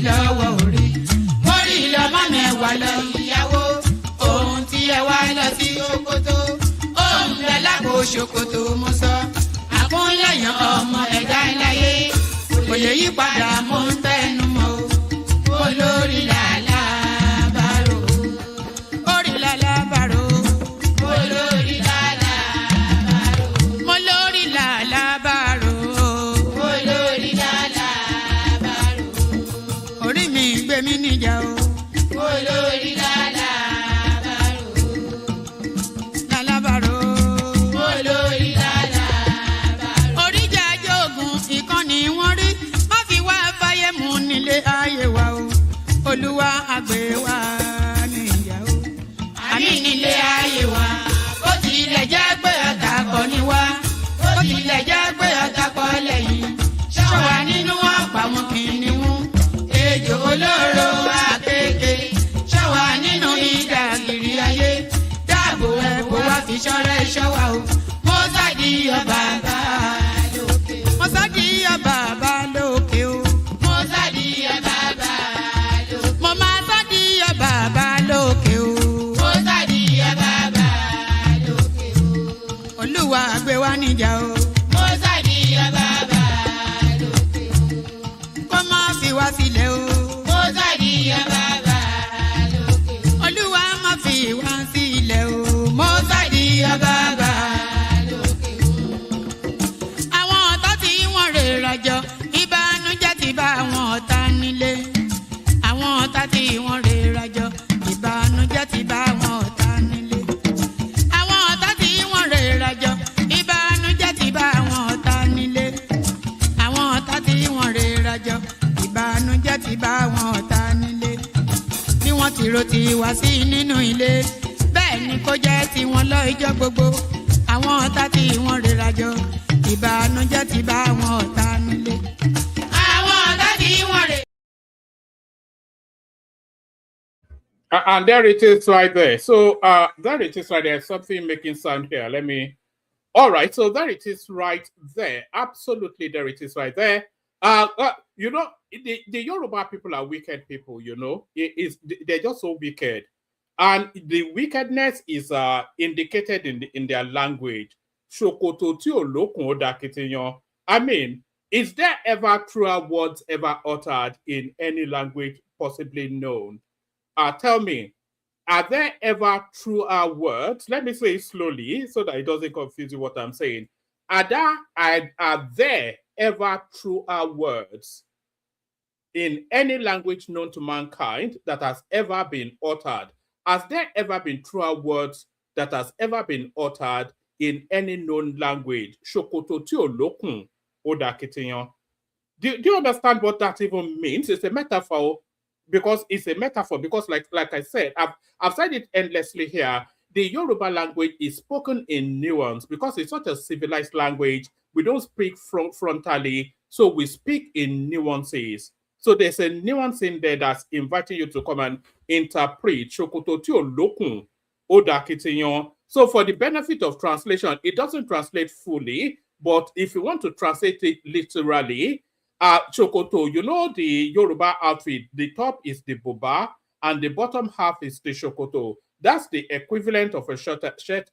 Lọ́wọ́ ṣòkòtò mo sọ àkúnlẹ̀yàn ọmọ ẹ̀dá láyé kò lè yí padà mo ń tẹnu mọ́ o olórí làlá bàrò orí làlá bàrò olórí làlá bàrò mo lórí làlá bàrò olórí làlá bàrò orí mi gbé mi níjà o olórí làlá bàrò làlá bàrò olórí làlá bàrò oríjà jogun ìkànnì wọn rí má fi wá fáyé mu nílé ayé wa o olúwa àgbẹ̀ wa níyà o àní nílé ayé wa ó tilẹ̀ jẹ́ pé ọ̀tá kọ́ ni wá ó tilẹ̀ jẹ́ pé ọ̀tá kọ́ lẹ́yìn ṣọ́wa nínú àpamọ́ kìnìún ejò olóró àkékè ṣọ́wa nínú ìdàgìrì ayé dáàbò ẹ̀bùn wá fi ṣọ́rẹ́ ṣọ́wa o mọ́sádì ọba bá lókè mọ́sádì ọba bá lókè o mọ́sádì ọba bá lókè mo máa sádì ọba bá lókè o mọ́sádì ọba bá lókè o olúwa gbé wa níjà o mọ́sádì ọba bá lókè o kó má fi wá sílẹ̀ o mọ́sádì ọba bá lókè o olúwa má fi wá sílẹ̀ o mọ́sádì ọba bá lókè o àwọn ọ̀tá tí wọ́n rè rajọ ìbànújẹ́ ti bá àwọn ọ̀tá nílé àwọn ọ̀tá tí wọ́n rè rajọ ìbànújẹ́ ti bá àwọn ọ̀tá nílé àwọn ọ̀tá tí wọ́n rè rajọ ìbànújẹ́ ti bá àwọn ọ̀tá nílé àwọn ọ̀tá tí wọ́n rè rajọ ìbànújẹ́ ti bá àwọn ọ̀tá nílé bí wọ́n ti ro ti wá sí nínú ilé bẹ́ẹ̀ ni kó jẹ́ tiwọn lọ ijọ́ gbogbo àwọn ọ̀tá tí wọ́n rè rajọ ìbànújẹ́ ti bá àwọn ọ̀tá nílé àwọn ọ̀tá tí wọ́n rè. And there it is right there. So there it is right there. Something making sound here. Let me. All right. So there it is right there. Absolutely, there it is right there. You know, the Yoruba people are wicked people. You know, they're just so wicked, and the wickedness is indicated in their language. Shokoto ti olokun odakitiyan. I mean, is there ever truer words ever uttered in any language possibly known? Tell me, are there ever truer words? Let me say it slowly so that it doesn't confuse you what I'm saying. Are there ever truer words in any language known to mankind that has ever been uttered? Has there ever been truer words that has ever been uttered in any known language? Shokoto ti olokun odakitiyan. Do you understand what that even means? It's a metaphor. Because it's a metaphor, because like I said, I've said it endlessly here. The Yoruba language is spoken in nuance because it's such a civilized language. We don't speak frontally, so we speak in nuances. So there's a nuance in there that's inviting you to come and interpret. Shokoto ti olokun odakitiyan. So for the benefit of translation, it doesn't translate fully, but if you want to translate it literally, Chokoto, you know the Yoruba outfit, the top is the buba and the bottom half is the shokoto. That's the equivalent of a shirt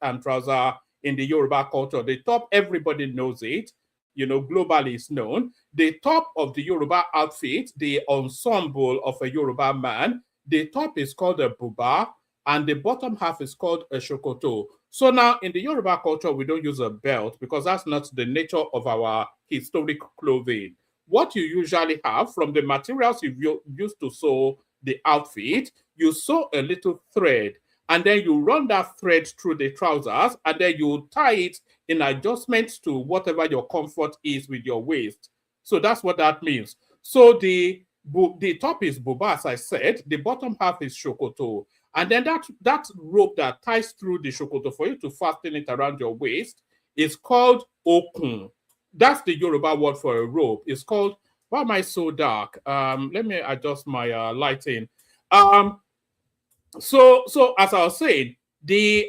and trouser in the Yoruba culture. The top, everybody knows it, you know, globally is known. The top of the Yoruba outfit, the ensemble of a Yoruba man, the top is called a buba and the bottom half is called a shokoto. So now in the Yoruba culture, we don't use a belt because that's not the nature of our historic clothing. What you usually have from the materials you used to sew the outfit, you sew a little thread and then you run that thread through the trousers and then you tie it in adjustment to whatever your comfort is with your waist. So that's what that means. So the top is buba, as I said, the bottom half is shokoto. And then that rope that ties through the shokoto for you to fasten it around your waist is called okun. That's the Yoruba word for a rope. It's called, why am I so dark? Let me adjust my lighting. So as I was saying, the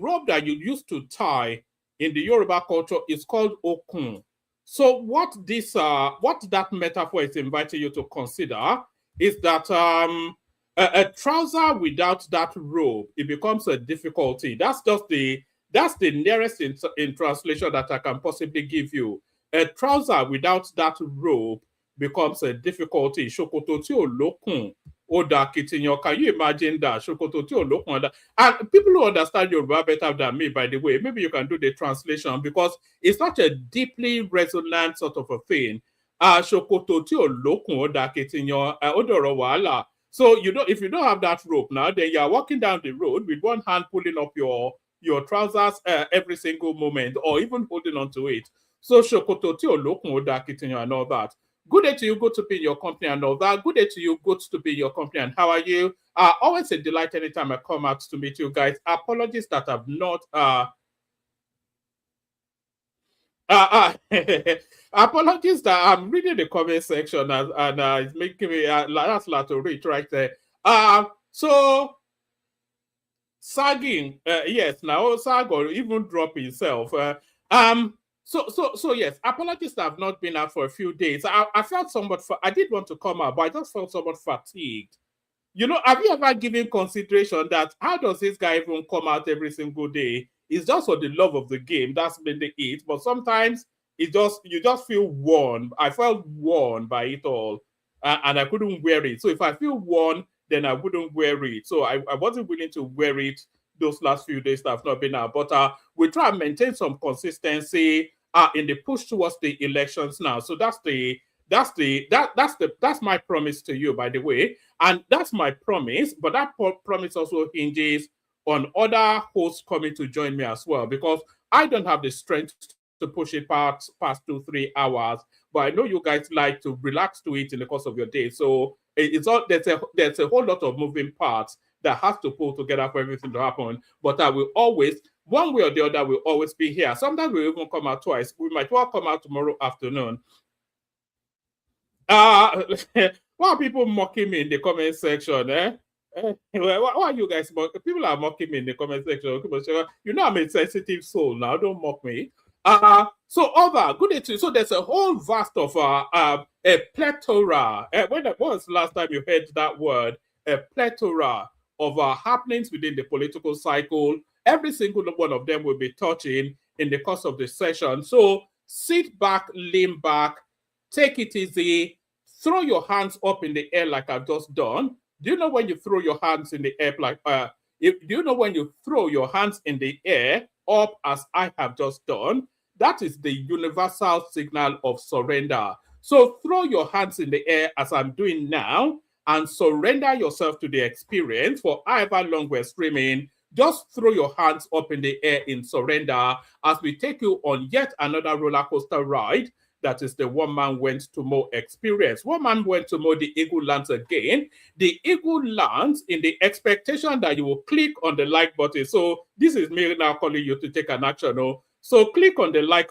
rope that you used to tie in the Yoruba culture is called okun. So what that metaphor is inviting you to consider is that a trouser without that rope, it becomes a difficulty. That's just the That's the nearest in translation that I can possibly give you. A trouser without that rope becomes a difficulty. Ṣòkòtò tí ò lókùn, ó dà kìtìyàn. Can you imagine that? Ṣòkòtò tí ò lókùn. And people who understand Yoruba better than me, by the way, maybe you can do the translation because it's such a deeply resonant sort of a thing. Ṣòkòtò tí ò lókùn, ó dà kìtìyàn, ó dọ̀rọ̀ wàhálà. So if you don't have that rope now, then you are walking down the road with one hand pulling up your trousers every single moment, or even holding on to it. So ṣòkòtò tí ò lókùn, ó dà kìtìyàn and all that. Good day to you, good to be in your company and all that. Good day to you, good to be in your company and how are you? Always a delight anytime I come out to meet you guys. Apologies that I've not apologies that I'm reading the comment section and it's making me that's a lot to read right there. So sagging, yes, now Sag or even drop himself. So yes, apologies that I've not been out for a few days. I felt somewhat, I did want to come out, but I just felt somewhat fatigued. You know, have you ever given consideration that how does this guy even come out every single day? It's just for the love of the game. That's been the it. But sometimes you just feel worn. I felt worn by it all, and I couldn't wear it. So if I feel worn, then I wouldn't wear it. So I wasn't willing to wear it those last few days that I've not been out. But we try and maintain some consistency in the push towards the elections now. So that's my promise to you, by the way, and that's my promise. But that promise also hinges on other hosts coming to join me as well, because I don't have the strength to push it past 2-3 hours. But I know you guys like to relax to it in the course of your day. So there's a whole lot of moving parts that has to pull together for everything to happen. But I will always, one way or the other, will always be here. Sometimes we'll even come out twice. We might well come out tomorrow afternoon. Why are people mocking me in the comment section? Why are you guys mocking? People are mocking me in the comment section. You know I'm a sensitive soul now. Don't mock me. So over, good day to you. So there's a whole vast of a plethora. When was the last time you heard that word? A plethora of happenings within the political cycle. Every single one of them will be touching in the course of the session. So sit back, lean back, take it easy, throw your hands up in the air like I've just done. Do you know when you throw your hands in the air do you know when you throw your hands in the air up as I have just done? That is the universal signal of surrender. So throw your hands in the air as I'm doing now and surrender yourself to the experience for however long we're streaming. Just throw your hands up in the air in surrender as we take you on yet another roller coaster ride. That is the One Man Went to Mo experience. One man went to Mo, the eagle lands again. The eagle lands in the expectation that you will click on the like button. So this is me now calling you to take an action. No? So click on the like.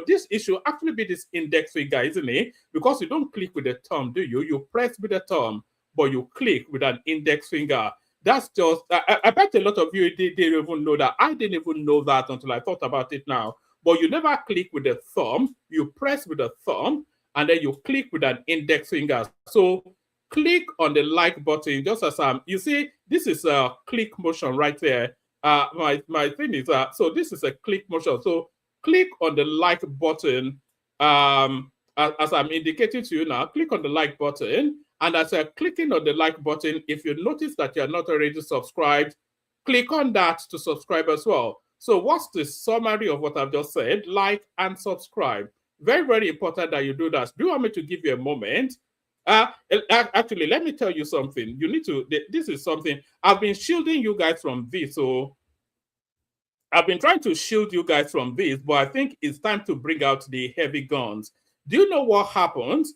This issue actually be this index finger, isn't it? Because you don't click with the thumb, do you? You press with the thumb, but you click with an index finger. That's just, I bet a lot of you didn't even know that. I didn't even know that until I thought about it now. But you never click with the thumb, you press with the thumb, and then you click with an index finger. So click on the like button, just as you see, this is a click motion right there. My thing is, so this is a click motion. So click on the like button, as I'm indicating to you now, click on the like button. And as you're clicking on the like button, if you notice that you're not already subscribed, click on that to subscribe as well. So what's the summary of what I've just said? Like and subscribe. Very, very important that you do that. Do you want me to give you a moment? Actually, let me tell you something. You need to, this is something, I've been shielding you guys from this. So I've been trying to shield you guys from this, but I think it's time to bring out the heavy guns. Do you know what happens?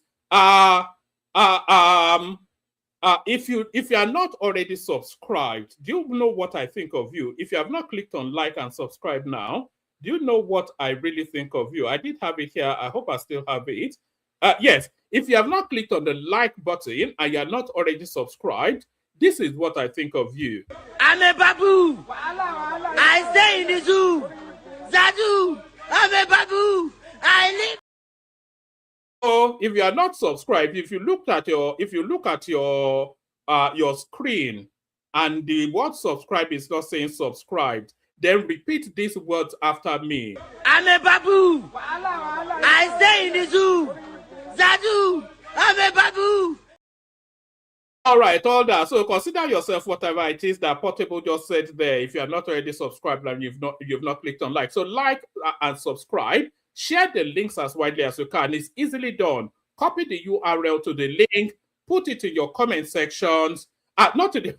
If you are not already subscribed, do you know what I think of you? If you have not clicked on like and subscribe now, do you know what I really think of you? I did have it here. I hope I still have it. Yes, if you have not clicked on the like button and you are not already subscribed, this is what I think of you. I'm a babu. I stay in the zoo. Zadu, I'm a babu. I live. So if you are not subscribed, if you look at your screen and the word subscribe is not saying subscribed, Then repeat these words after me. I'm a babu. I stay in the zoo. Zadu, I'm a babu. All right, all that. So consider yourself whatever it is that Portable just said there. If you are not already subscribed and you've not clicked on like, so like and subscribe. Share the links as widely as you can. It's easily done. Copy the URL to the link. Put it in your comment sections. Not to the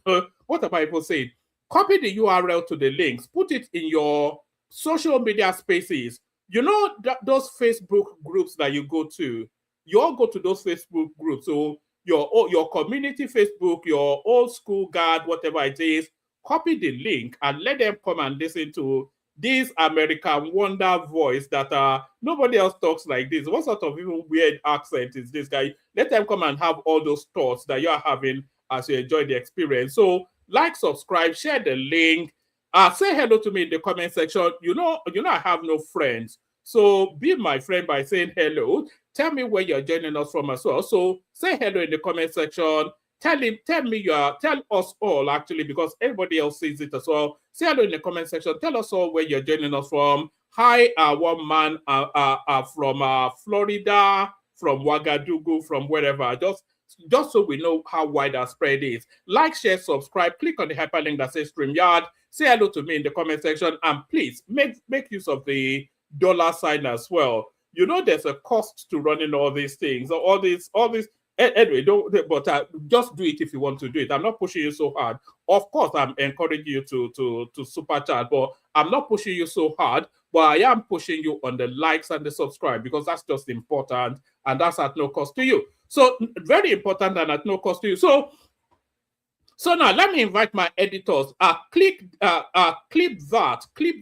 what am I even saying? Copy the URL to the links. Put it in your social media spaces. You know those Facebook groups that you go to. You all go to those Facebook groups. So your community Facebook, your old school guard, whatever it is, copy the link and let them come and listen to this American wonder voice that nobody else talks like this. What sort of even weird accent is this guy? Let them come and have all those thoughts that you are having as you enjoy the experience. So like, subscribe, share the link, say hello to me in the comment section. You know I have no friends. So be my friend by saying hello. Tell me where you're joining us from as well. So say hello in the comment section. Tell us all actually, because everybody else sees it as well. Say hello in the comment section. Tell us all where you're joining us from. Hi, one man from Florida, from Ouagadougou, from wherever. Just so we know how wide our spread is. Like, share, subscribe. Click on the hyperlink that says StreamYard. Say hello to me in the comment section, and please make use of the $sign as well. You know, there's a cost to running all these things. So all this. Anyway, just do it if you want to do it. I'm not pushing you so hard. Of course, I'm encouraging you to super chat, but I'm not pushing you so hard. But I am pushing you on the likes and the subscribe, because that's just important, and that's at no cost to you. So very important and at no cost to you. So now let me invite my editors. Clip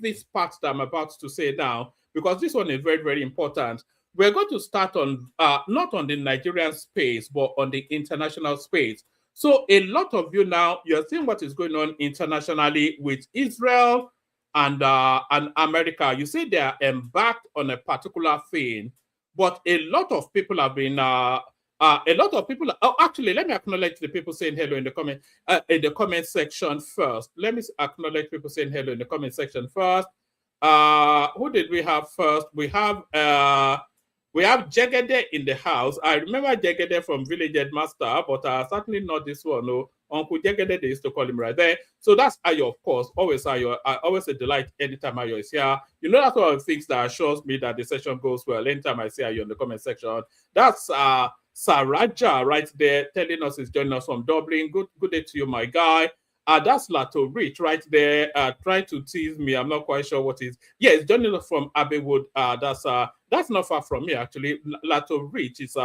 this part that I'm about to say now, because this one is very, very important. We're going to start on not on the Nigerian space, but on the international space. So a lot of you now, you're seeing what is going on internationally with Israel and America. You see, they are embarked on a particular thing, but a lot of people have been actually, let me acknowledge the people saying hello in the comment section first. Let me acknowledge people saying hello in the comment section first. Who did we have first? We have Jegede in the house. I remember Jegede from Village Headmaster, but certainly not this one. No, Uncle Jegede, they used to call him right there. So that's Ayo, of course. Always Ayo. Always a delight anytime Ayo is here. You know, that's one of the things that assures me that the session goes well. Anytime I see Ayo in the comment section. That's Saraja right there telling us he's joining us from Dublin. Good day to you, my guy. That's Lato Rich right there, trying to tease me. I'm not quite sure what is. Yeah, it's joining us from Abbeywood. That's not far from me actually. Lato Rich is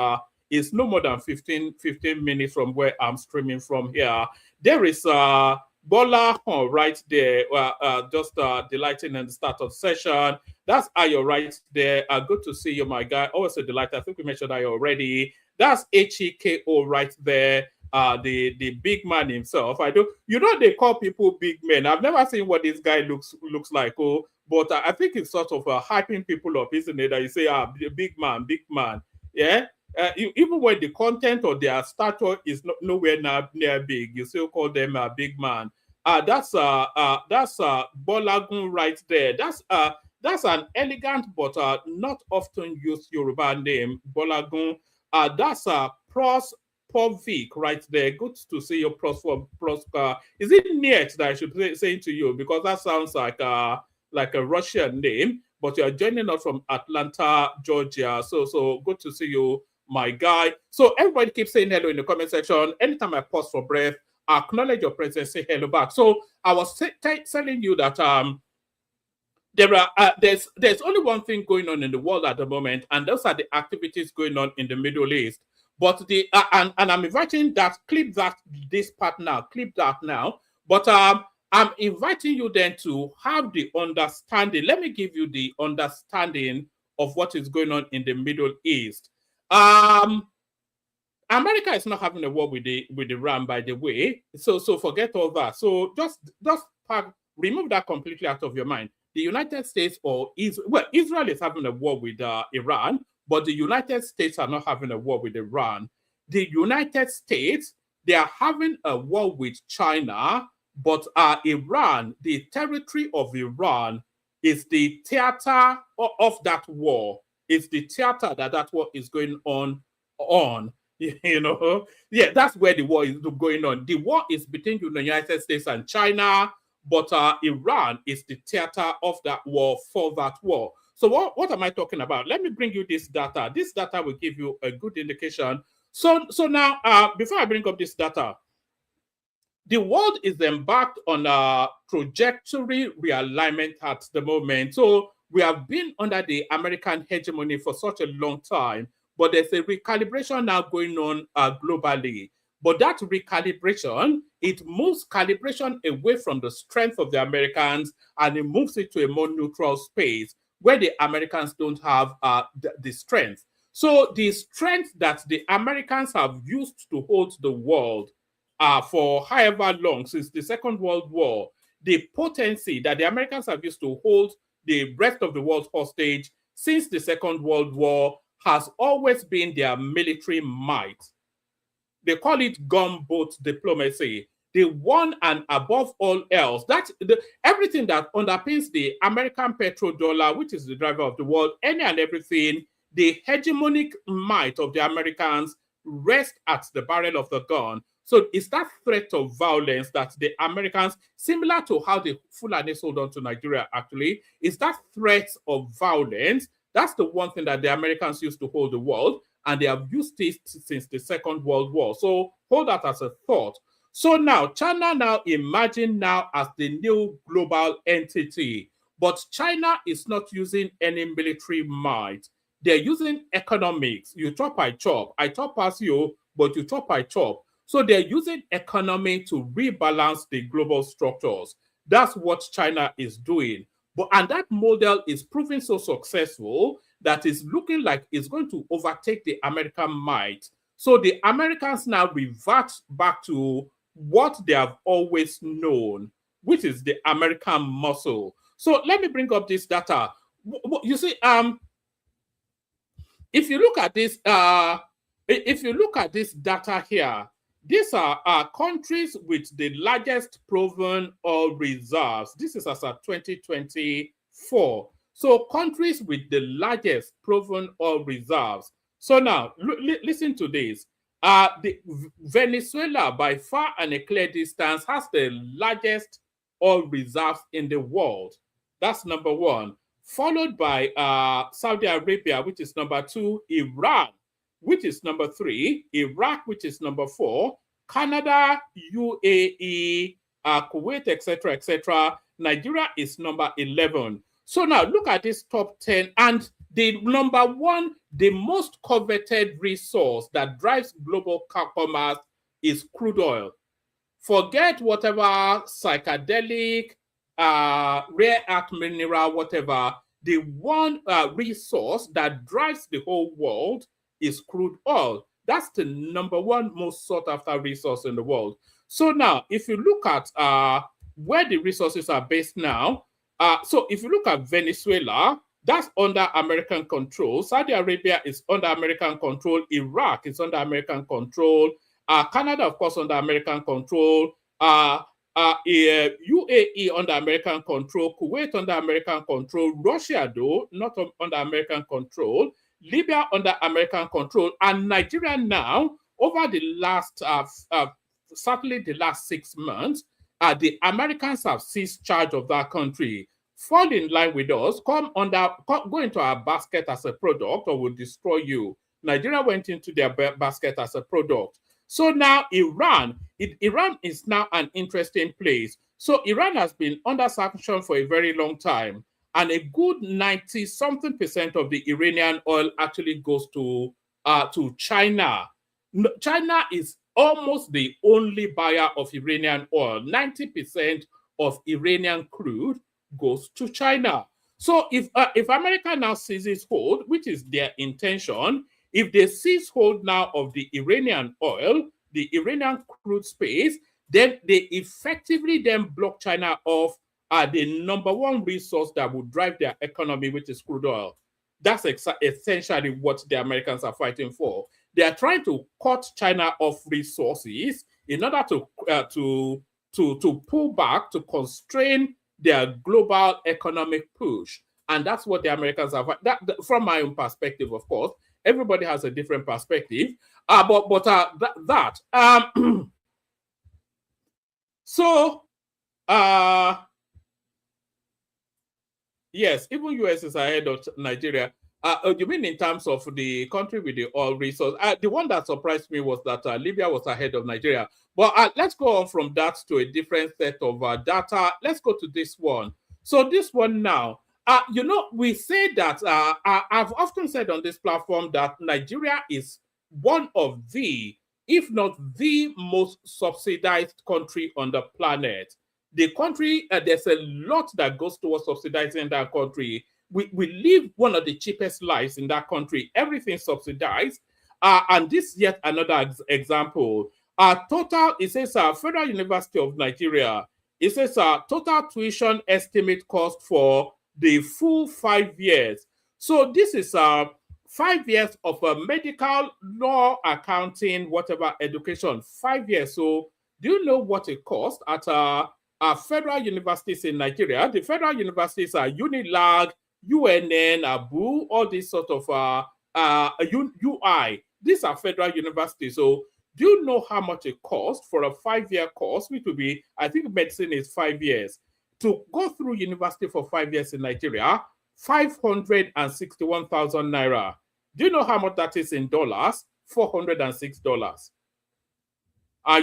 no more than 15 minutes from where I'm streaming from here. There is Bola right there, just delighting in the start of session. That's Ayo right there. Good to see you, my guy. Always a delight. I think we mentioned Ayo already. That's HEKO right there. The big man himself. They call people big men. I've never seen what this guy looks like. But I think it's sort of hyping people up, isn't it? That you say, big man. Yeah. Even when the content or their stature is nowhere near big, you still call them a big man. That's Bolagun right there. That's an elegant but not often used Yoruba name, Bolagun. That's Pros Povik right there. Good to see you, Pros. Is it Niet that I should be saying to you? Because that sounds like a Russian name, but you're joining us from Atlanta, Georgia. So good to see you, my guy. So everybody keeps saying hello in the comment section. Anytime I pause for breath, acknowledge your presence, say hello back. So I was telling you that there's only one thing going on in the world at the moment, and those are the activities going on in the Middle East. But and I'm inviting clip that now. But I'm inviting you then to have the understanding. Let me give you the understanding of what is going on in the Middle East. America is not having a war with Iran, by the way. So forget all that. So just remove that completely out of your mind. The United States Israel is having a war with Iran, but the United States are not having a war with Iran. The United States, they are having a war with China, But Iran, the territory of Iran, is the theater of that war. It's the theater that war is going on. You know, yeah, that's where the war is going on. The war is between the United States and China, but Iran is the theater of that war for that war. So what am I talking about? Let me bring you this data. This data will give you a good indication. So now, before I bring up this data, the world is embarked on a trajectory realignment at the moment. So we have been under the American hegemony for such a long time, but there's a recalibration now going on globally. But that recalibration, it moves calibration away from the strength of the Americans and it moves it to a more neutral space where the Americans don't have the strength. So the strength that the Americans have used to hold the world for however long, since the Second World War, the potency that the Americans have used to hold the rest of the world hostage since the Second World War has always been their military might. They call it gunboat diplomacy. The one and above all else, everything that underpins the American petrodollar, which is the driver of the world, any and everything, the hegemonic might of the Americans rests at the barrel of the gun. So it's that threat of violence that the Americans, similar to how the Fulani sold on to Nigeria actually, is that threat of violence. That's the one thing that the Americans used to hold the world, and they have used it since the Second World War. So hold that as a thought. So now, China now imagine now as the new global entity, but China is not using any military might. They're using economics. You chop, I chop. I chop as you, but you chop, I chop. So they're using economy to rebalance the global structures. That's what China is doing. And that model is proving so successful that it's looking like it's going to overtake the American might. So the Americans now revert back to what they have always known, which is the American muscle. So let me bring up this data. You see, if you look at this, data here, these are countries with the largest proven oil reserves. This is as of 2024. So countries with the largest proven oil reserves. So now, listen to this. Venezuela, by far and a clear distance, has the largest oil reserves in the world. That's number one. Followed by Saudi Arabia, which is number two, Iran, which is number three, Iraq, which is number four, Canada, UAE, Kuwait, etc., etc. Nigeria is number 11. So now look at this top 10, and the number one, the most coveted resource that drives global commerce is crude oil. Forget whatever psychedelic, rare earth mineral, whatever. The one resource that drives the whole world is crude oil. That's the number one most sought after resource in the world. So now, if you look at where the resources are based now, so if you look at Venezuela, that's under American control. Saudi Arabia is under American control. Iraq is under American control. Canada, of course, under American control. UAE under American control. Kuwait under American control. Russia, though, not under American control. Libya under American control, and Nigeria now, over the last, certainly the last 6 months, the Americans have seized charge of that country. Fall in line with us, go into our basket as a product, or we'll destroy you. Nigeria went into their basket as a product. So now Iran is now an interesting place. So Iran has been under sanction for a very long time. And a good 90-something% of the Iranian oil actually goes to China. China is almost the only buyer of Iranian oil. 90% of Iranian crude goes to China. So if America now seizes hold, which is their intention, if they seize hold now of the Iranian oil, the Iranian crude space, then they effectively then block China off the number one resource that would drive their economy, which is crude oil. That's essentially what the Americans are fighting for. They are trying to cut China off resources in order to to pull back, to constrain their global economic push. And that's what the Americans have. From my own perspective, of course, everybody has a different perspective. So, yes, even US is ahead of Nigeria. You mean in terms of the country with the oil resource? The one that surprised me was that Libya was ahead of Nigeria. But let's go on from that to a different set of data. Let's go to this one. So this one now, you know, we say that, I've often said on this platform that Nigeria is one of the, if not the most subsidized country on the planet. The country, there's a lot that goes towards subsidizing that country. We live one of the cheapest lives in that country. Everything subsidized. And this is yet another example. Total, it says Federal University of Nigeria, it says total tuition estimate cost for the full 5 years. So this is 5 years of medical, law, accounting, whatever education, 5 years. So do you know what it costs at federal universities in Nigeria? The federal universities are UNILAG, UNN, ABU, all these sort of UI. These are federal universities. So do you know how much it costs for a 5-year course, which will be, I think medicine is 5 years, to go through university for 5 years in Nigeria? 561,000 naira. Do you know how much that is in dollars? $406.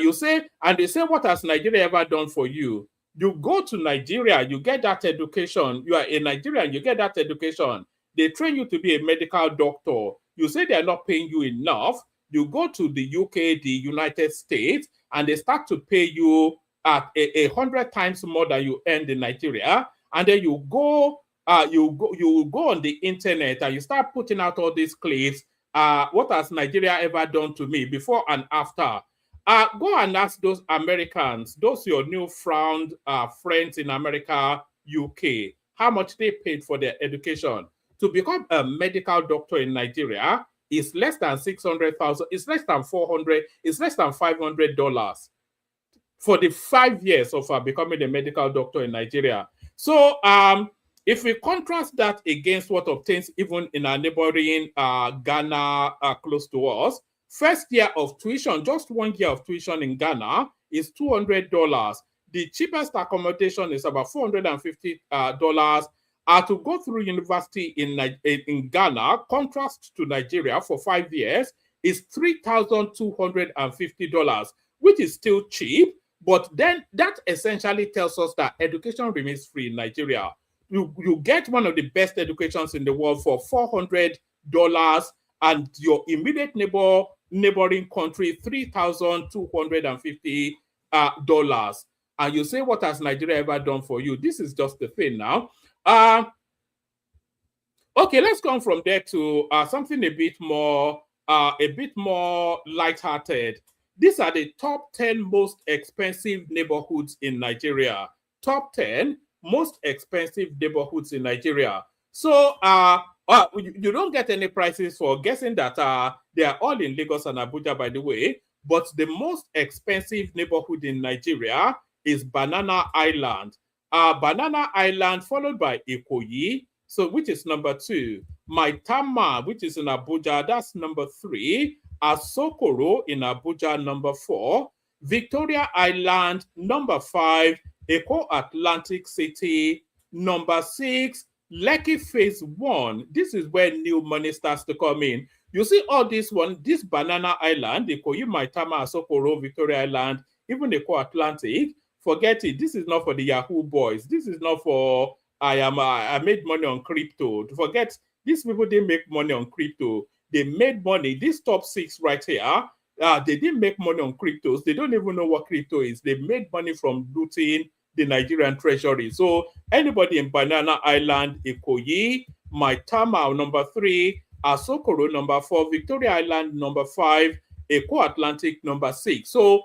You say, and they say, what has Nigeria ever done for you? You go to Nigeria, you get that education. You are a Nigerian, you get that education. They train you to be a medical doctor. You say they're not paying you enough. You go to the UK, the United States, and they start to pay you at 100 times more than you earned in Nigeria. And then you go on the internet and you start putting out all these clips. What has Nigeria ever done to me before and after? Go and ask those Americans, those your new found friends in America, UK, how much they paid for their education. To become a medical doctor in Nigeria is less than 600,000. It's less than 400. It's less than $500 for the 5 years of becoming a medical doctor in Nigeria. So, if we contrast that against what obtains even in our neighboring Ghana, close to us, first year of tuition, just 1 year of tuition in Ghana is $200. The cheapest accommodation is about $450. To go through university in Ghana, contrast to Nigeria for 5 years, is $3,250, which is still cheap. But then that essentially tells us that education remains free in Nigeria. You get one of the best educations in the world for $400, and your immediate neighboring country, $3,250. And you say, what has Nigeria ever done for you? This is just the thing now. Okay, let's go from there to something a bit more lighthearted. These are the top 10 most expensive neighborhoods in Nigeria. Top 10 most expensive neighborhoods in Nigeria. So you don't get any prices for guessing that they are all in Lagos and Abuja, by the way. But the most expensive neighborhood in Nigeria is Banana Island. Banana Island, followed by Ikoyi, so which is number 2. Maitama, which is in Abuja, that's number 3. Asokoro in Abuja, number 4. Victoria Island, number 5. Eko Atlantic City, number 6. Lekki Phase 1. This is where new money starts to come in. You see all this one, this Banana Island, Ikoyi, Maitama, Asokoro, Victoria Island, even Eko Atlantic. Forget it. This is not for the Yahoo boys. This is not for I made money on crypto. Forget, these people didn't make money on crypto. They made money. These top 6 right here, they didn't make money on cryptos. They don't even know what crypto is. They made money from looting the Nigerian treasury. So anybody in Banana Island, Ikoyi, Maitama, number 3, Asokoro, number 4, Victoria Island, number 5, Eko Atlantic, number 6. So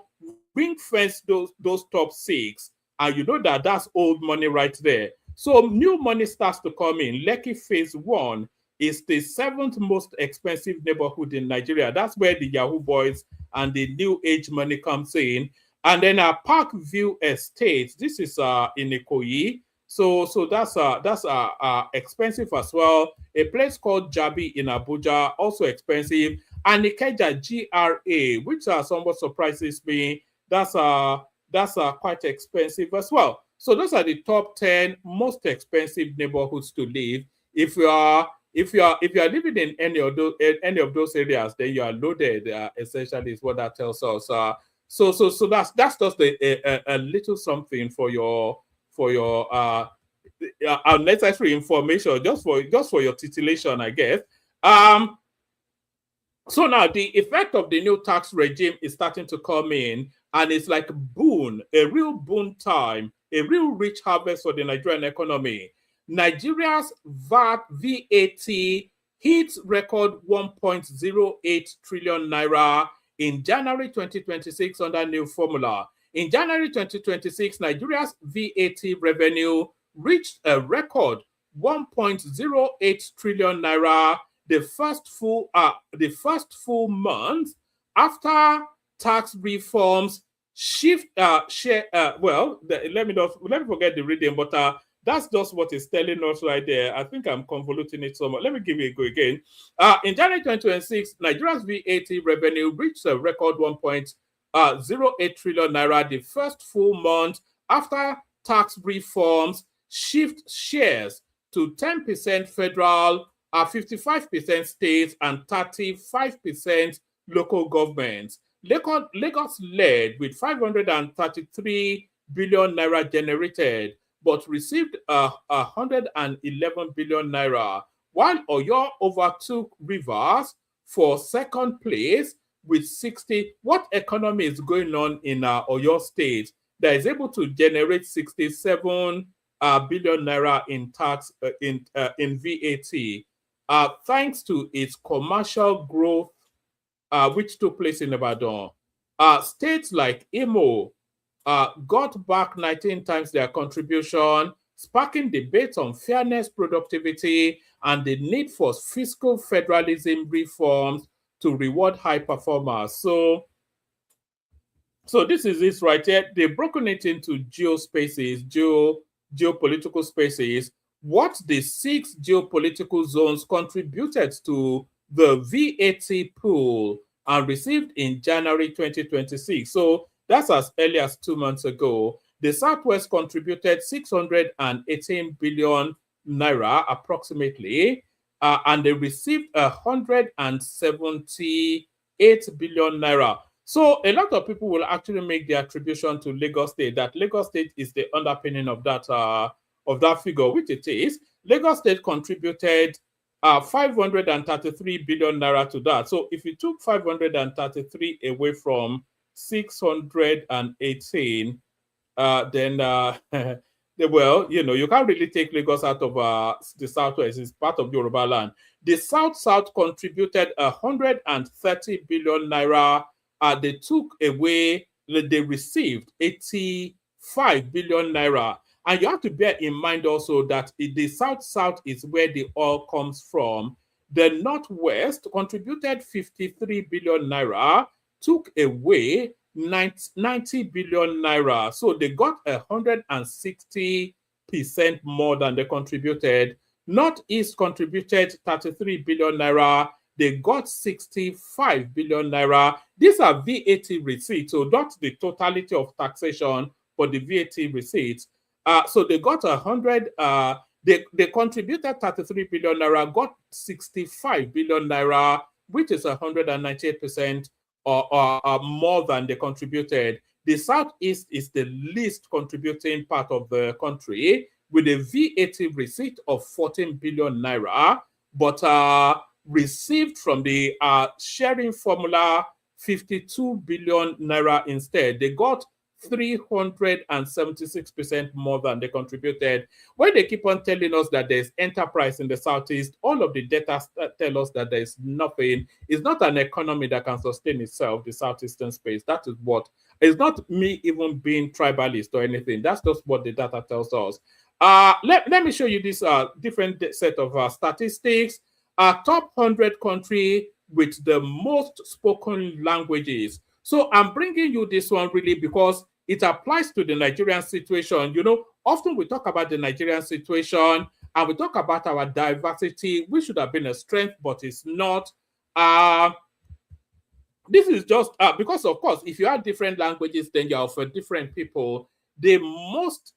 ring fence those top 6, and you know that that's old money right there. So new money starts to come in. Lekki Phase 1 is the 7th most expensive neighborhood in Nigeria. That's where the Yahoo boys and the new age money comes in. And then Parkview Estate. This is in Ikoyi. So that's expensive as well. A place called Jabi in Abuja, also expensive. And Ikeja GRA, which somewhat surprises me. That's quite expensive as well. So those are the top 10 most expensive neighborhoods to live. If you are living in any of those areas, then you are loaded. Essentially, is what that tells us. So that's just a little something for your unnecessary information, just for your titillation, I guess. So now the effect of the new tax regime is starting to come in, and it's like a real boon time, a real rich harvest for the Nigerian economy. Nigeria's VAT hits record 1.08 trillion naira in January 2026 under new formula. In January 2026, Nigeria's VAT revenue reached a record 1.08 trillion naira, the first full month after tax reforms let me forget the reading, but that's just what it's telling us right there. I think I'm convoluting it somewhat. Let me give it a go again. In January 2026, Nigeria's VAT revenue reached a record 1.08 trillion naira, the first full month after tax reforms shift shares to 10% federal, 55% states, and 35% local governments. Lagos led with 533 billion naira generated, but received 111 billion naira, while Oyo overtook Rivers for second place with 60. What economy is going on in Oyo State that is able to generate 67 billion naira in tax in VAT, thanks to its commercial growth, which took place in Ibadan? States like Imo got back 19 times their contribution, sparking debates on fairness, productivity, and the need for fiscal federalism reforms to reward high performers. So this is this right here. They've broken it into geospaces, geopolitical spaces. What the 6 geopolitical zones contributed to the VAT pool and received in January 2026. So that's as early as 2 months ago. The Southwest contributed 618 billion naira approximately, and they received 178 billion naira. So a lot of people will actually make the attribution to Lagos State, that Lagos State is the underpinning of that figure, which it is. Lagos State contributed 533 billion naira to that. So if you took 533 away from 618, then well, you can't really take Lagos out of the Southwest. It's part of Yoruba land. The South contributed 130 billion naira. They took away, they received 85 billion naira. And you have to bear in mind also that the South is where the oil comes from. The Northwest contributed 53 billion naira, took away 90 billion naira. So they got 160% more than they contributed. Northeast contributed 33 billion naira. They got 65 billion naira. These are VAT receipts, so not the totality of taxation, but the VAT receipts. So they got 100. They contributed 33 billion naira, got 65 billion naira, which is 198% or more than they contributed. The Southeast is the least contributing part of the country, with a VAT receipt of 14 billion naira, but received from the sharing formula 52 billion naira instead. They got 376% more than they contributed. When they keep on telling us that there's enterprise in the Southeast, all of the data tell us that there's nothing. It's not an economy that can sustain itself, the Southeastern space. That is what, it's not me even being tribalist or anything. That's just what the data tells us. Let me show you this different set of statistics. Top 100 country with the most spoken languages. So I'm bringing you this one really because it applies to the Nigerian situation. You know, often we talk about the Nigerian situation and we talk about our diversity, which should have been a strength, but it's not. This is just because, of course, if you have different languages, then you're for different people. The most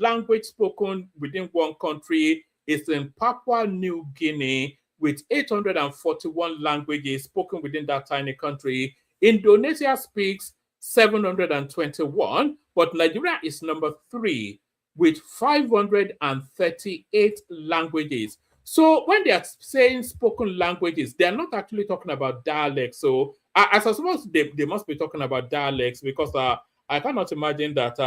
language spoken within one country is in Papua New Guinea, with 841 languages spoken within that tiny country. Indonesia speaks 721, but Nigeria is number 3 with 538 languages. So when they are saying spoken languages, they're not actually talking about dialects. So I suppose they must be talking about dialects because I cannot imagine that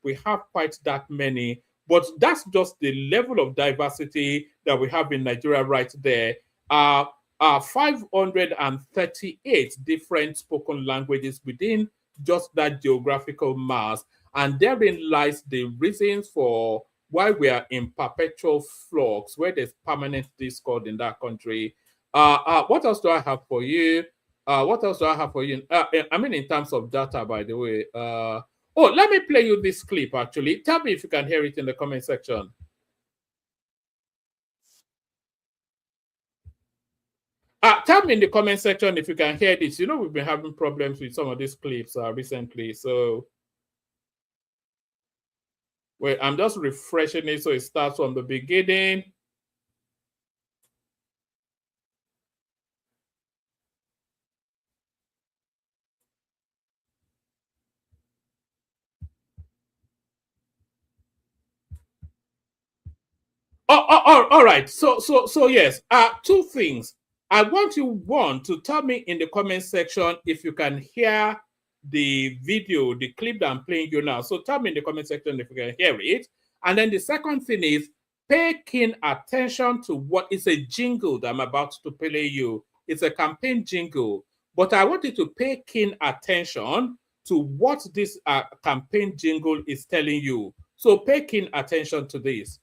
we have quite that many. But that's just the level of diversity that we have in Nigeria right there. 538 different spoken languages within just that geographical mass. And therein lies the reasons for why we are in perpetual flux, where there's permanent discord in that country. What else do I have for you? What else do I have for you? I mean, in terms of data, by the way. Oh, let me play you this clip, actually. Tell me if you can hear it in the comment section. Tell me in the comment section if you can hear this. You know, we've been having problems with some of these clips recently. So, wait, I'm just refreshing it so it starts from the beginning. All right. So yes. Two things. I want you to tell me in the comment section if you can hear the video, the clip that I'm playing you now. So tell me in the comment section if you can hear it. And then the second thing is pay keen attention to what is a jingle that I'm about to play you. It's a campaign jingle, but I want you to pay keen attention to what this campaign jingle is telling you. So pay keen attention to this.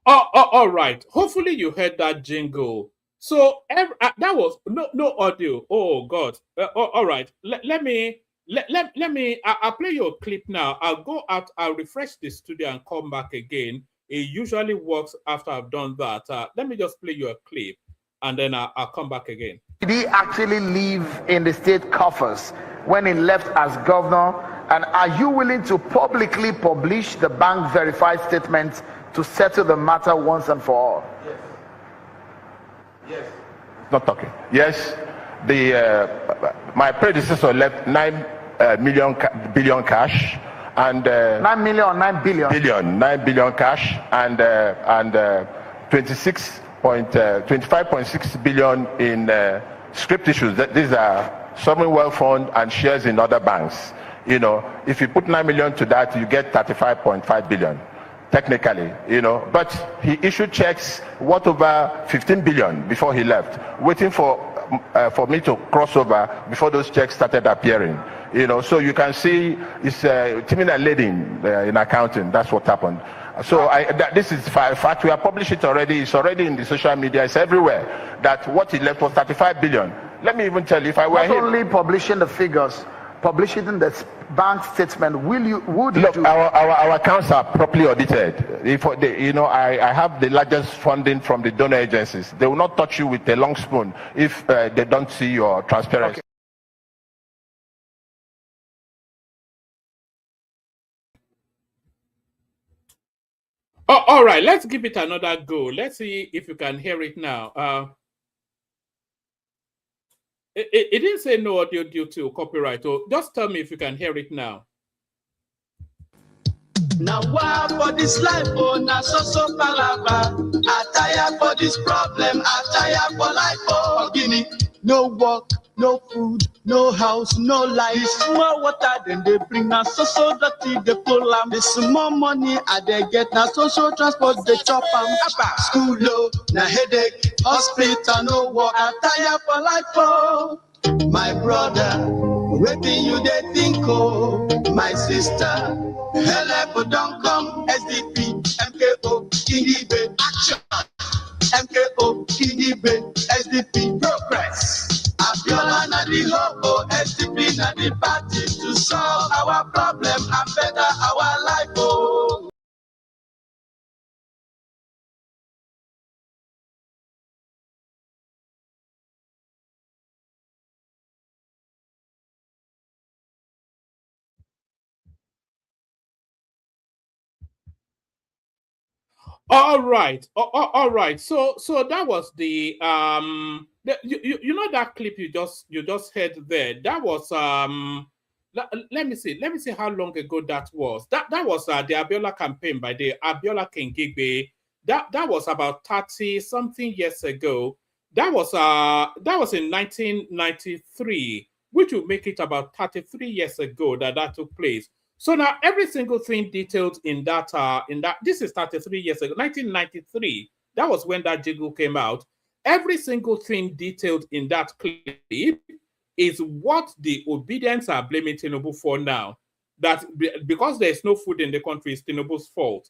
All right. Hopefully you heard that jingle. So that was no audio. Oh God. All right. Let me. I'll play you a clip now. I'll go out. I'll refresh the studio and come back again. It usually works after I've done that. Let me just play you a clip, and then I'll come back again. Did he actually live in the state coffers when he left as governor? And are you willing to publicly publish the bank verified statements to settle the matter once and for all? Yes. Yes. Not talking. Yes. My predecessor left 9 billion cash and 9 million or 9 billion? 9 billion cash and 25.6 billion in script issues. These are sovereign wealth fund and shares in other banks. You know, if you put 9 million to that, you get 35.5 billion. Technically, you know, but he issued checks worth over 15 billion before he left, waiting for me to cross over before those checks started appearing. You know, so you can see it's timing and leading in accounting. That's what happened. So this is fact. We have published it already. It's already in the social media. It's everywhere. That what he left was 35 billion. Let me even tell you, if I were not only publishing the figures, publishing the bank statement, would you do? Our accounts are properly audited. I have the largest funding from the donor agencies. They will not touch you with a long spoon if they don't see your transparency. Okay. Oh, all right, let's give it another go. Let's see if you can hear it now. It didn't say no audio due to copyright. So just tell me if you can hear it now. Now why for this life, oh, now so palava. I tire for this problem, I tire for life, oh, Guinea. No work, no food, no house, no life. This small water, then they bring us so dirty, they pull am. This small money, I they get now social transport, they chop am. School low, na headache, hospital, no work. I tire for life, oh, my brother. Waiting you they think, oh, my sister. Help don't come, SDP, MKO, Kidibe, action. MKO, Kidibe, SDP, progress. Abiola na the hope, SDP na the party to solve our problem and better our life, oh. All right, all right. So that was the you know that clip you just heard there. That was let me see how long ago that was. That was the Abiola campaign by the Abiola Kengigbe. That was about 30 something years ago. That was in 1993, which would make it about 33 years ago that took place. So now every single thing detailed in that this is 33 years ago, 1993. That was when that jingle came out. Every single thing detailed in that clip is what the obedience are blaming Tinubu for now. That because there's no food in the country, it's Tinubu's fault.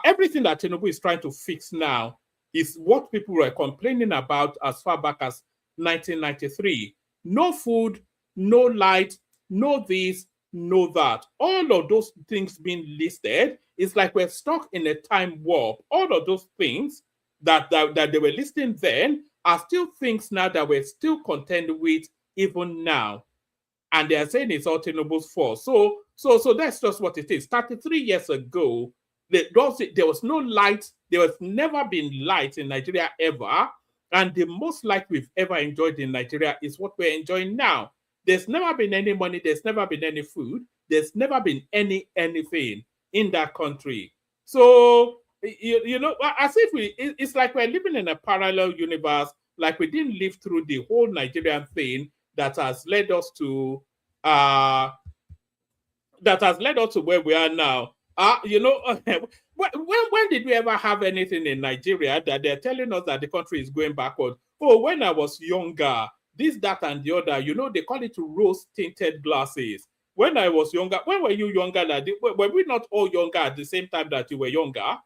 Everything that Tinubu is trying to fix now is what people were complaining about as far back as 1993. No food, no light, no this, know that. All of those things being listed is like we're stuck in a time warp. All of those things that they were listing then are still things now that we're still contending with even now. And they're saying it's all Tinubu's fault. So that's just what it is. 33 years ago, there was no light. There was never been light in Nigeria ever. And the most light we've ever enjoyed in Nigeria is what we're enjoying now. There's never been any money. There's never been any food. There's never been anything in that country. So, you know, as if it's like we're living in a parallel universe, like we didn't live through the whole Nigerian thing that has led us to where we are now. You know, when did we ever have anything in Nigeria that they're telling us that the country is going backward? Oh, when I was younger, this, that, and the other, you know, they call it rose-tinted glasses. When I was younger, when were you younger? Were we not all younger at the same time that you were younger?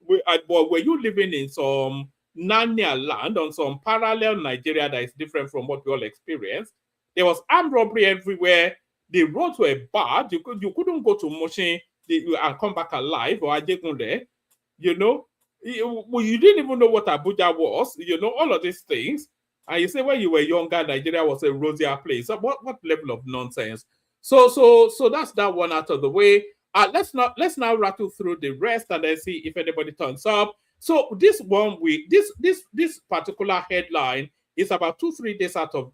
Were you living in some Narnia land, on some parallel Nigeria that is different from what we all experienced? There was armed robbery everywhere. The roads were bad. You couldn't go to Moshin and come back alive, or Ajegunle. You know, you didn't even know what Abuja was. You know, all of these things. And you say when you were younger, Nigeria was a rosier place. So what level of nonsense? So that's that one out of the way. Let's now rattle through the rest and then see if anybody turns up. So this particular headline is about 2-3 days out of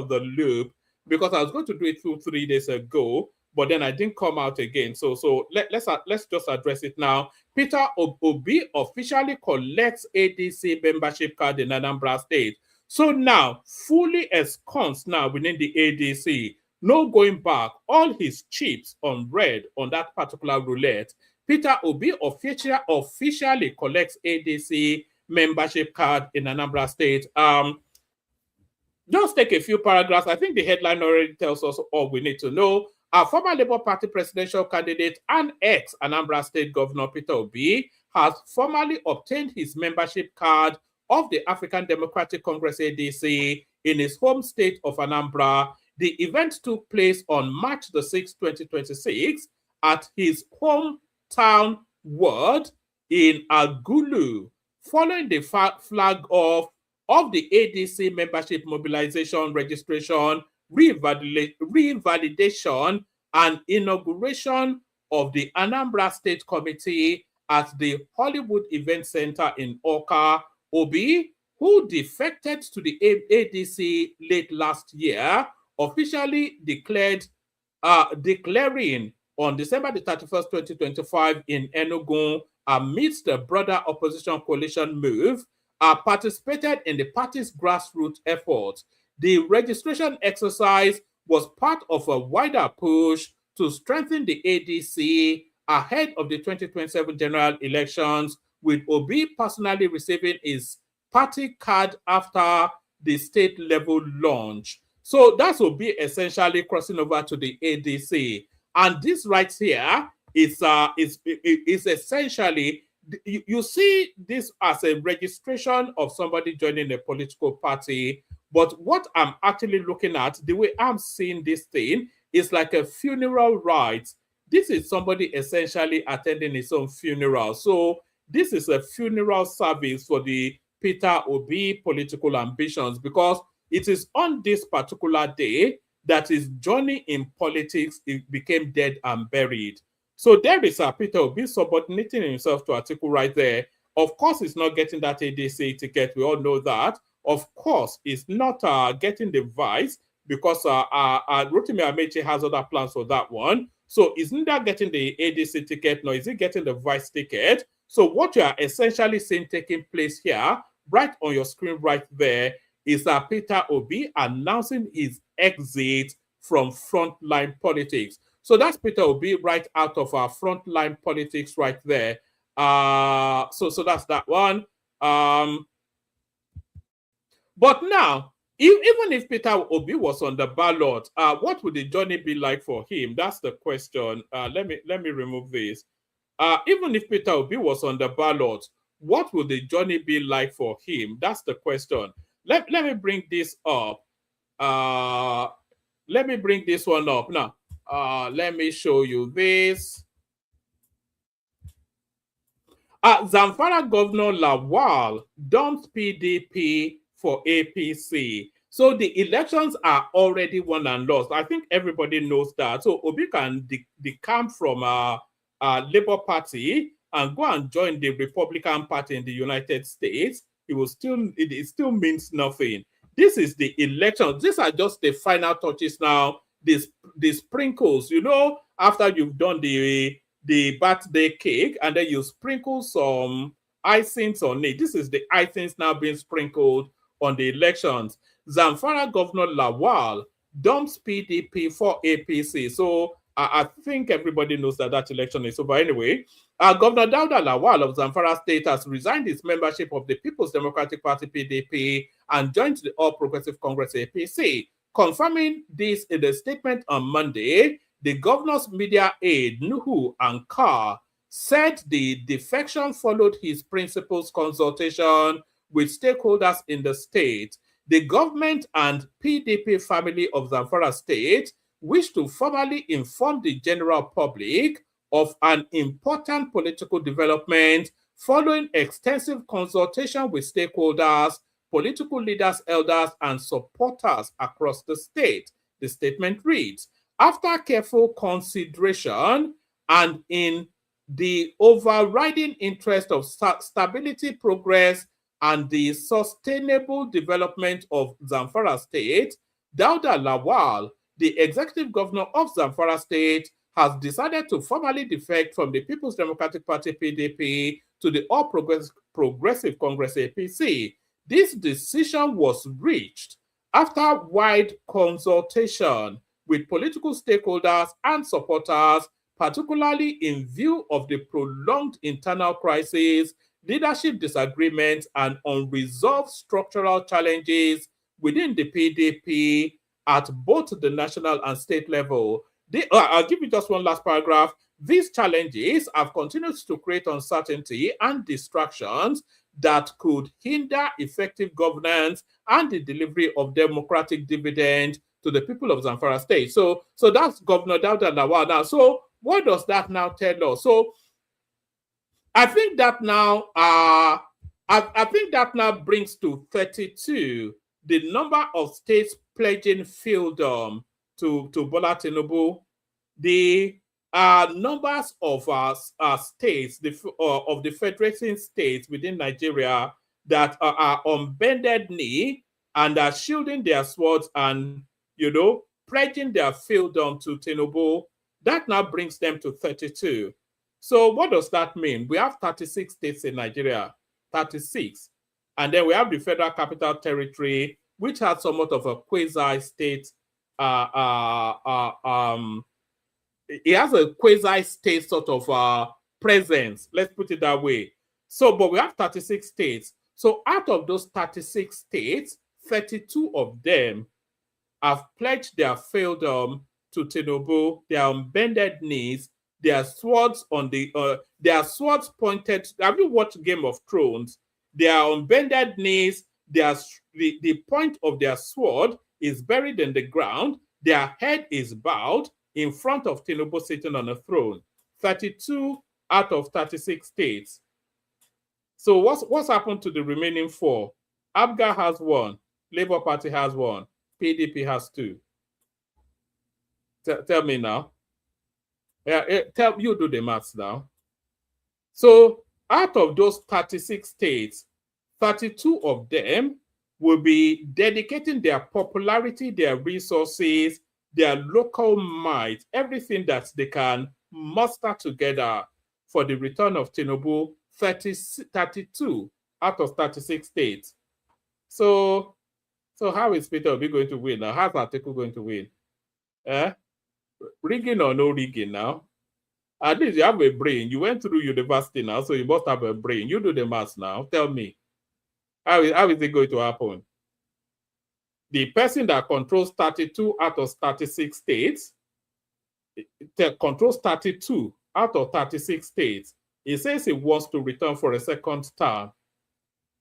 the loop, because I was going to do it 2-3 days ago, but then I didn't come out again. So let's just address it now. Peter Obi officially collects ADC membership card in Anambra State. So now, fully ensconced now within the ADC, no going back. All his chips on red on that particular roulette. Peter Obi officially collects ADC membership card in Anambra State. Just take a few paragraphs. I think the headline already tells us all we need to know. Our former Labour Party presidential candidate and ex-Anambra State Governor Peter Obi has formally obtained his membership card of the African Democratic Congress ADC in his home state of Anambra. The event took place on March the 6th, 2026 at his hometown ward in Agulu, following the flag off of the ADC membership mobilization, registration, revalidation, and inauguration of the Anambra State Committee at the Hollywood Event Center in Awka. Obi, who defected to the ADC late last year, officially declaring on December the 31st, 2025 in Enugu amidst the broader opposition coalition move, participated in the party's grassroots efforts. The registration exercise was part of a wider push to strengthen the ADC ahead of the 2027 general elections, with Obi personally receiving his party card after the state level launch. So that's Obi essentially crossing over to the ADC. And this right here is essentially, you see this as a registration of somebody joining a political party. But what I'm actually looking at, the way I'm seeing this thing, is like a funeral rites. This is somebody essentially attending his own funeral. So this is a funeral service for the Peter Obi political ambitions, because it is on this particular day that his journey in politics became dead and buried. So there is a Peter Obi subordinating himself to Atiku right there. Of course, he's not getting that ADC ticket. We all know that. Of course, he's not getting the vice, because Rotimi Amechi has other plans for that one. So he's neither getting the ADC ticket, nor is he getting the vice ticket. So what you are essentially seeing taking place here, right on your screen right there, is Peter Obi announcing his exit from frontline politics. So that's Peter Obi right out of our frontline politics right there. So that's that one. But now, even if Peter Obi was on the ballot, what would the journey be like for him? That's the question. Let me remove this. Even if Peter Obi was on the ballot, what would the journey be like for him? That's the question. Let me bring this up. Let me bring this one up now. Let me show you this. Zamfara Governor Lawal dumped PDP for APC. So the elections are already won and lost. I think everybody knows that. So Obi can decamp from Labour Party and go and join the Republican Party in the United States. It still means nothing. This is the election. These are just the final touches now. The sprinkles, you know, after you've done the birthday cake and then you sprinkle some icings on it. This is the icings now being sprinkled on the elections. Zamfara Governor Lawal dumps PDP for APC. So I think everybody knows that election is over anyway. Governor Dauda Lawal of Zamfara State has resigned his membership of the People's Democratic Party PDP and joined the All Progressive Congress APC. Confirming this in a statement on Monday, the governor's media aide Nuhu Ankar said the defection followed his principal's consultation with stakeholders in the state. The government and PDP family of Zamfara State wish to formally inform the general public of an important political development following extensive consultation with stakeholders, political leaders, elders, and supporters across the state. The statement reads, after careful consideration and in the overriding interest of stability, progress, and the sustainable development of Zamfara State, Dauda Lawal, the executive governor of Zamfara State, has decided to formally defect from the People's Democratic Party PDP to the All Progressive Congress APC. This decision was reached after wide consultation with political stakeholders and supporters, particularly in view of the prolonged internal crisis, leadership disagreements, and unresolved structural challenges within the PDP at both the national and state level. I'll give you just one last paragraph. These challenges have continued to create uncertainty and distractions that could hinder effective governance and the delivery of democratic dividend to the people of Zamfara State. So that's Governor Dauda Lawal now. So what does that now tell us? So I think that now brings to 32 the number of states pledging fieldom to Bola Tinubu. The numbers of states, of the federating states within Nigeria that are on bended knee and are shielding their swords and, pledging their fiefdom to Tinubu, that now brings them to 32. So what does that mean? We have 36 states in Nigeria, 36. And then we have the Federal Capital Territory, which has somewhat of a quasi-state, it has a quasi-state sort of presence, let's put it that way. So, but we have 36 states. So out of those 36 states, 32 of them have pledged their fiefdom to Tinubu, their on bended knees, their swords pointed. Have you watched Game of Thrones? They are on bended knees. The point of their sword is buried in the ground. Their head is bowed in front of Tinubu sitting on a throne. 32 out of 36 states. So what's happened to the remaining 4? ABGA has 1. Labour Party has 1. PDP has 2. Tell me now. Yeah, you do the maths now. So out of those 36 states, 32 of them will be dedicating their popularity, their resources, their local might, everything that they can muster together for the return of Tinubu. 32 out of 36 states. So how is Peter Obi going to win now? How's Atiku going to win? Rigging or no rigging now? At least you have a brain. You went through university now, so you must have a brain. You do the maths now. Tell me. How is it going to happen? The person that controls 32 out of 36 states, controls 32 out of 36 states. He says he wants to return for a second term.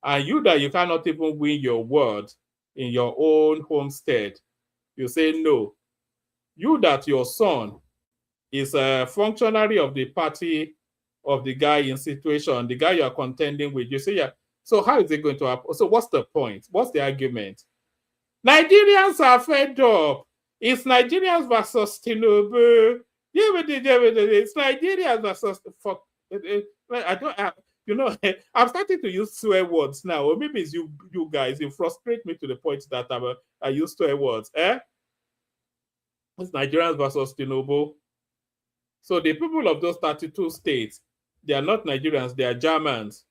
And you that you cannot even win your word in your own homestead, you say no. You that your son is a functionary of the party of the guy in situation, the guy you are contending with, you say, yeah. So how is it going to happen? So what's the point? What's the argument? Nigerians are fed up. It's Nigerians versus Tinubu. It's Nigerians versus I don't have, I'm starting to use swear words now. Or maybe it's you guys. You frustrate me to the point that I use swear words. It's Nigerians versus Tinubu. So the people of those 32 states, they are not Nigerians, they are Germans.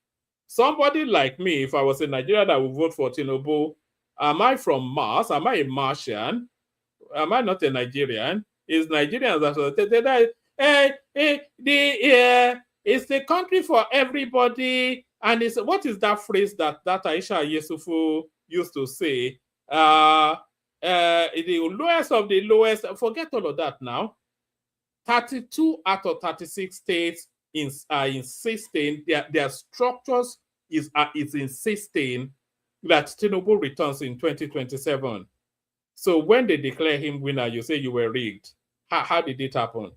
Somebody like me, if I was a Nigerian that would vote for Tinubu, am I from Mars? Am I a Martian? Am I not a Nigerian? Is Nigerians it's the country for everybody. And what is that phrase that Aisha Yesufu used to say? The lowest of the lowest. Forget all of that now. 32 out of 36 states are insisting, their structures is insisting that Tinubu returns in 2027. So when they declare him winner, you say you were rigged. How did it happen?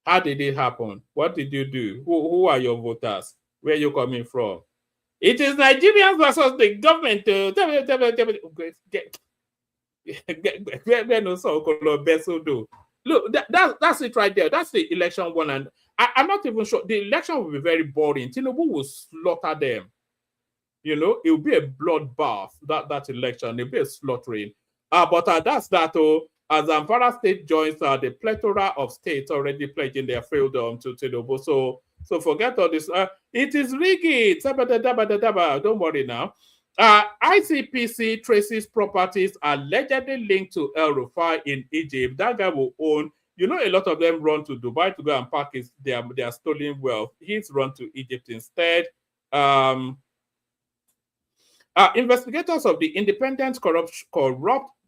How did it happen? What did you do? Who are your voters? Where are you coming from? It is Nigerians versus the government. Look, that's it right there. That's the election one. And I'm not even sure. The election will be very boring. Tinubu will slaughter them. It will be a bloodbath, that election. It will be a slaughtering. But that's that. As Zamfara State joins the plethora of states already pledging their fiefdom to Tinubu. So forget all this. It is rigged. Don't worry now. ICPC traces properties allegedly linked to El Rufai in Egypt. That guy will own. A lot of them run to Dubai to go and park their stolen wealth. He's run to Egypt instead. Investigators of the Independent Corrupt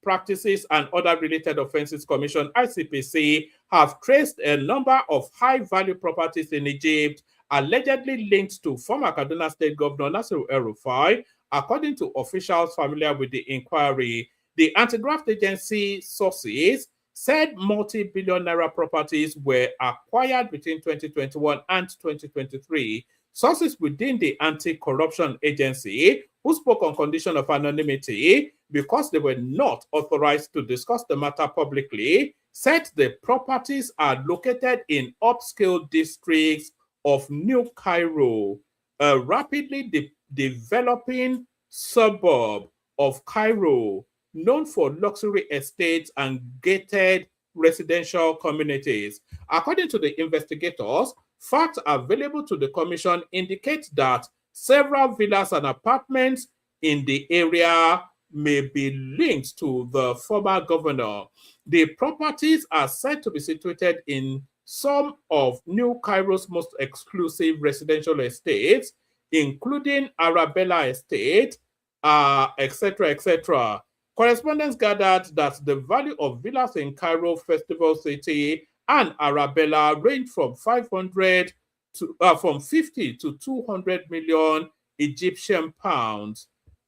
Practices and Other Related Offences Commission, ICPC, have traced a number of high-value properties in Egypt allegedly linked to former Kaduna State Governor Nasir El-Rufai. According to officials familiar with the inquiry, the anti-graft agency sources said multi-billion naira properties were acquired between 2021 and 2023. Sources within the anti-corruption agency, who spoke on condition of anonymity because they were not authorized to discuss the matter publicly, said the properties are located in upscale districts of New Cairo, a rapidly developing suburb of Cairo, known for luxury estates and gated residential communities. According to the investigators, facts available to the commission indicate that several villas and apartments in the area may be linked to the former governor. The properties are said to be situated in some of New Cairo's most exclusive residential estates, including Arabella Estate, etc., etc. Correspondents gathered that the value of villas in Cairo Festival City and Arabella range from 50 to 200 million Egyptian pounds,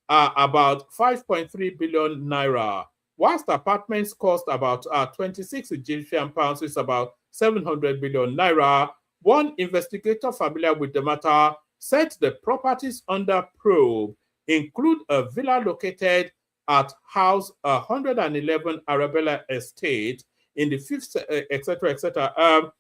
about 5.3 billion naira, whilst apartments cost about 26 Egyptian pounds, is about 700 billion naira. One investigator familiar with the matter said the properties under probe include a villa located at House 111 Arabella Estate in the 5th, etc., etc.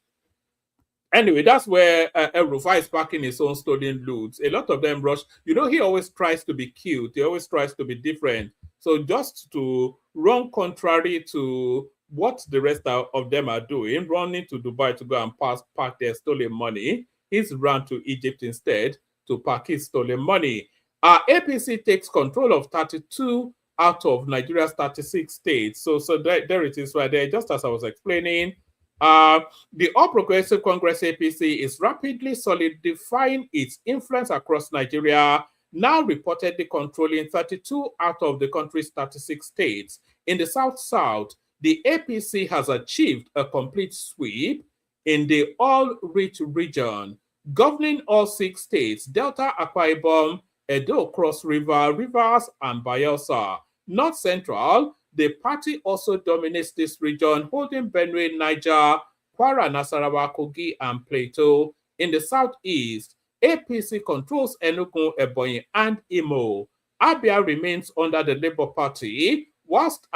Anyway, that's where El Rufai is packing his own stolen loot. A lot of them rush. You know, he always tries to be cute. He always tries to be different. So just to run contrary to what the rest of them are doing, running to Dubai to go and park their stolen money, he's run to Egypt instead to park his stolen money. APC takes control of 32 out of Nigeria's 36 states. So there it is right there, just as I was explaining. The All Progressive Congress APC is rapidly solidifying its influence across Nigeria, now reportedly controlling 32 out of the country's 36 states. In the South-South, the APC has achieved a complete sweep in the All-Rich region, governing all 6 states: Delta, Akwa Ibom, Edo, Cross River, Rivers, and Bayelsa. North Central, the party also dominates this region, holding Benue, Niger, Kwara, Nasarawa, Kogi, and Plateau. In the Southeast, APC controls Enugu, Ebonyi, and Imo. Abia remains under the Labour Party, whilst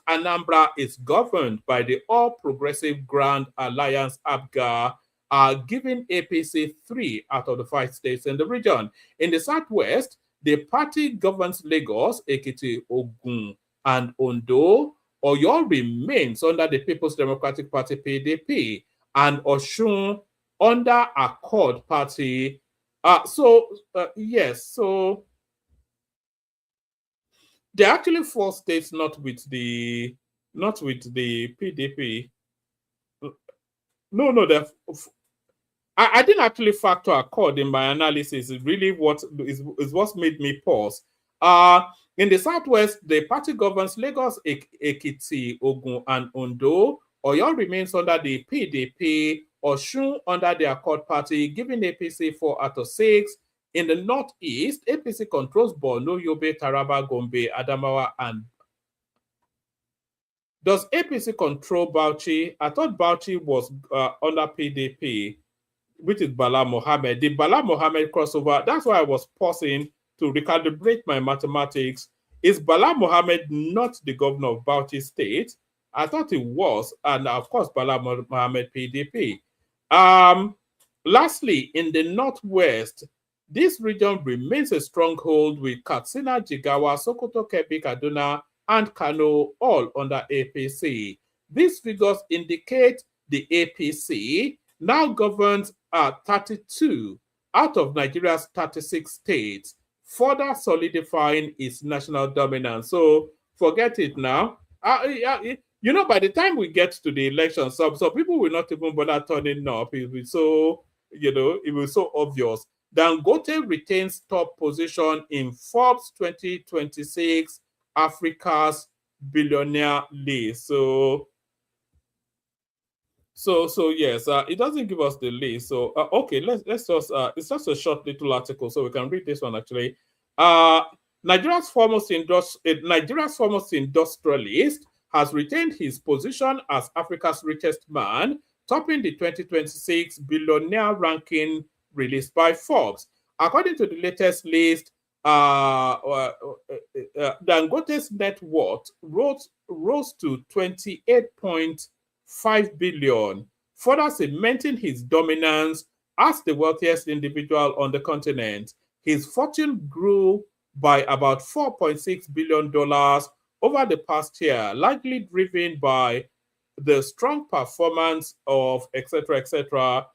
Anambra is governed by the All Progressive Grand Alliance, APGA, giving APC 3 out of the 5 states in the region. In the Southwest, the party governs Lagos, Ekiti, Ogun, and Ondo. Oyo remains under the People's Democratic Party, PDP, and Osun under Accord Party. Yes, so there are actually 4 states not with the PDP. No, I didn't actually factor Accord in my analysis. It's really what's made me pause. In the Southwest, the party governs Lagos, Ekiti, Ogun, and Ondo. Oyo remains under the PDP, Osun under the Accord Party, giving APC 4 out of 6. In the Northeast, APC controls Borno, Yobe, Taraba, Gombe, Adamawa, and... Does APC control Bauchi? I thought Bauchi was under PDP, which is Bala Mohammed. The Bala Mohammed crossover, that's why I was pausing to recalibrate my mathematics. Is Bala Mohammed not the governor of Bauchi State? I thought it was, and of course, Bala Mohammed PDP. Lastly, in the Northwest, this region remains a stronghold with Katsina, Jigawa, Sokoto, Kebbi, Kaduna, and Kano all under APC. These figures indicate the APC now governs 32 out of Nigeria's 36 states, further solidifying its national dominance. So forget it now. You know, by the time we get to the election, so people will not even bother turning up. It will be so, it will be so obvious. Dangote retains top position in Forbes 2026 Africa's billionaire list. So yes, it doesn't give us the list. So okay, let's just it's just a short little article, so we can read this one actually. Nigeria's foremost industrialist has retained his position as Africa's richest man, topping the 2026 billionaire ranking released by Forbes. According to the latest list, Dangote's net worth rose to 28.5 billion, further cementing his dominance as the wealthiest individual on the continent. His fortune grew by about $4.6 billion over the past year, largely driven by the strong performance of etc. etc.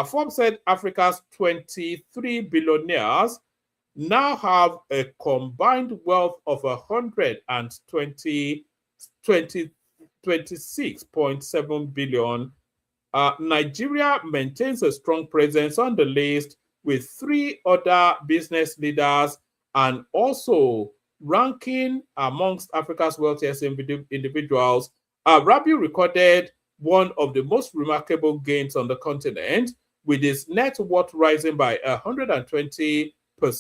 Forbes said Africa's 23 billionaires now have a combined wealth of 26.7 billion. Nigeria maintains a strong presence on the list with 3 other business leaders and also ranking amongst Africa's wealthiest individuals. Rabiu recorded one of the most remarkable gains on the continent, with his net worth rising by 120% to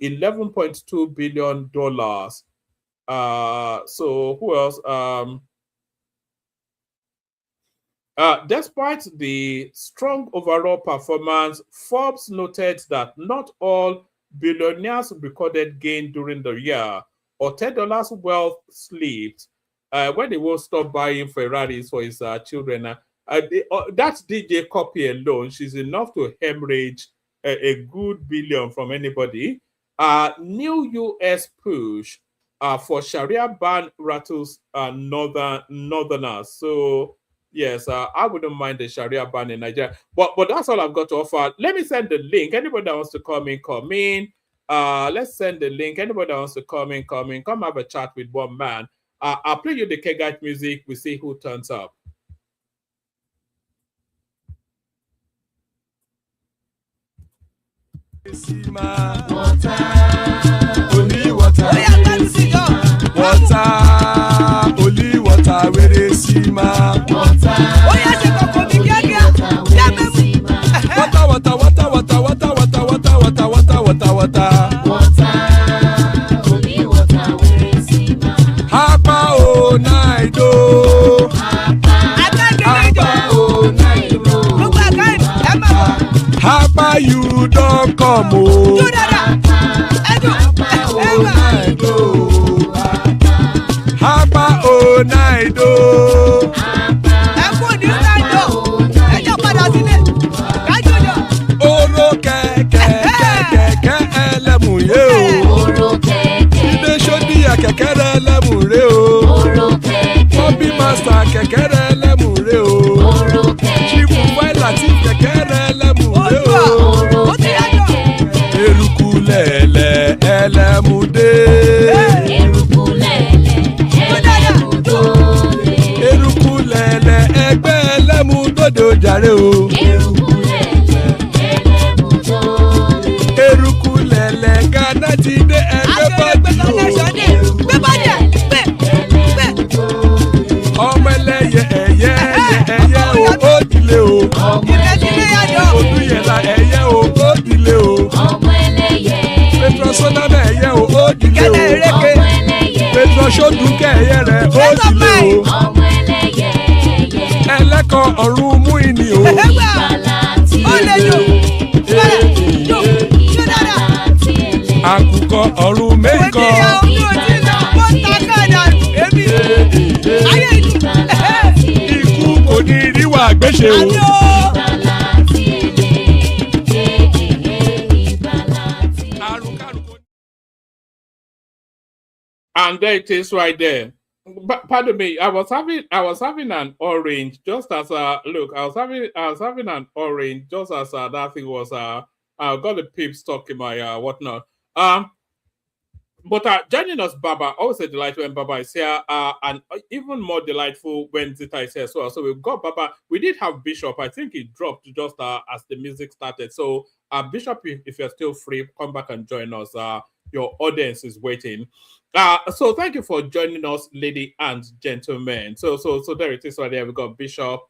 $11.2 billion. So who else? Despite the strong overall performance, Forbes noted that not all billionaires recorded gain during the year. Otedolar's wealth slipped when they will stop buying Ferraris for his children. That DJ copy alone, she's enough to hemorrhage a good billion from anybody. New US push for Sharia ban rattles northerners. So yes, I wouldn't mind the Sharia ban in Nigeria. But that's all I've got to offer. Let me send the link. Anybody that wants to come in, come in. Let's send the link. Anybody that wants to come in, come in. Come have a chat with one man. I'll play you the Kegite music. We see who turns up. Water, only water. Water, only water. Where they see ma. Water, water, water, water, water, water, water, water, water, water, water. Water, only water. Where they see ma. Hapa o naido. Hapa o naido. Hapa you don't come o. Hapa o naido. Oro kẹ̀kẹ́ ẹlẹ́mù yé o. Ilé sọ́dí àkẹ́kẹ́ rẹ̀ ẹlẹ́mù rẹ̀ o. Bobby Master kẹ̀kẹ́ rẹ̀ ẹlẹ́mù rẹ̀ o. Chifu Wáìlà tí kẹ̀kẹ́ rẹ̀ ẹlẹ́mù rẹ̀ o. Eruku lẹ̀lẹ̀ ẹlẹ́mù dé. Eruku lẹ̀lẹ̀ ẹgbẹ́ ẹlẹ́mù dòde ojàre o. Eruku lẹ̀lẹ̀ Ghana ti dé ẹgbẹ́ bọ́dì o. Ọmọ ẹlẹ́yẹ ẹ̀yẹ o ó dìle o. Odúyẹ̀lá ẹ̀yẹ o ó dìle o. Petrosonama ẹ̀yẹ o ó dìle o. Petrosodúnkẹ́ ẹ̀yẹ rẹ̀ ó dìle o. Ẹlẹ́kọ̀ ọ̀run mú ìní o. Àkùkọ ọ̀run méjìkọ. Ikú kò ní ríwà gbéṣe o. And there it is right there. Pardon me, I was having an orange just as look, I was having an orange just as that thing was I got a pip stuck in my whatnot. But joining us, Baba, always a delight when Baba is here, and even more delightful when Zita is here as well. So we've got Baba. We did have Bishop. I think he dropped just as the music started. So Bishop, if you're still free, come back and join us. Your audience is waiting. So thank you for joining us, ladies and gentlemen. So there it is right there. We got Bishop,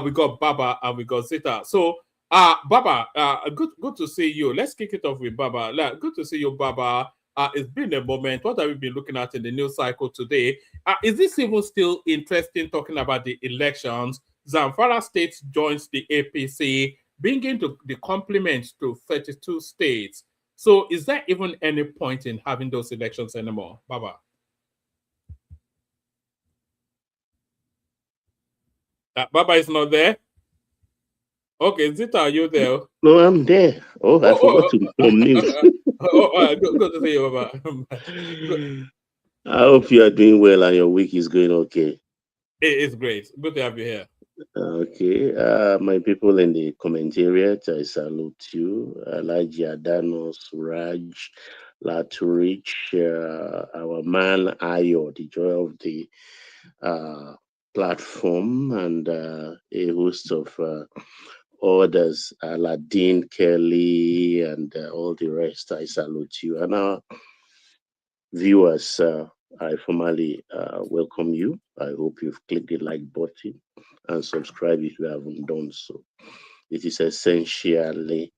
we got Baba, and we got Zita. So Baba, good to see you. Let's kick it off with Baba. Good to see you, Baba. It's been a moment. What have we been looking at in the news cycle today? Is this even still interesting talking about the elections? Zamfara State joins the APC, bringing the complement to 32 states. So is there even any point in having those elections anymore? Baba? Baba is not there? Okay, Zita, are you there? No, I'm there. Oh, I forgot to unmute. Good to see you, Baba. I hope you are doing well and your week is going okay. It's great. Good to have you here. Okay, my people in the commentariat, I salute you. Alaji Adano, Suraj, Laturich, our man Ayo, the joy of the platform, and a host of others, Aladdin, Kelly, and all the rest. I salute you. And our viewers, I formally welcome you. I hope you've clicked the like button and subscribe if you haven't done so. It is essentially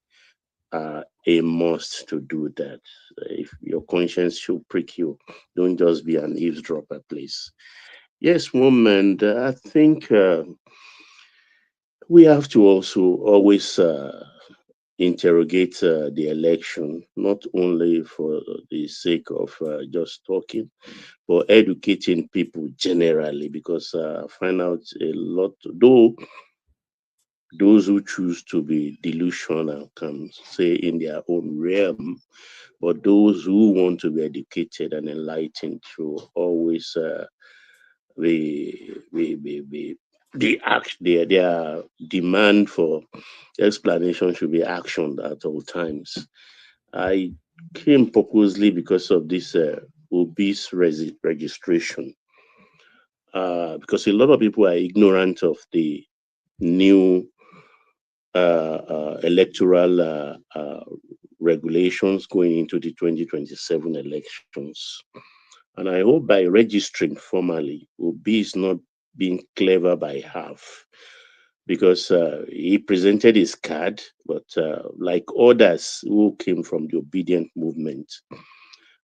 a must to do that. If your conscience should prick you, don't just be an eavesdropper, please. Yes, woman, I think we have to also always interrogate the election, not only for the sake of just talking, but educating people generally, because I find out a lot, though those who choose to be delusional can say in their own realm, but those who want to be educated and enlightened through always their demand for explanation should be actioned at all times. I came purposely because of this obese registration, because a lot of people are ignorant of the new electoral regulations going into the 2027 elections. And I hope by registering formally, Obi is not being clever by half, because he presented his card, but like others who came from the obedient movement,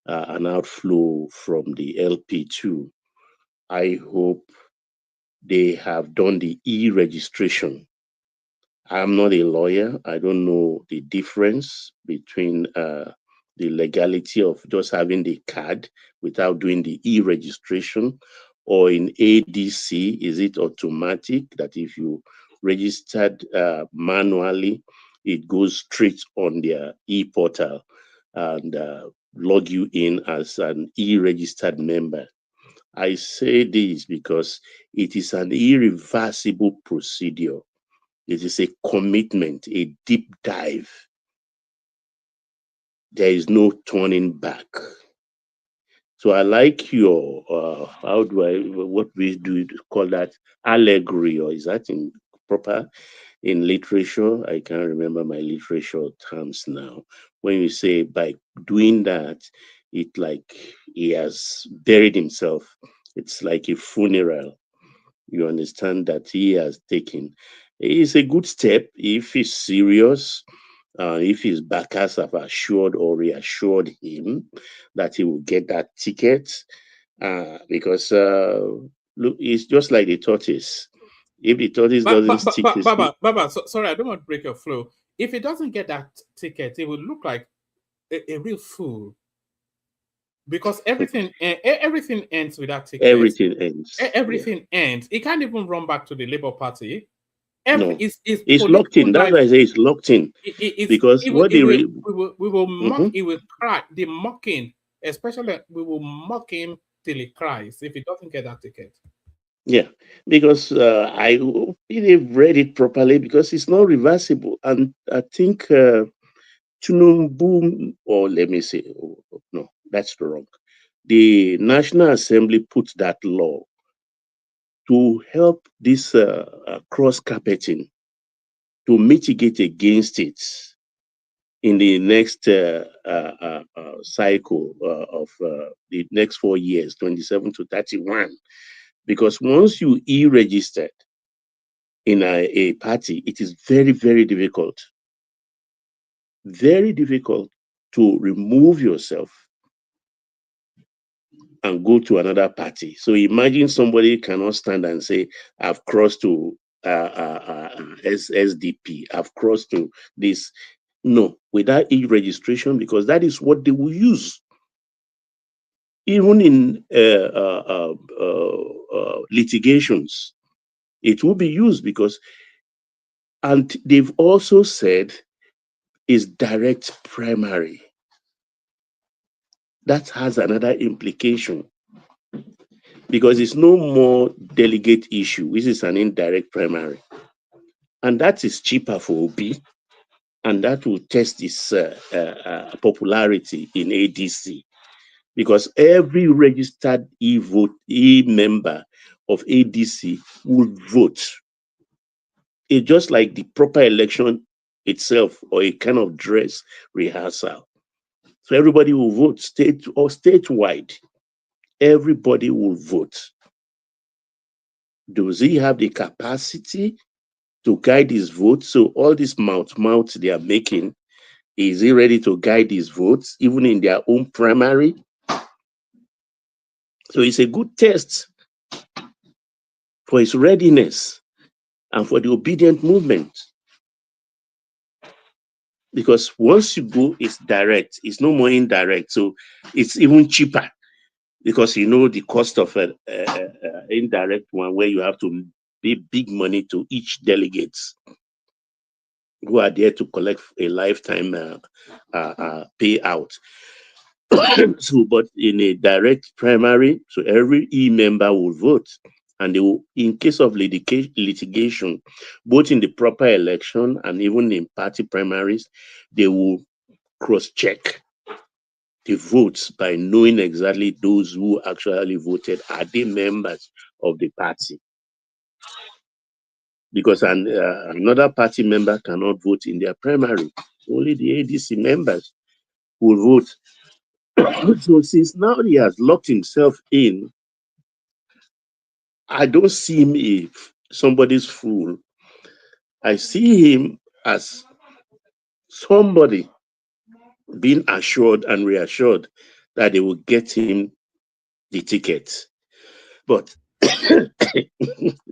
an outflow from the LP2, I hope they have done the e-registration. I'm not a lawyer. I don't know the difference between the legality of just having the card without doing the e-registration, or in ADC, is it automatic that if you registered manually, it goes straight on their e-portal and log you in as an e-registered member? I say this because it is an irreversible procedure. It is a commitment, a deep dive. There is no turning back. So I like your, what we do call that, allegory, or is that in proper in literature? I can't remember my literature terms now. When you say by doing that, it like he has buried himself. It's like a funeral. You understand that he has taken. It's a good step if he's serious. If his backers have assured or reassured him that he will get that ticket, because look, it's just like the tortoise. If the tortoise doesn't stick his Baba, sorry, I don't want to break your flow. If he doesn't get that ticket, it will look like a real fool. Because everything ends with that ticket. Everything ends. Everything ends. He can't even run back to the Labour Party. No, it's locked in. That's why I say it's locked in. Because what they we will mock. He will cry. The mocking, especially, we will mock him till he cries if he doesn't get that ticket. Yeah, because I hope they've read it properly, because it's not reversible. And I think Tinubu, or let me say, no, that's wrong. The National Assembly put that law to help this cross-carpeting, to mitigate against it in the next cycle of the next 4 years, 27 to 31. Because once you e-registered in a party, it is very, very difficult to remove yourself and go to another party. So imagine somebody cannot stand and say, I've crossed to SDP, I've crossed to this. No, without e-registration, because that is what they will use. Even in litigations, it will be used because, and they've also said, is direct primary. That has another implication because it's no more delegate issue, which is an indirect primary. And that is cheaper for OB, and that will test its popularity in ADC. Because every registered e-member of ADC will vote. It's just like the proper election itself, or a kind of dress rehearsal. So everybody will vote, state or statewide. Everybody will vote. Does he have the capacity to guide his vote? So all this mouth they are making, is he ready to guide his votes, even in their own primary? So it's a good test for his readiness and for the obedient movement. Because once you go, it's direct. It's no more indirect. So it's even cheaper because you know the cost of an indirect one where you have to pay big money to each delegate who are there to collect a lifetime payout. So, but in a direct primary, so every e-member will vote. And they will, in case of litigation, both in the proper election and even in party primaries, they will cross-check the votes by knowing exactly those who actually voted, are they members of the party? Because another party member cannot vote in their primary. Only the ADC members will vote. So since now he has locked himself in, I don't see him as somebody's fool. I see him as somebody being assured and reassured that they will get him the ticket. But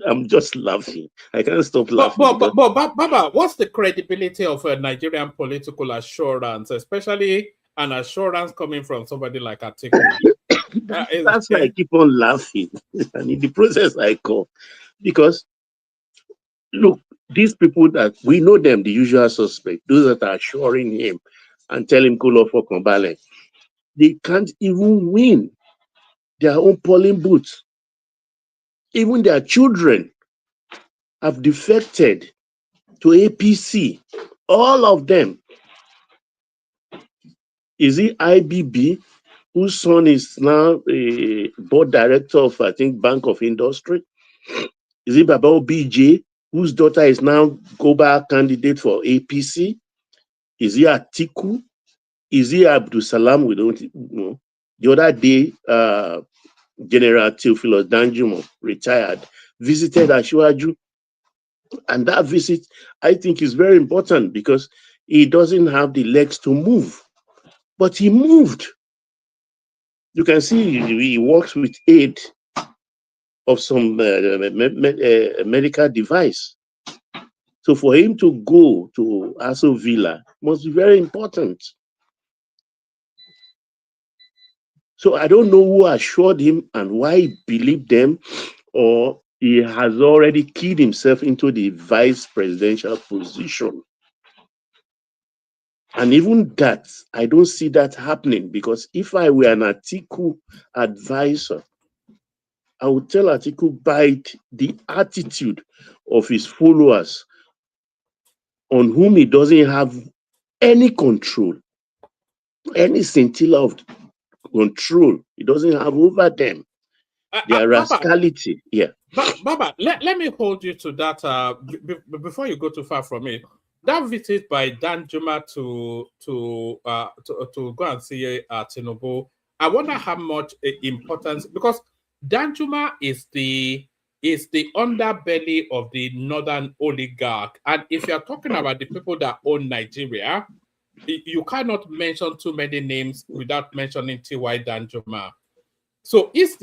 I'm just laughing. I can't stop laughing. But Baba, what's the credibility of a Nigerian political assurance, especially an assurance coming from somebody like Atiku? That's why I keep on laughing. And in the process, I call. Because, look, these people that we know them, the usual suspect, those that are assuring him and tell him Kolo for Kombale, they can't even win their own polling booth. Even their children have defected to APC. All of them. Is it IBB, whose son is now a board director of, I think, Bank of Industry? Is it Baba BJ, whose daughter is now global candidate for APC? Is it Atiku? Is it Abdul Salam? We don't know. The other day, General Theophilus Danjuma, retired, visited Ashwaju. And that visit, I think, is very important because he doesn't have the legs to move. But he moved. You can see he works with aid of some medical device. So for him to go to Aso Villa must be very important. So I don't know who assured him and why he believed them, or he has already keyed himself into the vice presidential position. And even that, I don't see that happening, because if I were an Atiku advisor, I would tell Atiku by the attitude of his followers on whom he doesn't have any control, any scintilla of control, he doesn't have over them. Their rascality. Yeah. Baba, let me hold you to that before you go too far from it. That visit by Danjuma to go and see Tinubu, I wonder how much importance, because Danjuma is the underbelly of the northern oligarch, and if you're talking about the people that own Nigeria, you cannot mention too many names without mentioning T.Y. Danjuma. So because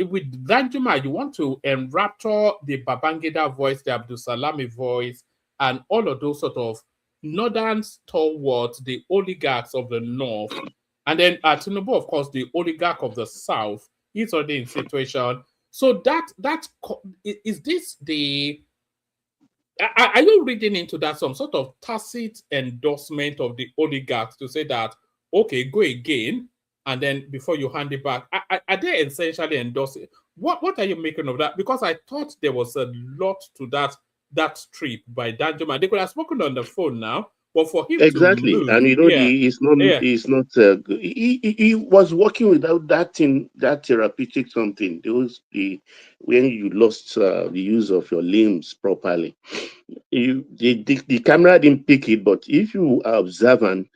with Danjuma, you want to enrapture the Babangida voice, the Abdul Salami voice, and all of those sort of northern stalwarts, the oligarchs of the north, and then Tinubu, of course, the oligarch of the south, is already in situation. So is this the? Are you reading into that some sort of tacit endorsement of the oligarchs to say that, okay, go again, and then before you hand it back, are they essentially endorsing? What are you making of that? Because I thought there was a lot to that trip by Danjuma. They could have spoken on the phone now, but for him exactly, to move, and he's not. He was working without that thing, that therapeutic something. When you lost the use of your limbs properly, the camera didn't pick it. But if you are observant,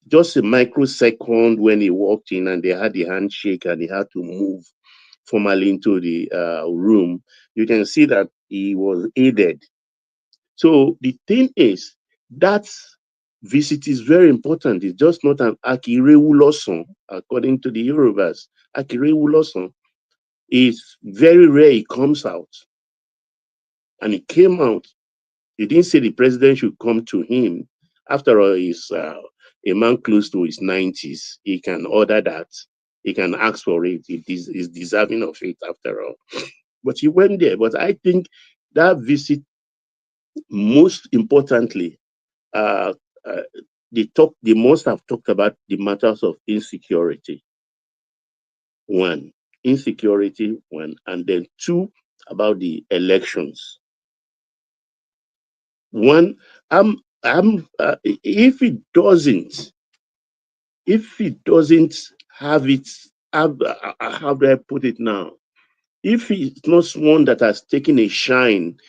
just a microsecond when he walked in and they had the handshake and he had to move formally into the room, you can see that he was aided. So the thing is, that visit is very important. It's just not an Akirewuloson, according to the Yorubas. Akirewuloson is very rare. He comes out. And he came out. He didn't say the president should come to him. After all, he's a man close to his 90s. He can order that. He can ask for it. He is deserving of it after all. But he went there. But I think that visit, most importantly, they must have talked about the matters of insecurity. One, insecurity, and then two, about the elections. One, if he doesn't have it, how do I put it now? If he's not one that has taken a shine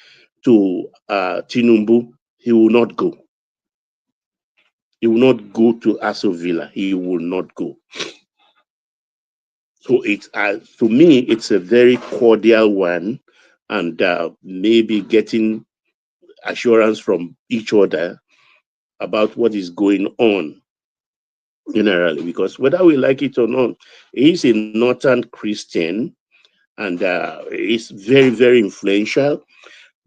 to Tinubu, he will not go. He will not go to Aso Villa. He will not go. So to me, it's a very cordial one, and maybe getting assurance from each other about what is going on generally, because whether we like it or not, he's a Northern Christian, and he's very, very influential.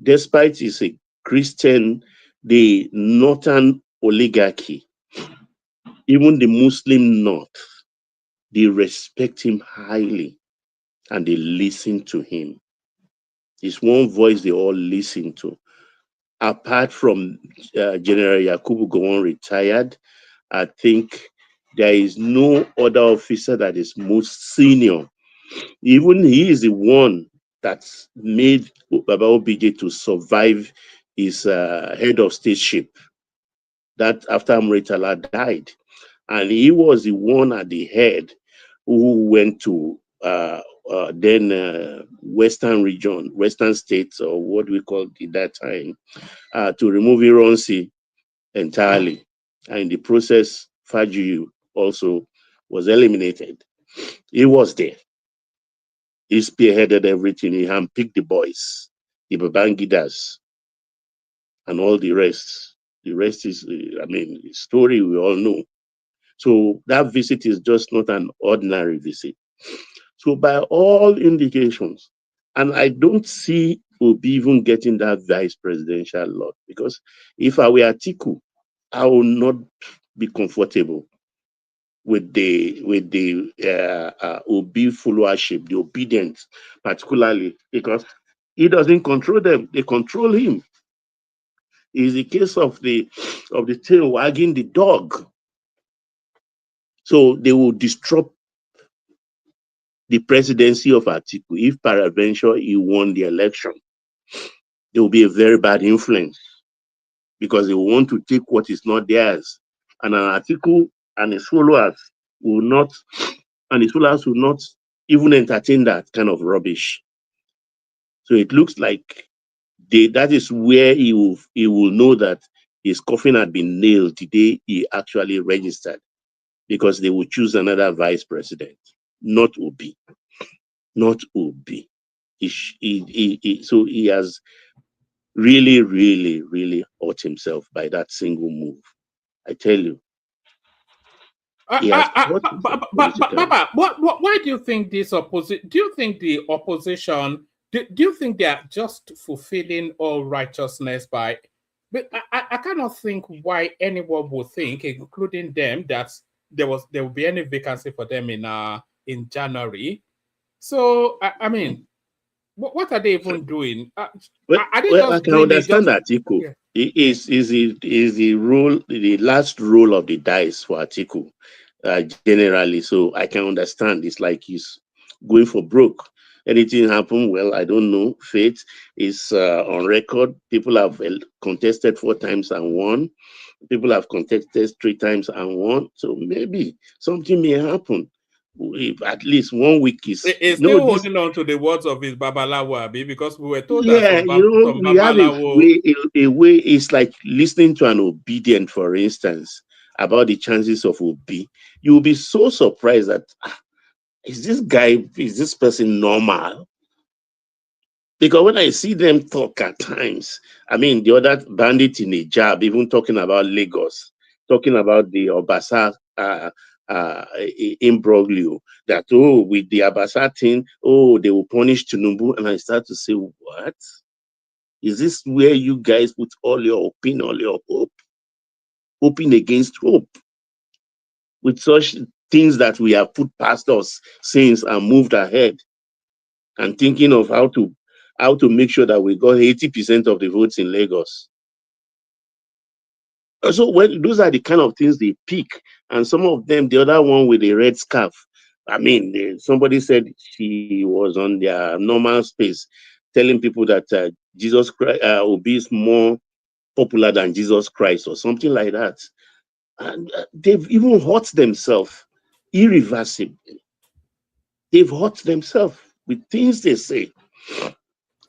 Despite he's a Christian, the Northern oligarchy, even the Muslim North, they respect him highly and they listen to him. It's one voice they all listen to. Apart from General Yakubu Gowon retired, I think there is no other officer that is most senior. Even he is the one that's made Baba Obije to survive his head of stateship. That after Amritala died, and he was the one at the head who went to then Western region, Western states, or what we called at that time, to remove Ironsi entirely. And in the process, Fajuyi also was eliminated. He was there. He spearheaded everything. He handpicked the boys, the Babangidas, and all the rest. The rest is, the story we all know. So that visit is just not an ordinary visit. So by all indications, and I don't see Obi even getting that vice presidential lot, because if I were Atiku, I will not be comfortable with the Obi followership, the obedience, particularly because he doesn't control them; they control him. It's the case of the tail wagging the dog. So they will disrupt the presidency of Atiku if peradventure he won the election. There will be a very bad influence because they will want to take what is not theirs. And an Atiku and his followers will not even entertain that kind of rubbish. So it looks like that is where he will know that his coffin had been nailed the day he actually registered, because they will choose another vice president, not Obi. Not Obi. So he has really, really, really hurt himself by that single move. I tell you. Baba, why do you think this opposition? Do you think the opposition? Do you think they are just fulfilling all righteousness by? But I cannot think why anyone would think, including them, that there will be any vacancy for them in January. So I mean, what are they even doing? Are they well, I just can doing it understand just? Atiku. Yeah. Is the last roll of the dice for Atiku, generally. So I can understand. It's like he's going for broke. Anything happen? Well, I don't know. Fate is on record. People have contested 4 times and won. People have contested 3 times and won. So maybe something may happen. If at least 1 week is It's still holding on to the words of his Babalawo, Abi, because we were told that some we have Babalawo. a way. It's like listening to an obedient, for instance, about the chances of Obi. You'll be so surprised that is this person normal? Because when I see them talk at times, I mean, the other bandit in a job, even talking about Lagos, talking about the Obasa imbroglio, that, with the Abasa thing, they will punish Tinubu. And I start to say, what? Is this where you guys put all your hope? Hoping against hope. With such things that we have put past us since and moved ahead, and thinking of how to make sure that we got 80% of the votes in Lagos. So those are the kind of things they pick. And some of them, the other one with the red scarf, I mean, somebody said she was on their normal space telling people that Jesus Christ will be more popular than Jesus Christ or something like that. And they've even hurt themselves irreversibly. They've hurt themselves with things they say.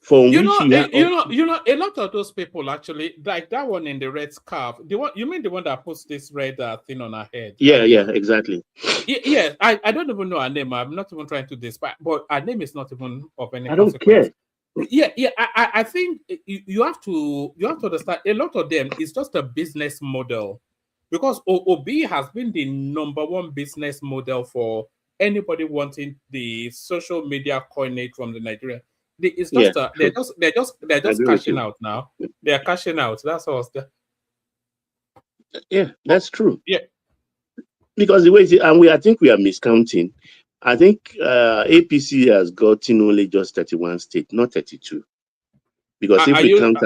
You know, a lot of those people actually, like that one in the red scarf. You mean the one that puts this red thing on her head? Yeah, exactly. Yeah, I don't even know her name. I'm not even trying to despise, but her name is not even of any I don't consequence. care. Yeah. I think you have to understand. A lot of them is just a business model, because Obi has been the #1 business model for anybody wanting the social media coinage from the Nigeria. It's just they're just cashing out now. They are cashing out. That's all. Yeah, that's true. Yeah, because the way I think we are miscounting. I think APC has gotten only just 31 states, not 32. Because if we count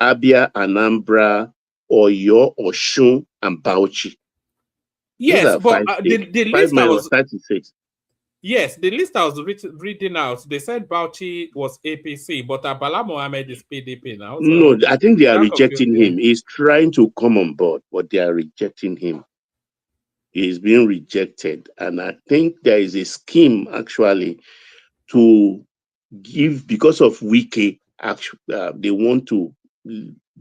Abia, Anambra, Oyo, Osun, and Bauchi. Yes, but the list was 36. Yes, the list I was reading out, they said Bauchi was APC, but Bala Mohammed is PDP now. So no, I think they are rejecting him. He's trying to come on board, but they are rejecting him. He's being rejected. And I think there is a scheme actually to give, because of Wike, they want to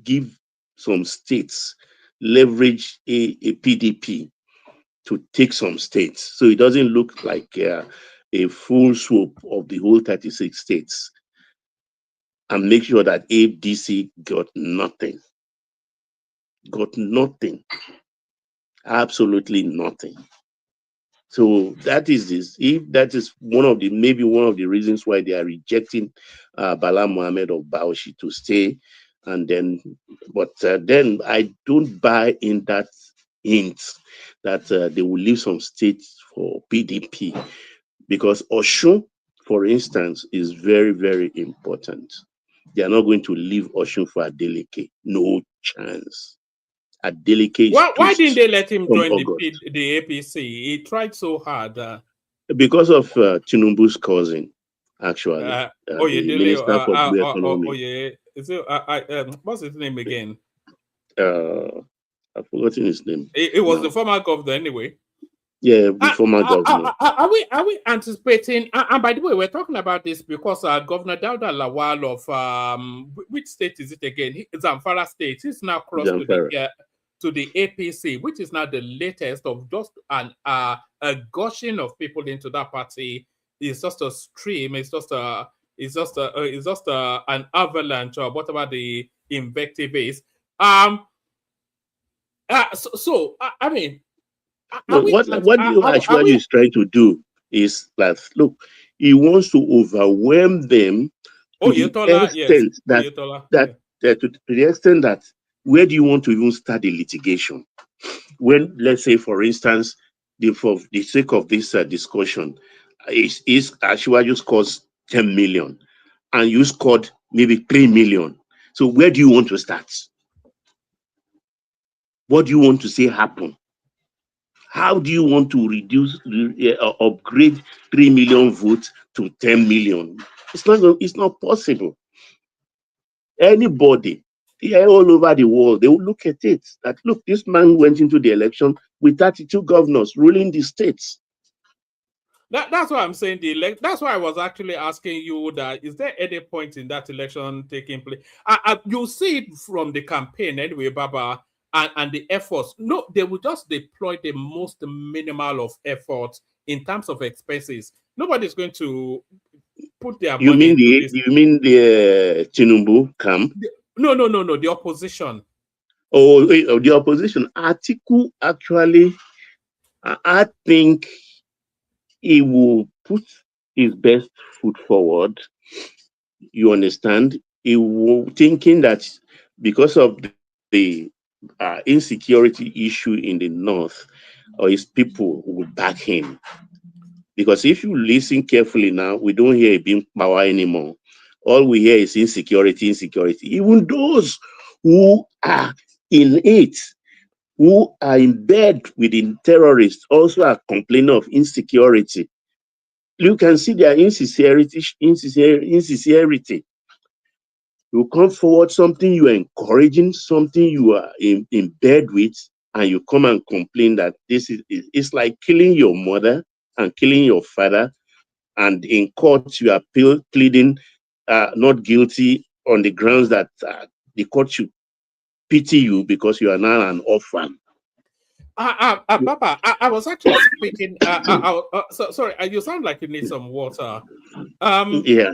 give some states leverage a PDP to take some states. So it doesn't look like a full swoop of the whole 36 states, and make sure that ADC got nothing. Absolutely nothing. So that is this. If that is maybe one of the reasons why they are rejecting Bala Mohammed of Bauchi to stay, and then I don't buy in that hint that they will leave some states for PDP, because Osun, for instance, is very, very important. They are not going to leave Osun for Adeleke. No chance. Adeleke is why didn't they let him join the APC? He tried so hard. Because of Tinubu's cousin, actually. The Minister for Blue Economy. What's his name again? I've forgotten his name. It was the former governor anyway. Yeah, the former governor. Are we anticipating? And by the way, we're talking about this because Governor Dauda Lawal of which state is it again? Zamfara State. He's now crossed to the APC, which is now the latest of just a gushing of people into that party. It's just a stream. It's just an avalanche or whatever the invective is. I mean, what actually is trying to do is that, look, he wants to overwhelm them to the extent that to the extent that where do you want to even start the litigation? When, let's say, for instance, for the sake of this discussion, is Ashwaju scores 10 million and you scored maybe 3 million. So where do you want to start? What do you want to see happen? How do you want to upgrade 3 million votes to 10 million? It's not possible. Anybody all over the world, they will look at it. That look, this man went into the election with 32 governors ruling the states. That's why I'm saying that's why I was actually asking you that is there any point in that election taking place? You see it from the campaign anyway, Baba, and the efforts. No, they will just deploy the most minimal of efforts in terms of expenses. Nobody's going to put their money into this. You mean the Tinubu camp? No, the opposition. Oh, the opposition. Atiku actually, I think he will put his best foot forward. You understand? He will thinking that because of the insecurity issue in the north, or his people will back him. Because if you listen carefully now, we don't hear it being power anymore. All we hear is insecurity. Even those who are in it, who are in bed with the terrorists, also are complaining of insecurity. You can see their insincerity. You come forward, something you are encouraging, something you are in bed with, and you come and complain that it's like killing your mother and killing your father, and in court you are pleading not guilty on the grounds that the court should pity you because you are now an orphan. Papa, I was actually speaking. Sorry, you sound like you need some water. Yeah.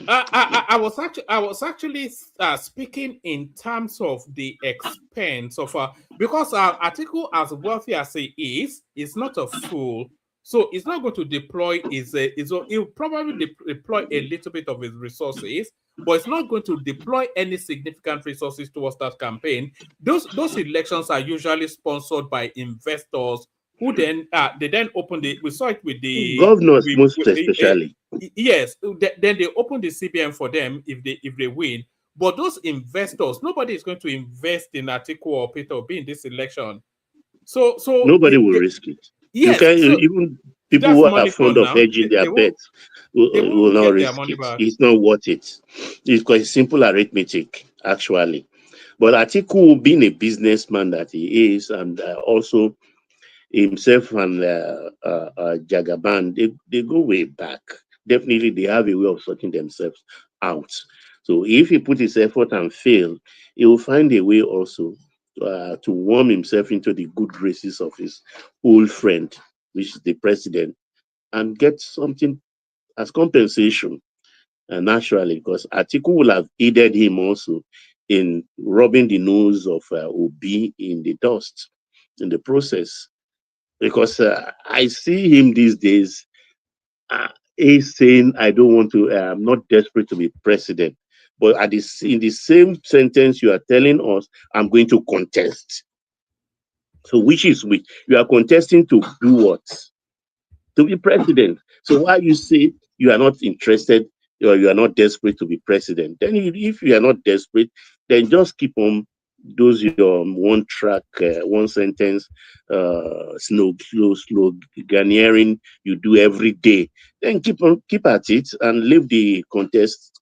I was actually speaking in terms of the expense of because our article, as wealthy as he is not a fool, so it's not going to deploy he'll probably deploy a little bit of his resources, but it's not going to deploy any significant resources towards that campaign. Those elections are usually sponsored by investors who then they then open we saw it with the governors most especially. Yes, then they open the CBN for them if they win. But those investors, nobody is going to invest in Atiku or Peter Obi in this election. So nobody will risk it. Yes, even people who are fond of hedging their bets will not risk it. It's not worth it. It's quite simple arithmetic, actually. But Atiku, being a businessman that he is, and also himself and Jagaban, they go way back. Definitely, they have a way of sorting themselves out. So if he put his effort and fail, he will find a way also to warm himself into the good graces of his old friend, which is the president, and get something as compensation. Naturally, because Atiku will have aided him also in rubbing the nose of Obi in the dust in the process. Because I see him these days, he's saying, I don't want to, I'm not desperate to be president. But in the same sentence, you are telling us, I'm going to contest. So which is which? You are contesting to do what? To be president. So why you say you are not interested or you are not desperate to be president? Then if you are not desperate, then just keep on those your one track, one sentence, slow Ghanaian you do every day. Then keep at it and leave the contest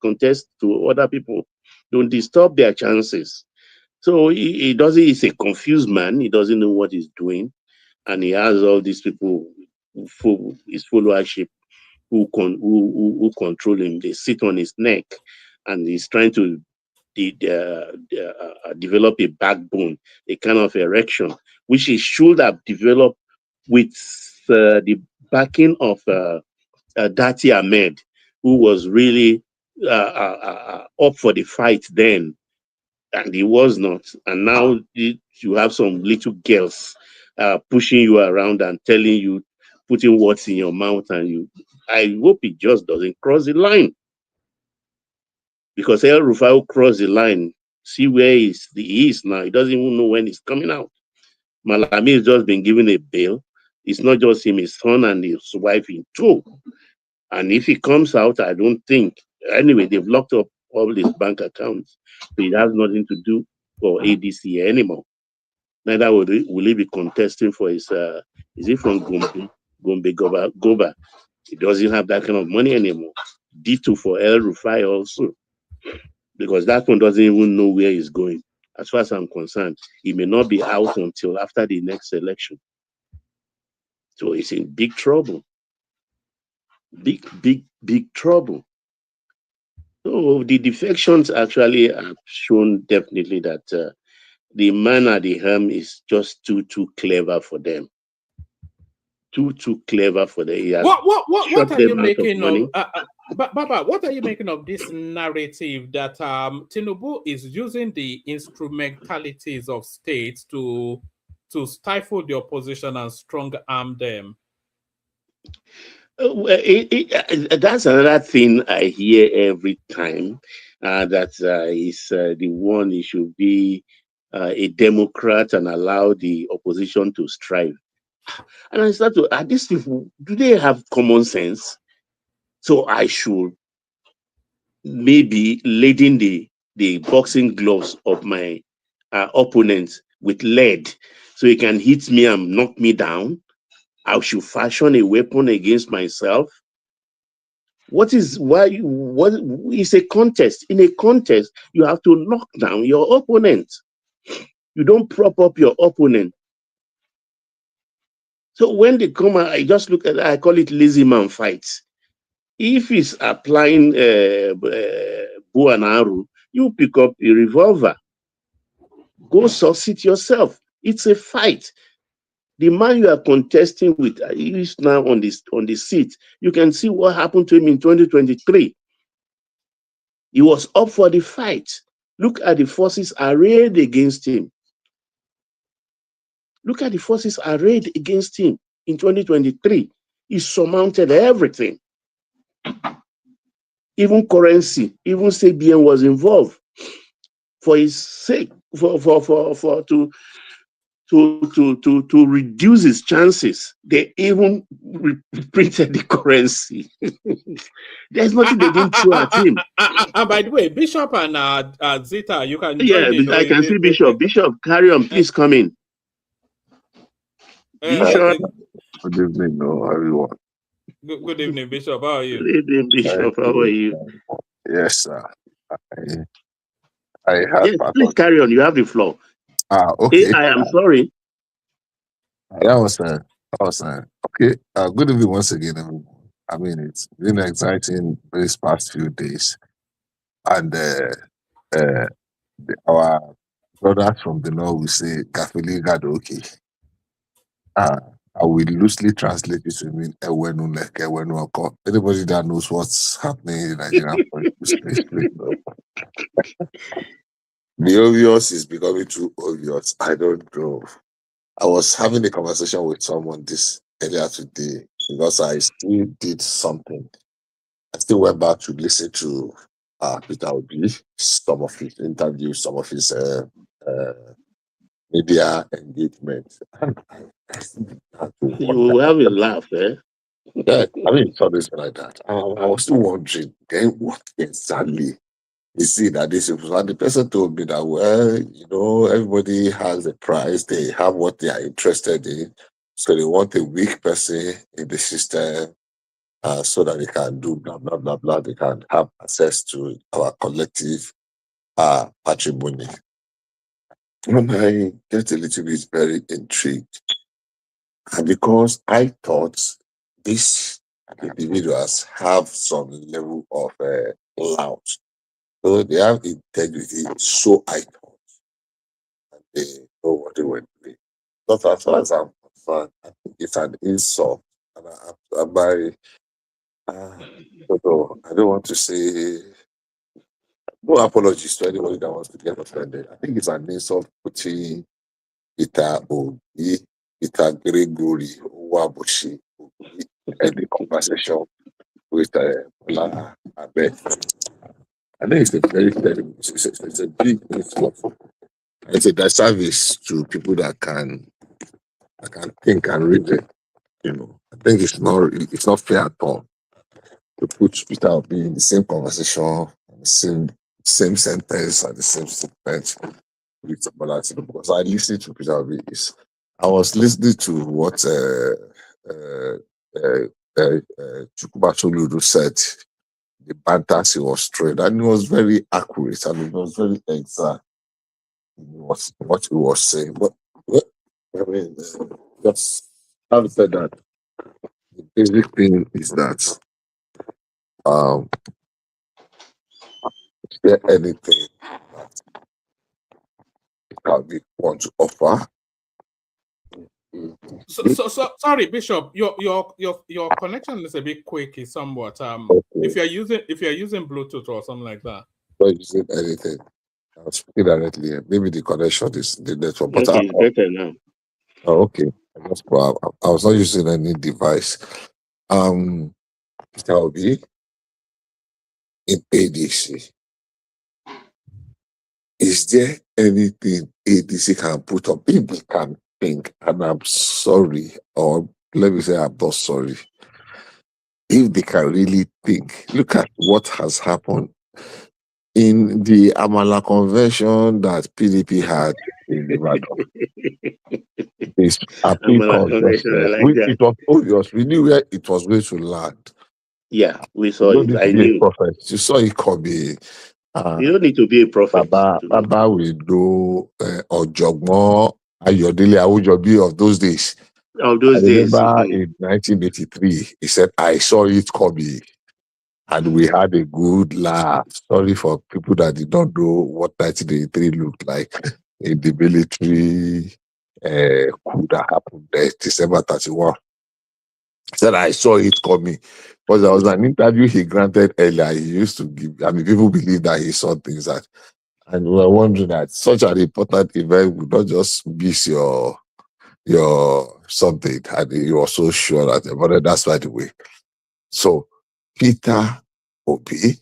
to other people. Don't disturb their chances. So he doesn't. He's a confused man. He doesn't know what he's doing, and he has all these people, his followership, who control him. They sit on his neck, and he's trying to develop a backbone, a kind of erection, which he should have developed with the backing of Dati Ahmed, who was really up for the fight then, and he was not. And now you have some little girls pushing you around and telling you, putting words in your mouth, and I hope it just doesn't cross the line. Because El Rufai crossed the line See where he is now. He doesn't even know when he's coming out. Malami has just been given a bail. It's not just him, his son and his wife in tow. And if he comes out, I don't think. Anyway, they've locked up all his bank accounts. So it has nothing to do for ADC anymore. Neither will he be contesting for his, is he from Gombe Goba? He doesn't have that kind of money anymore. D2 for El Rufai also. Because that one doesn't even know where he's going. As far as I'm concerned, he may not be out until after the next election. So he's in big trouble. Big trouble. So the defections actually have shown definitely that the man at the helm is just too clever for them. Too clever for them. What are you making of? Baba, what are you making of this narrative that Tinubu is using the instrumentalities of states to stifle the opposition and strong arm them? That's another thing I hear every time, that is the one he should be a Democrat and allow the opposition to strive. And I start to, are these people, do they have common sense? So I should maybe laden the boxing gloves of my opponent with lead so he can hit me and knock me down. I should fashion a weapon against myself. What is a contest? In a contest, you have to knock down your opponent. You don't prop up your opponent. So when they come out, I just look at it, I call it lazy man fights. If he's applying bow and arrow, you pick up a revolver. Go succeed yourself. It's a fight. The man you are contesting with is now on the seat. You can see what happened to him in 2023. He was up for the fight. Look at the forces arrayed against him. Look at the forces arrayed against him in 2023. He surmounted everything. Even currency, even CBN was involved for his sake, to reduce his chances. They even printed the currency. There's nothing they didn't throw at him. By the way, Bishop and Zita, you can join in. I can see Bishop. Bishop, carry on. Please come in. Bishop. Good evening, everyone. Good evening, Bishop. How are you? Good evening, Bishop. How are you? Yes, sir. I have. Yes, please carry on. You have the floor. Okay. Hey, I am sorry. That was okay. Good evening once again, everyone. I mean, it's been exciting these past few days, and our brothers from the north will say "Kafili Gadoki." I will loosely translate it to mean anybody that knows what's happening in Nigerian politics. The obvious is becoming too obvious. I don't know. I was having a conversation with someone earlier today because I still did something. I still went back to listen to Peter Obi, some of his interviews, some of his media engagement. You will have a laugh, eh? Yeah, I mean, it's always like that. I was still wondering, then what exactly is it that this is? And the person told me that, well, everybody has a price, they have what they are interested in, so they want a weak person in the system so that they can do blah, blah, blah, blah, they can have access to our collective patrimony. And I get a little bit very intrigued. And because I thought these individuals have some level of clout. So they have integrity, so I thought. And they know what they were doing. But as far as I'm concerned, I think it's an insult. And I don't want to say, no apologies to anybody that wants to get offended. I think it's an insult putting Peter Obi, Peter Gregory Wabushi in the conversation with Bola Ahmed. I think it's a very terrible. It's a big mistake. It's a disservice to people that can think and reason. You know, I think it's not fair at all to put Peter Obi in the same conversation, the same sentence, at the same sentence with Bola Tinubu. Because I listened to Peter Obi. I was listening to what Chukwuma Soludo said, the banters he was throwing, and it was very accurate and it was very exact. What he was saying. But I mean, just having said that, the basic thing is that is there anything that we want to offer? So sorry, Bishop, your connection is a bit quaky somewhat. Okay. If you're using Bluetooth or something like that. Not using anything. I'm speaking directly here. Maybe the connection is the network. But Okay, it's better now. Oh, okay. I was not using any device. Peter Obi in ADC. Is there anything ADC can put up? If they can think, and I'm sorry, or let me say I'm not sorry. If they can really think, look at what has happened in the Amala convention that PDP had in Ibadan. This appeal convention, which it was obvious, we knew where it was going to land. Yeah, we saw it. I knew. You saw it coming. You don't need to be a prophet. Baba will do Ojogbon Ayodele Awujobi of those days. Of those days. Remember in 1983, he said, I saw it coming. And we had a good laugh. Sorry for people that did not know what 1983 looked like in the military coup that happened there, December 31. He said, I saw it coming. Because there was an interview he granted earlier. He used to give, people believe that he saw things that, and we were wondering that such an important event would not just miss your something. And he was so sure that, but that's by the way. So, Peter Obi,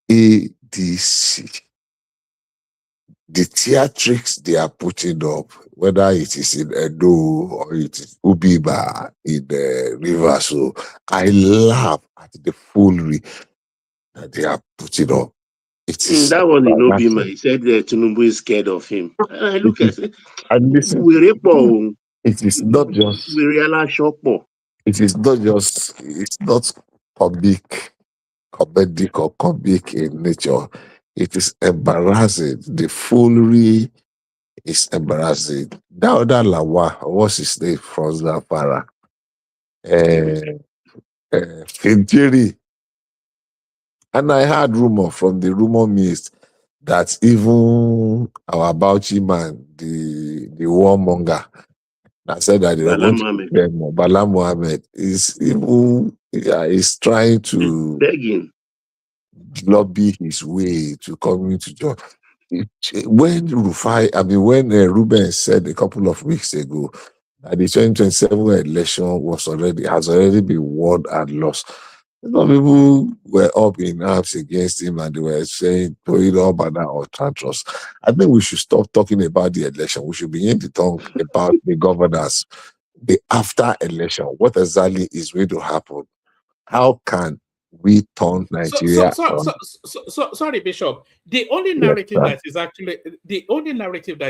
ADC. The theatrics they are putting up, whether it is in Edo or it is Ubiba in the river, so I laugh at the foolery that they are putting up. It is that one in Obima. He said that Tinubu is scared of him. I look at it. And listen, it is not just. We realize Shokpo. It is not just. It's not comedic or comic in nature. It is embarrassing. The foolery is embarrassing. Dauda Lawa, what's his name from Zamfara? Fintiri. And I heard rumor from the rumor mist that even our Bauchi man, the warmonger, that said that they were going to them, Bala Mohammed, is trying to begging. Lobby his way to come into job. When Ruben said a couple of weeks ago that the 2027 election has already been won and lost, some people were up in arms against him and they were saying or tantros. I think we should stop talking about the election. We should begin to talk about the governance, the after election. What exactly is going to happen? How can we turn Nigeria? Sorry, Bishop. The only narrative that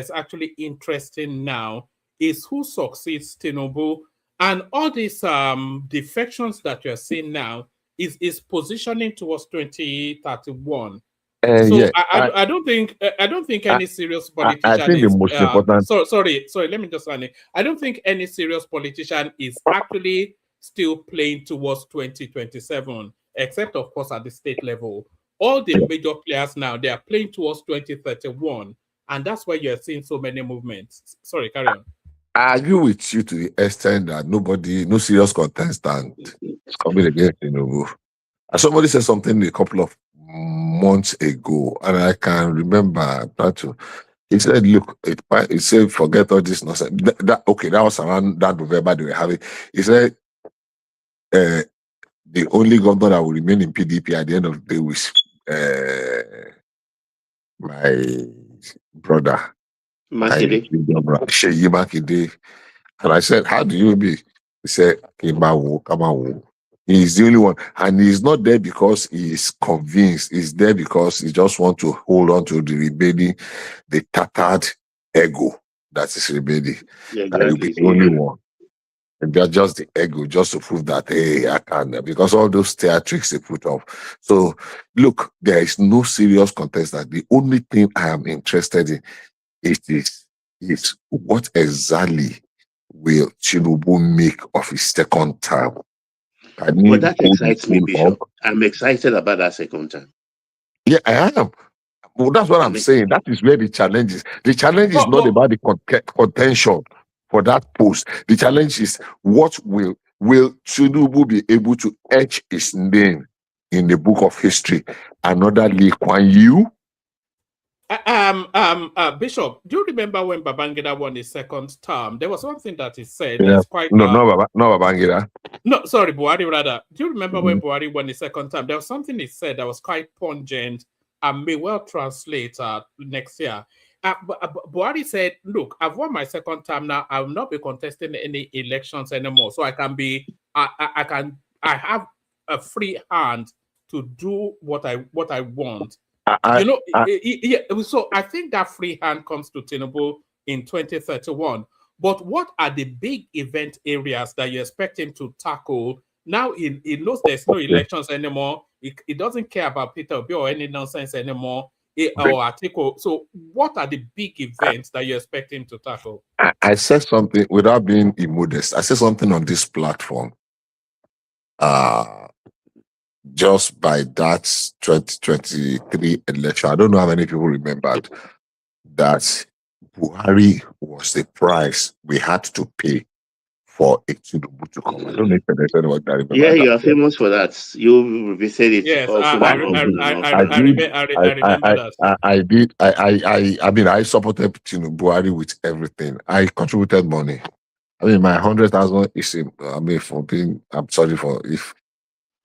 is actually interesting now is who succeeds Tinubu, and all these defections that you're seeing now is positioning towards 2031. I don't think any serious politician. I think the most important. Sorry. Let me just say, I don't think any serious politician is actually still playing towards 2027. Except, of course, at the state level. All the major players now, they are playing towards 2031. And that's why you're seeing so many movements. Sorry, carry on. I agree with you to the extent that no serious contestant is coming against Tinubu. And somebody said something a couple of months ago, and I can remember he said, look, he said, forget all this nonsense. That was around that November they were having. He said, the only governor that will remain in PDP at the end of the day my brother, Makinde. Sheyi Makinde, and I said, "How do you be?" He said, "Kamawo." He's the only one, and he's not there because he is convinced. He's there because he just want to hold on to the remaining, the tattered ego that is remaining. That he'll be the only one. And they're just the ego, just to prove that, hey, I can, because all those theatrics they put up. So, look, there is no serious contestant. The only thing I am interested in is what exactly will Tinubu make of his second term? But that excites me, Bishop. I'm excited about that second term. Yeah, I am. Well, that's what I'm saying. That is where the challenge is. The challenge is not about the contention for that post. The challenge is what will Tinubu be able to etch his name in the book of history? Another Lee Kuan Yew? Bishop, do you remember when Babangida won his second term? There was something that he said that's quite... No, Babangida. No, sorry, Buhari rather. Do you remember when Buhari won his second term? There was something he said that was quite pungent and may well translate next year. Buhari said, "Look, I've won my second term now. I will not be contesting any elections anymore. So I can be, I have a free hand to do what I want." So I think that free hand comes to Tinubu in 2031. But what are the big event areas that you expect him to tackle? Now he knows there's no elections anymore. He doesn't care about Peter Obi or any nonsense anymore. Or Atiku. So what are the big events that you expect him to tackle? I said something without being immodest. I said something on this platform. Just by that 2023 election, I don't know how many people remembered that Buhari was the price we had to pay for a Tinubu to come. I don't know if there's anyone that remembers. Yeah, you are famous for that. You said it. Yes, I remember that. I did. I mean, I supported Buhari with everything. I contributed money. I mean, my 100,000 is. I'm sorry for if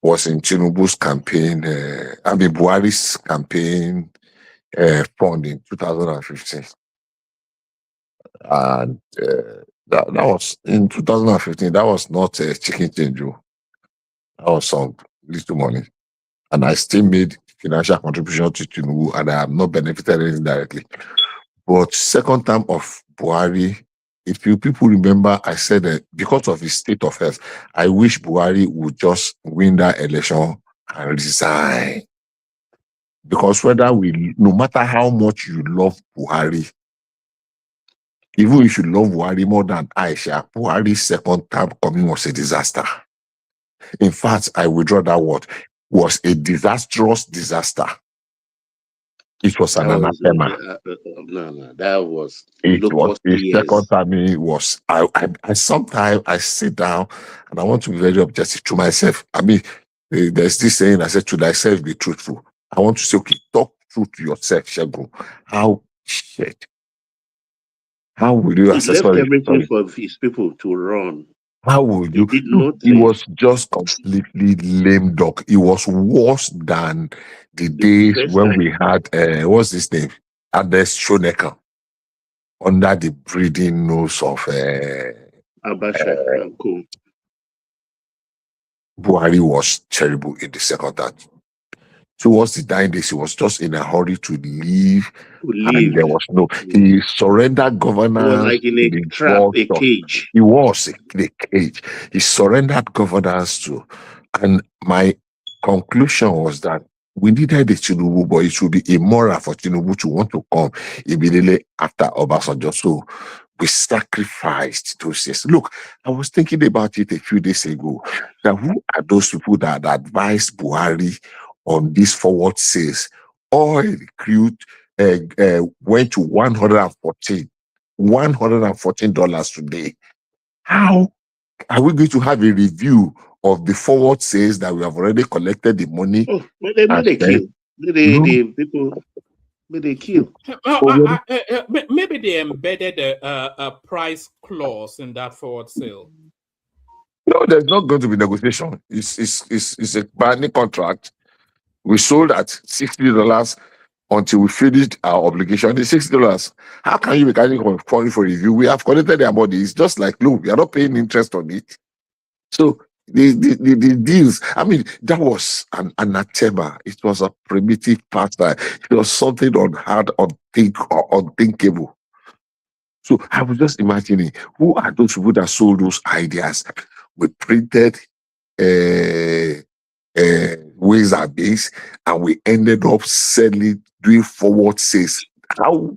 was in Tinubu's campaign. Buhari's campaign fund in 2015, and that was in 2015. That was not a chicken change. That was some little money, and I still made financial contribution to Tinubu, and I have not benefited anything directly. But second term of Buhari, if you people remember, I said that because of his state of health, I wish Buhari would just win that election and resign. Because no matter how much you love Buhari, even if you love Buhari more than Aisha, Buhari's second term coming was a disaster. In fact, I withdraw that word. Was a disastrous disaster. It was an anathema. That was. It was his second time. It was. I sometimes I sit down and I want to be very objective to myself. I mean, there's this saying I said, "To thyself be truthful." I want to say, okay, talk truth to yourself, Shegun. How will you assess everything for his people to run? How would you? He was just completely lame duck. It was worse than the days when we had what's his name? Ades Shonekan under the breeding nose of Abacha and Co. Buhari was terrible in the second term. Towards the dying days, he was just in a hurry to leave. And there was he surrendered governance. He was like in a trap, a cage. He was in a cage. He surrendered governance to. And my conclusion was that we needed a Tinubu, but it would be immoral for Tinubu to want to come immediately after Obasanjo. So we sacrificed those years. Look, I was thinking about it a few days ago. Now, who are those people that advised Buhari on these forward sales? Oil crude went to $114 today. How are we going to have a review of the forward sales that we have already collected the money? Oh, but they kill. They kill. Maybe they embedded a price clause in that forward sale. No, there's not going to be negotiation. It's a binding contract. We sold at $60 until we finished our obligation. It's $60. How can you be carrying money for review? We have collected their money. It's just like, look, we are not paying interest on it. So the deals, I mean, that was an anathema. It was a primitive pastime. It was something unthinkable. So I was just imagining, who are those people that sold those ideas? We printed ways and means, and we ended up doing forward sales. How?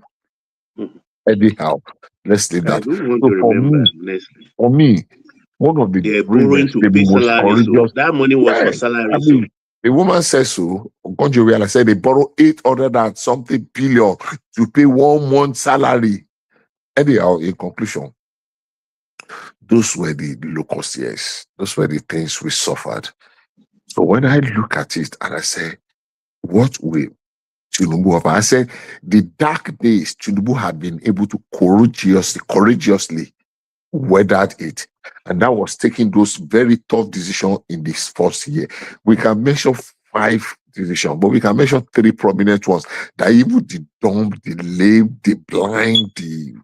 Anyhow, let's leave that. For me, one of the borrowing to pay salary. So that money was for salary. I mean, the woman says so. I said they borrow 800 and something billion to pay 1 month salary. Anyhow, in conclusion, those were the locust years. Those were the things we suffered. So when I look at it and I say, what will Tinubu have? I said, the dark days Tinubu had been able to courageously weathered it. And that was taking those very tough decisions in this first year. We can mention 5 decisions, but we can mention 3 prominent ones. That even the dumb, the lame, the blind, the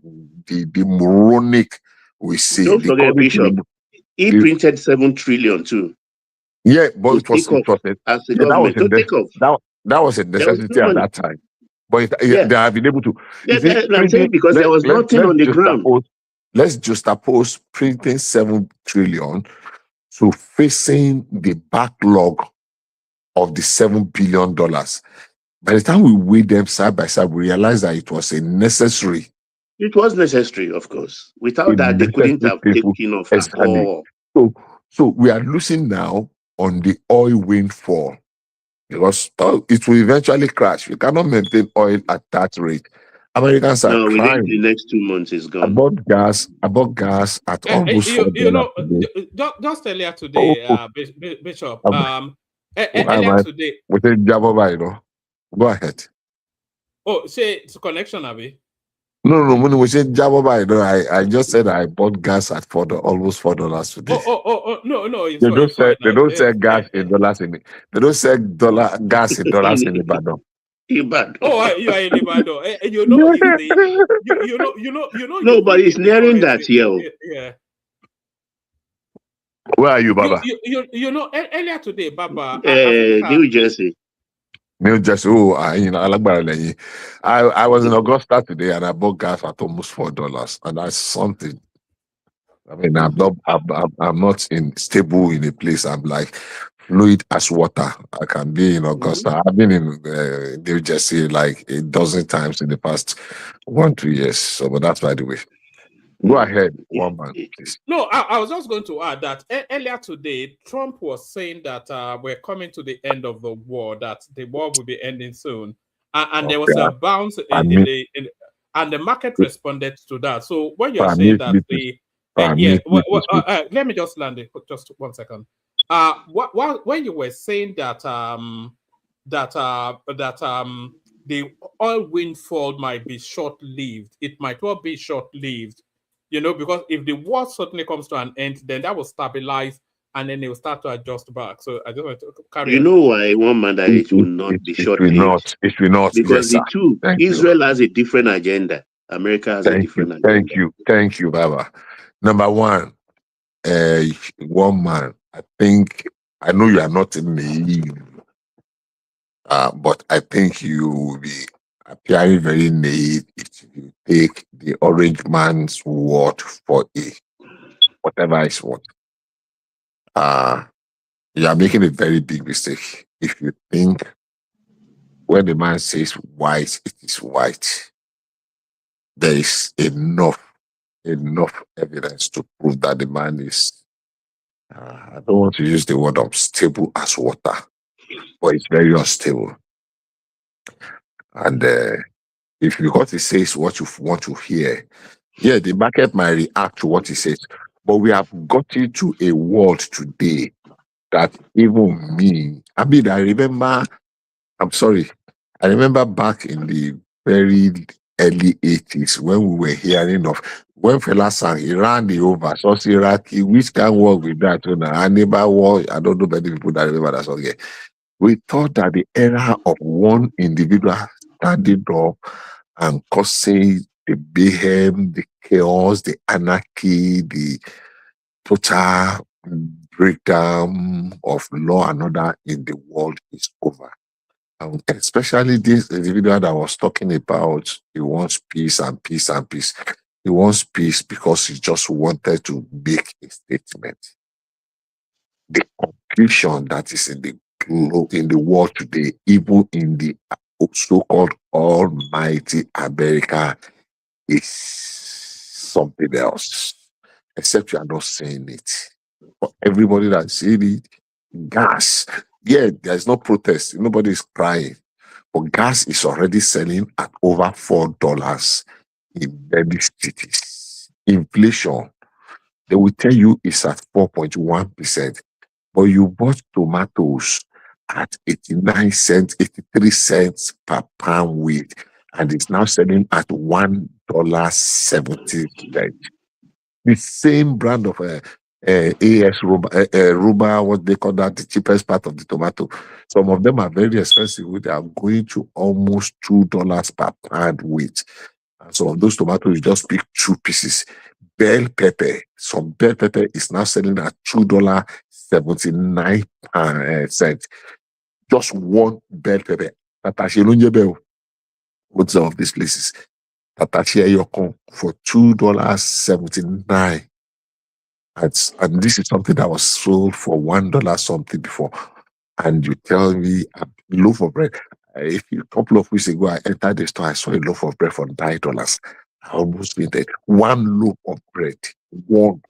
moronic, we see. Don't forget, Bishop, he printed 7 trillion too. Yeah, but it was that was a necessity at that time. But they have been able to. I'm saying because there was nothing on the ground. Let's just oppose printing 7 trillion to facing the backlog of the $7 billion. By the time we weigh them side by side, we realize that it was a necessary. It was necessary, of course. Without that, they couldn't have taken off at all. So we are losing now on the oil windfall because it will eventually crash. We cannot maintain oil at that rate. Americans are crying. The next 2 months is gone. About gas at almost just earlier today, Bishop. Earlier today. Within Jabba, go ahead. Oh, say it's a connection, Abi. No. When we say Jabba, I just said I bought gas at almost $4 today. No. They don't sell gas in dollars in it. They don't sell gas in dollars in Ibadan. Oh, you are in Ibadan. You know. No, but it's nearing that here. Yeah. Where are you, Baba? You know, earlier today, Baba. New Jersey. Oh, I was in Augusta today and I bought gas at almost $4, and that's something. I mean, I'm not stable in a place. I'm like fluid as water. I can be in Augusta. I've been in New Jersey like a dozen times in the past 1-2 years. So, but that's by the way. Go ahead, one man, please. No, I was just going to add that earlier today, Trump was saying that we're coming to the end of the war, that the war will be ending soon. And there was a bounce and the market responded to that. So when you're saying that let me just land it just 1 second. When you were saying that the oil windfall might be short-lived, it might well be short-lived. Because if the war suddenly comes to an end, then that will stabilize and then they will start to adjust back. So I just want to carry on. Why one man that it will not be short-lived? It will not. Because Israel has a different agenda. America has a different agenda. Thank you, Baba. Number one, one man, I know you are not naive, but I think you will be appearing very naive if you take the orange man's word for whatever is what. You are making a very big mistake if you think when the man says white, it is white. There is enough evidence to prove that the man is, I don't want to use the word unstable as water, but it's very unstable. And because he says what you want to hear, the market might react to what he says. But we have gotten to a world today that even me, I remember back in the very early 80s when we were hearing of when Fela sang, he ran the over, so Siraki, which can work with that? I never war. I don't know many people that remember that song. We thought that the era of one individual standing up and causing the mayhem, the chaos, the anarchy, the total breakdown of law and order in the world is over. And especially this individual that was talking about, he wants peace and peace and peace. He wants peace because he just wanted to make a statement. The confusion that is in the world today, even in the so-called almighty America, is something else. Except you are not saying it. For everybody that's saying it, gas. Yeah, there's no protest. Nobody is crying. But gas is already selling at over $4 in many cities. Inflation, they will tell you it's at 4.1%. But you bought tomatoes at 89 cents, 83 cents per pound weight, and it's now selling at $1.70. The same brand of AS Ruba, what they call that, the cheapest part of the tomato. Some of them are very expensive. They are going to almost $2 per pound weight. And some of those tomatoes, you just pick 2 pieces. Bell pepper, some bell pepper is now selling at $2.79. Just one bell pepper. What's some of these places? For $2.79. And this is something that was sold for $1 something before. And you tell me a loaf of bread. A couple of weeks ago, I entered the store, I saw a loaf of bread for $9. I almost fainted. One loaf of bread. One.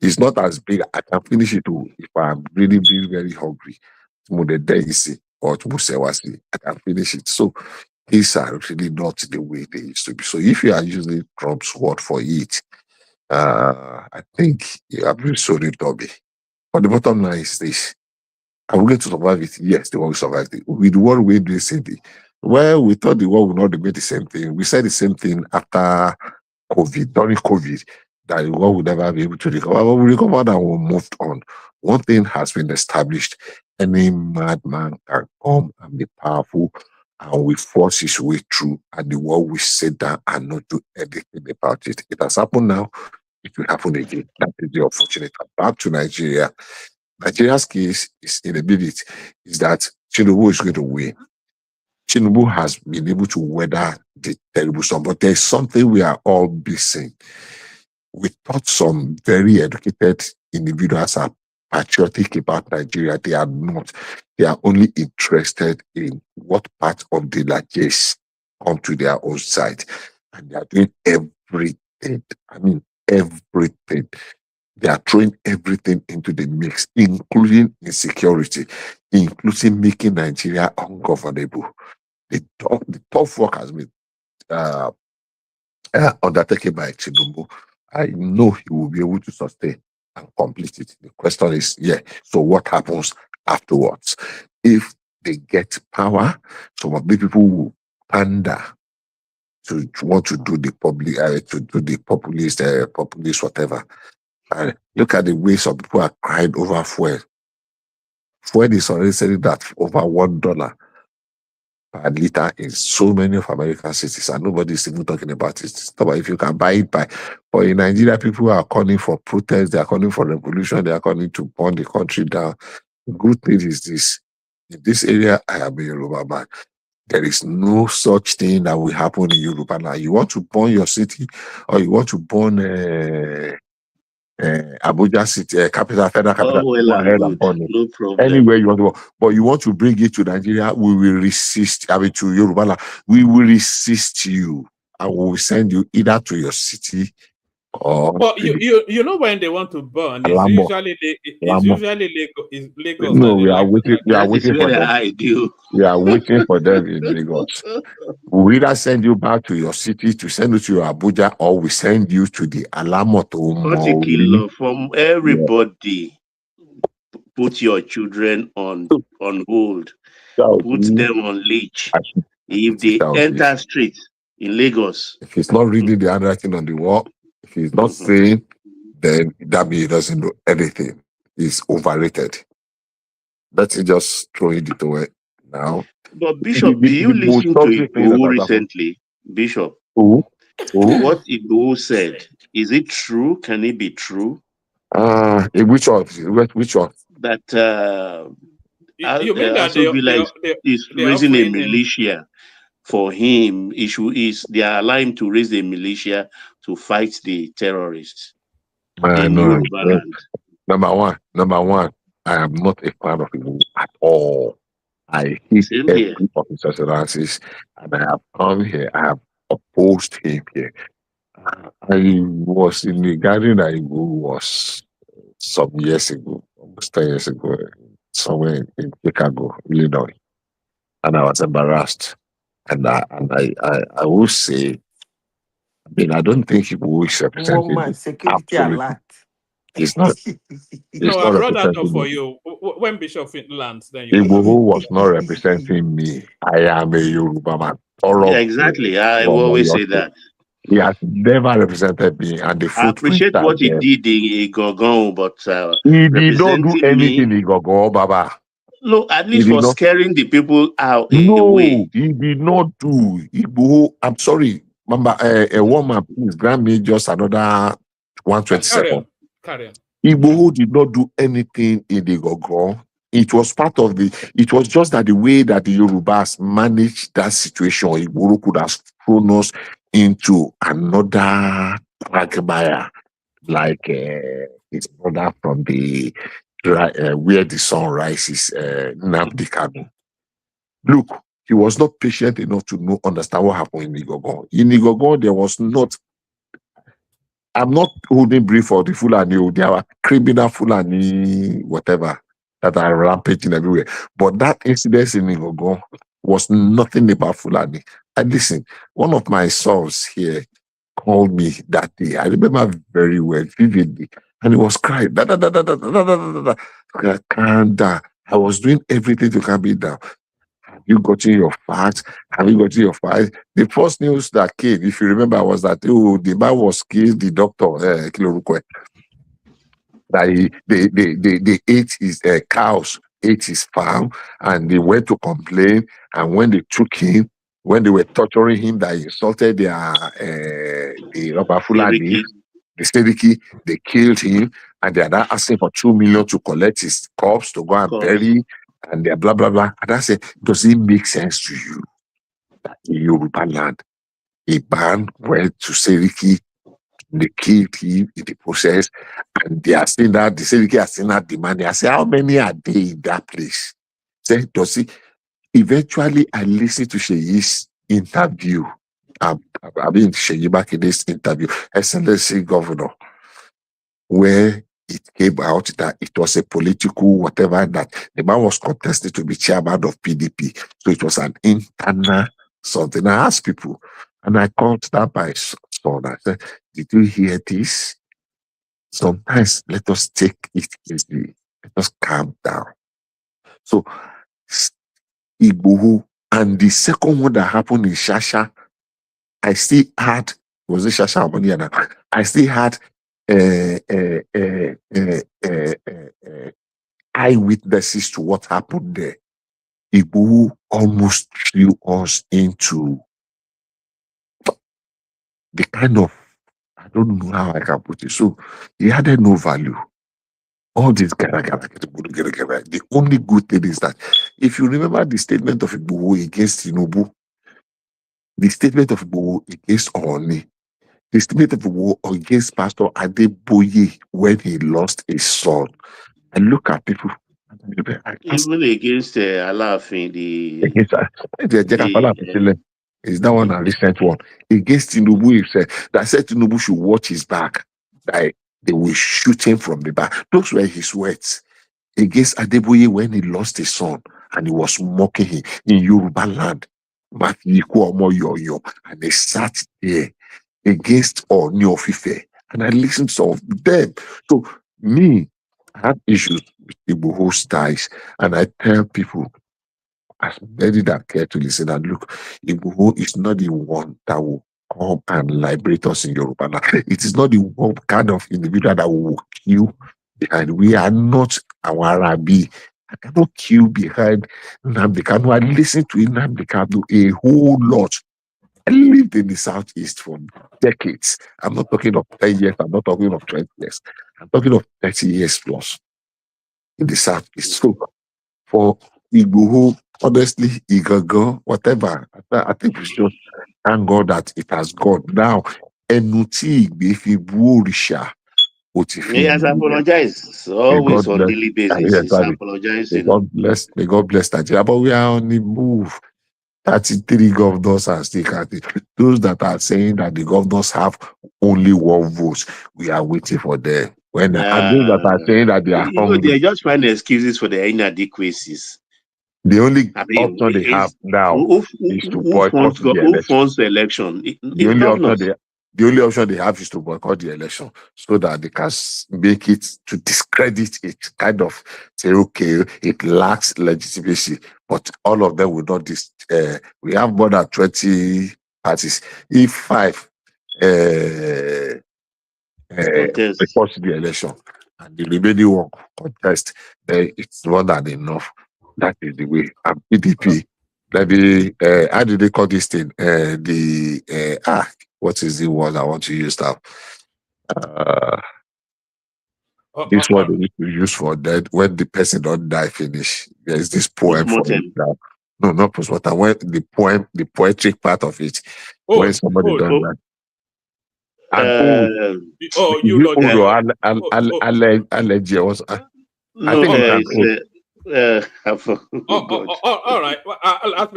It's not as big. I can finish it if I'm really, really very hungry. Or I can finish it. So these are really not the way they used to be. So if you are using Trump's word for it, I think you are very sorry, Dobby. But the bottom line is this. Are we going to survive it? Yes, the world will survive it. With the world, we do the same thing. Well, we thought the world would not remain the same thing. We said the same thing after COVID, during COVID, that the world would never be able to recover. But we recovered and we moved on. One thing has been established. Any madman can come and be powerful and will force his way through, and the world will sit down and not do anything about it. It has happened now. It will happen again. That is the unfortunate. Back to Nigeria. Nigeria's case is in a minute is that Tinubu is going to win. Tinubu has been able to weather the terrible storm, but there's something we are all missing. We thought some very educated individuals are patriotic about Nigeria. They are not. They are only interested in what part of the largesse come to their own side. And they are doing everything. I mean, everything. They are throwing everything into the mix, including insecurity, including making Nigeria ungovernable. The tough work has been undertaken by Tinubu. I know he will be able to sustain and complete it. The question is, so what happens afterwards? If they get power, some of the people will pander to want to do the public, to do the populist whatever. And look at the way some people are crying over fuel. Fuel is already selling that over $1 per liter in so many of American cities, and nobody is even talking about it. But if you can buy it but in Nigeria, people are calling for protest, they are calling for revolution, they are calling to burn the country down. The good thing is this: in this area, I am a Yoruba man. There is no such thing that will happen in Yoruba land. You want to burn your city, or you want to burn Abuja City, federal capital, go ahead and burn it. No problem. Anywhere you want to go. But you want to bring it to Nigeria, we will resist. To Yoruba land, we will resist you, and we will send you either to your city or. But you know when they want to burn, it's usually Lagos. No, we are waiting. We are waiting for them. Ideal. We are waiting for them in Lagos. We either send you back to your city to send you to Abuja, or we send you to the Alamoto. From everybody. Put your children on hold. Put them on leash. If they enter streets in Lagos. If he's not reading the handwriting on the wall, if he's not saying, then that means he doesn't know anything. He's overrated. let's just throw it away now. But Bishop, do you most listen to ugly thing that Igboho has happened. recently? Bishop, Who? what Igboho said, is it true? Can it be true? Which one? Which one? That You mean that Asobila is they're raising a offering him- militia for him? They are allowing him to raise a militia to fight the terrorists in No. Yoruba land. Number one, I am not a fan of Igboho at all. I hate Same every here. of his excellencies, and I have come here. I have opposed him here. I was in the garden that Igboho was some years ago, almost 10 years ago, somewhere in Chicago, Illinois, and I was embarrassed. And I will say, I mean, I don't think Igboho is representing security absolutely. alert. It's not. No, I not brought that up representing for me. you. When Bishop lands, then you. Igboho was not representing me. I am a Yoruba man. Yeah, exactly. I will always say that. He has never represented me, and the I appreciate footprints what he are there. did in Igogon, but He did not do representing anything me, in Igogo, Baba. no, at least He did for not. scaring the people out No, away. he did not do. Igboho, I'm sorry, Mamba, a woman, please grant me just another 120 seconds. Carry on. Igboho did not do anything in the Igogo. It was part of it was just that the way that the Yorubas managed that situation, Igboho could have thrown us into another quagmire, like his brother from the where the sun rises, Nnamdi Kanu. Look, he was not patient enough to understand what happened in Igogo. In Igogo, there was not. I'm not holding brief for the Fulani. There are criminal Fulani, whatever, that are rampaging everywhere. But that incident in Igogo was nothing about Fulani. And listen, one of my sons here called me that day. I remember very well, vividly. And he was crying. I was doing everything to calm it down. Have you gotten your facts? Have you gotten your facts? The first news that came, if you remember, was that the man was killed, the doctor, that they ate his cows, ate his farm, and they went to complain. And when they took him, when they were torturing him, that he insulted the Robert Fulani, the Sediki, they killed him, and they are now asking for 2 million to collect his corpse to go and bury, and they're blah blah blah. And I said, does it make sense to you that in Yoruba land, a man went to Sediki, they killed him in the process, and they are saying that the Sediki are saying that demand. I say, how many are they in that place? Say, does he? Eventually, I listened to Sheyi's interview. I mean, Sheyi Makinde's interview, Excellency Governor, where it came out that it was a political whatever, that the man was contested to be chairman of PDP. So it was an internal something. I asked people, and I called that my son. I said, did you hear this? Sometimes let us take it easy. Let us calm down. So, Igboho, and the second one that happened in Shasha, I still had, was it Shasha or Moniana? I still had eyewitnesses to what happened there. Igboho almost threw us into the kind of, I don't know how I can put it. So he added no value. All this the only good thing is that if you remember the statement of Igboho against Tinubu, the statement of Igboho against Oni, the statement of Igboho against Pastor Adeboye when he lost his son, and look at people. Even against Alaafin, is that one a recent one against Tinubu? He said that Tinubu should watch his back. That they will shoot him from the back. Those were his words against Adeboye when he lost his son and he was mocking him in Yoruba land. And they sat there against Ooni of Ife, and I listened to some of them. So me, I have issues with Igboho's ties, and I tell people, as many that care to listen, and look, Igboho is not the one that will come and liberate us in Yoruba land. It is not the one kind of individual that will kill behind. We are not our Arabi I cannot queue behind Nnamdi Kanu. I listened to Nnamdi Kanu a whole lot. I lived in the Southeast for decades. I'm not talking of 10 years. I'm not talking of 20 years. I'm talking of 30 years plus in the Southeast. So for Igboho, honestly, Igago, whatever, I think we should just thank God that it has gone. Now, Enuti Igbefi Buorisha, He has apologized May always God on bless. daily basis. Yes, He's sorry. apologizing. May God bless Nigeria. But we are on the move. 33 governors are still counting. Those that are saying that the governors have only one vote, we are waiting for them. And those that are saying that they are hungry, they're just finding excuses for their inadequacies. the only I mean, option they have now who is to boycott the who election. funds the election? The only option they have is to boycott the election so that they can make it to discredit it, kind of say, okay, it lacks legitimacy, but all of them will not. We have more than 20 parties. If 5 boycott the election and the remaining one contest, then it's more than enough. That is the way. And PDP, maybe, how do they call this thing? What is the word I want to use now? This one they need to use for that when the person don't die finish. There's this poem for it now. No, not postmortem. When the poetic part of it, when somebody don't die. And allergy was. I think all right.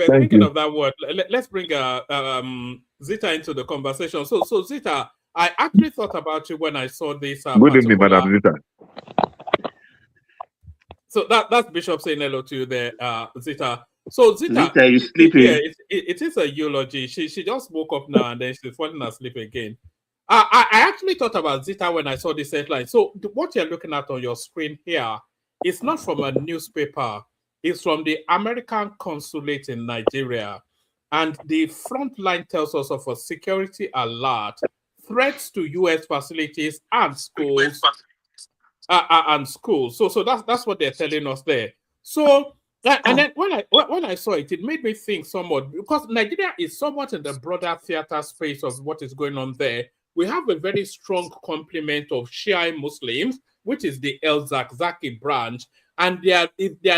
Thinking of that word, let's bring Zita into the conversation. So Zita, I actually thought about you when I saw this. Good evening, Madam Zita. So that's Bishop saying hello to you there, Zita. So Zita, you sleeping? Yeah, it is a eulogy. She just woke up now and then she's falling asleep again. I actually thought about Zita when I saw this headline. So what you're looking at on your screen here is not from a newspaper. It's from the American consulate in Nigeria. And the front line tells us of a security alert, threats to U.S. facilities and schools. So that's what they're telling us there. So and then when I saw it, it made me think somewhat, because Nigeria is somewhat in the broader theater space of what is going on there. We have a very strong complement of Shia Muslims, which is the El Zakzaki branch, and they are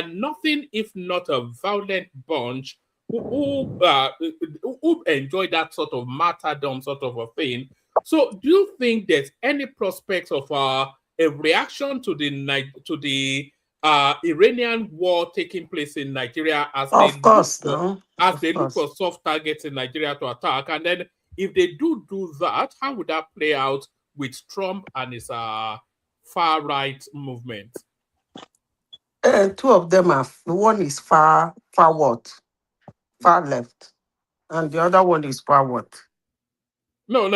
nothing if not a violent bunch who enjoy that sort of martyrdom sort of a thing. So do you think there's any prospect of a reaction to the Iranian war taking place in Nigeria as they look for soft targets in Nigeria to attack? And then if they do that, how would that play out with Trump and his far-right movement? Two of them are, one is far left, and the other one is far what? No,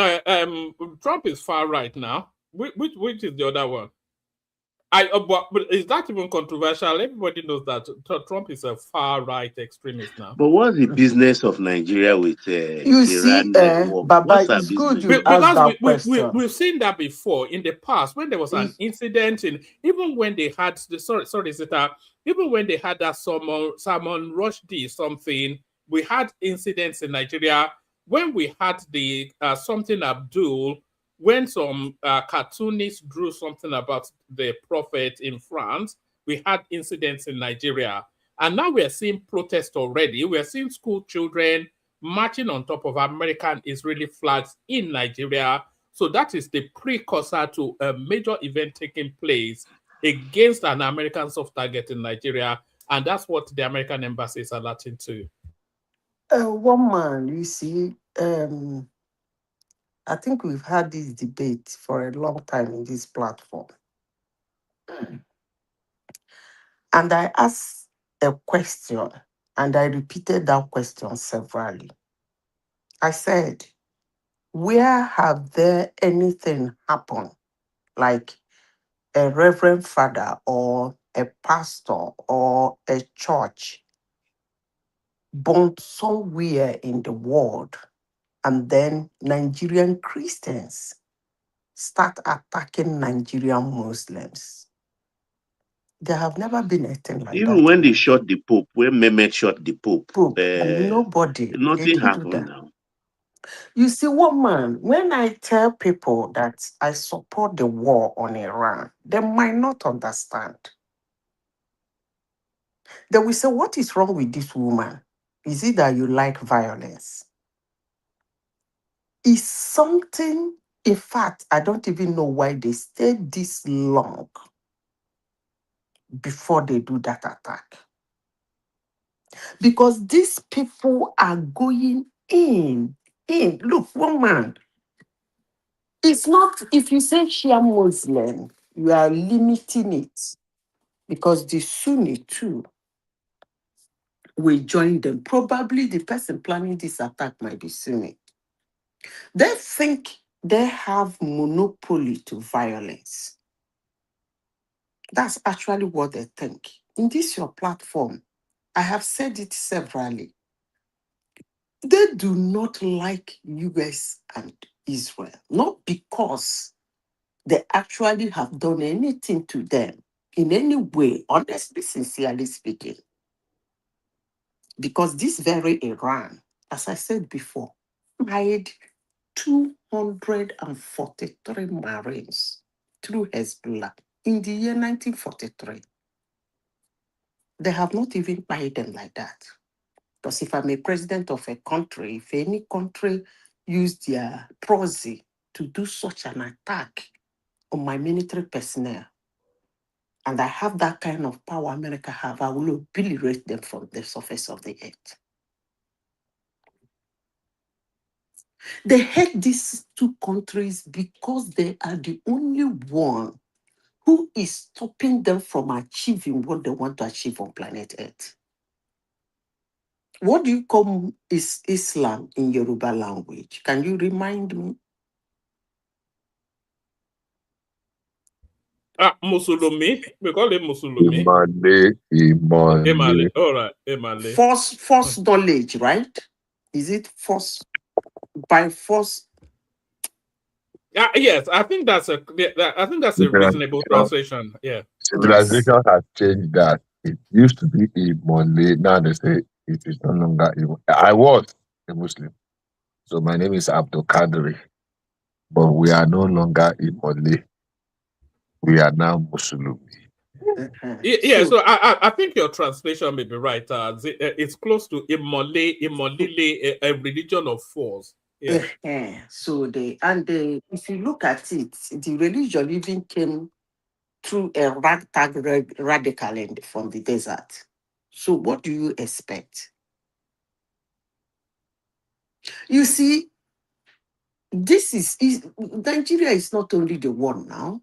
Trump is far right now. Which is the other one? But is that even controversial? Everybody knows that Trump is a far right extremist now. But what's the business of Nigeria with Iran? Baba, it's good you ask that question. We've seen that before in the past when there was an incident even when they had even when they had that Salman Rushdie something, we had incidents in Nigeria when we had the something Abdul. When some cartoonists drew something about the prophet in France, we had incidents in Nigeria. And now we're seeing protests already. We're seeing school children marching on top of American Israeli flags in Nigeria. So that is the precursor to a major event taking place against an American soft target in Nigeria. And that's what the American embassy is alerting to. One man, you see, I think we've had this debate for a long time in this platform. And I asked a question, and I repeated that question severally. I said, where have there anything happened, like a reverend father or a pastor or a church burnt somewhere in the world, and then Nigerian Christians start attacking Nigerian Muslims? There have never been a thing like Even that. when they shot the Pope, when Mehmet shot the Pope, And nobody, they nothing didn't do happened that. now. You see, woman, when I tell people that I support the war on Iran, they might not understand. They will say, what is wrong with this woman? Is it that you like violence? Is something, in fact, I don't even know why they stayed this long before they do that attack. Because these people are going in. Look, woman, it's not, if you say Shia Muslim, you are limiting it. Because the Sunni too will join them. Probably the person planning this attack might be Sunni. They think they have monopoly to violence. That's actually what they think. In this your platform, I have said it severally. They do not like US and Israel, not because they actually have done anything to them in any way, honestly, sincerely speaking. Because this very Iran, as I said before, hired 243 Marines through Hezbollah in the year 1943. They have not even hired them like that. Because if I'm a president of a country, if any country used their proxy to do such an attack on my military personnel, and I have that kind of power America have, I will obliterate them from the surface of the earth. They hate these two countries because they are the only one who is stopping them from achieving what they want to achieve on planet Earth. What do you call Islam in Yoruba language? Can you remind me? Musulumi. We call it Musulumi. Imale. All right, Imale. False knowledge, right? Is it false by force? Yes, I think that's a reasonable translation. Yeah. Civilization has changed that. It used to be Imale. Now they say it is no longer Imale. I was a Muslim. So my name is Abdul Kadri. But we are no longer Imale. We are now Musulumi. Yeah, so I think your translation may be right. It's close to Imole, a religion of force. Yeah. So if you look at it, the religion even came through a ragtag radical from the desert. So what do you expect? You see, Nigeria is not only the one now.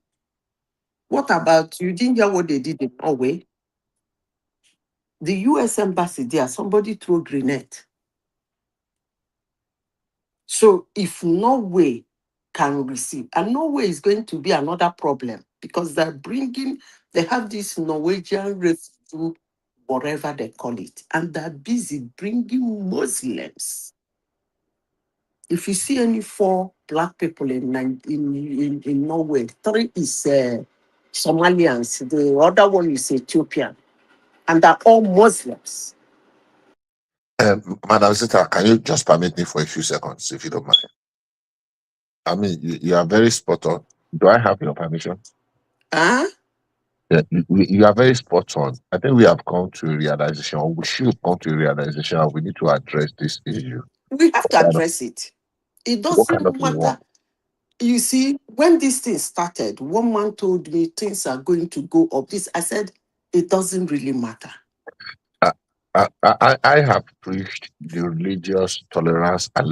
What about, you didn't hear what they did in Norway? The US embassy there, somebody threw a grenade. So if Norway can receive, and Norway is going to be another problem because they have this Norwegian refugee, whatever they call it, and they're busy bringing Muslims. If you see any 4 black people in Norway, 3 is Somalians, the other one is Ethiopian, and they're all Muslims. Madam Zita, can you just permit me for a few seconds, if you don't mind? I mean, you are very spot on. Do I have your permission? Huh? Yeah, you are very spot on. I think we have come to a realization, or we should come to a realization, we need to address this issue. We have to address it. It doesn't matter. You see, when this thing started, one man told me things are going to go up. I said, it doesn't really matter. I have preached the religious tolerance, I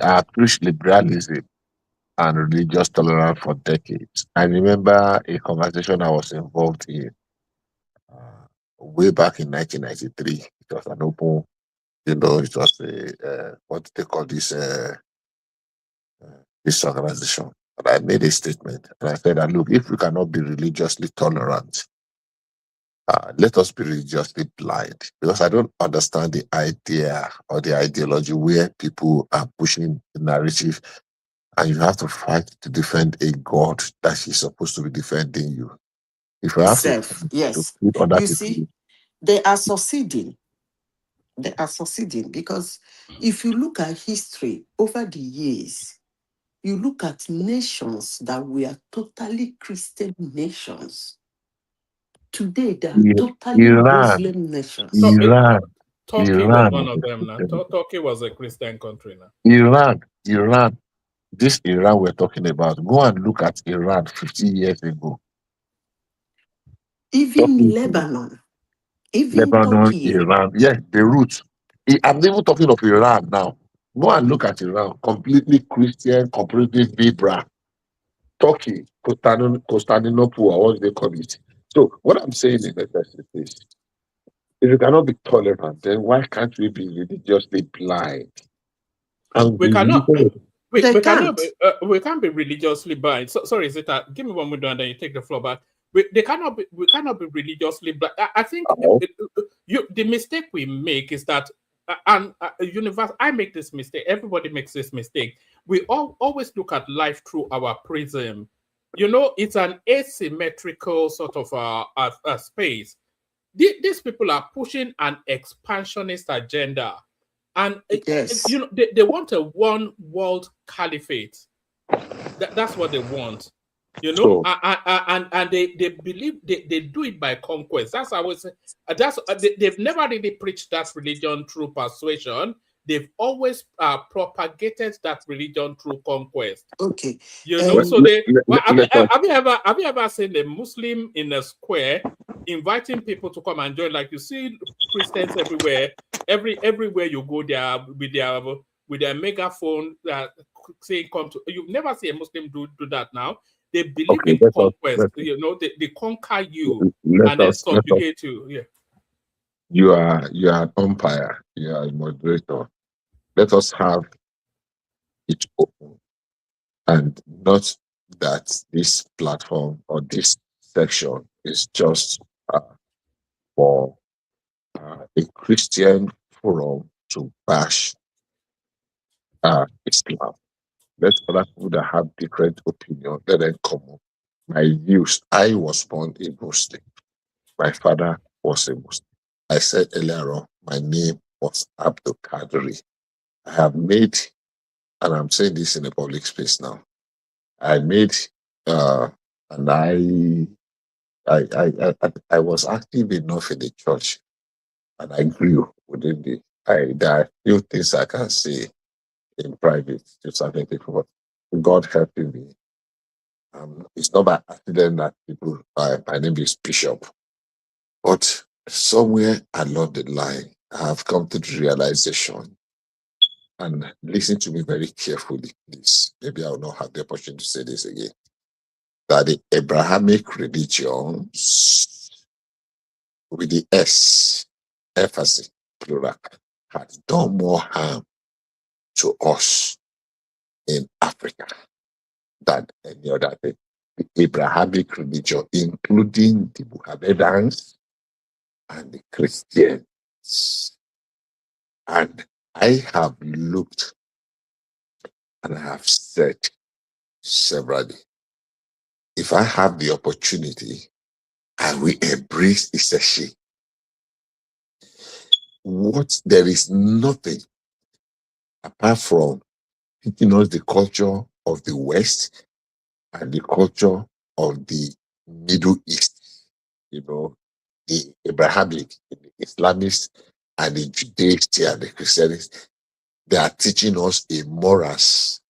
have preached liberalism and religious tolerance for decades. I remember a conversation I was involved in way back in 1993. It was an open, it was what they call this organization. And I made a statement and I said that, look, if we cannot be religiously tolerant, let us be religiously blind, because I don't understand the idea or the ideology where people are pushing the narrative and you have to fight to defend a God that is supposed to be defending you. If you have to, Self, yes. put other You people, see, they are succeeding. They are succeeding because if you look at history over the years, you look at nations that were totally Christian nations. Today, they are totally Muslim nations. Iran, Turkey was one of them now. Turkey was a Christian country now. Iran. This Iran we're talking about, go and look at Iran 50 years ago. Even Lebanon, even Turkey. Iran, yes, Beirut. I'm even talking of Iran now. Go and look at Iran, completely Christian, completely Libra. Turkey, Constantinople, or what they call it. So what I'm saying is that if you cannot be tolerant, then why can't we be religiously blind? And we cannot. We can't be religiously blind. Sorry, Zita, give me 1 minute and then you take the floor back. We cannot be religiously blind. I think the mistake we make is that, I make this mistake. Everybody makes this mistake. We always look at life through our prism. It's an asymmetrical sort of a space. These people are pushing an expansionist agenda. And they want a one world caliphate. That's what they want, and they believe they do it by conquest. That's how I would say. They've never really preached that religion through persuasion. They've always propagated that religion through conquest. Okay. So have you ever seen a Muslim in a square inviting people to come and join? Like you see Christians everywhere. Everywhere you go, they are with their megaphone saying "Come to." You never see a Muslim do that now. They believe in conquest. They conquer you and then subjugate you. Yeah. You are an umpire. You are a moderator. Let us have it open, and not that this platform or this section is just for a Christian forum to bash Islam. Let other people that have different opinion, let them come up. I was born a Muslim. My father was a Muslim. I said earlier on, my name was Abdul Qadri. I have made, and I'm saying this in a public space now, I made, and I was active enough in the church, and I grew within there are few things I can say in private to certain people, but God helping me. It's not by accident that people, my name is Bishop, but somewhere along the line, I have come to the realization, and listen to me very carefully, please. Maybe I will not have the opportunity to say this again, that the Abrahamic religions with the emphasis, plural, has done more harm to us in Africa than any other thing. The Abrahamic religion, including the Mohammedans and the Christians. And I have looked and I have said severally, if I have the opportunity, I will embrace Iseshe. There is nothing apart from teaching us the culture of the West and the culture of the Middle East, the Abrahamic, the Islamists, and the Judaists and the Christians. They are teaching us a morals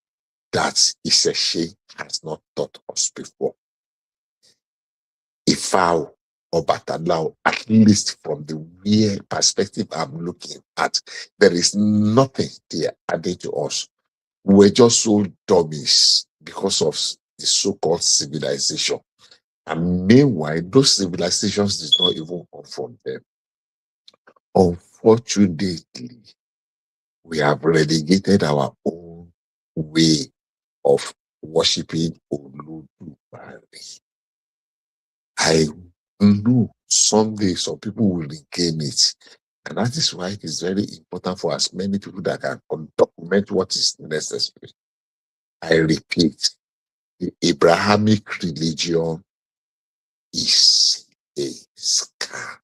that Iseshe has not taught us before. Ifao or Batalao, at least from the weird perspective I'm looking at, there is nothing they are adding to us. We're just so dummies because of the so-called civilization. And meanwhile, those civilizations did not even come from them. Unfortunately, we have relegated our own way of worshipping Olodumare. I know someday some people will regain it. And that is why it is very important for as many people that can document what is necessary. I repeat, the Abrahamic religion is a scam.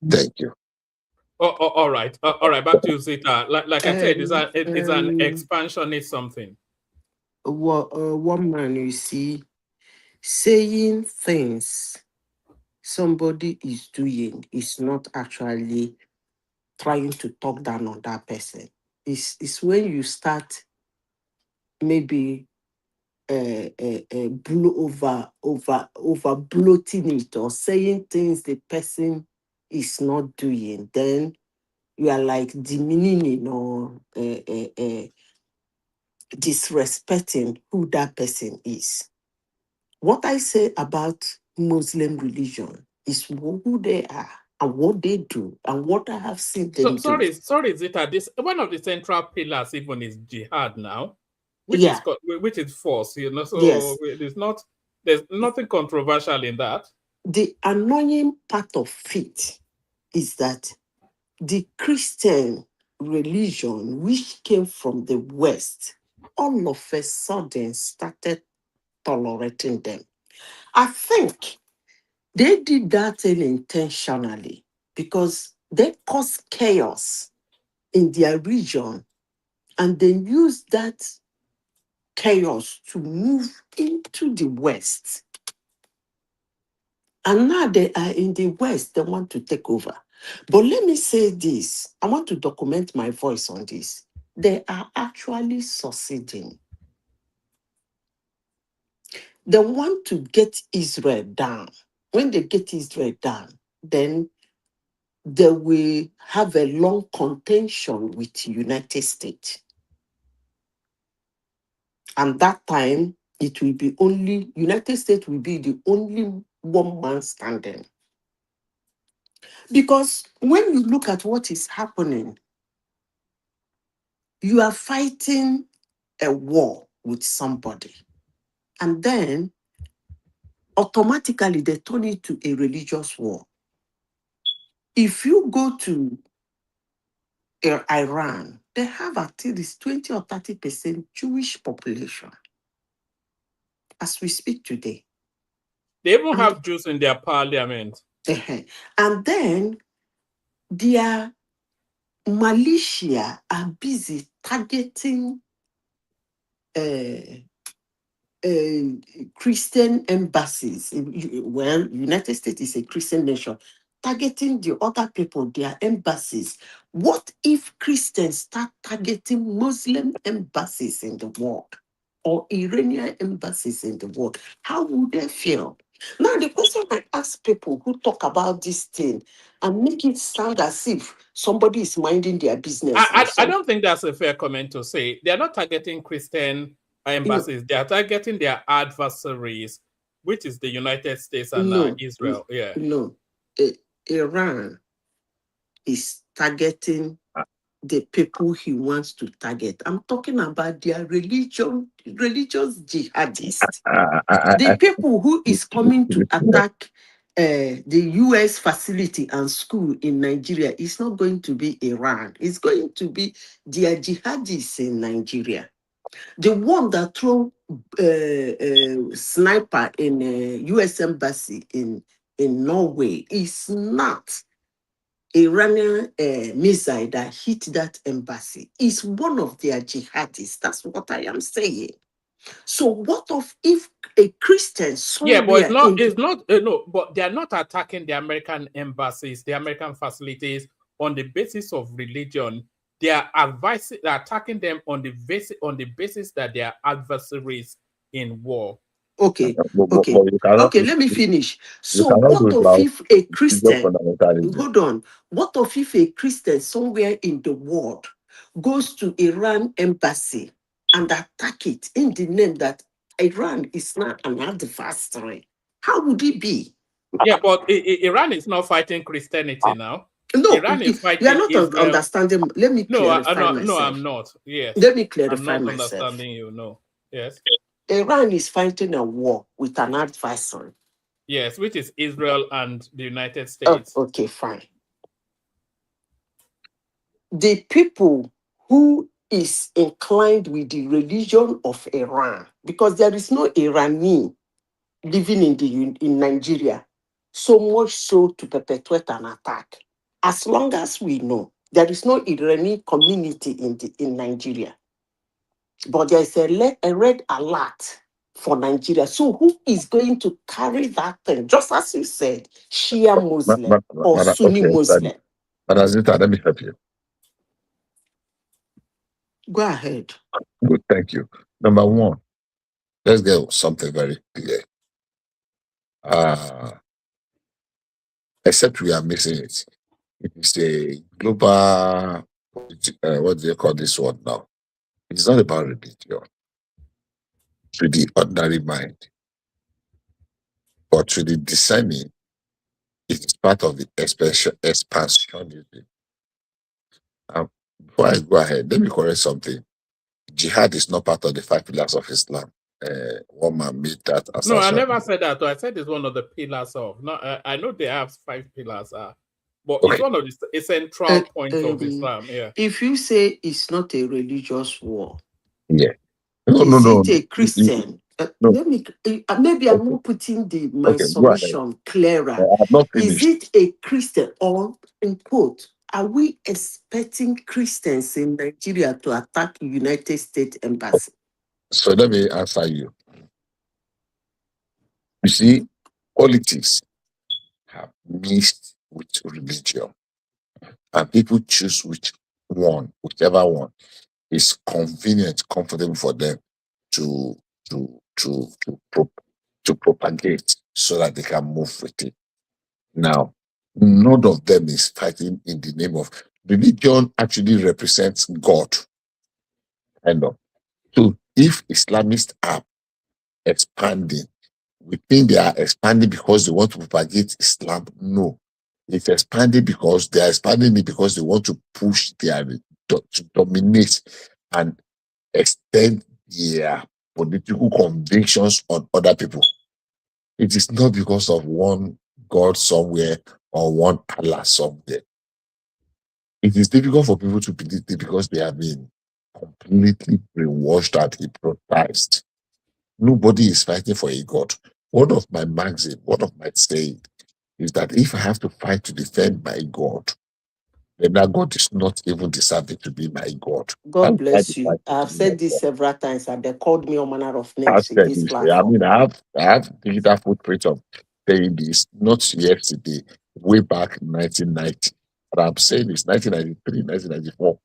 Thank you. All right. All right. Back to you, Zita. Like I said, it's an expansionist something. One man, you see, saying things somebody is doing is not actually trying to talk down on that person. It's when you start maybe over bloating it or saying things the person is not doing, then you are like demeaning or disrespecting who that person is. What I say about Muslim religion is who they are and what they do and what I have seen them do. Sorry, Zita. This one of the central pillars even is jihad now, which is force. You know, so yes. There's nothing controversial in that. The annoying part of it is that the Christian religion, which came from the West, all of a sudden started tolerating them. I think they did that intentionally because they caused chaos in their region and then used that chaos to move into the West. And now they are in the West, they want to take over. But let me say this, I want to document my voice on this. They are actually succeeding. They want to get Israel down. When they get Israel down, then they will have a long contention with the United States. And that time, it will be only, United States will be the only one man standing. Because when you look at what is happening, you are fighting a war with somebody. And then automatically they turn it to a religious war. If you go to Iran, they have at least 20 or 30% Jewish population as we speak today. They even have Jews in their parliament. And then their militia are busy targeting Christian embassies. Well, United States is a Christian nation, targeting the other people, their embassies. What if Christians start targeting Muslim embassies in the world or Iranian embassies in the world? How would they feel? Now, the question I ask people who talk about this thing and make it sound as if somebody is minding their business. I don't think that's a fair comment to say. They're not targeting Christian embassies. They are targeting their adversaries, which is the United States and Israel. Iran is targeting the people he wants to target. I'm talking about their religious jihadists. The people who is coming to attack the US facility and school in Nigeria is not going to be Iran. It's going to be their jihadists in Nigeria. The one that threw sniper in US embassy in Norway is not Iranian missile that hit that embassy. It's one of their jihadists. That's what I am saying. So what if a Christian somewhere... Yeah, but but they are not attacking the American embassies, the American facilities on the basis of religion. They are attacking them on the basis that they are adversaries in war. Okay, let me finish. So what if a Christian, hold on, what if a Christian somewhere in the world goes to Iran embassy and attack it in the name that Iran is not an adversary? How would it be? Yeah, but Iran is not fighting Christianity now. No, Iran is fighting you are not Israel. Understanding. Let me clarify myself. No, I'm not. Yes. Let me clarify I'm not myself. understanding you. No. Yes. Iran is fighting a war with an adversary. Yes, which is Israel and the United States. Okay, fine. The people who is inclined with the religion of Iran, because there is no Iranian living in Nigeria, so much so to perpetuate an attack. As long as we know, there is no Iranian community in Nigeria. But there is a red alert for Nigeria. So who is going to carry that thing? Just as you said, Shia Muslim or Sunni Muslim. But Azita, let me help you. Go ahead. Good, thank you. Number one, let's get something very clear. Except we are missing it. It is a global, what do you call this one now? It's not about religion. To the ordinary mind. But to the discerning, it is part of the expansionism. Before I go ahead, let me correct something. Jihad is not part of the 5 pillars of Islam. One man made that assumption. No, I never said that. I said it's one of the pillars of. No, I know they have 5 pillars, but it's one of the central points of Islam. Yeah. If you say it's not a religious war, yeah. No. It a Christian? Let me. Maybe I'm not putting my submission clearer. Is it a Christian, or in quote, are we expecting Christians in Nigeria to attack the United States Embassy? So let me answer you. You see, politics have mixed with religion, and people choose whichever one is convenient, comfortable for them to propagate, so that they can move with it. Now, none of them is fighting in the name of religion. Actually represents God. So if Islamists are expanding, we think they are expanding because they want to propagate Islam. No, it's expanding because they are expanding it because they want to push to dominate and extend their political convictions on other people. It is not because of one God somewhere or one Allah somewhere. It is difficult for people to believe it because they have been completely brainwashed and hypnotized. Nobody is fighting for a God. One of my saying is that if I have to fight to defend my God, then that God is not even deserving to be my God. God bless you. I've said this several times, and they called me all manner of names in this platform. I have digital footprint of saying this, not yesterday, way back in 1990. But I'm saying this 1993, 1994.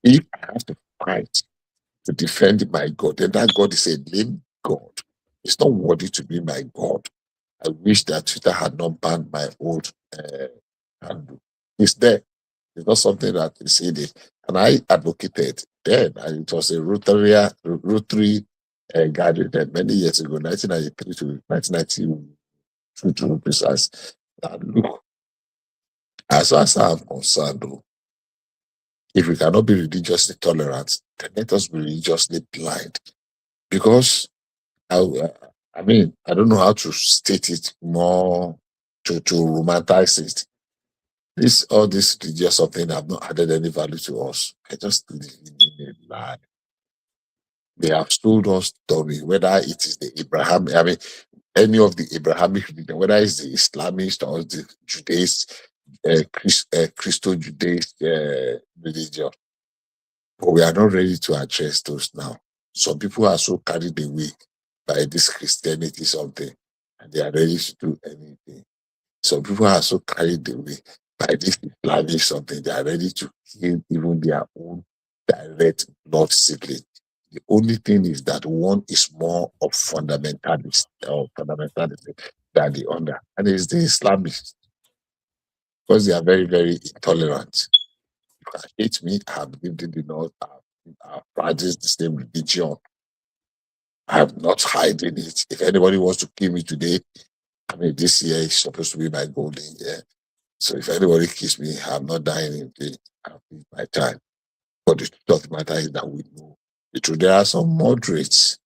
If I have to fight to defend my God, then that God is a lame God. It's not worthy to be my God. I wish that Twitter had not banned my old handle. It's there. It's not something that is in it. And I advocated then, and it was a Rotary gathering then many years ago, 1993 to 1992 to be precise. And look, as far as I'm concerned, though, if we cannot be religiously tolerant, then let us be religiously blind. Because I don't know how to state it more to romanticize it. All this religious something have not added any value to us. I just live in a lie. They have told us story, whether it is the any of the Abrahamic religion, whether it's the Islamist or the Judaist, Christo-Judaist religion. But we are not ready to address those now. Some people are so carried away by this Christianity something, and they are ready to do anything. Some people are so carried away by this Islamic something, they are ready to kill even their own direct blood sibling. The only thing is that one is more of fundamentalist than the other, and it's the Islamists, because they are very, very intolerant. You can hate me. I have lived in the North. I have practiced the same religion. I have not hiding it. If anybody wants to kill me today, this year is supposed to be my golden year. So if anybody kills me, I'm not dying in vain. I'll be my time. But the truth of the matter is that we know the truth. There are some moderates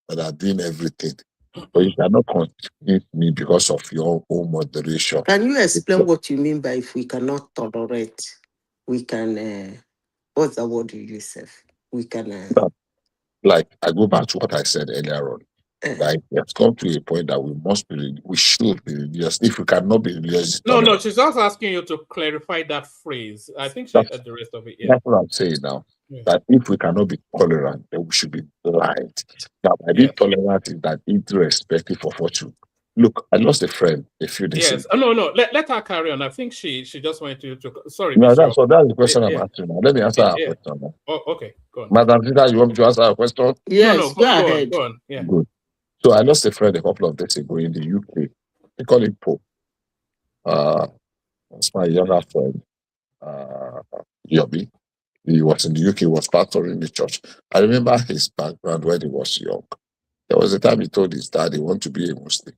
that are doing everything. But you cannot convince me because of your own moderation. Can you explain what you mean by if we cannot tolerate, we can, what's the word you use, Seth? we can. Like I go back to what I said earlier on. Right, we have come to a point that we should be religious. If we cannot be religious, No, she's just asking you to clarify that phrase. I think she heard the rest of it. Yeah. That's what I'm saying now. Yeah. That if we cannot be tolerant, then we should be blind. Now, by being tolerant is that irrespective of what you look. I lost a friend a few days ago. No. Let her carry on. I think she just wanted you to. Sorry. No, that's the question I'm asking now. Let me answer her question now. Oh, okay. Go on. Madam Zita, you want me to answer her question? Yes, go ahead. Go on. Yeah. Good. So I lost a friend a couple of days ago in the UK. They call him Pope. That's my younger friend, Yobi. He was in the UK, was pastoring the church. I remember his background when he was young. There was a time he told his dad he wanted to be a Muslim.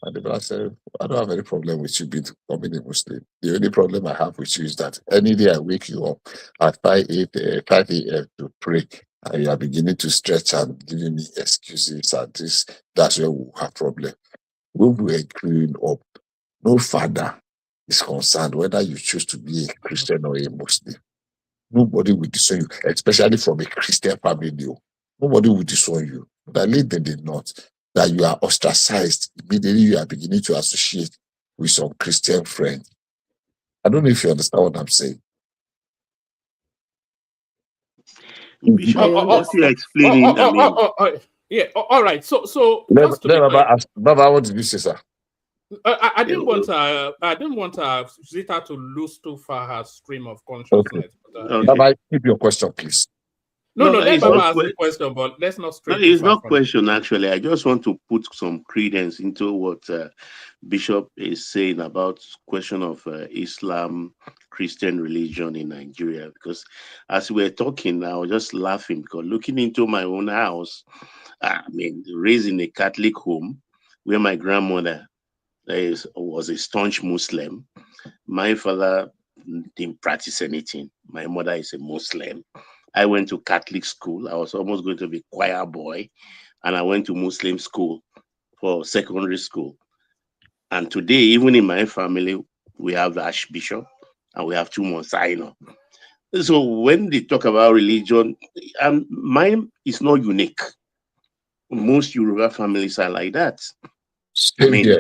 And the brother said, I don't have any problem with you becoming a Muslim. The only problem I have with you is that any day I wake you up at 5 a.m. to pray, and you are beginning to stretch and giving me excuses and this, that's where we have problem. When we were growing up, no father is concerned whether you choose to be a Christian or a Muslim. Nobody will disown you, especially from a Christian family. Nobody will disown you. But later they did not. That you are ostracized. Immediately you are beginning to associate with some Christian friends. I don't know if you understand what I'm saying. Bishop, what you explaining? Yeah. All right. So Baba, what did you say, sir? I didn't want Zita to lose too far her stream of consciousness. Okay. Baba, keep your question, please. No, let Baba ask the question, but let's not stray. No, it's not question, actually. I just want to put some credence into what Bishop is saying about question of Islam, Christian religion in Nigeria. Because as we're talking now, just laughing because looking into my own house, I mean, raised in a Catholic home where my grandmother was a staunch Muslim. My father didn't practice anything. My mother is a Muslim. I went to Catholic school. I was almost going to be choir boy, and I went to Muslim school for secondary school. And today, even in my family, we have the Archbishop and we have two Monsignor. So when they talk about religion, mine is not unique. Most Yoruba families are like that. I mean,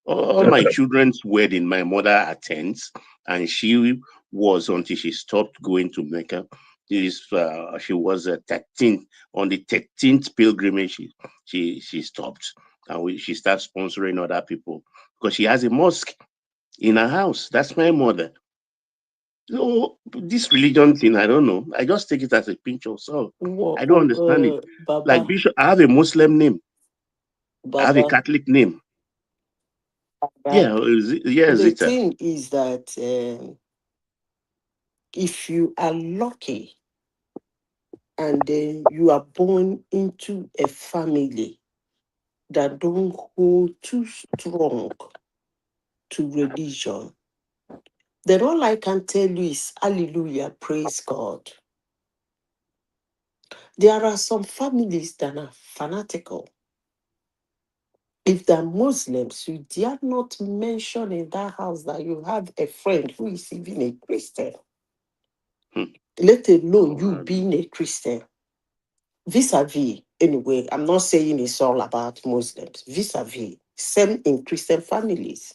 all my children's wedding, my mother attends, and she was until she stopped going to Mecca. She was 13 on the 13th pilgrimage. She stopped, and she started sponsoring other people because she has a mosque in her house. That's my mother. So this religion thing, I don't know. I just take it as a pinch of salt. I don't understand it. Baba, like Bishop, I have a Muslim name. Baba, I have a Catholic name. Baba, the Zita. thing is that if you are lucky and then you are born into a family that don't hold too strong to religion, then all I can tell you is hallelujah, praise God. There are some families that are fanatical. If they're Muslims, you dare not mention in that house that you have a friend who is even a Christian. Let alone you being a Christian. Vis-a-vis, anyway, I'm not saying it's all about Muslims. Vis-a-vis, same in Christian families.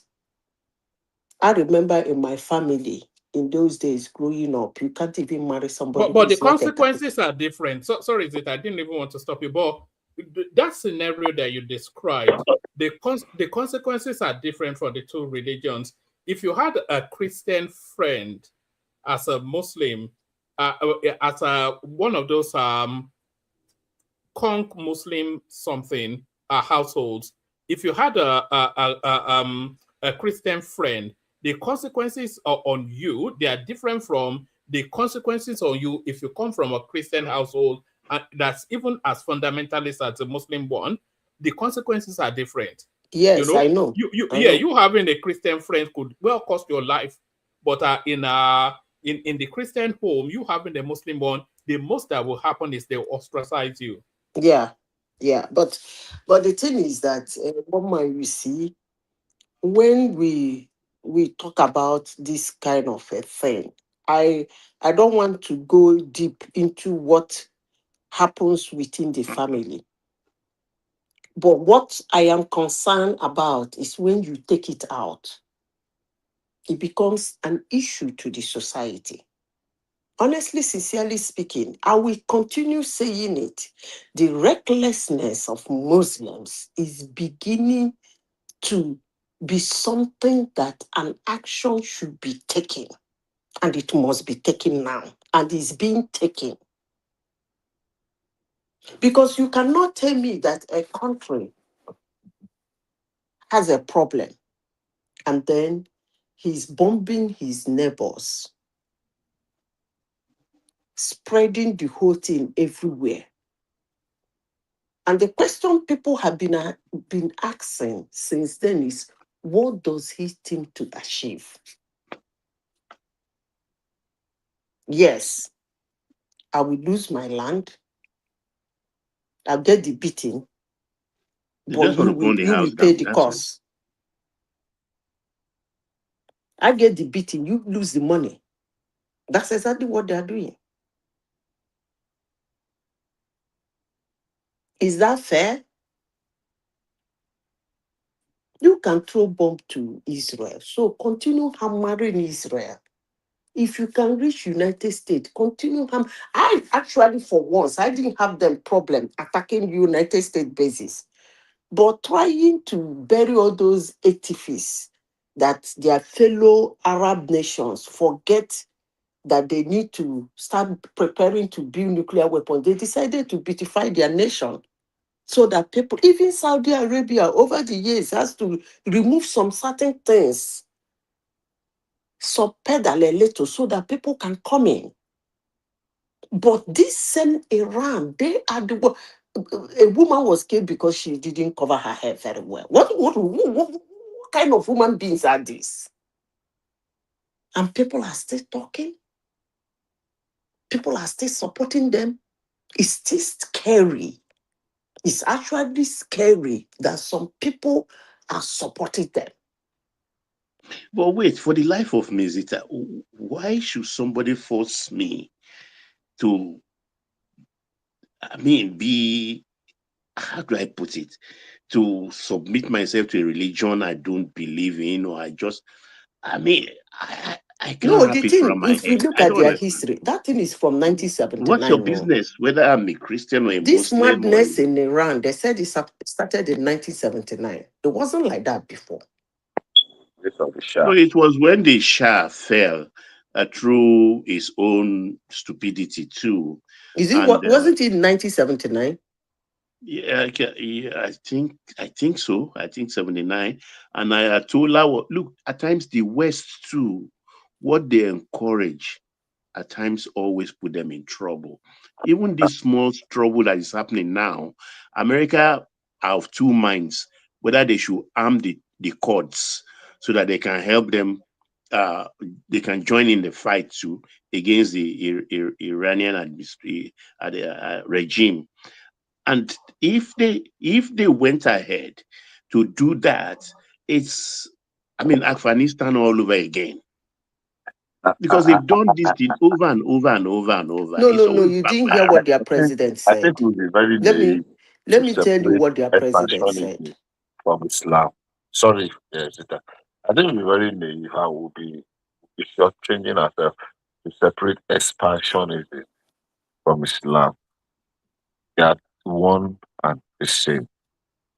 I remember in my family, in those days growing up, you can't even marry somebody. But the consequences are different. So sorry, Zita, I didn't even want to stop you, but that scenario that you described, the consequences are different for the two religions. If you had a Christian friend as a Muslim, as one of those conk Muslim something households, if you had a Christian friend, the consequences are on you. They are different from the consequences on you if you come from a Christian household that's even as fundamentalist as a Muslim one. The consequences are different. Yes, I know. You having a Christian friend could well cost your life, but in the Christian home, you having the Muslim one, the most that will happen is they'll ostracize you. Yeah. But the thing is that one you see, when we talk about this kind of a thing, I don't want to go deep into what happens within the family. But what I am concerned about is when you take it out, it becomes an issue to the society. Honestly, sincerely speaking, I will continue saying it. The recklessness of Muslims is beginning to be something that an action should be taken. And it must be taken now. And is being taken. Because you cannot tell me that a country has a problem and then he's bombing his neighbors, spreading the whole thing everywhere. And the question people have been asking since then is, what does he think to achieve? Yes, I will lose my land. I'll get the beating. They But just want to burn the you house will pay down. the That's all. cost. I get the beating, you lose the money. That's exactly what they're doing. Is that fair? You can throw bomb to Israel. So continue hammering Israel. If you can reach United States, continue ham. I actually, for once, I didn't have them problem attacking United States bases. But trying to bury all those edifices that their fellow Arab nations forget that they need to start preparing to build nuclear weapons, they decided to beautify their nation so that people, even Saudi Arabia over the years, has to remove some certain things, subpedal a little so that people can come in. But this same Iran, they are the one. A woman was killed because she didn't cover her hair very well. What kind of human beings are these? And people are still talking. People are still supporting them. It's still scary. It's actually scary that some people are supporting them. But wait, for the life of me, Zita, why should somebody force me to, be, how do I put it, to submit myself to a religion I don't believe in, or I can't No, wrap the it around thing, my if you head. look I at don't their understand. history, that thing is from What's 1979. your No. business, whether I'm a Christian or a This Muslim or madness in Iran, they said it started in 1979. It wasn't like that before. No, it was when the Shah fell through his own stupidity too. Is it And what wasn't it in 1979? yeah, I think so. I think 79. And Ayatollah, look, at times the West too, what they encourage at times always put them in trouble. Even this small trouble that is happening now, America are of two minds, whether they should arm the Kurds so that they can help them, they can join in the fight too against the Iranian regime. And if they went ahead to do that, it's Afghanistan all over again. Because they've done this thing over and over and over and over. No, It's no, always you didn't hear backfiring. what their president I said. think it would be very Let naive me to tell you separate what their president said. expansionism from Islam. Sorry, Zita. I think it would be very naive and we'll be shortchanging ourselves to separate expansionism from Islam. They are one and the same.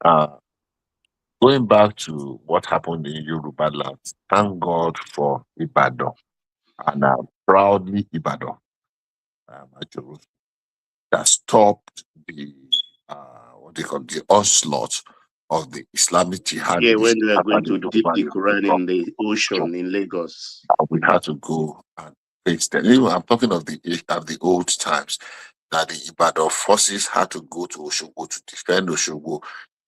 Going back to what happened in Yoruba land, thank God for Ibadan. And proudly Ibadan, that stopped the the onslaught of the Islamic Jihad. Yeah, when they are going to dip the Quran in the ocean in Lagos. We had to go and face them. Even I'm talking of the old times that the Ibadan forces had to go to Oshogbo to defend Oshogbo.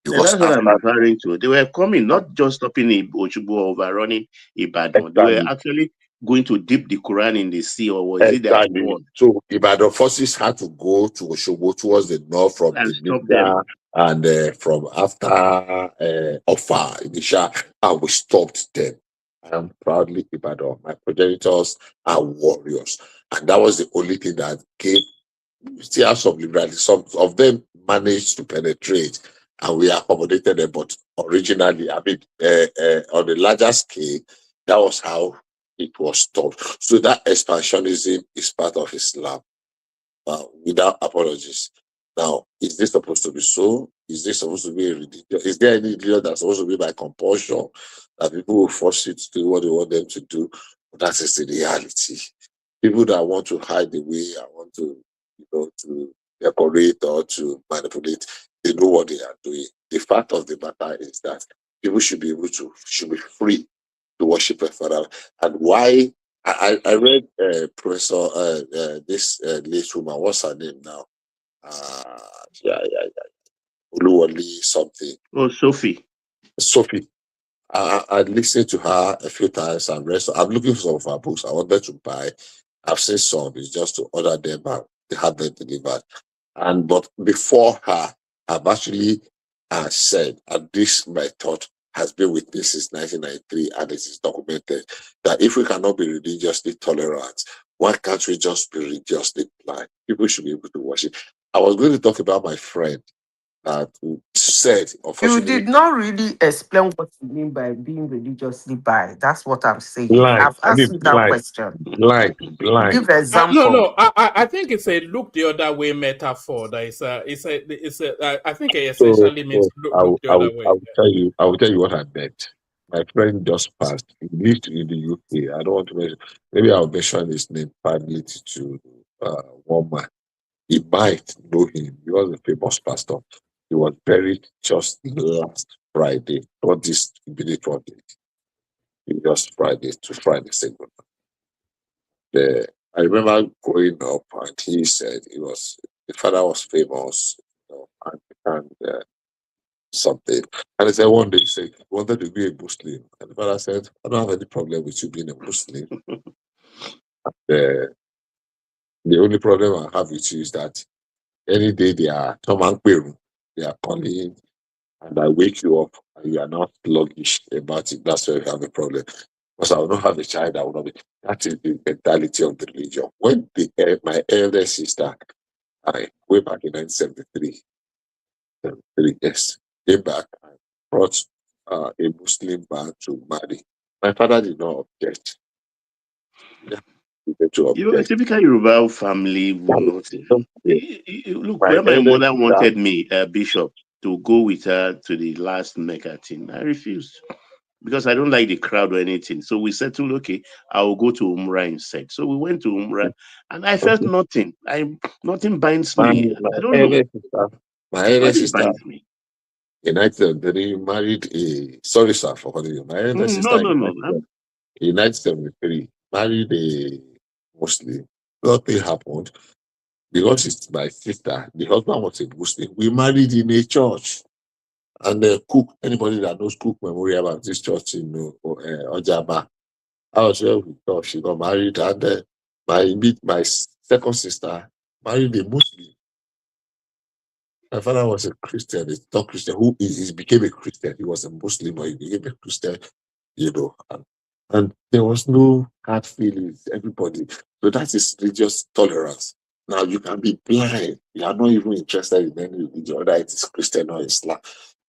Yeah, that's what I'm referring to. They were coming, not just stopping Oshogbo or overrunning Ibadan. Exactly. They were actually going to dip the Quran in the sea, or was it their sword? So Ibadan forces had to go to Oshogbo towards the north from and the stop them. And from after Ofa, Inisha, and we stopped them. I am proudly Ibadan. My progenitors are warriors. And that was the only thing that gave, we still have some liberality. Some of them managed to penetrate and we accommodated them. But originally, I mean, on a larger scale, that was how it was stopped. So that expansionism is part of Islam without apologies. Now, is this supposed to be so? Is this supposed to be a religion? Is there any religion that's supposed to be by compulsion that people will force you to do what they want them to do? But that is the reality. People that want to hide away, I want to, to decorate or to manipulate, they know what they are doing. The fact of the matter is that people should be should be free to worship a father. And why? I read Professor this late woman. What's her name now? Uluwole something. Oh, Sophie. I listened to her a few times and read. I'm looking for some of her books. I wanted to buy. I've seen some. It's just to order them and they have them delivered. But before her, I've actually said, and this my thought has been with me since 1993, and it is documented, that if we cannot be religiously tolerant, why can't we just be religiously blind? People should be able to worship. I was going to talk about my friend who said, You did not really explain what you mean by being religiously blind. That's what I'm saying. blind. I've asked you that question. Blind. Give example. No. I think it's a look the other way metaphor. That I think it essentially means look the other way. I will tell you what I meant. My friend just passed. He lived in the UK. I don't want to mention. Maybe I'll mention his name privately to one man. He might know him. He was a famous pastor. He was buried just last Friday, not this minute one day. Just Friday to Friday single. I remember growing up, and he said the father was famous, and something. And he said one day he wanted to be a Muslim, and the father said, "I don't have any problem with you being a Muslim. The only problem I have with you is that any day they are calling, and I wake you up, and you are not sluggish about it. That's where you have a problem. Because I will not have a child, I will not be." That is the mentality of the religion. When my elder sister, way back in 1973, yes, came back and brought a Muslim man to marry. My father did not object. A typical Yoruba family would not. Look, when my mother wanted me, Bishop, to go with her to the last Mecca thing, I refused because I don't like the crowd or anything. So we settled, okay, I will go to Umrah instead. So we went to Umrah, and I felt nothing. Nothing binds me. I don't know. My elder sister, in 1973, married a. Sorry, sir, for calling you. My elder sister, in 1973, married a Muslim. Nothing happened because it's my sister. The husband was a Muslim. We married in a church. And Cook, anybody that knows Cook Memorial Baptist Church in Ojaba, I was there with her. She got married, and my second sister married a Muslim. My father was a Christian, a top Christian, he became a Christian. He was a Muslim, or he became a Christian, and there was no hard feelings, everybody. So that is religious tolerance. Now you can be blind. You are not even interested in any religion, whether it is Christian or Islam.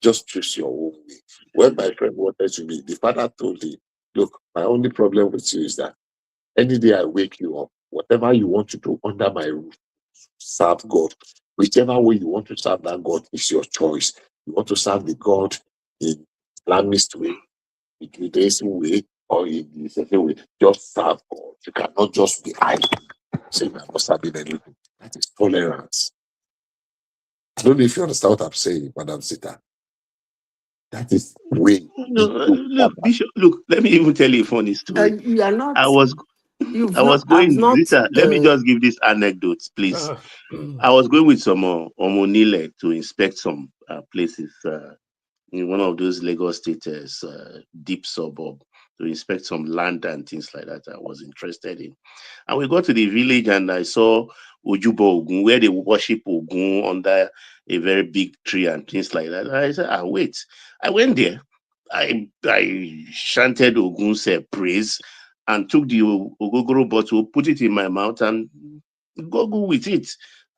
Just choose your own way. When my friend wanted to be, the father told him, "Look, my only problem with you is that any day I wake you up, whatever you want to do under my roof, serve God. Whichever way you want to serve that God is your choice. You want to serve the God in Islamist way, in Judaism way, or in the second way, just serve God. You cannot just be idle, saying I must have been anything." That is tolerance. I don't know if you understand what I'm saying, Madam Sita. That is way. Look, Bishop, let me even tell you a funny story. You are not. I was going. Rita, let me just give this anecdote, please. I was going with some Omonile to inspect some places in one of those Lagos State deep suburb, to inspect some land and things like that I was interested in. And we got to the village, and I saw Ojubo Ogun, where they worship Ogun under a very big tree and things like that. And I said, wait. I went there, I chanted Ogun's praise and took the Ogogoro bottle, put it in my mouth, and go with it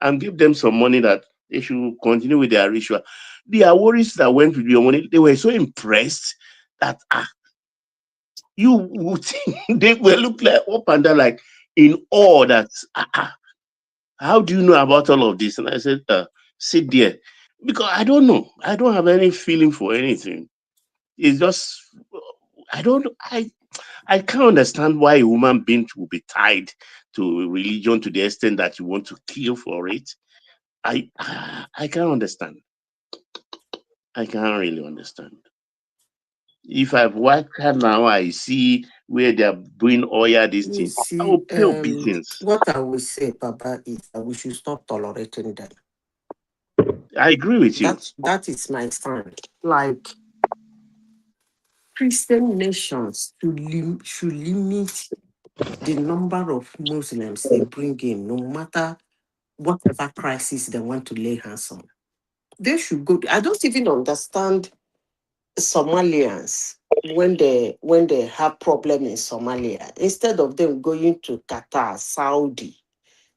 and give them some money that they should continue with their ritual. The Aworis that went with your money, they were so impressed that you would think they will look like up and down, like in awe that how do you know about all of this? And I said, sit there. Because I don't know. I don't have any feeling for anything. It's just I can't understand why a human being will be tied to religion to the extent that you want to kill for it. I can't understand. I can't really understand. If I've worked hard now, I see where they're doing all these You things. I see, will pay obedience. what I will say, Papa, is that we should stop tolerating them. I agree with you. That is my stand. Like, Christian nations should limit the number of Muslims they bring in, no matter whatever crisis they want to lay hands on. They should go. I don't even understand Somalians when they have problem in Somalia. Instead of them going to Qatar, Saudi,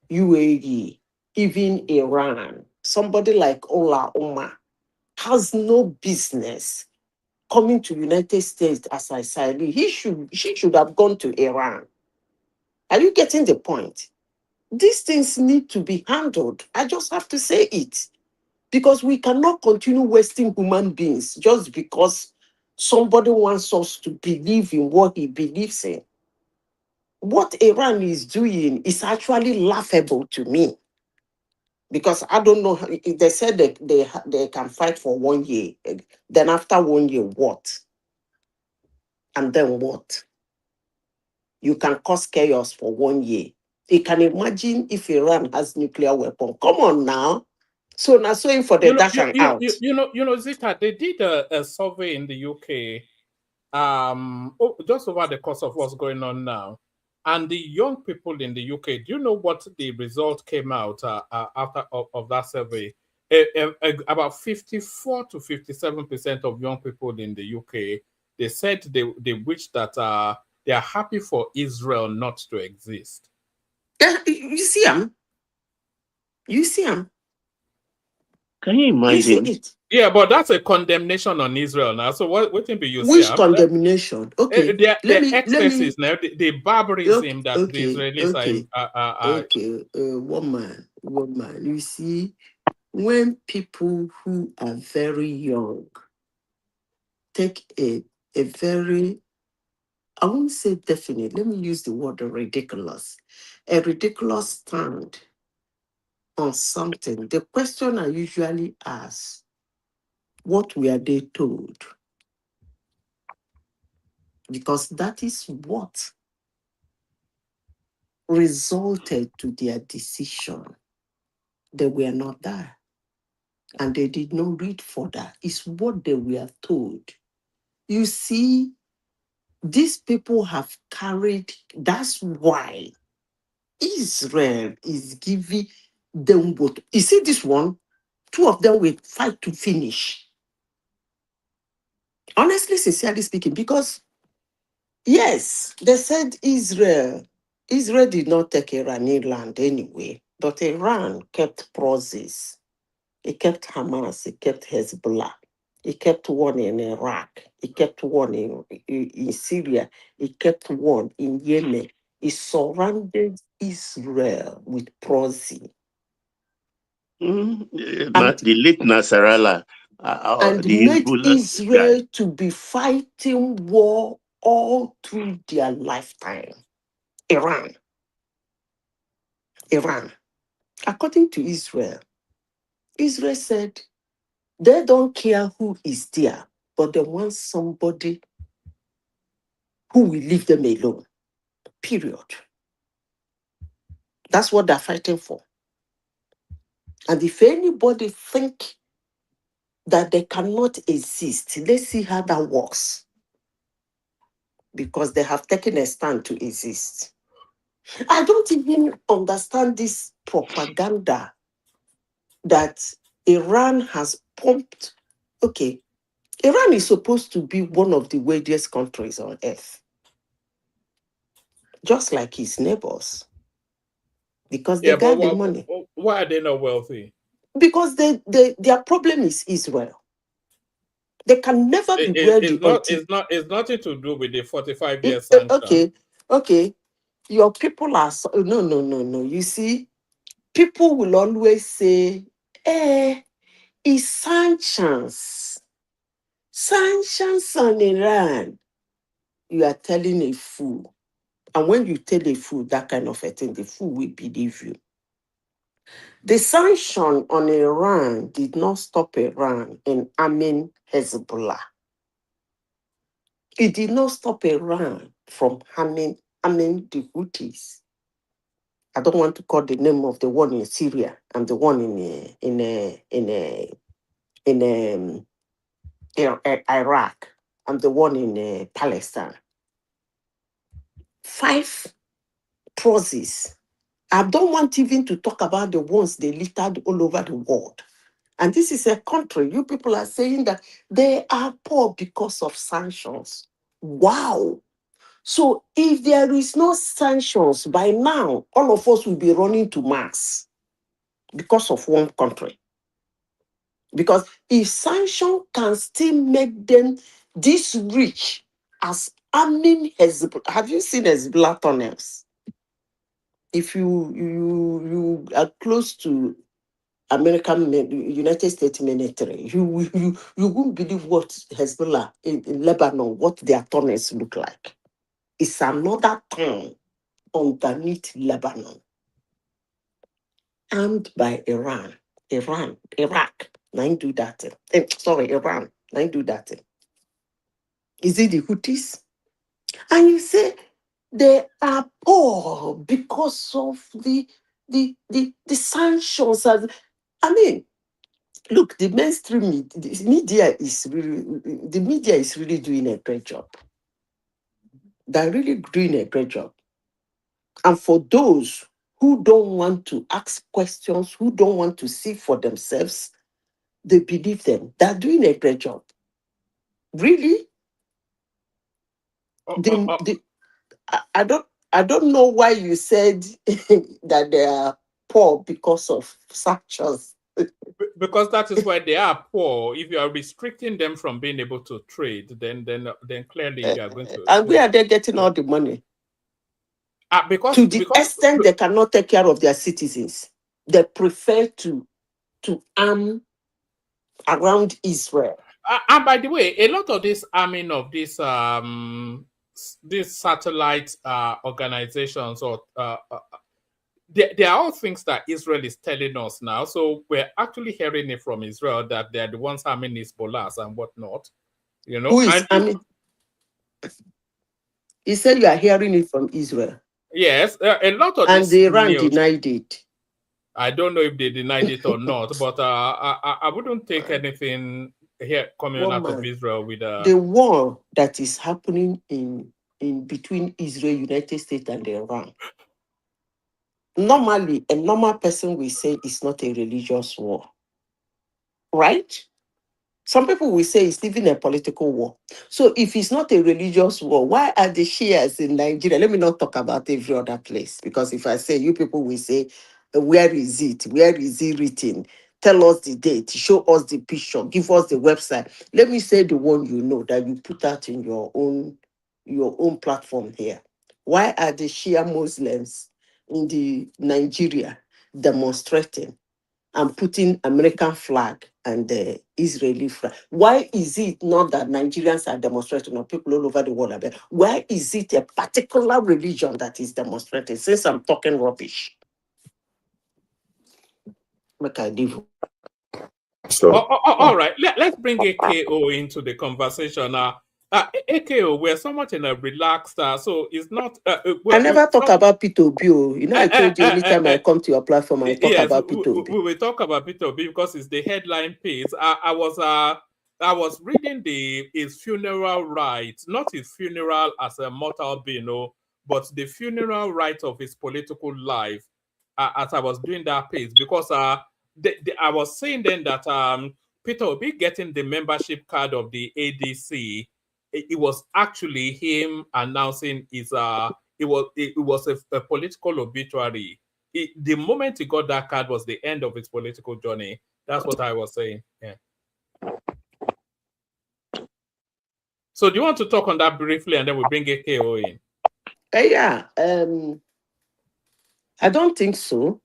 UAE, even Iran, somebody like Ola Omar has no business coming to United States as I said. She should have gone to Iran. Are you getting the point? These things need to be handled. I just have to say it. Because we cannot continue wasting human beings just because somebody wants us to believe in what he believes in. What Iran is doing is actually laughable to me. Because I don't know, they said that they can fight for 1 year. Then after 1 year, what? And then what? You can cause chaos for 1 year. You can imagine if Iran has nuclear weapon. Come on now. So now saying for the dash and out. Zita, they did a survey in the UK just over the course of what's going on now. And the young people in the UK, do you know what the result came out after of that survey? About 54 to 57% of young people in the UK, they said they wish that they are happy for Israel not to exist. You see them? You see them? Can you imagine? Yeah, but that's a condemnation on Israel now. So what can be used? Which condemnation? Okay, the excesses now, the barbarism that the Israelis are. Okay, woman. You see, when people who are very young take a very, I won't say definite, let me use the word ridiculous, a ridiculous stand on something, the question I usually ask, what were they told? Because that is what resulted to their decision. They were not there. And they did not read further. It's what they were told. You see, these people have carried, that's why Israel is giving them what. You see this one? 2 of them will fight to finish. Honestly, sincerely speaking, because yes, they said Israel did not take Iranian land anyway, but Iran kept process. It kept Hamas, it kept Hezbollah, it kept one in Iraq, it kept one in Syria, it kept one in Yemen. It surrounded Israel with proxy. The late Nasrallah. And made Israel to be fighting war all through their lifetime. Iran. According to Israel said they don't care who is there, but they want somebody who will leave them alone. Period. That's what they're fighting for. And if anybody think that they cannot exist, let's see how that works. Because they have taken a stand to exist. I don't even understand this propaganda that Iran has pumped. Okay, Iran is supposed to be one of the wealthiest countries on earth, just like his neighbors, because they Yeah, but got the money. why are they not wealthy? Because their problem is Israel. They can never be wealthy until It's nothing to do with the 45-year sanction. okay. Your people are no. You see, people will always say, it's sanctions on Iran. You are telling a fool. And when you tell a fool that kind of a thing, the fool will believe you. The sanction on Iran did not stop Iran in arming Hezbollah. It did not stop Iran from arming the Houthis. I don't want to call the name of the one in Syria and the one in Iraq and the one in Palestine. 5 processes. I don't want even to talk about the ones they littered all over the world. And this is a country, you people are saying that they are poor because of sanctions. Wow. So if there is no sanctions, by now, all of us will be running to Mars because of one country. Because if sanctions can still make them this rich as arming Hezbollah, have you seen Hezbollah tunnels? If you are close to United States military, you won't believe what Hezbollah in Lebanon, what their tunnels look like. It's another town underneath Lebanon, armed by Iraq. Now do that. Iran. Now do that. Is it the Houthis? And you say they are poor because of the sanctions. I mean, look, the mainstream media is really doing a great job. They're really doing a great job. And for those who don't want to ask questions, who don't want to see for themselves, they believe them. They're doing a great job. Really? I don't know why you said that they are poor because of sanctions. Because that is why they are poor. If you are restricting them from being able to trade, then clearly you are going to. And where are they getting all the money? Because to the extent they cannot take care of their citizens, they prefer to arm around Israel. And by the way, a lot of this arming of these satellite organizations or they are all things that Israel is telling us now. So we're actually hearing it from Israel that they're the ones arming Hezbollah and whatnot. You know, who is arming? He said you are hearing it from Israel. Yes, a lot of and this Iran news, denied it. I don't know if they denied it or not, but I wouldn't take anything here coming out of Israel with the war that is happening in between Israel, United States, and Iran. Normally, a normal person will say it's not a religious war, right? Some people will say it's even a political war. So if it's not a religious war, why are the Shias in Nigeria? Let me not talk about every other place, because if I say, you people will say, where is it? Where is it written? Tell us the date, show us the picture, give us the website. Let me say the one you know that you put out in your own platform here. Why are the Shia Muslims in the Nigeria demonstrating and putting American flag and the Israeli flag? Why is it not that Nigerians are demonstrating, or people all over the world are there? Why is it a particular religion that is demonstrating? Since I'm talking rubbish, make I leave. So, all right, let's bring AKO into the conversation. AKO, we're somewhat in a relaxed, so it's not. I never talk about P2B. You know, I told you anytime I come to your platform, I talk about P2B. We will talk about P2B because it's the headline piece. I was reading his funeral rites, not his funeral as a mortal being, but the funeral rites of his political life. As I was doing that piece, because I was saying then that Peter Obi getting the membership card of the ADC, it was actually him announcing his it was a political obituary. The moment he got that card was the end of his political journey. That's what I was saying. Yeah. So do you want to talk on that briefly, and then we bring AKO in? Yeah. I don't think so.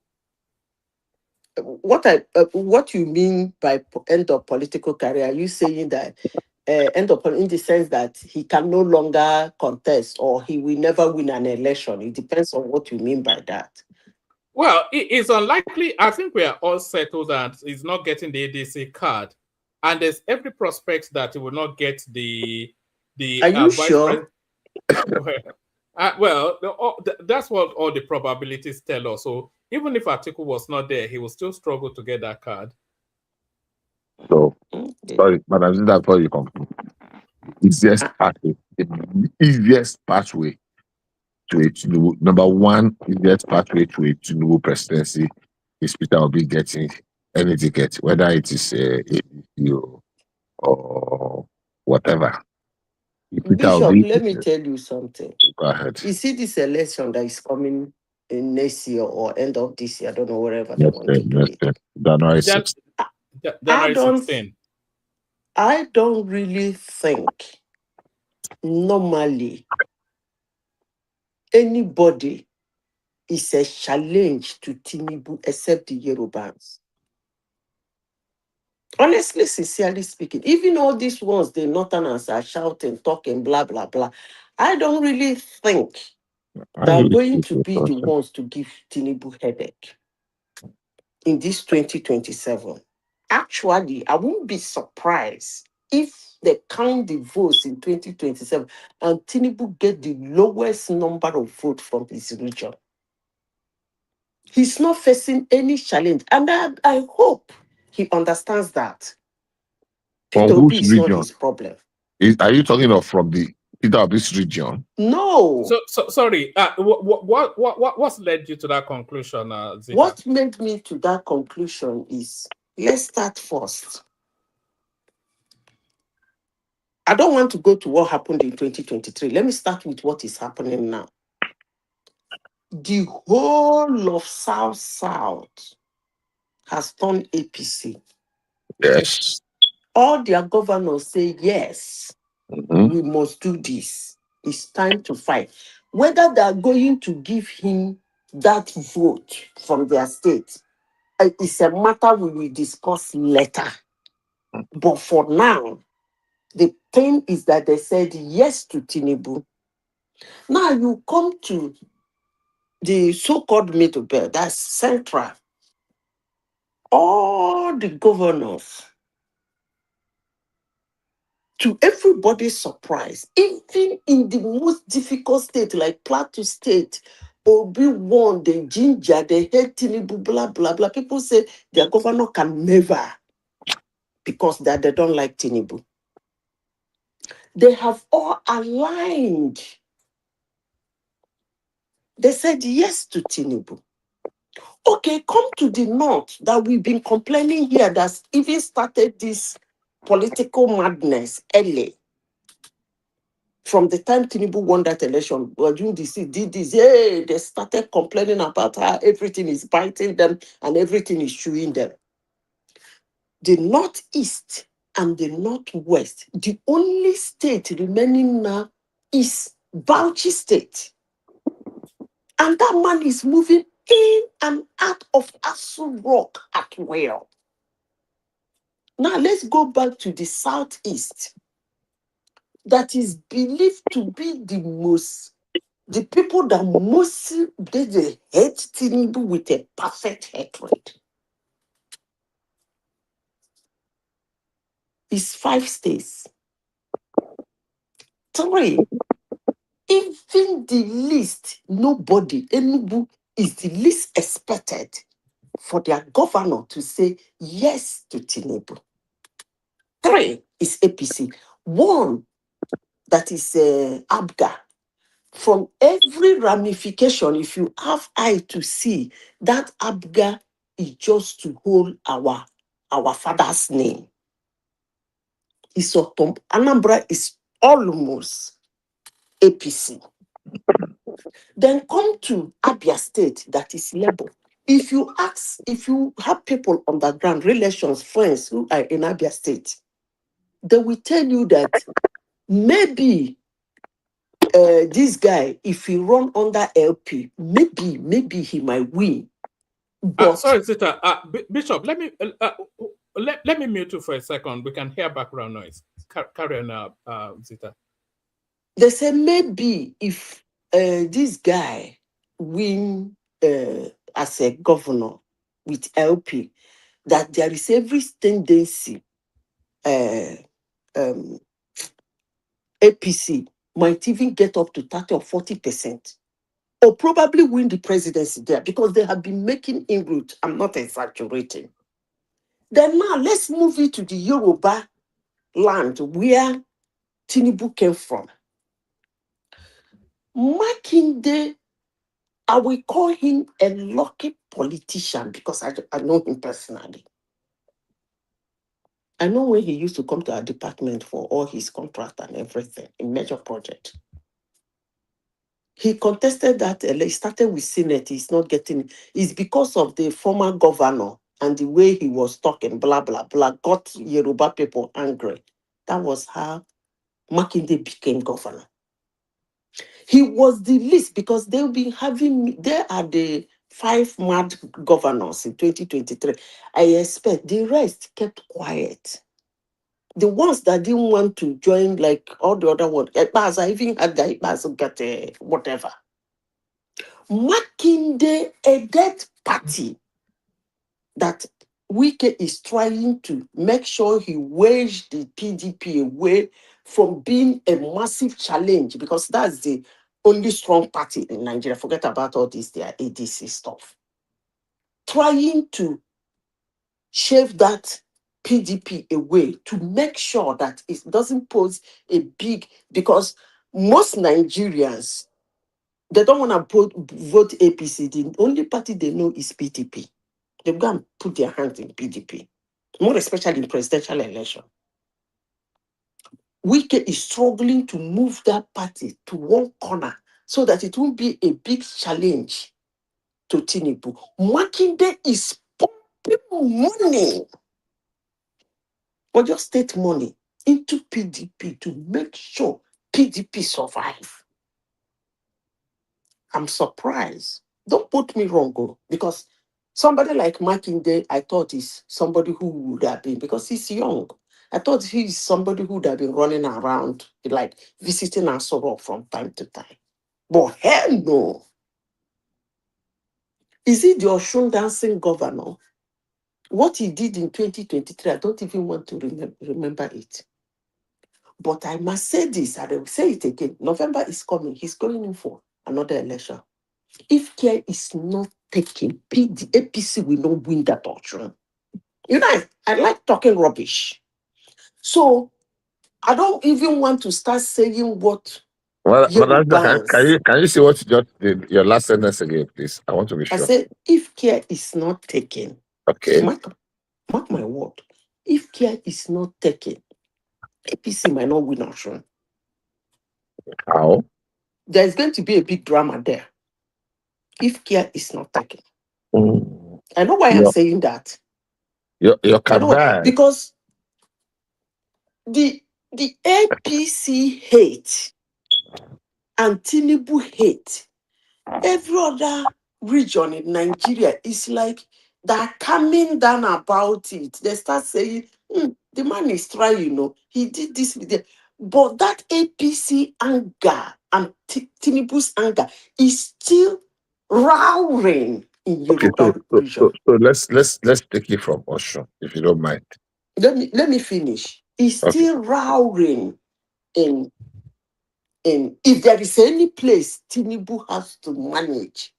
What you mean by end of political career? Are you saying that end of in the sense that he can no longer contest or he will never win an election? It depends on what you mean by that. Well, it's unlikely. I think we are all settled that he's not getting the ADC card, and there's every prospect that he will not get the. Are you sure? That's what all the probabilities tell us. So even if Atiku was not there, he will still struggle to get that card. So, sorry, Madam Zinda, before you conclude, the easiest pathway to a Tinubu, number one, easiest pathway to a Tinubu presidency is Peter Obi getting any ticket, whether it is APC or whatever. Bishop, let me tell you something. Go ahead. You see this election that is coming in next year or end of this year, I don't know, wherever they want to do it. January 6th. January 16th. I don't really think normally anybody is a challenge to Tinubu except the Yorubans. Honestly, sincerely speaking, even all these ones, the Northerners are shouting, talking, blah, blah, blah. I don't really think they're going to be the ones to give Tinubu headache in this 2027. Actually, I won't be surprised if they count the votes in 2027 and Tinubu get the lowest number of votes from his region. He's not facing any challenge. And I hope he understands that. From whose region? Not his problem. Are you talking of from the Peter Obi's region? No. So sorry. What's led you to that conclusion, Zita? What made me to that conclusion is, let's start first. I don't want to go to what happened in 2023. Let me start with what is happening now. The whole of South has turned APC. Yes. All their governors say, yes, we must do this. It's time to fight. Whether they are going to give him that vote from their state is a matter we will discuss later. But for now, the thing is that they said yes to Tinubu. Now you come to the so-called middle belt, that's central. All the governors, to everybody's surprise, even in the most difficult state like Plateau State, Obi won, the ginger, they hate Tinubu, blah, blah, blah. People say their governor can never, because they don't like Tinubu. They have all aligned. They said yes to Tinubu. Okay, come to the north that we've been complaining here that's even started this political madness early. From the time Tinubu won that election, did this, hey, they started complaining about how everything is biting them and everything is chewing them. The northeast and the northwest, the only state remaining now is Bauchi State. And that man is moving in and out of Asu Rock at will. Now let's go back to the southeast. That is believed to be the people that most they hate Tinubu with a perfect hatred. It's 5 states. 3. Even the least, nobody, Enugu is the least expected for their governor to say yes to Tinubu. 3 is APC. 1, that is ABGA. From every ramification, if you have eye to see, that ABGA is just to hold our father's name. is Anambra is almost APC. Then come to Abia State, that is Labour. If you have people on the ground, relations, friends who are in Abia State, they will tell you that maybe this guy, if he run under LP, maybe he might win. But sorry, Sister. Bishop, let me let me mute you for a second. We can hear background noise. Carry on, Zita. They say maybe if this guy win as a governor with LP, that there is every tendency APC might even get up to 30 or 40%, or probably win the presidency there because they have been making inroads. I'm not exaggerating. Then now let's move it to the Yoruba land where Tinubu came from. Makinde, I will call him a lucky politician because I know him personally. I know when he used to come to our department for all his contract and everything, a major project. He contested that, he started with Senate, he's not getting it. It's because of the former governor and the way he was talking, blah, blah, blah, got Yoruba people angry. That was how Makinde became governor. He was the least because they are the 5 mad governors in 2023. I expect the rest kept quiet. The ones that didn't want to join, like all the other ones, I even had the get whatever. Makinde, a dead party that Wike is trying to make sure he waged the PDP away from being a massive challenge, because that's the only strong party in Nigeria. Forget about all this, their ADC stuff. Trying to shave that PDP away to make sure that it doesn't pose a big, because most Nigerians, they don't want to vote APC. The only party they know is PDP. They go and put their hands in PDP, more especially in presidential election. Wike is struggling to move that party to one corner so that it won't be a big challenge to Tinubu. Makinde is pumping money, or just state money, into PDP to make sure PDP survive. I'm surprised. Don't put me wrong, because somebody like Makinde, I thought is somebody who would have been, because he's young. I thought he's somebody who would have been running around, like visiting Asoro from time to time. But hell no. Is he the Osun dancing governor? What he did in 2023, I don't even want to remember it. But I must say this, and I will say it again. November is coming. He's going in for another election. If care is not taken, the APC will not win that election. You know, I like talking rubbish. So I don't even want to start saying what. Well, can you see what you just did? Your last sentence again, please. I want to be sure. I said, if care is not taken, okay. Mark my word. If care is not taken, APC might not win election. How? There's going to be a big drama there. If care is not taken. I know why I'm saying that. Your campaign. Because the APC hate and Tinubu hate, every other region in Nigeria is like they're coming down about it. They start saying, the man is trying, he did this with it. But that APC anger and Tinubu's anger is still roaring in Yoruba region. So let's take it from Osun, if you don't mind. Let me finish. It's still roaring in if there is any place Tinubu has to manage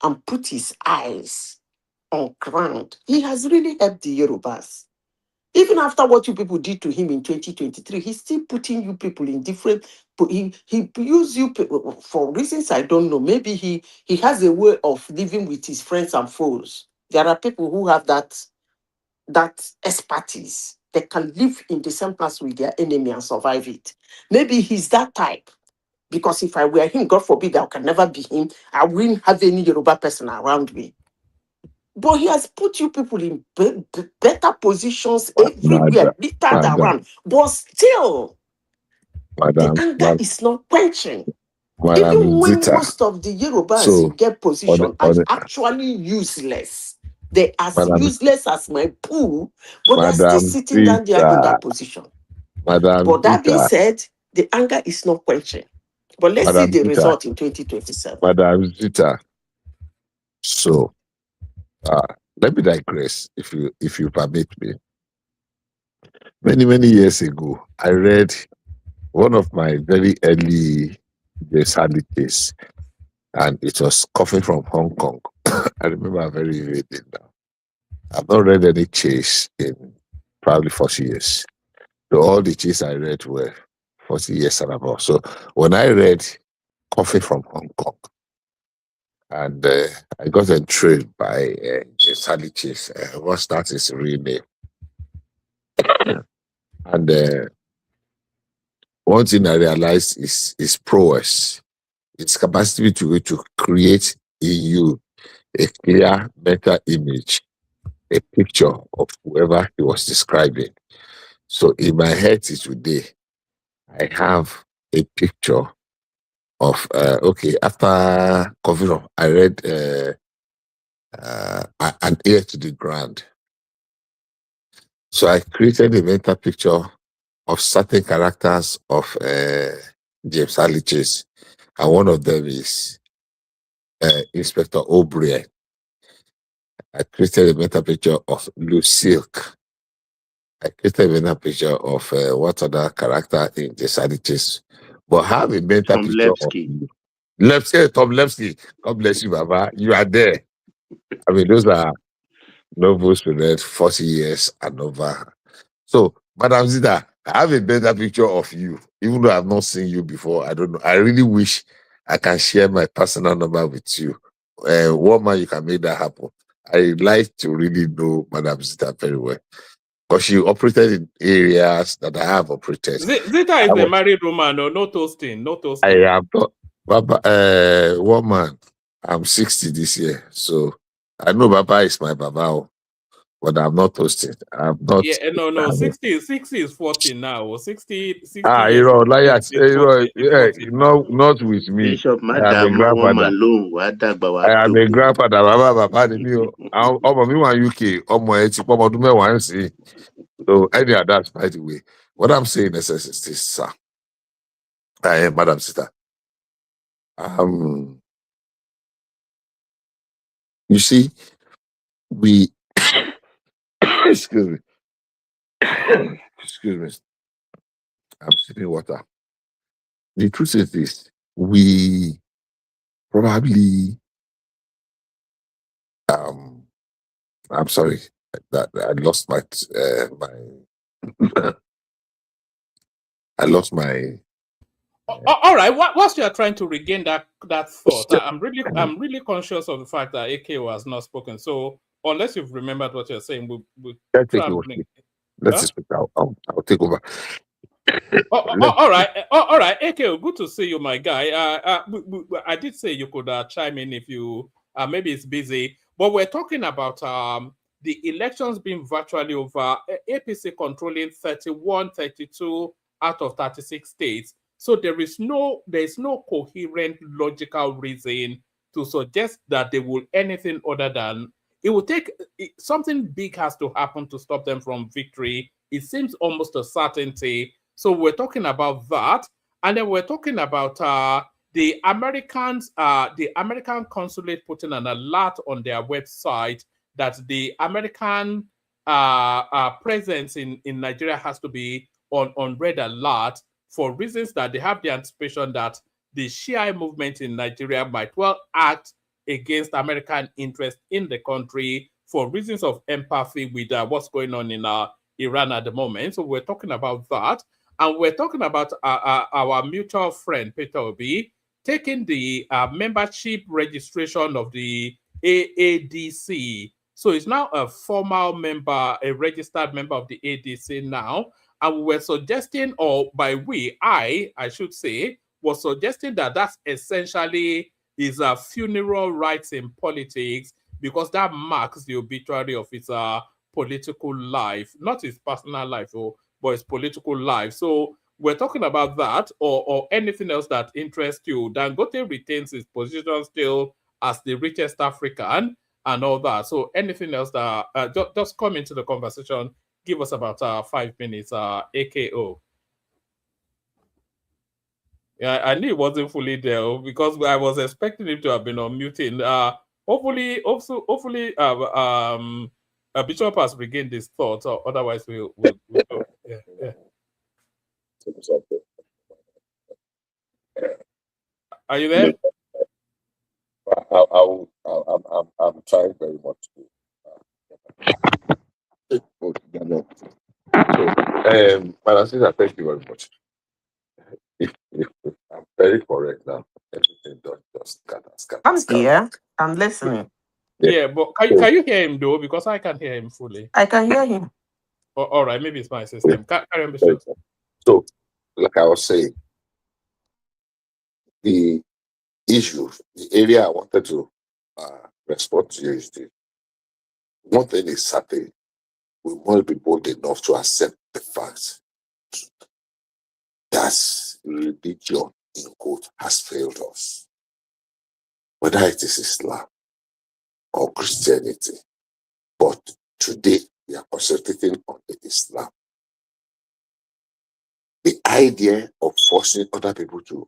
and put his eyes on ground, he has really helped the Yorubas. Even after what you people did to him in 2023, he's still putting you people in different. He used you for reasons I don't know. Maybe he has a way of living with his friends and foes. There are people who have that expertise. they can live in the same place with their enemy and survive it. Maybe he's that type. Because if I were him, God forbid, I can never be him. I wouldn't have any Yoruba person around me. But he has put you people in better positions everywhere, littered around. But still, the anger is not quenching. Even when most of the Yorubas get position are actually useless. They are as useless as my poo, but they're still sitting down there in that position. But that being said, the anger is not quenching. But let's see the result in 2027. Madam Zita. So let me digress, if you permit me. Many years ago, I read one of my very early Jesali case, and it was Coffee from Hong Kong. I remember very vividly now. I've not read any chase in probably 40 years. So all the chase I read were 40 years and above. So when I read Coffee from Hong Kong, and I got intrigued by Jesali Chase. What's that his real name? And one thing I realized is his prowess, its capacity to create in you a clear mental image, a picture of whoever he was describing. So in my head today, I have a picture of after Coffee, I read An Ear to the Ground. So I created a mental picture of certain characters of James Earl Chase, and one of them is Inspector O'Brien. I created a mental picture of Lucille. I created a mental picture of what other character in James Earl Chase, but have a mental Tom picture Levski. of Tom Levski. God bless you, Baba. You are there. I mean, those are novels we read 40 years and over. So, Madam Zita, I have a better picture of you, even though I've not seen you before. I don't know. I really wish I can share my personal number with you. Woman, you can make that happen. I like to really know Madam Zita very well, because she operated in areas that I have operated. Zita is a married woman, no toasting, no toasting. I am not, Baba, woman. I'm 60 this year, so I know Baba is my Baba, but I'm not toasting. I'm not. Yeah, no. 60 is 40 now. 60 you know, like not with me. Bishop, I am a grandfather. I am a grandfather. Baba, me UK. So any that's by the way. What I'm saying is this, sir. I am Madam Zita. You see, we excuse me. Excuse me. I'm sipping water. The truth is this: we probably I'm sorry that I lost my I lost my. All right. Whilst you are trying to regain that thought, I'm really conscious of the fact that AKO has not spoken. So unless you've remembered what you're saying, we'll try and bring it. Let's speak. I'll take over. All right. AKO, good to see you, my guy. I did say you could chime in if you maybe it's busy, but we're talking about the elections being virtually over. APC controlling 31, 32 out of 36 states. So there is no coherent logical reason to suggest that they will anything other than it will take something big has to happen to stop them from victory. It seems almost a certainty. So we're talking about that, and then we're talking about the American consulate putting an alert on their website that the American presence in Nigeria has to be on red alert for reasons that they have the anticipation that the Shia movement in Nigeria might well act against American interest in the country for reasons of empathy with what's going on in Iran at the moment. So we're talking about that. And we're talking about our mutual friend, Peter Obi, taking the membership registration of the AADC. So he's now a formal member, a registered member of the ADC now. And we were suggesting, or by I should say, was suggesting that that's essentially his funeral rites in politics, because that marks the obituary of his political life, not his personal life, but his political life. So we're talking about that, or anything else that interests you. Dangote retains his position still as the richest African and all that. So anything else that just come into the conversation. Give us about 5 minutes, AKO. Yeah, I knew it wasn't fully there because I was expecting him to have been on muting. Hopefully, Bishop has regained his thoughts, or otherwise we'll go. Yeah. Are you there? I'm trying very much to. Madam Caesar, thank you very much. If I'm very correct now, everything just scatter. I'm here. I'm listening. Yeah, but can you hear him though? Because I can't hear him fully. I can hear him. Oh, all right, maybe it's my system. Carry on, Bishop. So, like I was saying, the issue, the area I wanted to respond to you is the one thing is certain. We want to be bold enough to accept the fact that religion, in quote, has failed us. Whether it is Islam or Christianity. But today, we are concentrating on the Islam. The idea of forcing other people to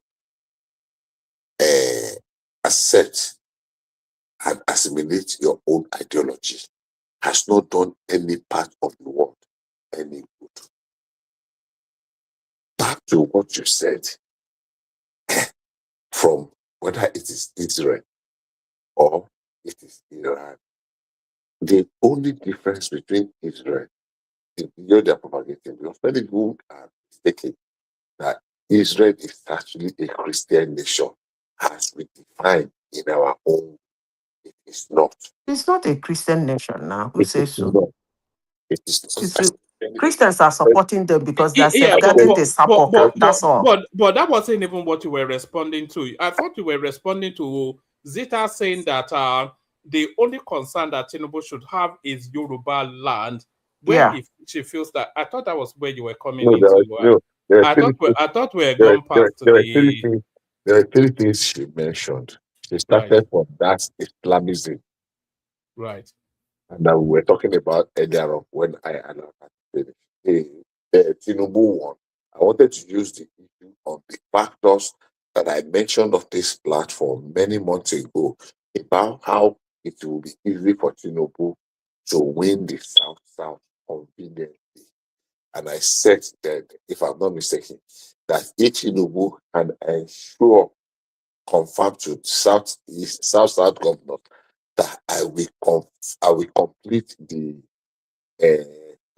accept and assimilate your own ideology has not done any part of the world any good. Back to what you said, from whether it is Israel or it is Iran, the only difference between Israel, they're propagating, because many people are mistaken that Israel is actually a Christian nation, as we define in our own. It is not. It's not a Christian nation now. Who says so? Not. It is not. Christians are supporting them because they're safeguarding the support. That's all. But that wasn't even what you were responding to. I thought you were responding to Zita saying that the only concern that Tinubu should have is Yoruba land. Where she feels that, I thought that was where you were coming into. I thought we were going past the. There are three things she mentioned. She started from that Islamism. Right. And that we were talking about earlier on when I finished. The Tinubu one. I wanted to use the issue of the factors that I mentioned of this platform many months ago about how it will be easy for Tinubu to win the South conveniently. And I said that, if I'm not mistaken, that Tinubu can ensure, confirm to South governor that I will complete the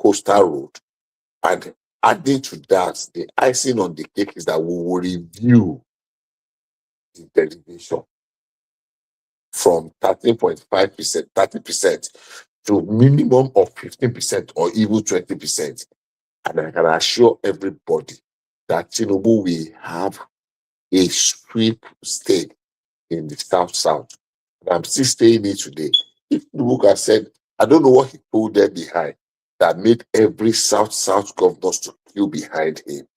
coastal road. And adding to that, the icing on the cake is that we will review the derivation from 13.5%, 30% to minimum of 15% or even 20%. And I can assure everybody that Tinubu will have a sweep stake in the South. And I'm still staying here today. If Tinubu has said, I don't know what he pulled there behind that made every South governors to queue behind him.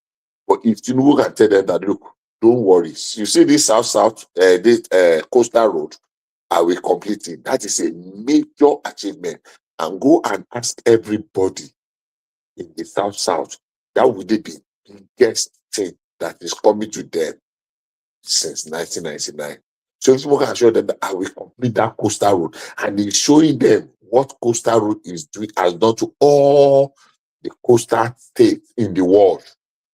But if Tinubu can tell them that, look, don't worry. You see this this coastal road, I will complete it. That is a major achievement. And go and ask everybody in the South, that would be the biggest thing that is coming to them since 1999. So if people can show them that I will complete that coastal road, and he's showing them what coastal road is doing, has done to all the coastal states in the world,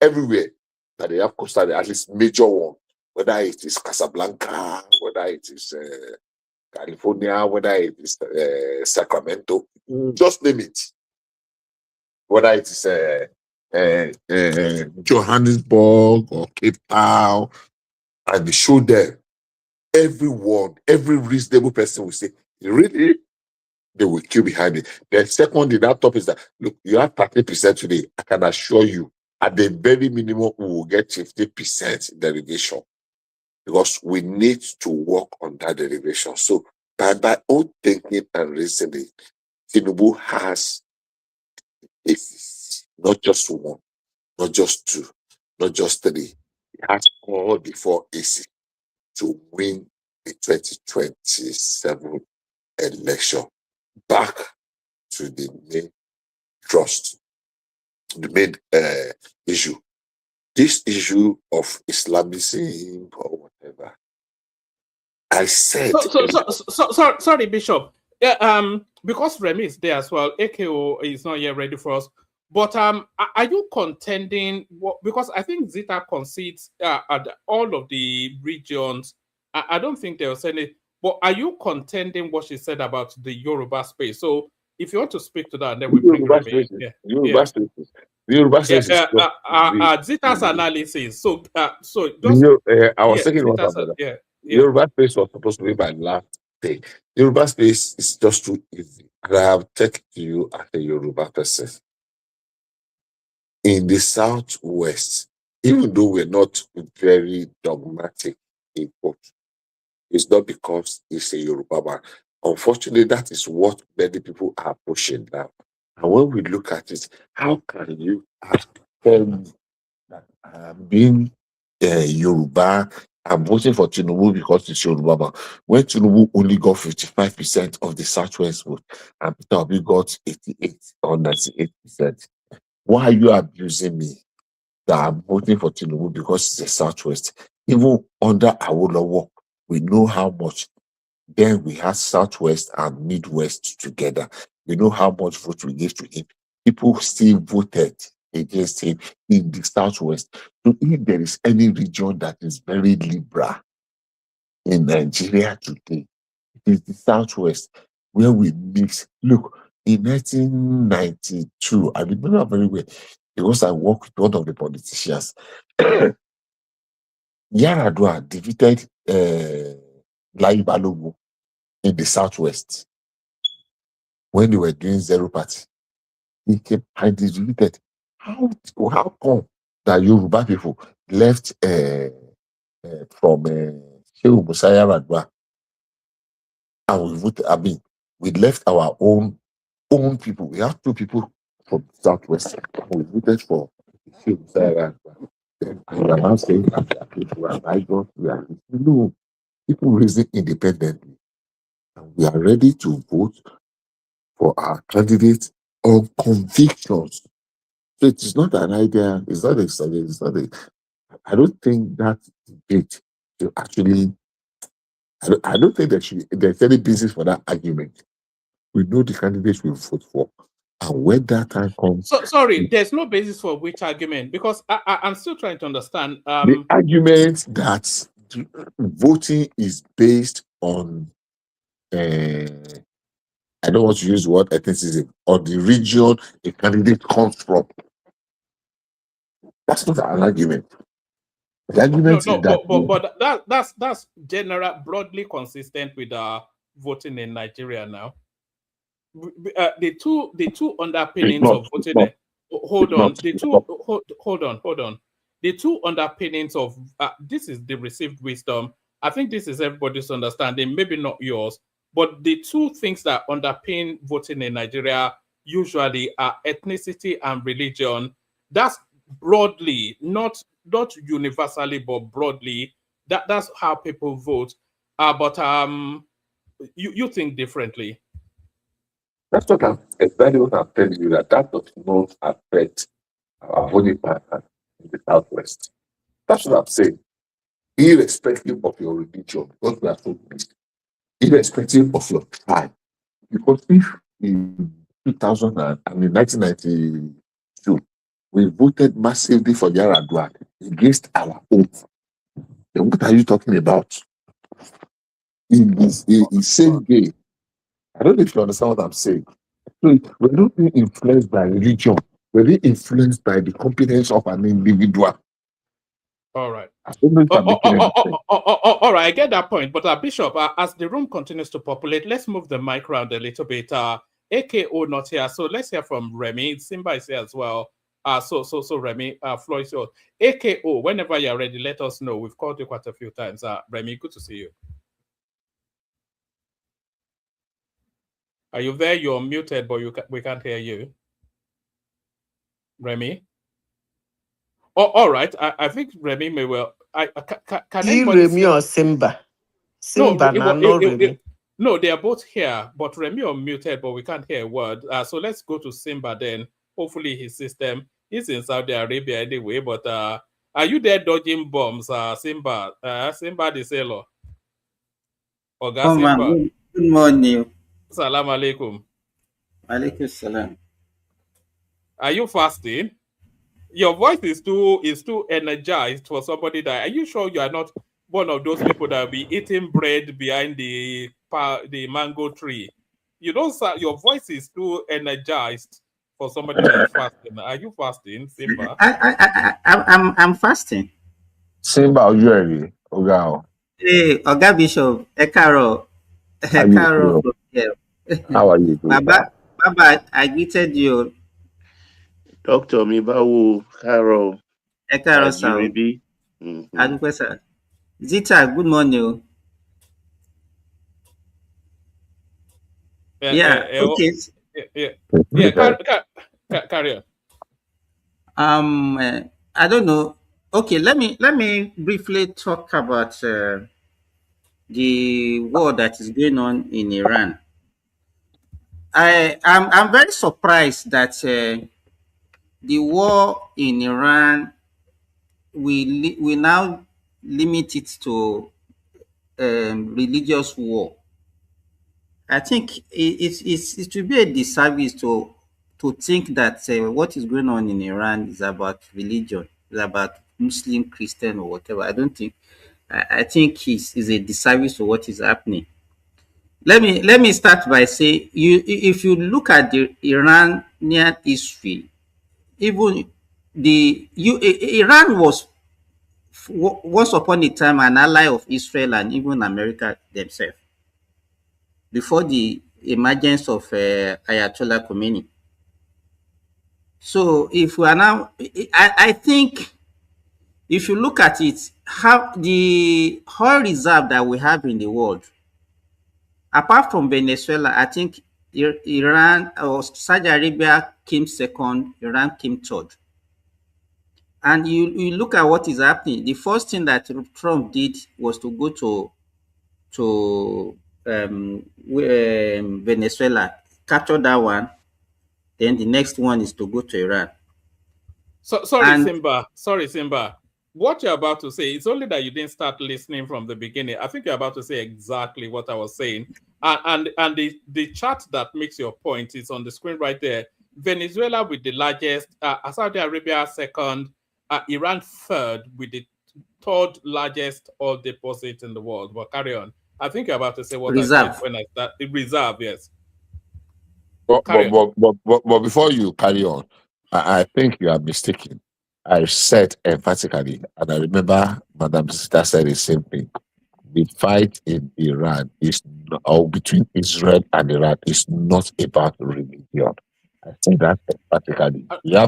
everywhere that they have coastal, at least major one, whether it is Casablanca, whether it is California, whether it is Sacramento, just name it. Whether it is Johannesburg or Cape Town, and they show them, everyone, every reasonable person will say, really? they will queue behind it. The second in that top is that, look, you have 30% today. I can assure you, at the very minimum, we will get 50% derivation because we need to work on that derivation. So by my own thinking and reasoning, Tinubu has not just one, not just two, not just three. He has all the 4 aces to win the 2027 election. Back to the main thrust, the main issue. This issue of Islamism or whatever. I said. Sorry, Bishop. Yeah, because Remy is there as well. AKO is not yet ready for us. But are you contending? Because I think Zita concedes at all of the regions. I don't think there was any. But are you contending what she said about the Yoruba space? So if you want to speak to that, then we bring Remy. Yoruba spaces. Zita's analysis. So just I was thinking about that. Yoruba space was supposed to be my last thing. Yoruba space is just too easy. And I have taken to you as a Yoruba person. In the Southwest, even though we're not very dogmatic in quote, it's not because it's a Yoruba man. Unfortunately, that is what many people are pushing now. And when we look at it, how can you ask them that being Yoruba, I'm voting for Tinubu because it's Yoruba man, when Tinubu only got 55% of the Southwest vote and Peter Obi got 88 or 98%? Why are you abusing me that I'm voting for Tinubu because it's the Southwest? Even under Awolowo, we know how much. Then we had Southwest and Midwest together. We know how much vote we gave to him. People still voted against him in the Southwest. So if there is any region that is very liberal in Nigeria today, it is the Southwest where we mix. Look, in 1992, I remember very well because I worked with one of the politicians. Yaradua defeated Lai Balogun in the Southwest when they were doing Zero Party. He came and defeated. How come that Yoruba people left from Shehu Musaya Radwa and we voted? I mean, we left our own people. We have 2 people from the Southwest. We voted for Shehu Musaya Radwa. Then we are now saying that people are migrants. No, people reason independently. And we are ready to vote for our candidates on convictions. So it is not an idea, it's not a I don't think that debate to actually, I don't think there's any basis for that argument. We know the candidates we vote for. And when that time comes. So sorry, there's no basis for which argument, because I'm still trying to understand. The argument that voting is based on I don't want to use the word ethnicism, or the region a candidate comes from. That's not an argument. The argument is that that's general, broadly consistent with voting in Nigeria now. The two underpinnings of voting. Hold on. The two underpinnings of this is the received wisdom. I think this is everybody's understanding, maybe not yours. But the 2 things that underpin voting in Nigeria usually are ethnicity and religion. That's broadly, not universally, but broadly. That's how people vote. But you think differently. That's exactly what I'm telling you, that does not affect our voting pattern in the Southwest. That's what I'm saying. Irrespective of your religion, because we are so big. Irrespective of your tribe. Because if in 1992, we voted massively for Yaradua against our oath, then what are you talking about? In the same way, I don't know if you understand what I'm saying. So we're not being influenced by religion. We're being influenced by the competence of an individual. All right. I don't know if I'm making any sense. All right, I get that point. But Bishop, as the room continues to populate, let's move the mic around a little bit. AKO not here, so let's hear from Remy. Simba is here as well. So Remy, floor is yours. AKO, whenever you're ready, let us know. We've called you quite a few times. Remy, good to see you. Are you there? You're muted, but we can't hear you. Remy? Oh, all right. I think Remy may well. Can anybody Remy or Simba? Simba, no, they are both here, but Remy unmuted, but we can't hear a word. So let's go to Simba then. Hopefully his system is in Saudi Arabia anyway. But are you there dodging bombs, Simba? Simba the sailor. Simba. Good morning. Salam alaikum. Alaikum salam. Are you fasting? Your voice is too energized for somebody that. Are you sure you are not one of those people that will be eating bread behind the mango tree? You don't. Your voice is too energized for somebody that is fasting. Are you fasting, Simba? I'm fasting. Simba, are you ready? Oga. Hey, Oga Bishop, Ekaro. How are you doing? Baba, I greeted you. Dr. Mibawu, Carol. Ekaro, sir. Zita, good morning. Okay. Carry on. I don't know. Okay, let me briefly talk about the war that is going on in Iran. I'm very surprised that the war in Iran we now limit it to religious war. I think it will be a disservice to think that what is going on in Iran is about religion, is about Muslim, Christian, or whatever. I don't think. I think it's a disservice to what is happening. Let me start by saying, if you look at the Iranian history, even Iran was once upon a time an ally of Israel and even America themselves before the emergence of Ayatollah Khomeini. So if we are now, I think if you look at it, how the oil reserve that we have in the world, apart from Venezuela, I think Iran or Saudi Arabia came second, Iran came third. And you look at what is happening. The first thing that Trump did was to go to Venezuela, capture that one. Then the next one is to go to Iran. Sorry, Simba. What you're about to say, it's only that you didn't start listening from the beginning. I think you're about to say exactly what I was saying. And the chart that makes your point is on the screen right there. Venezuela with the largest, Saudi Arabia second, Iran third with the third largest oil deposit in the world. But carry on. I think you're about to say what reserve. I said when I start. Reserve, yes. But before you carry on, I think you are mistaken. I said emphatically, and I remember Madam Zita said the same thing. The fight in Iran or between Israel and Iran is not about religion. I think that emphatically.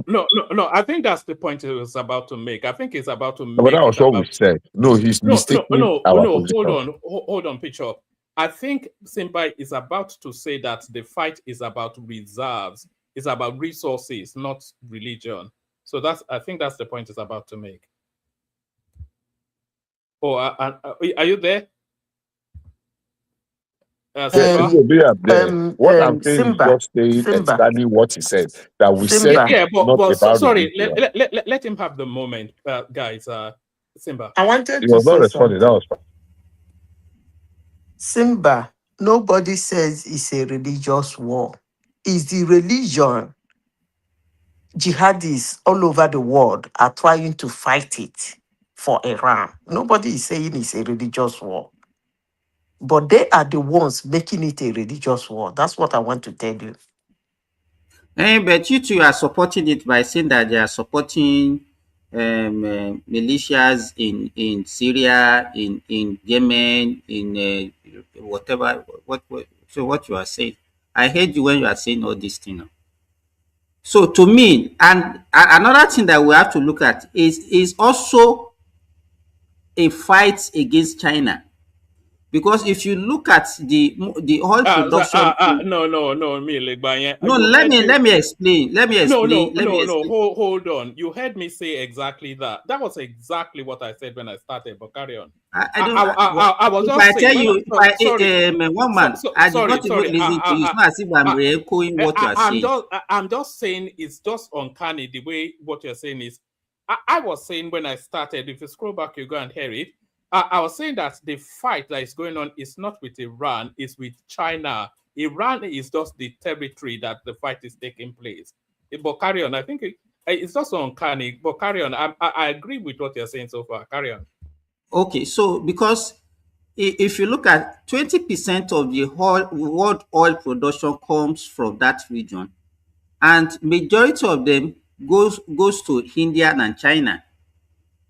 No. I think that's the point he was about to make. I think it's about to make. But that was what we said. No, he's mistaken. Hold on, picture. I think Simba is about to say that the fight is about reserves, it's about resources, not religion. So I think that's the point he's about to make. Oh, are you there? What I'm saying is just saying exactly what he said. That we said. Yeah, but sorry. Let him have the moment, guys. Simba. I wanted he was not responding. That was fine. Simba. Nobody says it's a religious war. It's the religion. Jihadis all over the world are trying to fight it for Iran. Nobody is saying it's a religious war. But they are the ones making it a religious war. That's what I want to tell you. But you two are supporting it by saying that they are supporting militias in Syria, in Yemen, in whatever. So what you are saying, I heard you when you are saying all these things now. So to me, and another thing that we have to look at is also a fight against China. Because if you look at the oil production, no, me Legbaye. no, let me explain. Hold on. You heard me say exactly that. That was exactly what I said when I started. But carry on. I was just if saying. I tell you, one man, I did not even listen to you. It's not as if I'm re-echoing what you are saying. I'm just saying it's just uncanny the way what you're saying is. I was saying when I started, if you scroll back, you go and hear it. I was saying that the fight that is going on is not with Iran, it's with China. Iran is just the territory that the fight is taking place. But carry on. I think it's just uncanny. But carry on. I agree with what you're saying so far. Carry on. Okay, so because if you look at 20% of the whole world oil production comes from that region, and majority of them goes to India and China.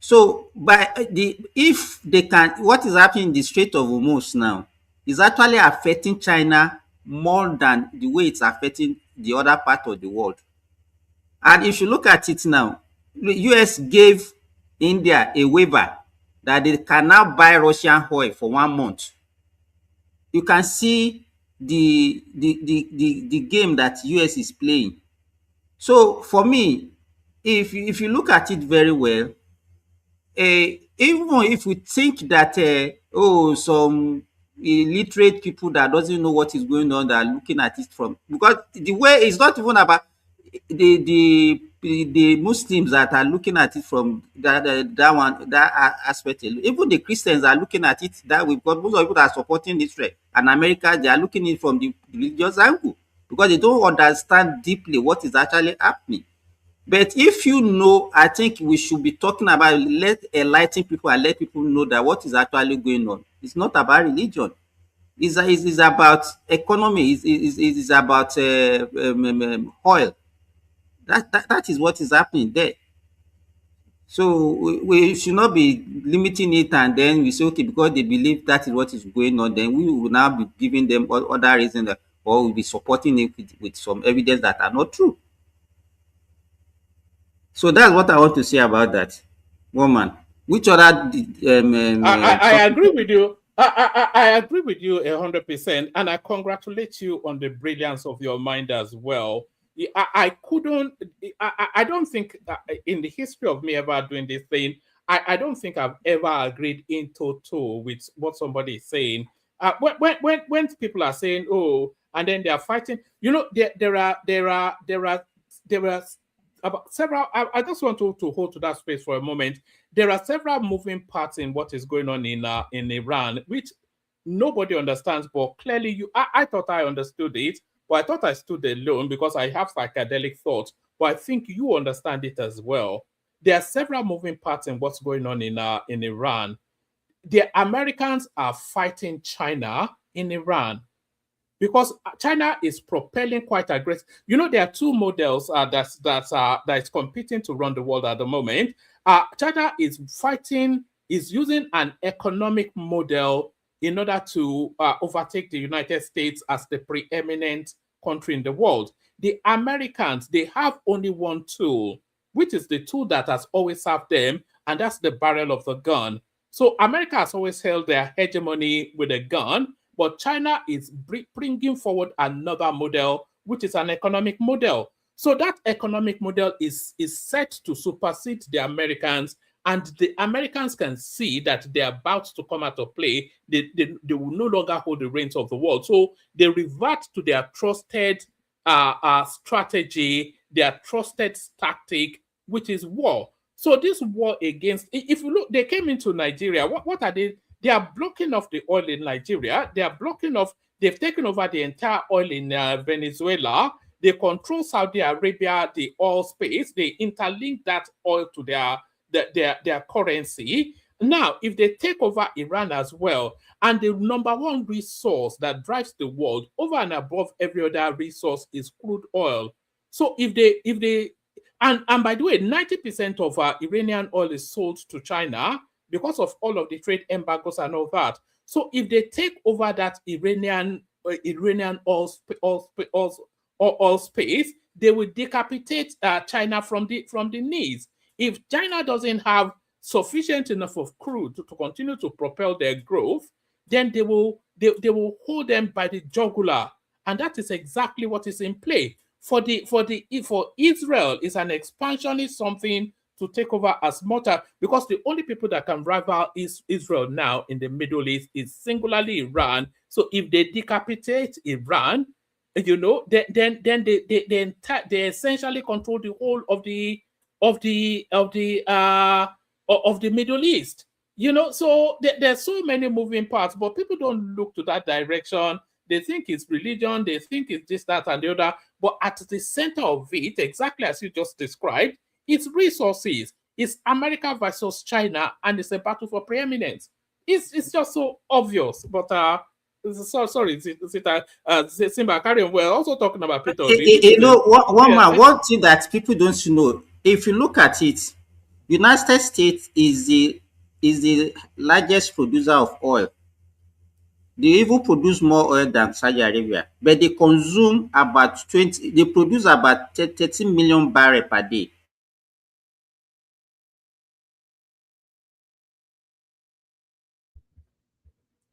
So if they can, what is happening in the Strait of Hormuz now is actually affecting China more than the way it's affecting the other part of the world. And if you look at it now, the US gave India a waiver that they can now buy Russian oil for 1 month. You can see the game that US is playing. So for me, if you look at it very well, even if we think that some illiterate people that doesn't know what is going on, that are looking at it from, because the way it's not even about the Muslims that are looking at it from that aspect. Even the Christians are looking at it that way, because most of the people that are supporting Israel and America, they are looking at it from the religious angle, because they don't understand deeply what is actually happening. But if you know, I think we should be talking about, let enlighten people and let people know that what is actually going on. It's not about religion. It's about economy. It's about oil. That is what is happening there. So we should not be limiting it, and then we say, okay, because they believe that is what is going on, then we will now be giving them other reasons, or we'll be supporting it with some evidence that are not true. So that's what I want to say about that. Woman, which other? I agree with you. I agree with you 100%, and I congratulate you on the brilliance of your mind as well. I don't think in the history of me ever doing this thing, I don't think I've ever agreed in total with what somebody is saying. When people are saying, oh, and then they are fighting, you know, there are about several. I just want to hold to that space for a moment. There are several moving parts in what is going on in Iran, which nobody understands. But clearly, I thought I understood it, but I thought I stood alone because I have psychedelic thoughts. But I think you understand it as well. There are several moving parts in what's going on in Iran. The Americans are fighting China in Iran, because China is propelling quite aggressive. You know, there are two models that is competing to run the world at the moment. China is using an economic model in order to overtake the United States as the preeminent country in the world. The Americans, they have only one tool, which is the tool that has always served them, and that's the barrel of the gun. So America has always held their hegemony with a gun, but China is bringing forward another model, which is an economic model. So that economic model is set to supersede the Americans, and the Americans can see that they're about to come out of play. They will no longer hold the reins of the world. So they revert to their trusted strategy, their trusted tactic, which is war. So this war against, if you look, they came into Nigeria. What are they? They are blocking off the oil in Nigeria. They've taken over the entire oil in Venezuela. They control Saudi Arabia, the oil space. They interlink that oil to their currency. Now, if they take over Iran as well, and the number one resource that drives the world over and above every other resource is crude oil. So if they And by the way, 90% of Iranian oil is sold to China because of all of the trade embargoes and all that. So if they take over that Iranian oil space, they will decapitate China from the knees. If China doesn't have sufficient enough of crude to continue to propel their growth, then they will hold them by the jugular, and that is exactly what is in play. For Israel, is an expansionist something to take over as much as, because the only people that can rival Israel now in the Middle East is singularly Iran. So if they decapitate Iran, you know, then they essentially control the whole of the Middle East. You know, so there's so many moving parts, but people don't look to that direction. They think it's religion, they think it's this, that, and the other. But at the center of it, exactly as you just described, it's resources. It's America versus China, and it's a battle for preeminence. It's just so obvious. But sorry, Simba, carry on. We're also talking about Peter. You know, one thing that people don't know. If you look at it, United States is the largest producer of oil. They even produce more oil than Saudi Arabia, but they consume about 20. They produce about 13 million barrels per day.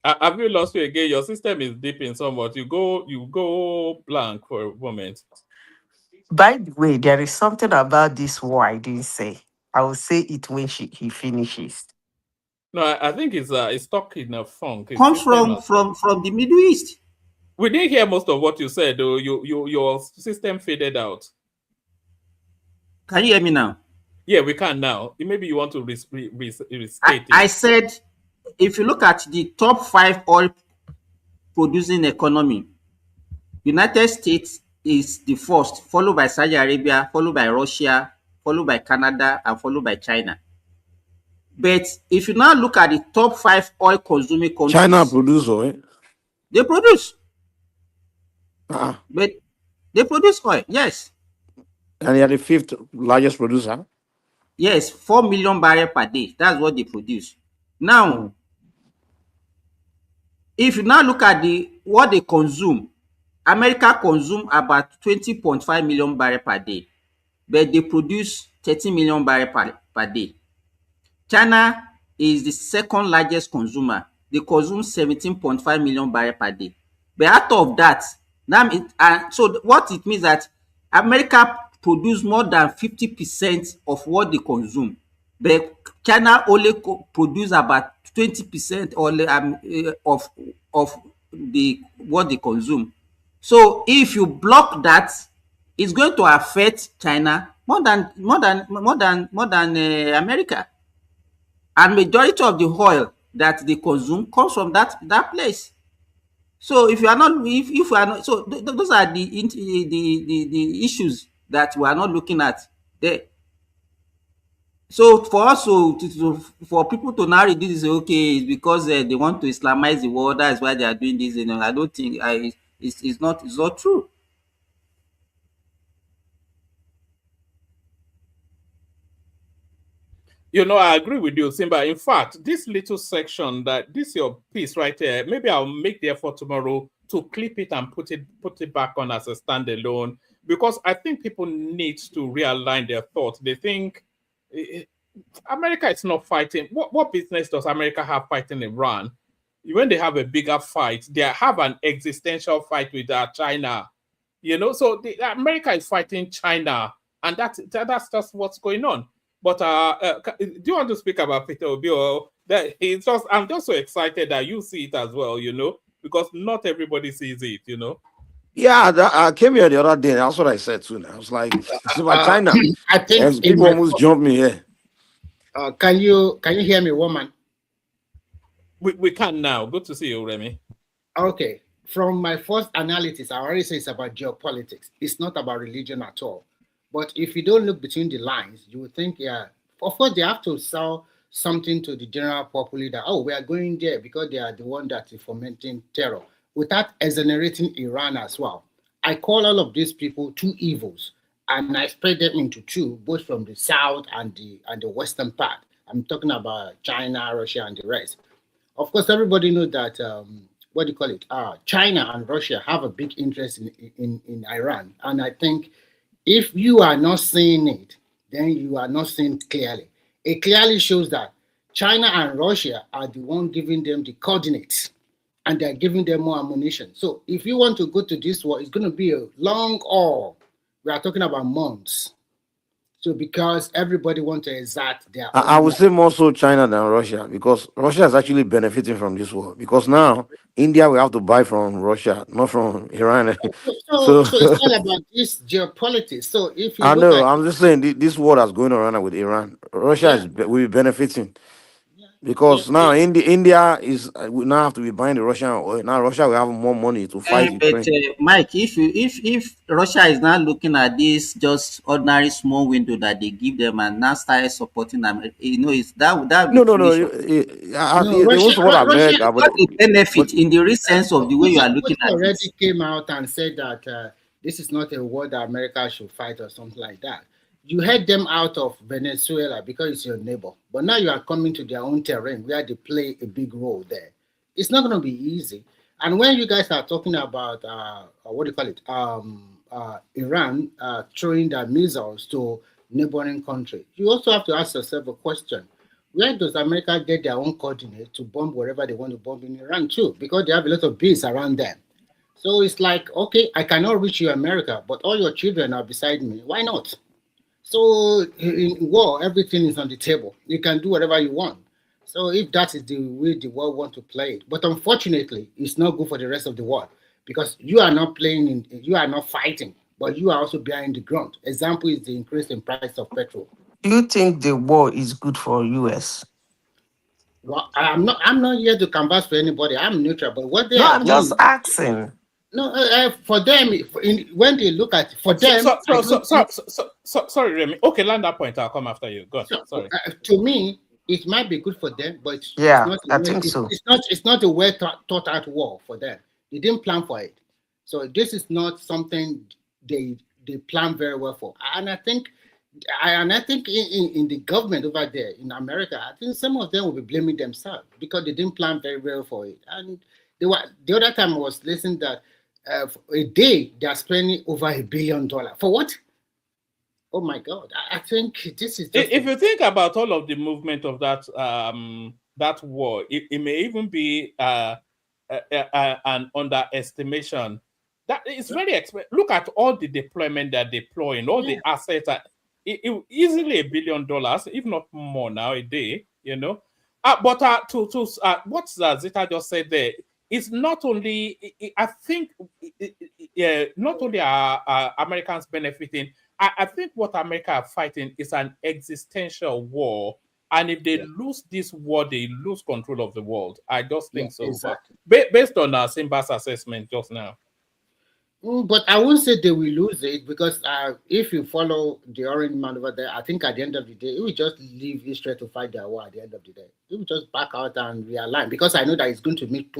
Have you lost you again? Your system is dipping somewhat. You go blank for a moment. By the way, there is something about this war I didn't say. I will say it when he finishes. No, I think it's stuck in a funk. Comes from the Middle East. We didn't hear most of what you said, though. Your system faded out. Can you hear me now? Yeah, we can now. Maybe you want to restate it. I said, if you look at the top 5 oil producing economy, United States is the first, followed by Saudi Arabia, followed by Russia, followed by Canada, and followed by China. But if you now look at the top 5 oil consuming countries, China produce oil. They produce. But they produce oil, yes. And they are the 5th largest producer. Yes, 4 million barrels per day. That's what they produce. Now, if you now look at what they consume, America consume about 20.5 million barrels per day, but they produce 13 million barrels per day. China is the 2nd largest consumer. They consume 17.5 million barrels per day. But out of that, so what it means that America produce more than 50% of what they consume, but China only produce about 20% of what they consume. So if you block that, it's going to affect China more than America. And majority of the oil that they consume comes from that place. So if you are not, so those are the issues that we are not looking at there. So for us for people to now read this is okay, it's because they want to Islamize the world. That's why they are doing this. I don't think it's not true. You know, I agree with you, Simba. In fact, this little section, this your piece right here, maybe I'll make the effort tomorrow to clip it and put it back on as a standalone, because I think people need to realign their thoughts. They think America is not fighting. What business does America have fighting Iran? When they have a bigger fight, they have an existential fight with China. You know, so America is fighting China, and that's just what's going on. But do you want to speak about Peter Obi? Or I'm just so excited that you see it as well, you know, because not everybody sees it, you know. Yeah, I came here the other day. That's what I said too. I was like, it's about China. I think people almost jumped me here. Can you hear me, woman? We can now. Good to see you, Remy. Okay. From my first analysis, I already say it's about geopolitics. It's not about religion at all. But if you don't look between the lines, you would think, yeah, of course, they have to sell something to the general populace that, oh, we are going there because they are the one that is fomenting terror, without exonerating Iran as well. I call all of these people two evils. and I spread them into two, both from the south and the western part. I'm talking about China, Russia, and the rest. Of course, everybody knows that what do you call it? China and Russia have a big interest in Iran, and I think if you are not seeing it, then you are not seeing clearly. It clearly shows that China and Russia are the one giving them the coordinates, and they're giving them more ammunition. So if you want to go to this war, it's going to be a long haul. We are talking about months. So because everybody wants to exert their I would say more so China than Russia, because Russia is actually benefiting from this war. Because now India will have to buy from Russia, not from Iran. So it's all about this geopolitics. So if you I look know, at I'm just saying this war that's going on with Iran, Russia will be benefiting. Because now India we now have to be buying the Russian oil. Now Russia will have more money to fight But Ukraine. Mike, if Russia is now looking at this just ordinary small window that they give them and now started supporting them, it's that No. no, They won't support Russia America, what the benefit in the real sense of the way you are looking Putin at already it. came out and said that this is not a war that America should fight or something like that. You had them out of Venezuela because it's your neighbor, but now you are coming to their own terrain where they play a big role there. It's not going to be easy. And when you guys are talking about what do you call it, Iran throwing their missiles to neighboring countries, you also have to ask yourself a question: where does America get their own coordinates to bomb wherever they want to bomb in Iran too? Because they have a lot of bees around them. So it's like, okay, I cannot reach you, America, but all your children are beside me. Why not? So in war, everything is on the table. You can do whatever you want. So if that is the way the world want to play it, but unfortunately, it's not good for the rest of the world because you are not playing, you are not fighting, but you are also behind the ground. Example is the increase in price of petrol. Do you think the war is good for US? Well, I'm not here to canvass for anybody. I'm neutral, but what they are I'm just asking. No, for them, when they look at for them. Sorry, Remy. Okay, land that point. I'll come after you. Go on. Sorry. To me, it might be good for them, but I think so. It's not a well thought out war for them. They didn't plan for it, so this is not something they plan very well for. And I think in the government over there in America, I think some of them will be blaming themselves because they didn't plan very well for it. And the other time I was listening that a day they are spending over $1 billion for what? Oh my God! I think this is. If you think about all of the movement of that that war, it may even be an underestimation. That is very expensive. Look at all the deployment they're deploying, all the assets. Easily $1 billion, if not more now a day. But to what Zita just said there. It's not only, I think, not only are Americans benefiting, I think what America are fighting is an existential war. And if they lose this war, they lose control of the world. I just think so. Exactly. Based on Simba's assessment just now. But I won't say they will lose it because if you follow the Orange Man over there, I think at the end of the day, it will just leave Israel to fight their war at the end of the day. It will just back out and realign because I know that it's going to meet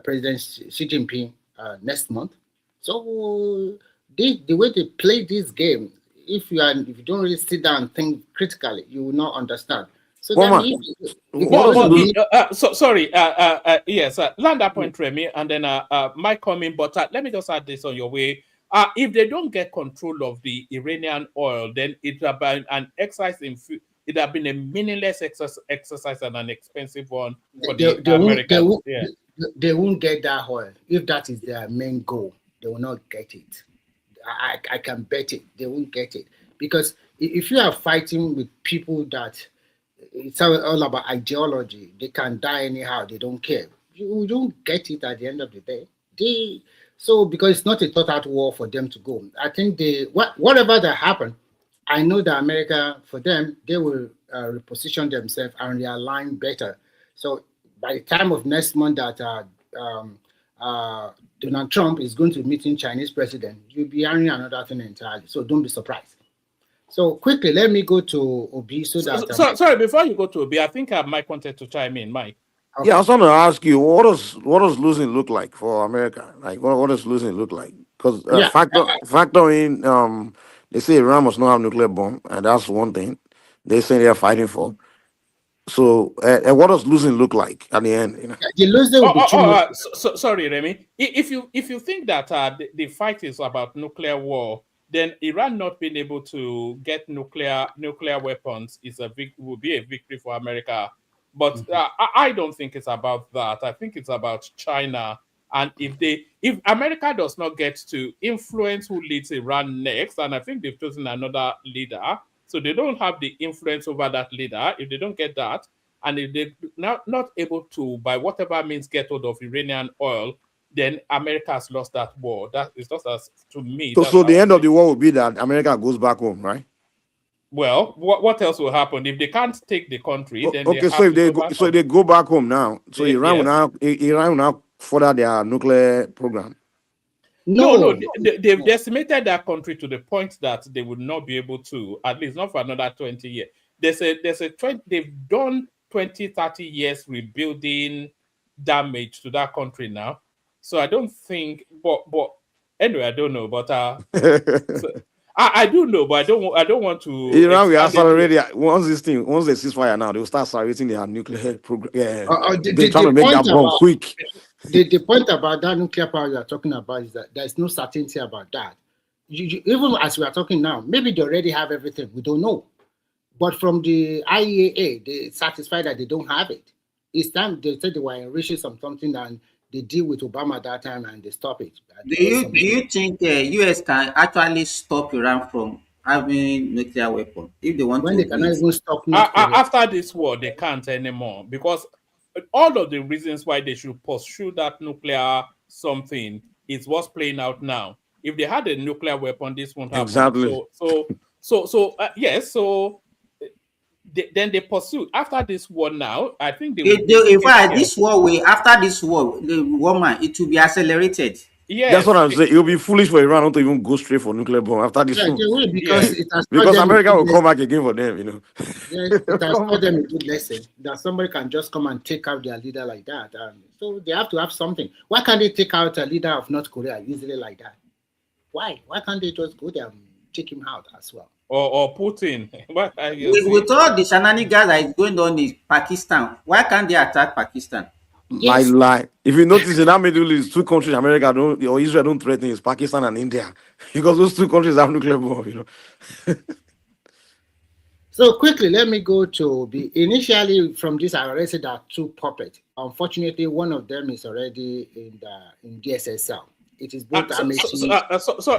President Xi Jinping next month. So the way they play this game, if you don't really sit down and think critically, you will not understand. So sorry. Yes, land that point, Remy, and then Mike coming. But let me just add this on your way. If they don't get control of the Iranian oil, then it will be an exercise in. It have been a meaningless exercise and an expensive one for the Americans. They won't get that oil if that is their main goal. They will not get it. I can bet it. They won't get it because if you are fighting with people that. It's all about ideology. They can die anyhow. They don't care. You don't get it at the end of the day. Because it's not a thought-out war for them to go. I think whatever that happen, I know that America, for them, they will reposition themselves and realign better. So by the time of next month that Donald Trump is going to meet Chinese president, you'll be hearing another thing entirely. So don't be surprised. So quickly, let me go to Obi so that. Sorry, before you go to Obi, I think Mike wanted to chime in. Mike. Yeah, I was trying to ask you, what does losing look like for America? Like, what does losing look like? Because Yeah. factor in, they say Iran must not have nuclear bomb, and that's one thing they say they're fighting for. So, and what does losing look like at the end? You know? The loser will be too much. Sorry, Remy. If you think that the fight is about nuclear war, then Iran not being able to get nuclear weapons will be a victory for America. But I don't think it's about that. I think it's about China. And if America does not get to influence who leads Iran next, and I think they've chosen another leader, so they don't have the influence over that leader. If they don't get that, and if they're not able to, by whatever means, get hold of Iranian oil, then America has lost that war. That is just as to me. So the end of the war will be that America goes back home, right? Well, what else will happen if they can't take the country? Then okay, so if they go back home now, so Iran will now further their nuclear program. No, they've decimated that country to the point that they would not be able to, at least not for another 20 years. They've done 20, 30 years rebuilding damage to that country now. So I don't think, but anyway, I don't know. But I do know, but I don't want to. Iran will accelerate once they ceasefire now, they will start accelerating their nuclear program. Yeah, they're trying to make that bomb quick. The point about that nuclear power you are talking about is that there's no certainty about that. Even as we are talking now, maybe they already have everything. We don't know. But from the IAEA, they're satisfied that they don't have it. It's time they said they were enriching something and they deal with Obama at that time and they stop it. Do you think the US can actually stop Iran from having nuclear weapons if they want when to? They cannot even stop after this war, they can't anymore, because all of the reasons why they should pursue that nuclear something is what's playing out now. If they had a nuclear weapon, this won't happen. Exactly. Yes. So then they pursue after this war. Now, I think in fact, this war after this war, the woman, it will be accelerated. Yes, that's what I'm saying. It will be foolish for Iran not to even go straight for nuclear bomb after this one. Because America will come back again for them, you know. Yes, it has taught them a good lesson that somebody can just come and take out their leader like that. So they have to have something. Why can't they take out a leader of North Korea easily like that? Why? Why can't they just go there and take him out as well? Or Putin? With all the shenanigans that is going on in Pakistan, why can't they attack Pakistan? Yes. Lie. If you notice in that Middle East, two countries America or Israel don't threaten is Pakistan and India, because those two countries have nuclear bomb, you know. So quickly, let me go to initially from this. I already said there are two puppets. Unfortunately, one of them is already in DSSL. It is both.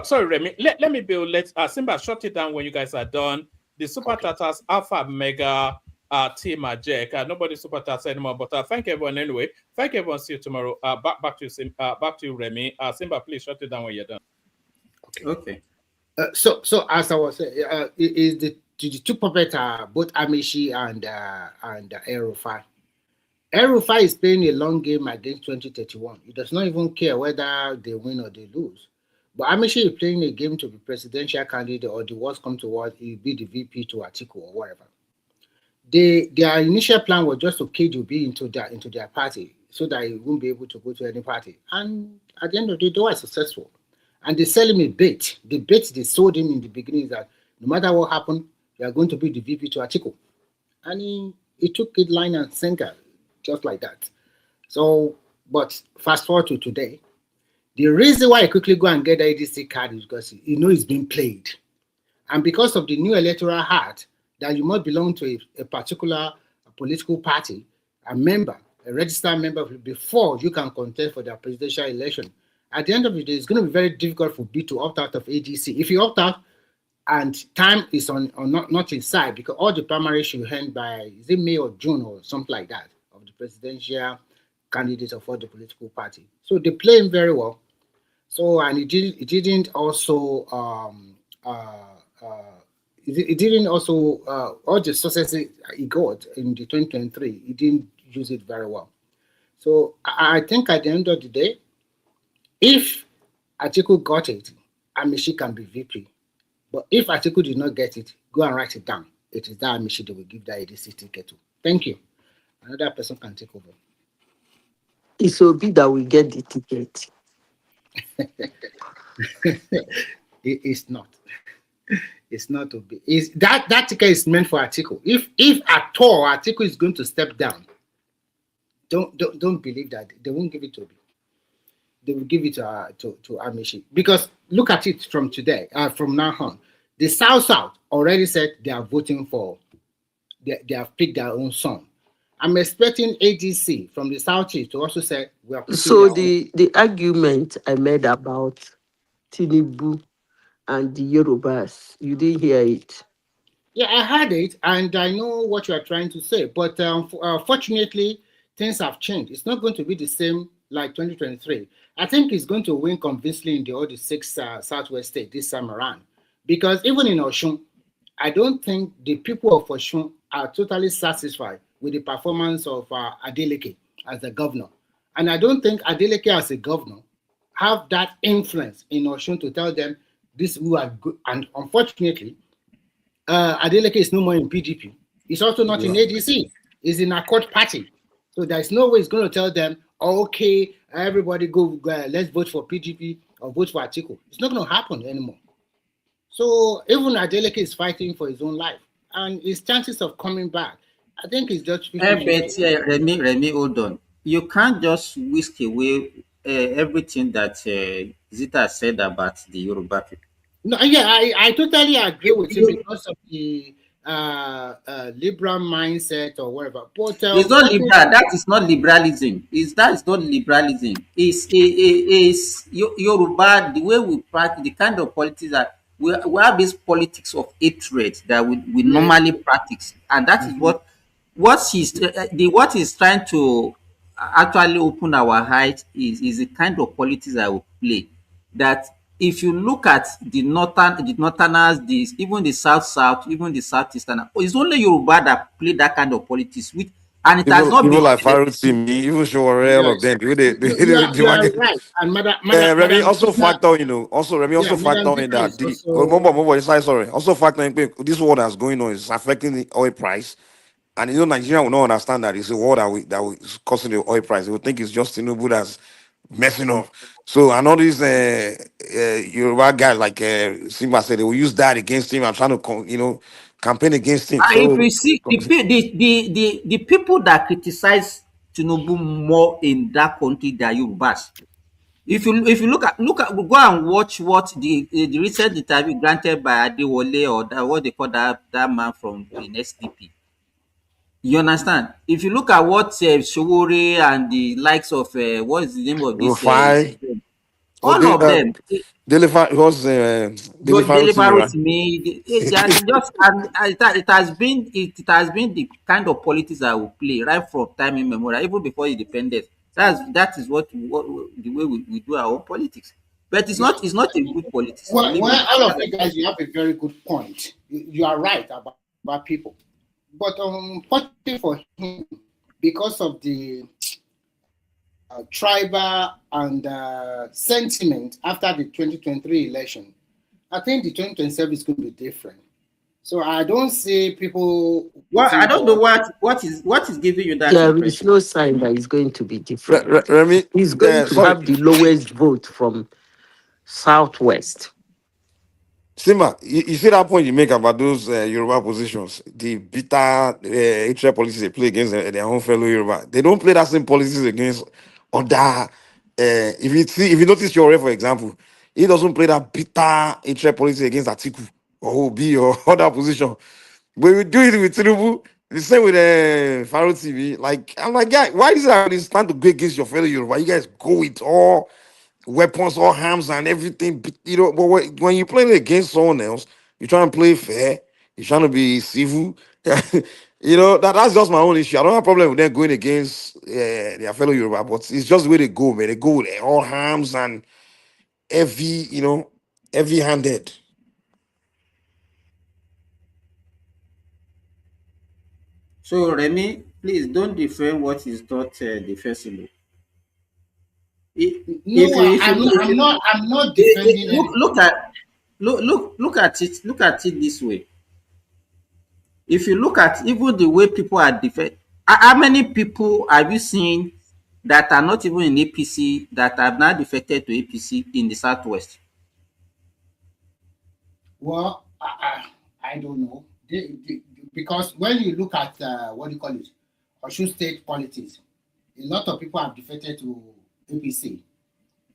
Sorry, Remy. Let me build. Simba, shut it down when you guys are done. The Super Tatas Alpha Mega team are Jack. Nobody Super Tatas anymore. But thank everyone anyway. Thank everyone. See you tomorrow. Back to you, back to you, Remy. Simba, please shut it down when you're done. Okay. So as I was saying, is the two puppets are both Amaechi and El-Rufai. El-Rufai is playing a long game against 2031. He does not even care whether they win or they lose. But Amaechi is playing a game to be presidential candidate, or the worst come to worst, he'll be the VP to Atiku or whatever. Their initial plan was just to cage Obi into their party so that he won't be able to go to any party. And at the end of the day, they were successful. And they sell him a bait. The bait they sold him in the beginning is that no matter what happened, you are going to be the VP to Atiku. And he took it line and sinker, just like that. So, but fast forward to today, the reason why I quickly go and get the ADC card is because you know it's being played. And because of the new electoral act, that you must belong to a particular political party, a registered member, before you can contest for the presidential election. At the end of the day, it's going to be very difficult for B to opt out of ADC. If you opt out and time is not inside, because all the primaries should end by, is it May or June or something like that, of the presidential candidates of all the political party. So they play him very well. So, and it didn't also, all the successes he got in the 2023, he didn't use it very well. So I think at the end of the day, if Atiku got it, Amaechi can be VP. But if Atiku did not get it, go and write it down. It is that Amaechi they will give that ADC ticket to. Thank you. Another person can take over. It's Obi that will get the ticket. It's not. It's not Obi. Is that ticket is meant for Atiku. If at all Atiku is going to step down, don't believe that they won't give it to Obi. They will give it to Amishi, because look at it from today. From now on, the South already said they are voting for. They have picked their own son. I'm expecting ADC from the Southeast to also say we are. So the argument I made about Tinubu and the Yorubas, you didn't hear it. Yeah, I heard it, and I know what you are trying to say. But fortunately, things have changed. It's not going to be the same like 2023. I think he's going to win convincingly in the other 6 Southwest states this time around. Because even in Oshun, I don't think the people of Oshun are totally satisfied with the performance of Adeleke as the governor. And I don't think Adeleke as a governor have that influence in Oshun to tell them this who are good. And unfortunately, Adeleke is no more in PDP. He's also not in ADC. He's in Accord Party. So there's no way he's going to tell them, okay, everybody go, let's vote for PDP or vote for Atiku. It's not going to happen anymore. So even Adeleke is fighting for his own life, and his chances of coming back, I think, is just. Remy, hold on. You can't just whisk away everything that Zita said about the Yoruba people. No, yeah, I totally agree with you because of the liberal mindset or whatever. But it's not liberal. That is not liberalism. That is not liberalism. It's Yoruba. The way we practice, the kind of politics that we have this politics of hatred that we normally practice, and that is what he's trying to actually open our eyes is the kind of politics that we play. That if you look at the northerners, even the south, even the southeastern, it's only Yoruba that play that kind of politics with, and it has not people been like Farouti, even Shore, all of them. You are right. And Remy also factor, Remy also factor in that also factor in this war that's going on is affecting the oil price. And Nigeria will not understand that it's a war that is causing the oil price. They will think it's just Tinubu that's messing up. So I know these Yoruba guys like Simba said they will use that against him. I'm trying to campaign against him. If you see the people that criticize Tinubu more in that country, they are Yorubas. If you look at go and watch what the recent interview granted by Adewale or what they call that man from the SDP. You understand? If you look at what Showore and the likes of what is the name of this? All of them. Deliver to me. It has been the kind of politics that we play right from time immemorial, even before independence. That is what the way we do our own politics. But it's not a good politics. Well, all of you guys, you have a very good point. You are right about people. But unfortunately for him, because of the tribal and sentiment after the 2023 election, I think the 2027 is going to be different. So I don't see people. Well, I don't know what is giving you that. There is no sign that it's going to be different. Remy, he's going to have the lowest vote from Southwest. Sima, you see that point you make about those Yoruba positions, the bitter hatred policies they play against their own fellow Yoruba. They don't play that same policies against other. If you notice Showore, for example, he doesn't play that bitter hatred policy against Atiku or Obi or other position. But we do it with Tinubu, the same with Faro TV. I'm like, guy, why is it it's time to go against your fellow Yoruba? You guys go with all weapons, all arms and everything, but when you're playing against someone else, you're trying to play fair, you're trying to be civil. That's just my own issue. I don't have a problem with them going against their fellow Yoruba, but it's just the way they go, man. They go with all arms and heavy-handed. So Remy, please don't defend what is not defensible. I'm not defending it. Look at it this way. If you look at even the way people are defending, how many people have you seen that are not even in APC that have now defected to APC in the Southwest? Well, I don't know. Because when you look at what do you call it, Osun State politics, a lot of people have defected to APC,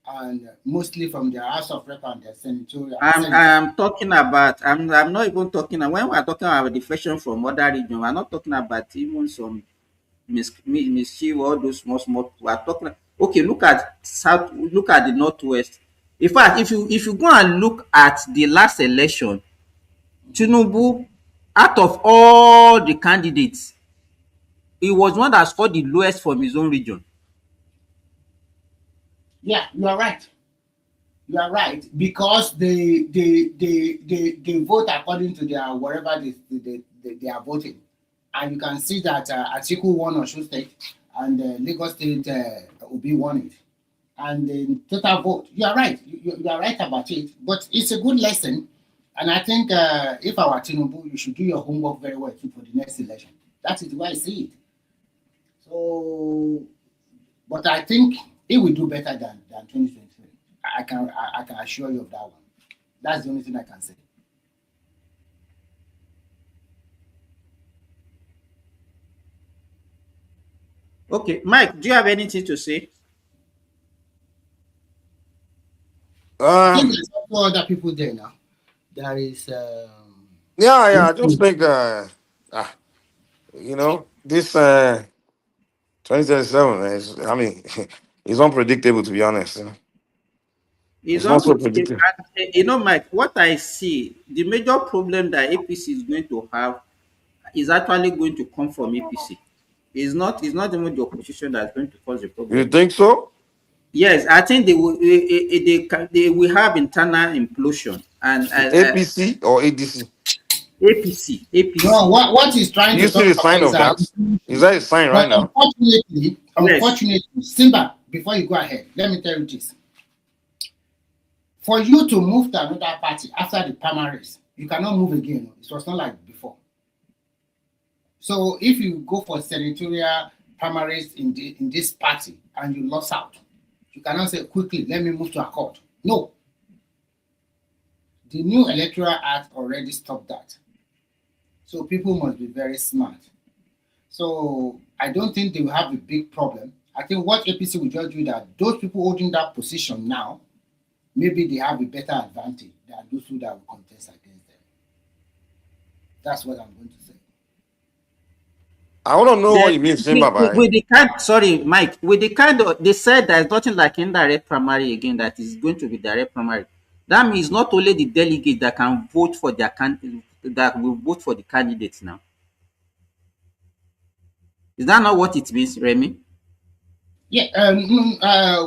and mostly from the House of Rep and the senatorial. I'm talking about. I'm not even talking. When we're talking about defection from other regions, we're not talking about even some mischief, all those small. We're talking. Okay, look at South. Look at the Northwest. In fact, if you go and look at the last election, Tinubu, out of all the candidates, he was one that scored the lowest from his own region. Yeah, you are right. You are right, because they vote according to their wherever they are voting, and you can see that Atiku won Osun State and Lagos State Obi won it, and the total vote. You are right. You are right about it, but it's a good lesson, and I think if our Tinubu, you should do your homework very well for the next election. That is why I see it. So, but I think it will do better than 2023. I can assure you of that one. That's the only thing I can say. Okay, Mike, do you have anything to say? I think there's also other people there now. There is. Yeah. I just think, this 2037 is. I mean, it's unpredictable, to be honest. It's not so predictable. Mike, what I see, the major problem that APC is going to have is actually going to come from APC. It's not even the opposition that's going to cause the problem. You think so? Yes, I think they will have internal implosion. And APC or ADC? APC. No, what is trying you to see the sign of that? Is that a sign right now? Unfortunately, Simba, before you go ahead, let me tell you this. For you to move to another party after the primaries, you cannot move again. It was not like before. So if you go for senatorial primaries in this party and you lost out, you cannot say quickly, let me move to Accord. No. The new Electoral Act already stopped that. So people must be very smart. So I don't think they will have a big problem. I think what APC will judge you that those people holding that position now, maybe they have a better advantage than those who that will contest against them. That's what I'm going to say. I want to know what you mean, Simba. Mike, with the kind of, they said there's nothing like indirect primary again that is going to be direct primary. That means not only the delegates that can vote for their that will vote for the candidates now. Is that not what it means, Remy? Yeah,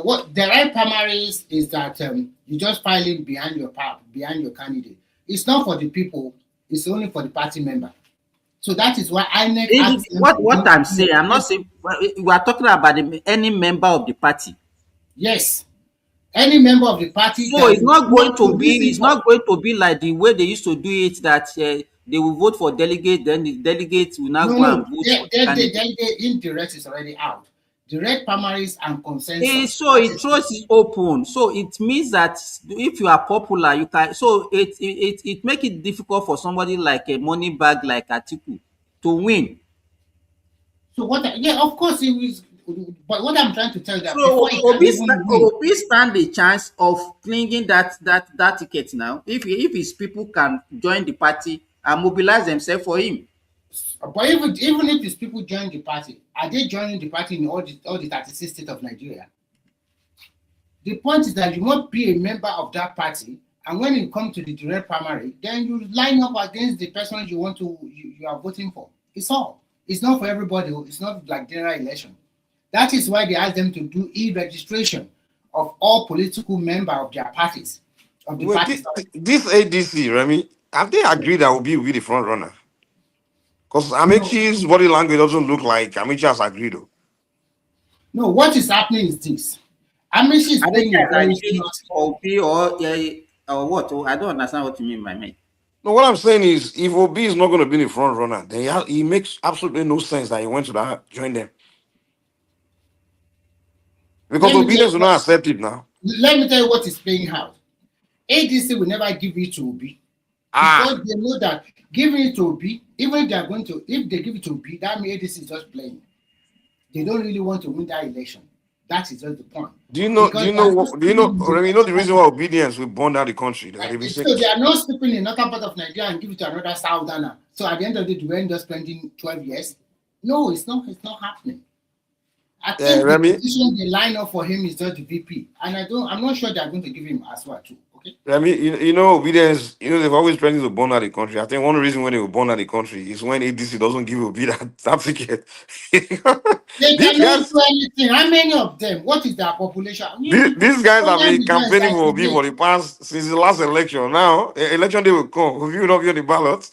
what direct primaries is that you just file in behind your candidate. It's not for the people, it's only for the party member. So that is why INEC. What I'm saying, I'm not saying we are talking about any member of the party. Yes, any member of the party. So it's not going to be like the way they used to do it, that they will vote for delegates, then the delegates will now go and vote for the delegate indirect is already out. Direct primaries and consensus. So it throws it open. So it means that if you are popular, you can. So it make it difficult for somebody like a money bag like Atiku to win. So of course it is. But what I'm trying to tell you that Obi stand a chance of clinging that ticket now. If his people can join the party and mobilize themselves for him. But even if these people join the party, are they joining the party in all the 36 states of Nigeria? The point is that you must be a member of that party, and when you come to the direct primary, then you line up against the person you are voting for. It's all. It's not for everybody. It's not like general election. That is why they ask them to do e-registration of all political members of their parties. This ADC, Remy, have they agreed that Obi will be the front runner? Because Amaechi's body language doesn't look like Amaechi has agreed. No, what is happening is this. Amaechi is playing a very Obi or what? I don't understand what you mean by me. No, what I'm saying is, if Obi is not going to be the front runner, then he makes absolutely no sense that he went to join them. Because Let me tell obedience you will not accept it now. Let me tell you what is playing out. ADC will never give it to Obi because they know that giving it to Obi, even if they are going to, if they give it to Obi, that means ADC is just playing. They don't really want to win that election. That is just the point. Do you know the reason why obedience will burn down the country? So they are not sleeping in another part of Nigeria and give it to another southerner. So at the end of the day, do we end up spending 12 years? No, it's not happening. I think Remy, the position they line up for him is just the VP. And I'm not sure they are going to give him as well too. Okay. Remy, you know, obedience, they've always threatened to burn out the country. I think one reason when they will burn out the country is when ADC doesn't give Obi that ticket. They cannot do anything. How many of them? What is their population? These guys have been campaigning for Obi for the past, since the last election. Now, election day will come. Obi will not be on the ballot.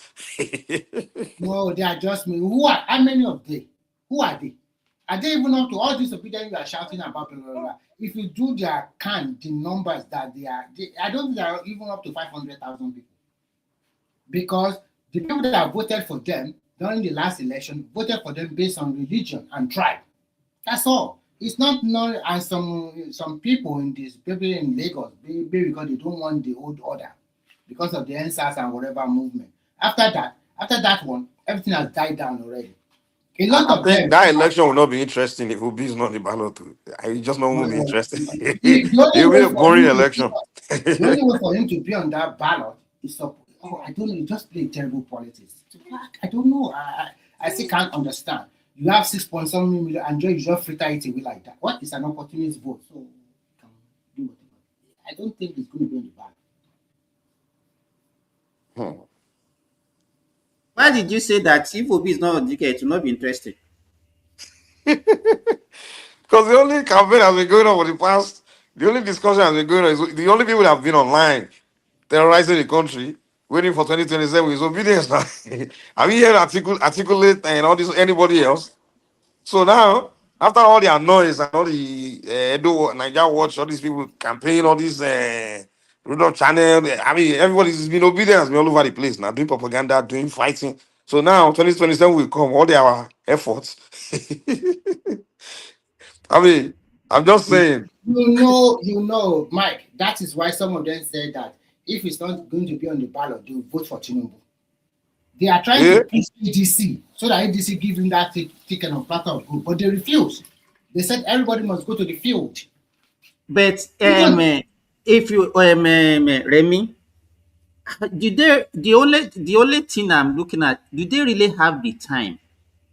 No, they are just me. Who are? How many of them? Who are they? Are they even up to all this obedience you are shouting about? Blah, blah, blah. If you do their count, the numbers that I don't think they are even up to 500,000 people. Because the people that have voted for them during the last election voted for them based on religion and tribe. That's all. It's not and some people in this, people in Lagos, because they don't want the old order because of the NSAS and whatever movement. After that one, everything has died down already. A lot of them, that election will not be interesting if Obi is not the ballot. I just not will be interested. It will be a boring election. The only way for him to be on that ballot is I don't know, you just play terrible politics. I don't know. I still can't understand. You have 6.7 million and you just fritter it away like that. What is an opportunist vote? So do whatever. I don't think it's going to be on the ballot. Why did you say that if Obi is not on ticket, it will not be interesting? Because the only campaign has been going on for the past, the only discussion has been going on is the only people that have been online terrorizing the country, waiting for 2027 is obedience now. Have you heard articulate and all this anybody else? So now, after all the noise and all the Edo, Nigeria Watch, all these people campaign, all these Rudolph Channel, I mean, everybody's been obedient, has been all over the place now, doing propaganda, doing fighting. So now 2027 will come, all their efforts. I mean, I'm just saying. You know, Mike, that is why some of them said that if it's not going to be on the ballot, they will vote for Tinubu. They are trying to push ADC so that ADC give him that ticket on platter of good, but they refuse. They said everybody must go to the field. But if you Remy, the only thing I'm looking at, do they really have the time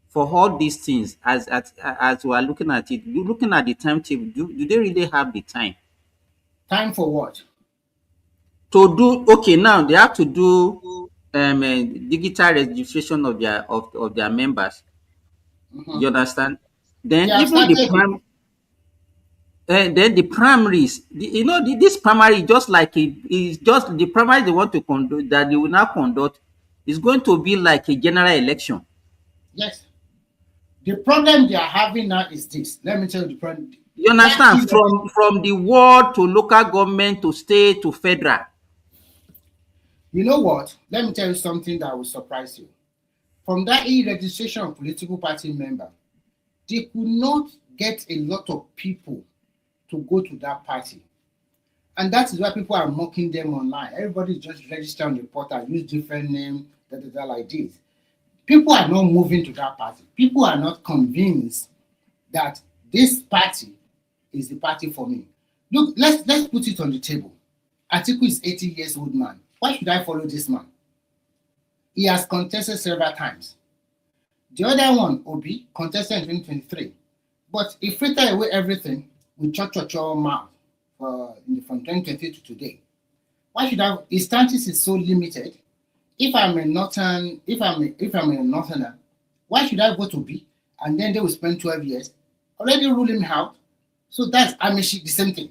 for all these things as we are looking at it? Looking at the timetable, do they really have the time? Time for what? To do now they have to do digital registration of their members. Mm-hmm. You understand? Then even the primaries, this primary just like it's just the primary they want to conduct that they will now conduct is going to be like a general election. Yes. The problem they are having now is this. Let me tell you the problem. You understand? From the ward to local government to state to federal. You know what? Let me tell you something that will surprise you. From that e-registration of political party member, they could not get a lot of people to go to that party. And that is why people are mocking them online. Everybody just register on the portal, use different names, like this. People are not moving to that party. People are not convinced that this party is the party for me. Look, let's put it on the table. Atiku is 80 years old man. Why should I follow this man? He has contested several times. The other one, Obi, contested in 2023. But he frittered away everything with cho mouth from 2020 to today. Why should I? His chances is so limited. If I'm a northerner, why should I go to Obi? And then they will spend 12 years already ruling him out. So that's the same thing.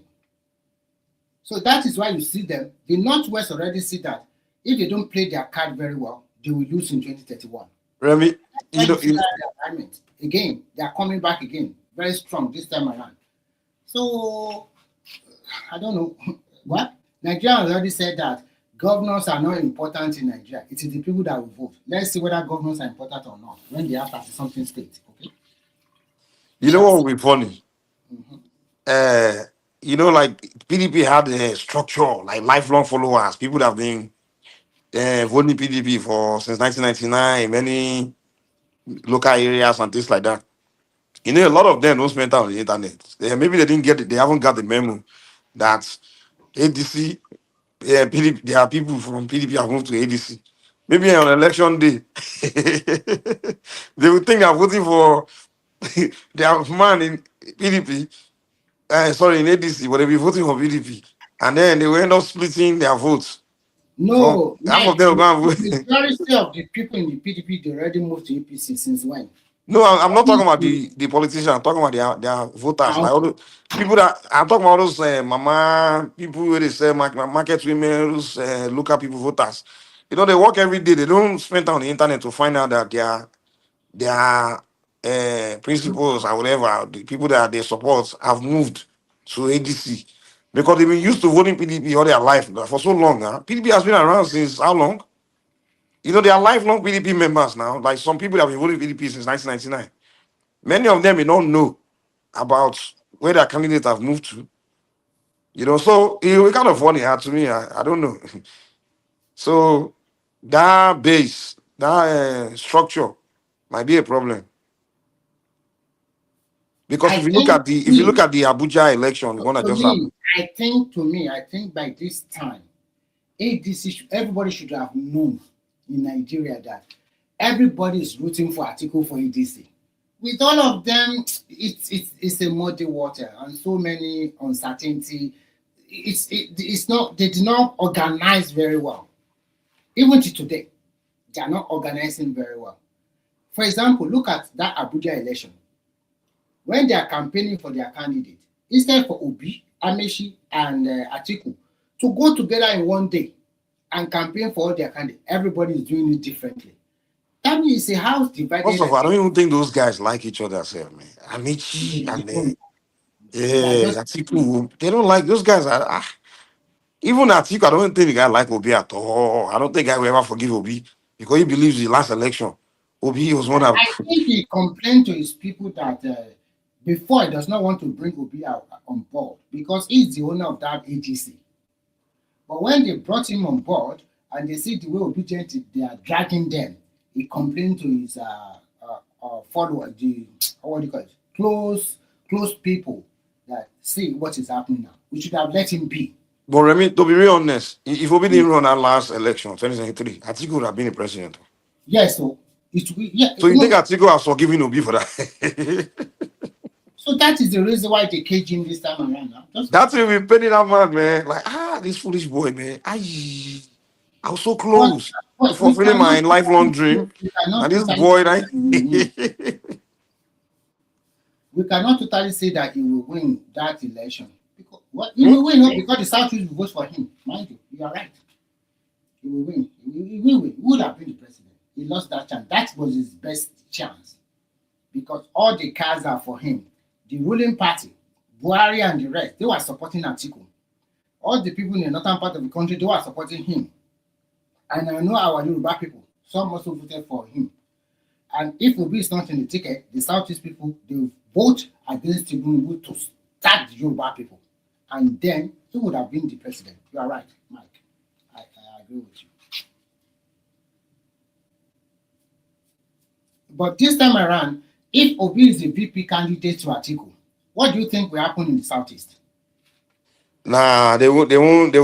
So that is why you see them. The Northwest already see that if they don't play their card very well, they will lose in 2031. Remy, again, they are coming back again, very strong this time around. So I don't know what Nigeria already said that governors are not important in Nigeria. It is the people that will vote. Let's see whether governors are important or not when they have 30-something states. Okay. You know what will be funny? Mm-hmm. you know, like PDP had a structure, like lifelong followers, people that have been voting PDP for since 1999, many local areas and things like that. You know, a lot of them don't spend time on the internet. Maybe they didn't get it, they haven't got the memo that ADC, PDP, there are people from PDP have moved to ADC. Maybe on election day, they would think I'm voting for their man in PDP, sorry, in ADC, but they'll be voting for PDP. And then they will end up splitting their votes. No, half of Mike, them will go and the vote. majority of the people in the PDP, they already moved to APC since when? No, I'm not talking about the politicians. I'm talking about their voters. Like all the people that I'm talking about, those mama people where they say market women, those local people voters. You know, they work every day. They don't spend time on the internet to find out that their principals or whatever, the people that they support have moved to ADC because they've been used to voting PDP all their life for so long. PDP has been around since how long? You know, they are lifelong PDP members now. Like some people have been voting PDP since 1999. Many of them may not know about where their candidates have moved to. You know, so it kind of funny to me. I don't know. So that base, that structure might be a problem. Because if you look at the Abuja election, one that just happened. I think by this time, ADC, everybody should have known in Nigeria that everybody is rooting for Atiku for ADC. With all of them, it's a muddy water and so many uncertainty. It's not, they did not organize very well. Even to today, they are not organizing very well. For example, look at that Abuja election. When they are campaigning for their candidate, instead for Obi, Amechi, and Atiku to go together in one day and campaign for all their candidates, everybody is doing it differently. That means a house divided. First of all, I don't even think those guys like each other, man. Amechi and Atiku, they don't like those guys. Even Atiku, I don't think the guy like Obi at all. I don't think I will ever forgive Obi because he believes the last election, Obi was one of. I think he complained to his people that before he does not want to bring Obi out on board because he's the owner of that AGC. But when they brought him on board and they see the way obedient they are dragging them, he complained to his followers, what do you call it, close people that see what is happening now. We should have let him be. But Remy, to be real honest, if Obi didn't run that last election, 2023, Atiku would have been the president. Yes, so So you think Atiku has forgiven Obi for that? So that is the reason why they cage him this time around now. That's will be penny that man, man. Like, this foolish boy, man. I was so close to fulfilling my lifelong dream. And this boy, right? We cannot totally say that he will win that election. Because he will win not because the Southeast will vote for him. Mind you, you are right. He will win. He will win. He would have been the president. He lost that chance. That was his best chance. Because all the cards are for him. The ruling party, Buhari and the rest, they were supporting Atiku. All the people in the northern part of the country, they were supporting him. And I know our Yoruba people, some also voted for him. And if Obi is not in the ticket, the Southeast people, they will vote against Tinubu to start the Yoruba people. And then he would have been the president. You are right, Mike. I agree with you. But this time around, if Obi is the VP candidate to Atiku, what do you think will happen in the Southeast? Nah, they will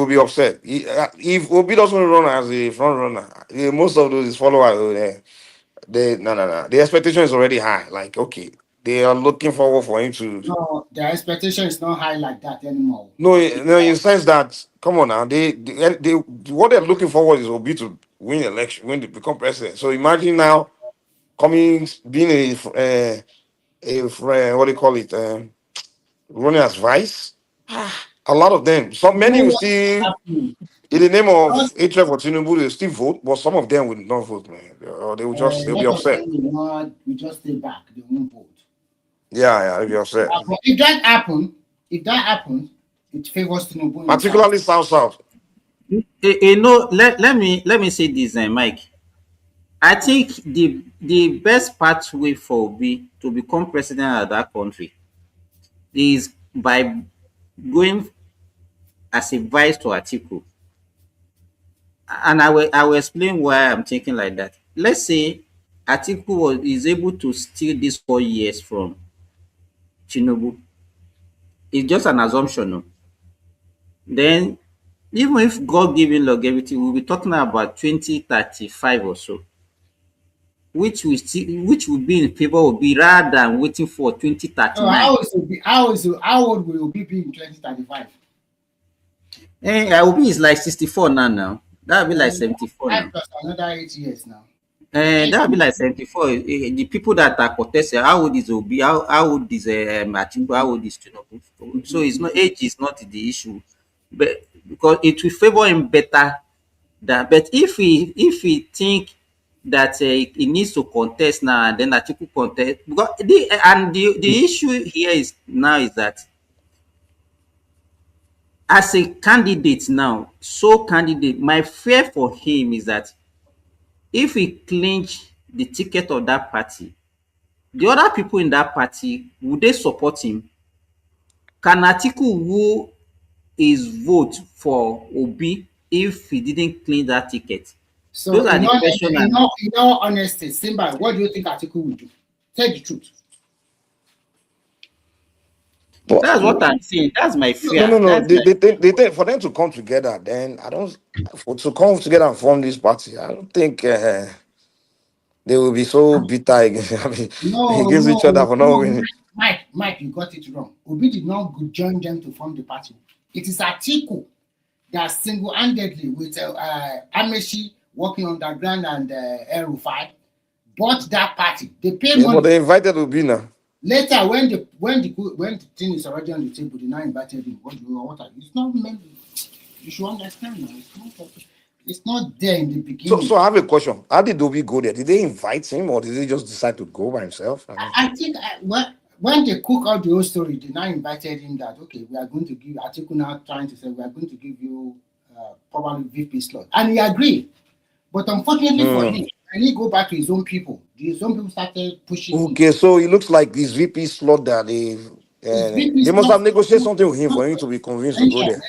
be upset. If Obi doesn't run as a front runner, most of those followers, the expectation is already high. Like, okay, they are looking forward for him to. No, the expectation is not high like that anymore. No, in the sense that, come on now, they what they're looking forward is Obi to win election, to become president. So imagine now being a what do you call it, running as vice. A lot of them, many will still, in the name of hatred for Tinubu, they still vote, but some of them will not vote, man. Or they'll be upset. We just stay back, they won't vote. Yeah, they'll be upset. But if that happens, it favors Tinubu. Particularly South. Let me say this, Mike. I think the best pathway for Obi to become president of that country is by going as a vice to Atiku. And I will explain why I'm thinking like that. Let's say Atiku is able to steal these 4 years from Tinubu. It's just an assumption. No? Then, even if God given longevity, we'll be talking about 2035 or so, which will be in favor will be rather than waiting for 2039. So how old will Obi be in 2035? Obi is like 64 now. That will be like 74 now. Plus another 8 years now. That will be like 74. The people that are contesting, how old is Obi? How old is Atiku? How old is Tinubu? So it's not age is not the issue, but because it will favor him better. But if we think that he needs to contest now, and then Atiku contest, because the issue here is that as a candidate now, my fear for him is that if he clinch the ticket of that party, the other people in that party, would they support him? Can Atiku woo his vote for Obi if he didn't clean that ticket? So those are the questions. In all honesty, Simba, what do you think Atiku will do? Tell the truth. That's what I'm saying. That's my fear. No. They think for them to come together, then to come together and form this party, I don't think they will be so bitter against each other for not winning. Mike, you got it wrong. Obi did not join them to form the party. It is Atiku that single-handedly with Amechi working underground and El-Rufai bought that party. They paid money. But they invited Obi now. Later, when the thing is already on the table, they now invited him. It's not meant. You should understand now. It's not there in the beginning. So I have a question. How did Obi go there? Did they invite him, or did he just decide to go by himself? I think when they cook out the whole story, they now invited him that, okay, we are going to give, Atiku now trying to say, we are going to give you probably VP slot. And he agreed. But unfortunately for him, when he go back to his own people, his own people started pushing him. Okay, so it looks like this VP slot that they must have negotiated something with him for him to be convinced to go there.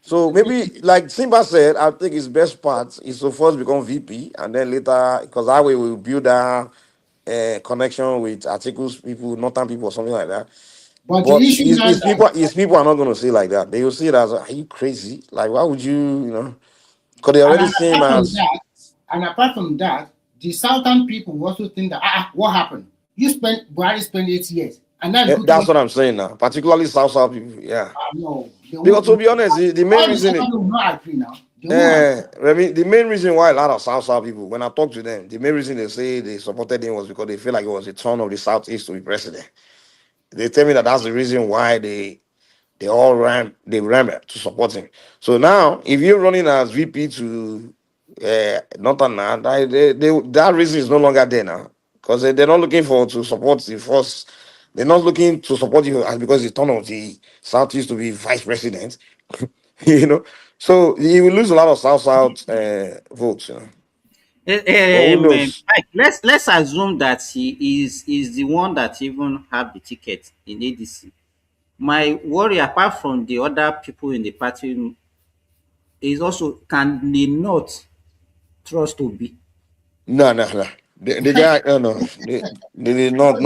So maybe, like Simba said, I think his best part is to first become VP, and then later, because that way we'll build a connection with Atiku's people, Northern people, or something like that. But his people are not going to say like that. They will see it as, are you crazy? Like, why would you, because they already see him as... And apart from that, the Southern people also think that, what happened? Buhari spent 8 years. And that's what I'm saying now, particularly South people, yeah. No. Because to be honest, the main reason... the main reason why a lot of South people, when I talk to them, the main reason they say they supported him was because they feel like it was a turn of the Southeast to be president. They tell me that that's the reason why they all ran to support him. So now, if you're running as VP to Northern now, that reason is no longer there now, because they're not looking to support the first. They're not looking to support you because it's turn of the Southeast to be vice president. So he will lose a lot of South votes. Mike, let's assume that he is the one that even have the ticket in ADC. My worry, apart from the other people in the party, is also, can they not trust Obi? No. The guy, no. They not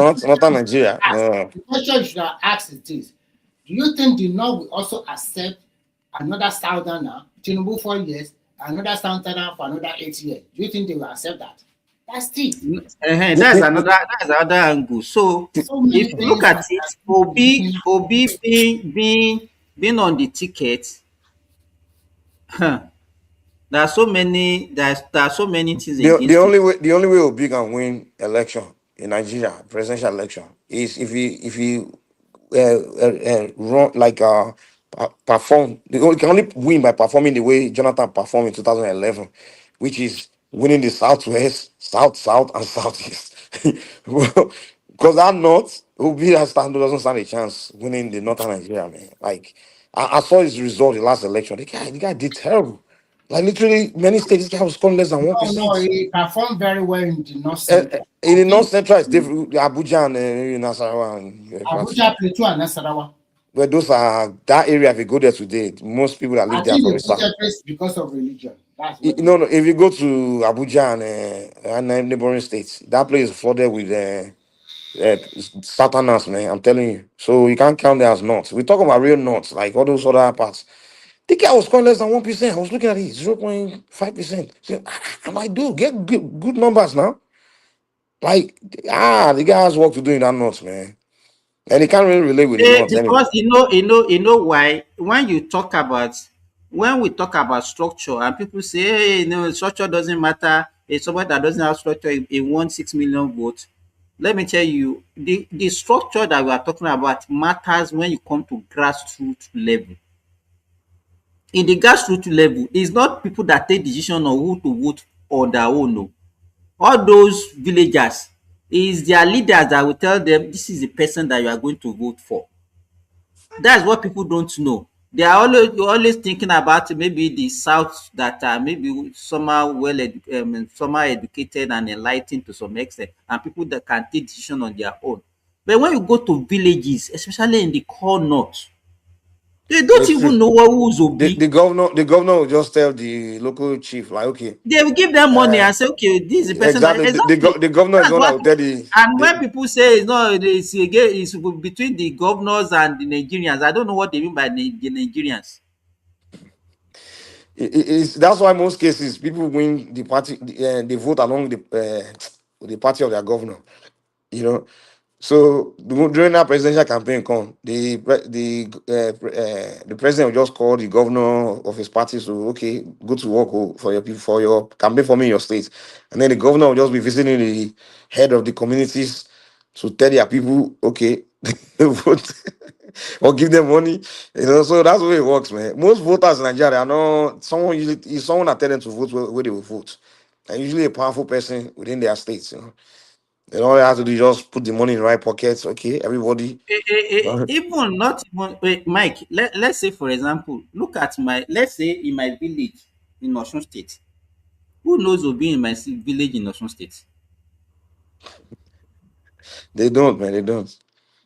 Nigeria. No. The question you should ask is this: do you think the North will also accept another Southerner, Tinubu 4 years, another Southerner for another 8 years? Do you think they will accept that? That's it. That's another angle. So if you look at it, Obi being on the ticket, there are so many things. The only way Obi can win election in Nigeria, presidential election, is if he run like perform. He can only win by performing the way Jonathan performed in 2011, which is winning the Southwest, South, and Southeast. Because that North, Obi doesn't stand a chance winning the Northern Nigeria, man. Like, I saw his result in the last election. The guy did terrible. Like literally, many states, this guy was scoring less than 1%. No, he performed very well in the North Central. In the North Central, it's different. Abuja and Nasarawa. And, Abuja, Plateau, and Nasarawa. But those are that area. If you go there today, most people that live there from the south. Because of religion. That's No. If you go to Abuja and neighboring states, that place is flooded with Southerners, man. I'm telling you. So you can't count there as north. We talk about real north, like all those other parts. The guy was scoring less than 1%. I was looking at it, 0.5%. So, I'm like, dude, get good numbers now. Like, the guy has work to do in that north, man. And he can't really relate with the north anyway. Because you know why when we talk about structure and people say, hey, structure doesn't matter. It's somebody that doesn't have structure, he won 6 million votes. Let me tell you, the structure that we are talking about matters when you come to grassroots level. In the grassroots level, it's not people that take decision on who to vote on their own. No. All those villagers, is their leaders that will tell them this is the person that you are going to vote for. That's what people don't know. They are always thinking about maybe the South that are maybe somehow somehow educated and enlightened to some extent, and people that can take decision on their own. But when you go to villages, especially in the core north, they don't even know who's Obi. The governor will just tell the local chief, like, okay. They will give them money and say, okay, this is the person. Exactly. The governor is the one that will tell the. And when people say it's between the governors and the Nigerians, I don't know what they mean by the Nigerians. That's why most cases people win the party, they vote along the party of their governor. You know. So during that presidential campaign, the president will just call the governor of his party. So okay, go to work for your people, for your campaign for me in your state, and then the governor will just be visiting the head of the communities to tell their people, okay, vote or give them money. So that's the way it works, man. Most voters in Nigeria are not someone that tell them to vote where they will vote, and usually a powerful person within their states. And all they have to do is just put the money in the right pockets. Okay, everybody. Mike, let's say, for example, let's say in my village in Osun State. Who knows Obi in my village in Osun State? They don't, man. They don't.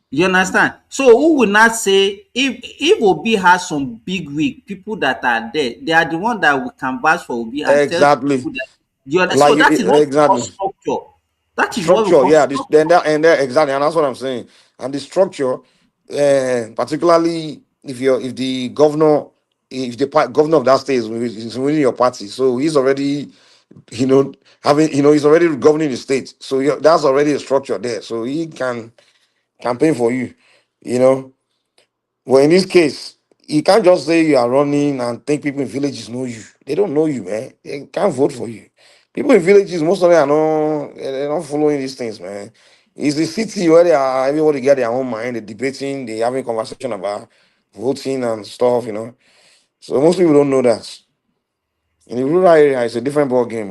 You understand? So who will not say if Obi has some big wig, people that are there, they are the one that will canvass for Obi and exactly. Tell people that, so that is what exactly. Structure. That is structure, what exactly, and that's what I'm saying. And the structure, particularly if the governor of that state is within your party, so he's already, he's already governing the state. So that's already a structure there. So he can campaign for you, Well, in this case, you can't just say you are running and think people in villages know you. They don't know you, man. They can't vote for you. People in villages, most of them they're not following these things, man. It's the city where everybody get their own mind, they're debating, they're having conversation about voting and stuff, So most people don't know that. In the rural area, it's a different ball game.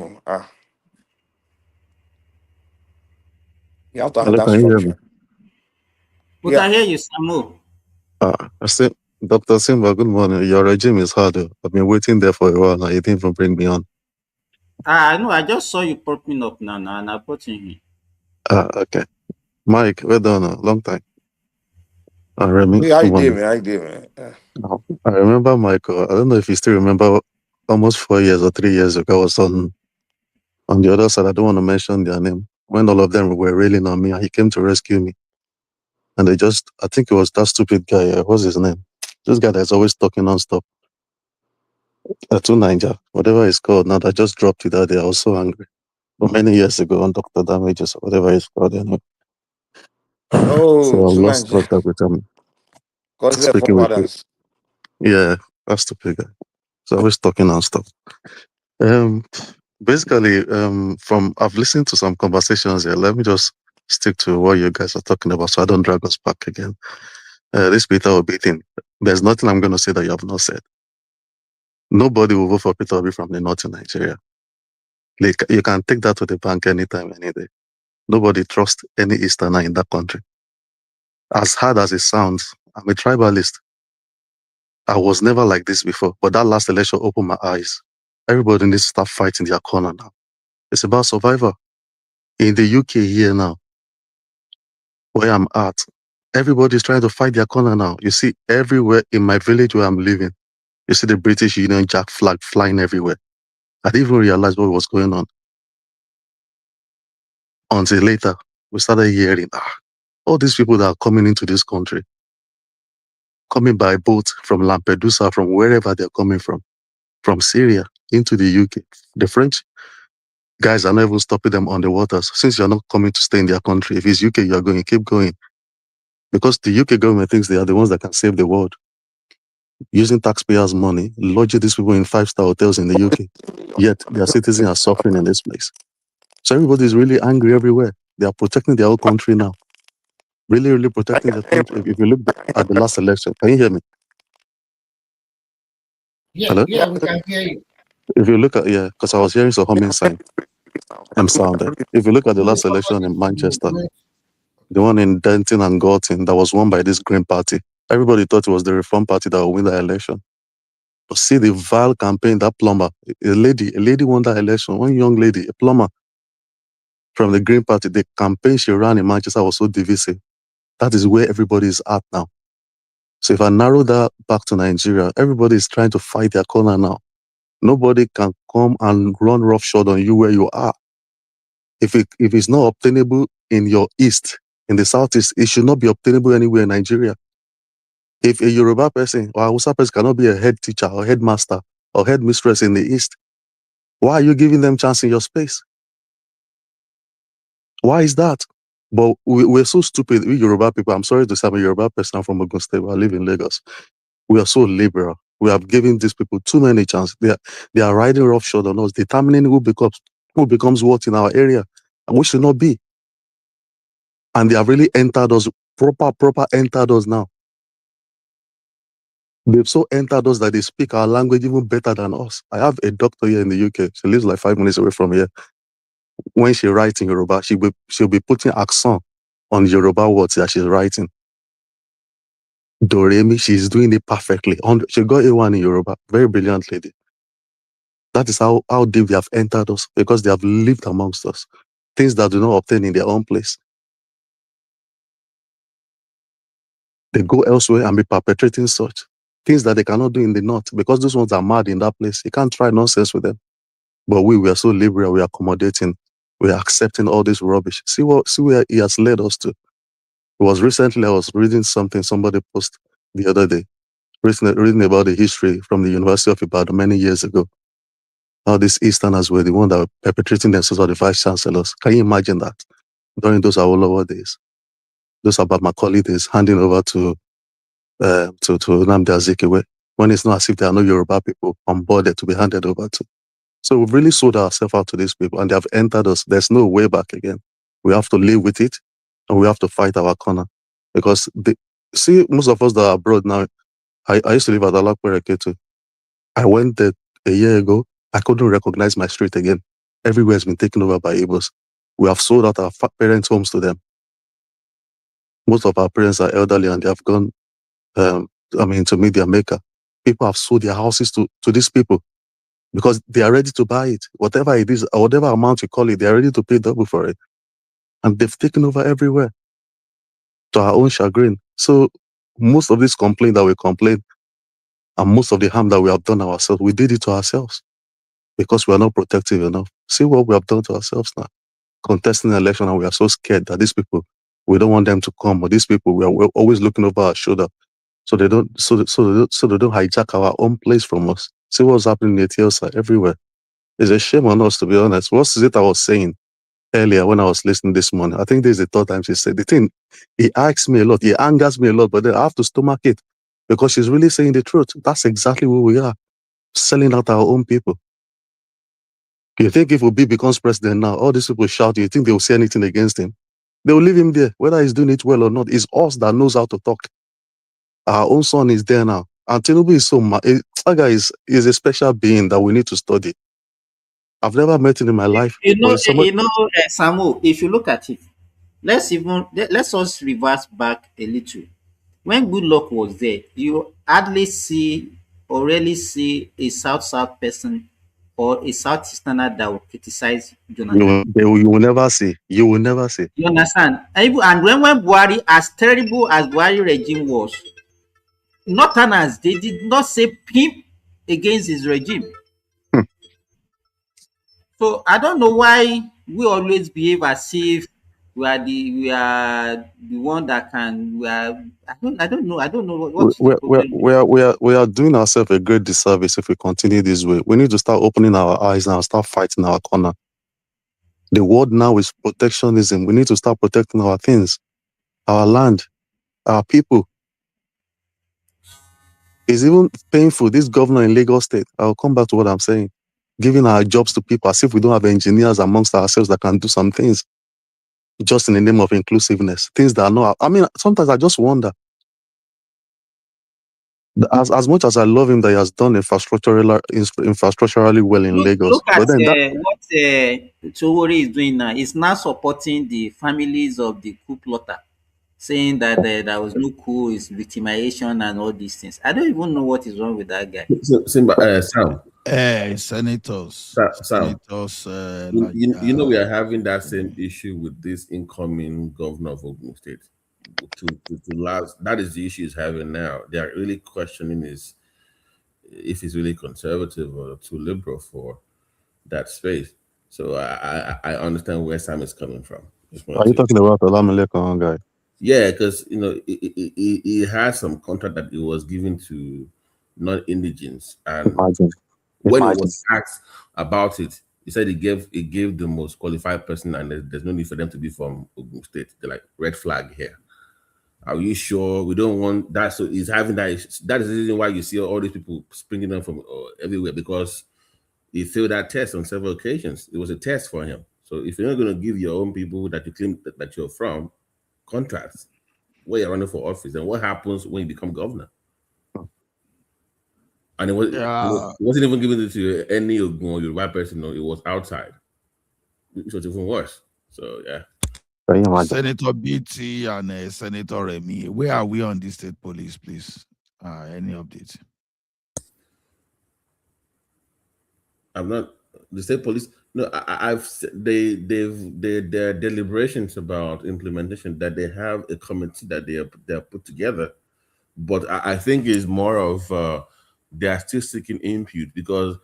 You have to have that structure. But I hear you, Samu. I said, Dr. Simba, good morning. Your regime is hard. I've been waiting there for a while now. You didn't even bring me on. I know. I just saw you popping up now, and I put in here. Okay. Mike, well done. Long time. Remy, how you did, man? I remember Michael. I don't know if you still remember. Almost 4 years or 3 years ago, I was on the other side. I don't want to mention their name. When all of them were railing on me, and he came to rescue me. And I think it was that stupid guy. What's his name? This guy that's always talking nonstop. Atu Ninja, whatever it's called now, that just dropped it that day. I was so angry. But many years ago on Dr. Damages, or whatever it's called. Anyway. Oh, so I lost contact with him. Speaking with you. Yeah, that stupid guy. So I was talking nonstop. Basically, I've listened to some conversations here. Let me just stick to what you guys are talking about so I don't drag us back again. This Peter Obi thing, there's nothing I'm going to say that you have not said. Nobody will vote for Peter Obi from the north in Nigeria. You can take that to the bank anytime, any day. Nobody trusts any Easterner in that country. As hard as it sounds, I'm a tribalist. I was never like this before, but that last election opened my eyes. Everybody needs to start fighting their corner now. It's about survival. In the UK here now, where I'm at, everybody's trying to fight their corner now. You see, everywhere in my village where I'm living, you see the British Union Jack flag flying everywhere. I didn't even realize what was going on until later. We started hearing, all these people that are coming into this country, coming by boat from Lampedusa, from wherever they're coming from Syria into the UK. The French guys are not even stopping them on the waters. Since you're not coming to stay in their country, if it's UK, you're going, keep going. Because the UK government thinks they are the ones that can save the world. Using taxpayers' money, lodging these people in 5-star hotels in the UK. Yet their citizens are suffering in this place. So everybody is really angry everywhere. They are protecting their own country now. Really, really protecting the country. If you look at the last election, can you hear me? Yeah, Hello? yeah, we can hear you. If you look at, because I was hearing some humming sign. I'm sounded. If you look at the last election in Manchester, the one in Denton and Gorton that was won by this Green Party, everybody thought it was the Reform Party that would win the election. But see the vile campaign, that plumber, a lady won that election, one young lady, a plumber from the Green Party, the campaign she ran in Manchester was so divisive. That is where everybody is at now. So if I narrow that back to Nigeria, everybody is trying to fight their corner now. Nobody can come and run roughshod on you where you are. If it's not obtainable in your east, in the southeast, it should not be obtainable anywhere in Nigeria. If a Yoruba person or a Hausa person cannot be a head teacher or headmaster or headmistress in the east, why are you giving them chance in your space? Why is that? But we're so stupid, we Yoruba people. I'm sorry to say I'm a Yoruba person. I'm from Ogun State, but I live in Lagos. We are so liberal. We have given these people too many chances. They are riding roughshod on us, determining who becomes what in our area, and we should not be. And they have really entered us, proper entered us now. They've so entered us that they speak our language even better than us. I have a doctor here in the UK. She lives like 5 minutes away from here. When she writes in Yoruba, she'll be putting accent on Yoruba words that she's writing. Doremi, she's doing it perfectly. She got A1 in Yoruba. Very brilliant lady. That is how deep they have entered us, because they have lived amongst us. Things that do not obtain in their own place. They go elsewhere and be perpetrating such things that they cannot do in the north, because those ones are mad in that place. You can't try nonsense with them. But we are so liberal, we are accommodating, we are accepting all this rubbish. See where he has led us to. It was recently, I was reading something somebody posted the other day, reading about the history from the University of Ibadan many years ago. How these Easterners were the ones that were perpetrating themselves as the vice chancellors. Can you imagine that? During those Awolowo days, those about Macaulay days, handing over to Nnamdi Azikiwe, when it's not as if there are no Yoruba people on board to be handed over to. So we've really sold ourselves out to these people, and they have entered us. There's no way back again. We have to live with it, and we have to fight our corner. Because most of us that are abroad now, I used to live at Alakpere too. I went there a year ago. I couldn't recognize my street again. Everywhere has been taken over by Igbos. We have sold out our parents' homes to them. Most of our parents are elderly and they have gone, to meet their maker. People have sold their houses to these people because they are ready to buy it. Whatever it is, or whatever amount you call it, they are ready to pay double for it. And they've taken over everywhere to our own chagrin. So most of this complaint that we complain and most of the harm that we have done ourselves, we did it to ourselves because we are not protective enough. See what we have done to ourselves now. Contesting an election, and we are so scared that these people, we don't want them to come, but these people, we're always looking over our shoulder so they don't hijack our own place from us. See what's happening in Ethiopia everywhere. It's a shame on us, to be honest. What is it I was saying earlier when I was listening this morning? I think this is the third time she said the thing. He asks me a lot, he angers me a lot, but then I have to stomach it because she's really saying the truth. That's exactly who we are, selling out our own people. You think if Obi becomes president now, all these people shout, you think they will say anything against him? They will leave him there, whether he's doing it well or not. It's us that knows how to talk. Our own son is there now. And Tinubu is that guy is a special being that we need to study. I've never met him in my life. Samuel, if you look at it, let's us reverse back a little. When Goodluck was there, you hardly see or rarely see a South person or a Southeasterner that will criticize You Jonathan. you will never see. You will never see. You understand? And when Buhari, as terrible as Buhari regime was, Northerners, they did not say him against his regime. So I don't know why we always behave as if we are the one that can. I don't know what is the problem. We are doing ourselves a great disservice if we continue this way. We need to start opening our eyes now, start fighting our corner. The world now is protectionism. We need to start protecting our things, our land, our people. It's even painful. This governor in Lagos State, I'll come back to what I'm saying, giving our jobs to people as if we don't have engineers amongst ourselves that can do some things just in the name of inclusiveness. Things that are not, I mean, sometimes I just wonder, as much as I love him that he has done infrastructurally well in Lagos, Look at but then that, what Towori is doing now. He's now supporting the families of the coup plotter, saying that there was no coup, is victimization and all these things. I don't even know what is wrong with that guy. Sam. Senators. Sam. Senators. You know we are having that same issue with this incoming governor of Ogun State. To last, that is the issue he's having now. They are really questioning if he's really conservative or too liberal for that space. So I understand where Sam is coming from. are you talking about the Olamilekan guy? Yeah, because he has some contract that he was given to non-indigents, and when he was asked about it, he said he gave the most qualified person, and there's no need for them to be from Ogun State. They're like, red flag here. Are you sure? We don't want that. So he's having that. That is the reason why you see all these people springing them from everywhere, because he failed that test on several occasions. It was a test for him. So if you're not going to give your own people that you claim that you're from contracts where you're running for office, then what happens when you become governor? And it wasn't even given to any Ogun or Yoruba person. No, it was outside. It was even worse. So yeah. Senator BT and Senator Remy, where are we on the state police, please? Any updates? I'm not the state police. No, their deliberations about implementation, that they have a committee that they are put together, but I think it's more of they are still seeking input, because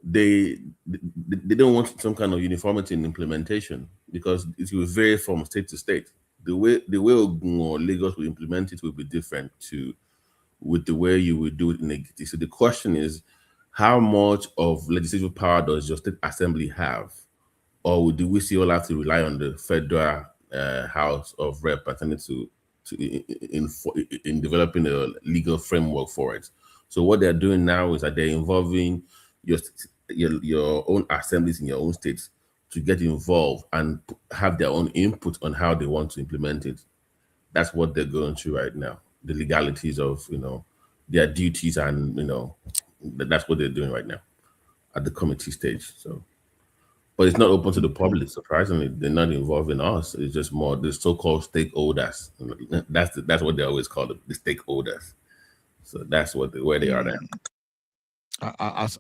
they don't want some kind of uniformity in implementation, because it will vary from state to state. The way Ogun or Lagos will implement it will be different with the way you will do it in Ekiti. So the question is, how much of legislative power does your state assembly have? Or do we still have to rely on the federal House of Representatives in developing a legal framework for it? So what they're doing now is that they're involving your own assemblies in your own states to get involved and have their own input on how they want to implement it. That's what they're going through right now. The legalities of their duties, and that's what they're doing right now at the committee stage. So, but it's not open to the public. Surprisingly, they're not involving us. It's just more the so-called stakeholders. That's what they always call them, the stakeholders. So that's where they are now.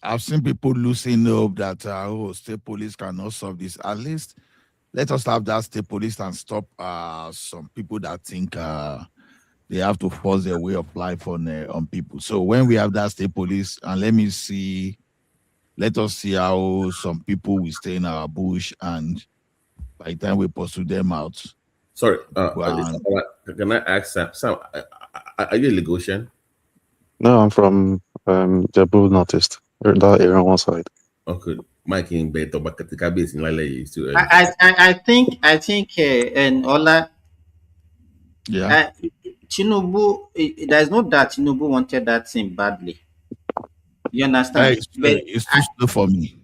I've seen people losing hope that state police cannot solve this. At least let us have that state police and stop some people that think they have to force their way of life on people. So when we have that state police, and let us see how some people will stay in our bush, and by the time we pursue them out. Sorry, can I ask Sam, are you a Lagosian? No, I'm from Jabu Northeast, that area on one side. Okay, Mike in Beto, but the cabin in Lale is too early. I think and Ola. Yeah. Tinubu, there's no doubt Tinubu wanted that thing badly. You understand? It's too slow for me.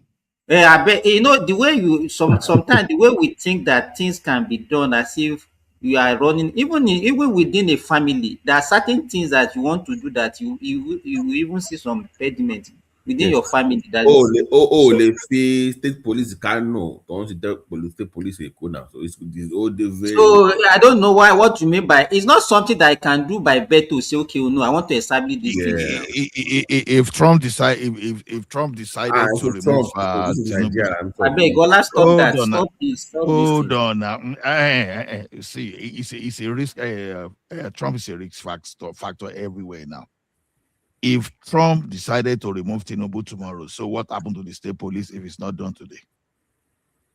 I bet the way sometimes the way we think that things can be done as if you are running, even within a family, there are certain things that you want to do that you even see some impediment within your family. That Oh, is. they say state police can know. Don't see state police Èkó now. So it's the very. So I don't know what you mean by it's not something that I can do by bet to say, okay, no, I want to establish this thing. If Trump if Trump decided to remove Tinubu, I beg, Gola, stop that. Stop this. Hold on now. See, it's a risk. Trump is a risk factor everywhere now. If Trump decided to remove Tinubu tomorrow, so what happened to the state police if it's not done today?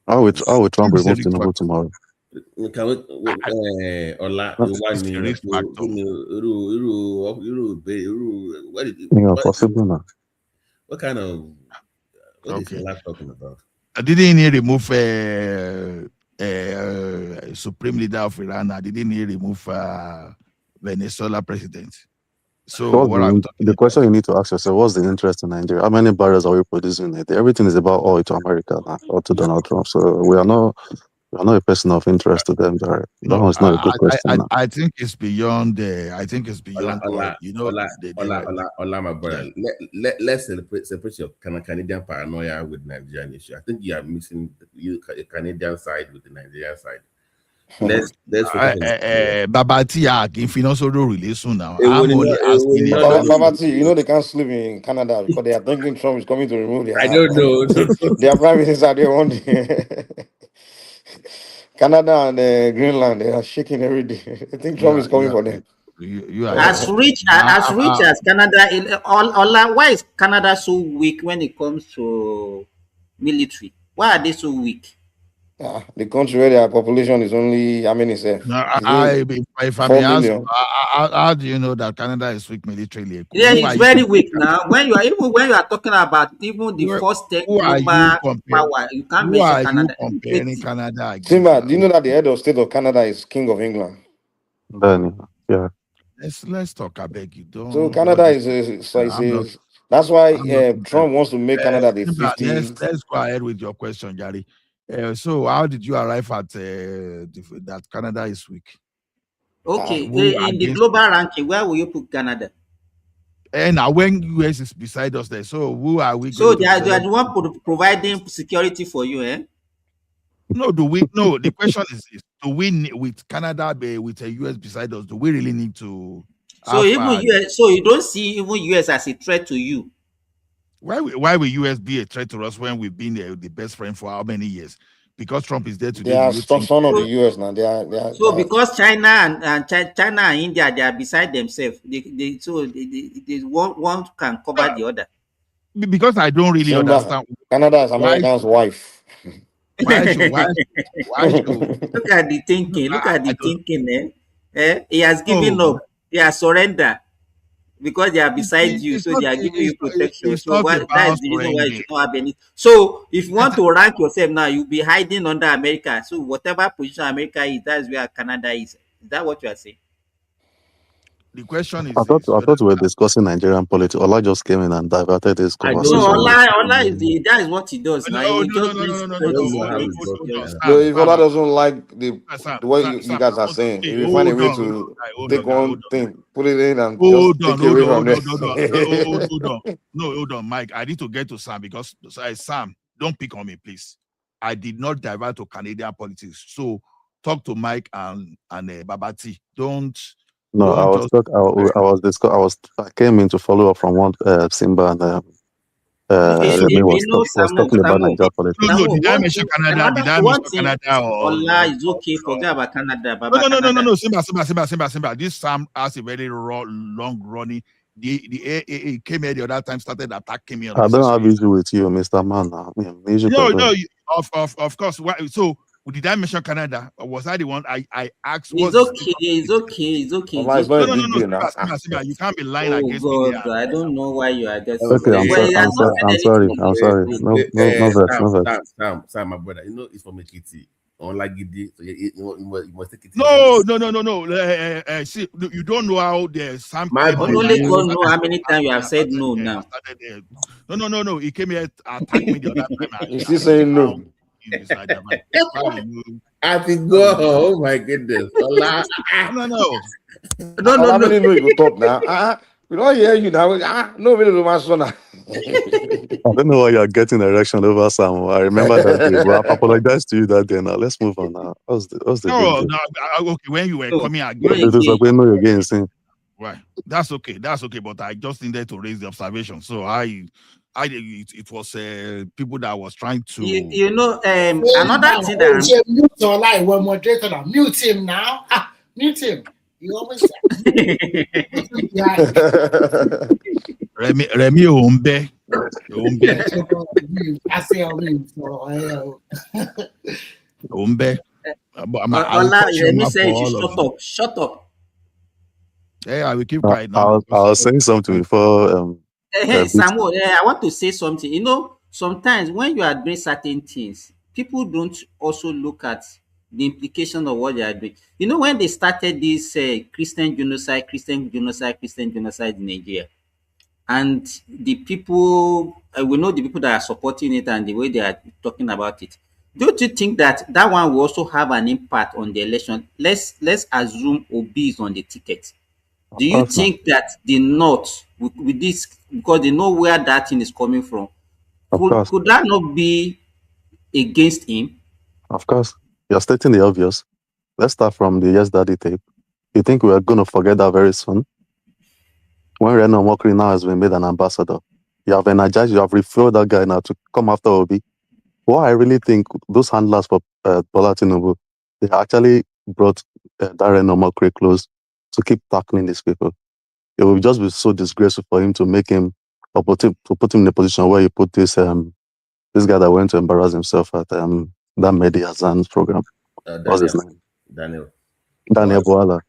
How will Trump remove Tinubu tomorrow? Can we Ola possible now. What kind of is Ola talking about? Didn't he remove Supreme Leader of Iran? Didn't he remove Venezuela president? So the question you need to ask yourself: what's the interest in Nigeria? How many barrels are we producing? Everything is about oil to America now, or to Donald Trump. So we are not a person of interest to them. That one's not a good question. I think it's beyond. I think it's beyond. Ola, my brother. Let's separate your Canadian paranoia with Nigerian issue. I think you are missing the Canadian side with the Nigerian side. Let's Babati if you know so do relation now. Babati, they can't sleep in Canada because they are thinking Trump is coming to remove their. I don't know. Their prime minister they want Canada and Greenland, they are shaking every day. I think Trump is coming for them. As rich as Canada, why is Canada so weak when it comes to military? Why are they so weak? The country where their population is only, how many say? If I may ask, how do you know that Canada is weak militarily? Yeah, it's very weak now. When you are talking about even the first global power, you can't mention Canada. Comparing Canada Simba, do you know that the head of state of Canada is King of England? Yeah. Let's talk. I beg you. Don't. So Canada is that's why Trump wants to make Canada the 50th. Let's go ahead with your question, Gary. So how did you arrive at that Canada is weak? Okay, in the global ranking, where will you put Canada? And now when US is beside us there, so who are we? So they are the one providing security for you, eh? No, the question is do we with Canada with the US beside us, do we really need to? So US, so you don't see even US as a threat to you? Why will US be a threat to us when we've been the best friend for how many years? Because Trump is there today. They are son of the US now. They are because China and India, they are beside themselves. They one can cover the other. Because I don't really understand. Canada is America's wife. Why should? Look at the thinking. He has given up. He has surrendered. Because they are beside you, so they are giving you protection. So that is the reason why you should not have any. So if you want to rank yourself now, you'll be hiding under America. So whatever position America is, that's where Canada is. Is that what you are saying? The question is. I thought we were discussing Nigerian politics. Ola just came in and diverted this conversation. No, Ola that is what he does. No. If Ola doesn't like the way you guys are saying, if you find a way to take one thing, put it in and just take it away from there. Hold on, Mike. I need to get to Sam because Sam, don't pick on me, please. I did not divert to Canadian politics. So talk to Mike and Babati. Don't. No, I came in to follow up from what Simba and was talking about Nigeria politics. No, did I mention Canada? Did I mention Canada? Allah is okay. Forget about Canada. No. Simba. This Sam has a very long running. The came here the other time, started attacking me. I don't have issue with you, Mr. Man. No. Of course. So. Did I mention Canada? Or was I the one I asked? It's okay. No. You can't be lying against me. I don't know why you are just. Okay, I'm sorry. No. Sam, my brother. It's from Ekiti. Unlike you must take it. No. See, you don't know how the Sam. Only God know how many times you have said no now. No. He came here attacked me the other time. Is he saying no? I think go. Oh my goodness! No. How many know you talk now? We don't hear you now. No, we don't know. I don't know why you're getting erection over Sam. I remember that day. Well, I apologize to you that day. Now let's move on. Now, what's the big No, deal? okay. When you were coming It again, is like we know again. See. right? That's okay. But I just needed to raise the observation. So it was people that was trying to. You know, another thing that mute or lie one moderator now. Mute him now. Mute him. You always Remy Ombe. I say Ombe. Remy said you shut up. Shut up. Yeah, I will keep quiet I now. was saying something before. Samuel, I want to say something. You know, sometimes when you are doing certain things, people don't also look at the implication of what they are doing. You know, when they started this Christian genocide in Nigeria, and the people, we know the people that are supporting it and the way they are talking about it. Don't you think that one will also have an impact on the election? Let's assume Obi is on the ticket. Do you course not. think that the North, with this, because they know where that thing is coming from, Of course. could that not be against him? Of course. You're stating the obvious. Let's start from the Yes Daddy tape. You think we are going to forget that very soon? When Reno Mokri now has been made an ambassador, you have energized, you have refilled that guy now to come after Obi. What I really think those handlers for Bola Tinubu, they actually brought that Reno Mokri close to keep tackling these people. It would just be so disgraceful for him to make him, or put him in a position where you put this guy that went to embarrass himself at that Mehdi Hassan's program. What's his name? Daniel Boala.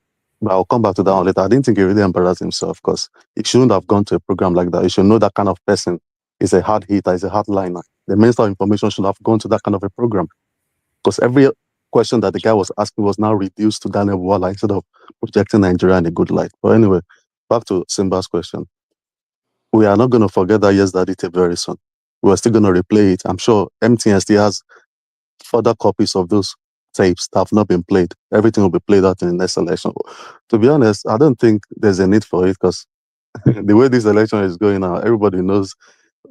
But I'll come back to that one later. I didn't think he really embarrassed himself because he shouldn't have gone to a program like that. You should know that kind of person is a hard hitter, is a hard liner. The Minister of Information should have gone to that kind of a program because every question that the guy was asking was now reduced to Daniel Boala instead of projecting Nigeria in a good light. But anyway, back to Simba's question. We are not going to forget that Yes Daddy tape very soon. We're still going to replay it. I'm sure MTN still has further copies of those tapes that have not been played. Everything will be played out in the next election. To be honest, I don't think there's a need for it because the way this election is going now, everybody knows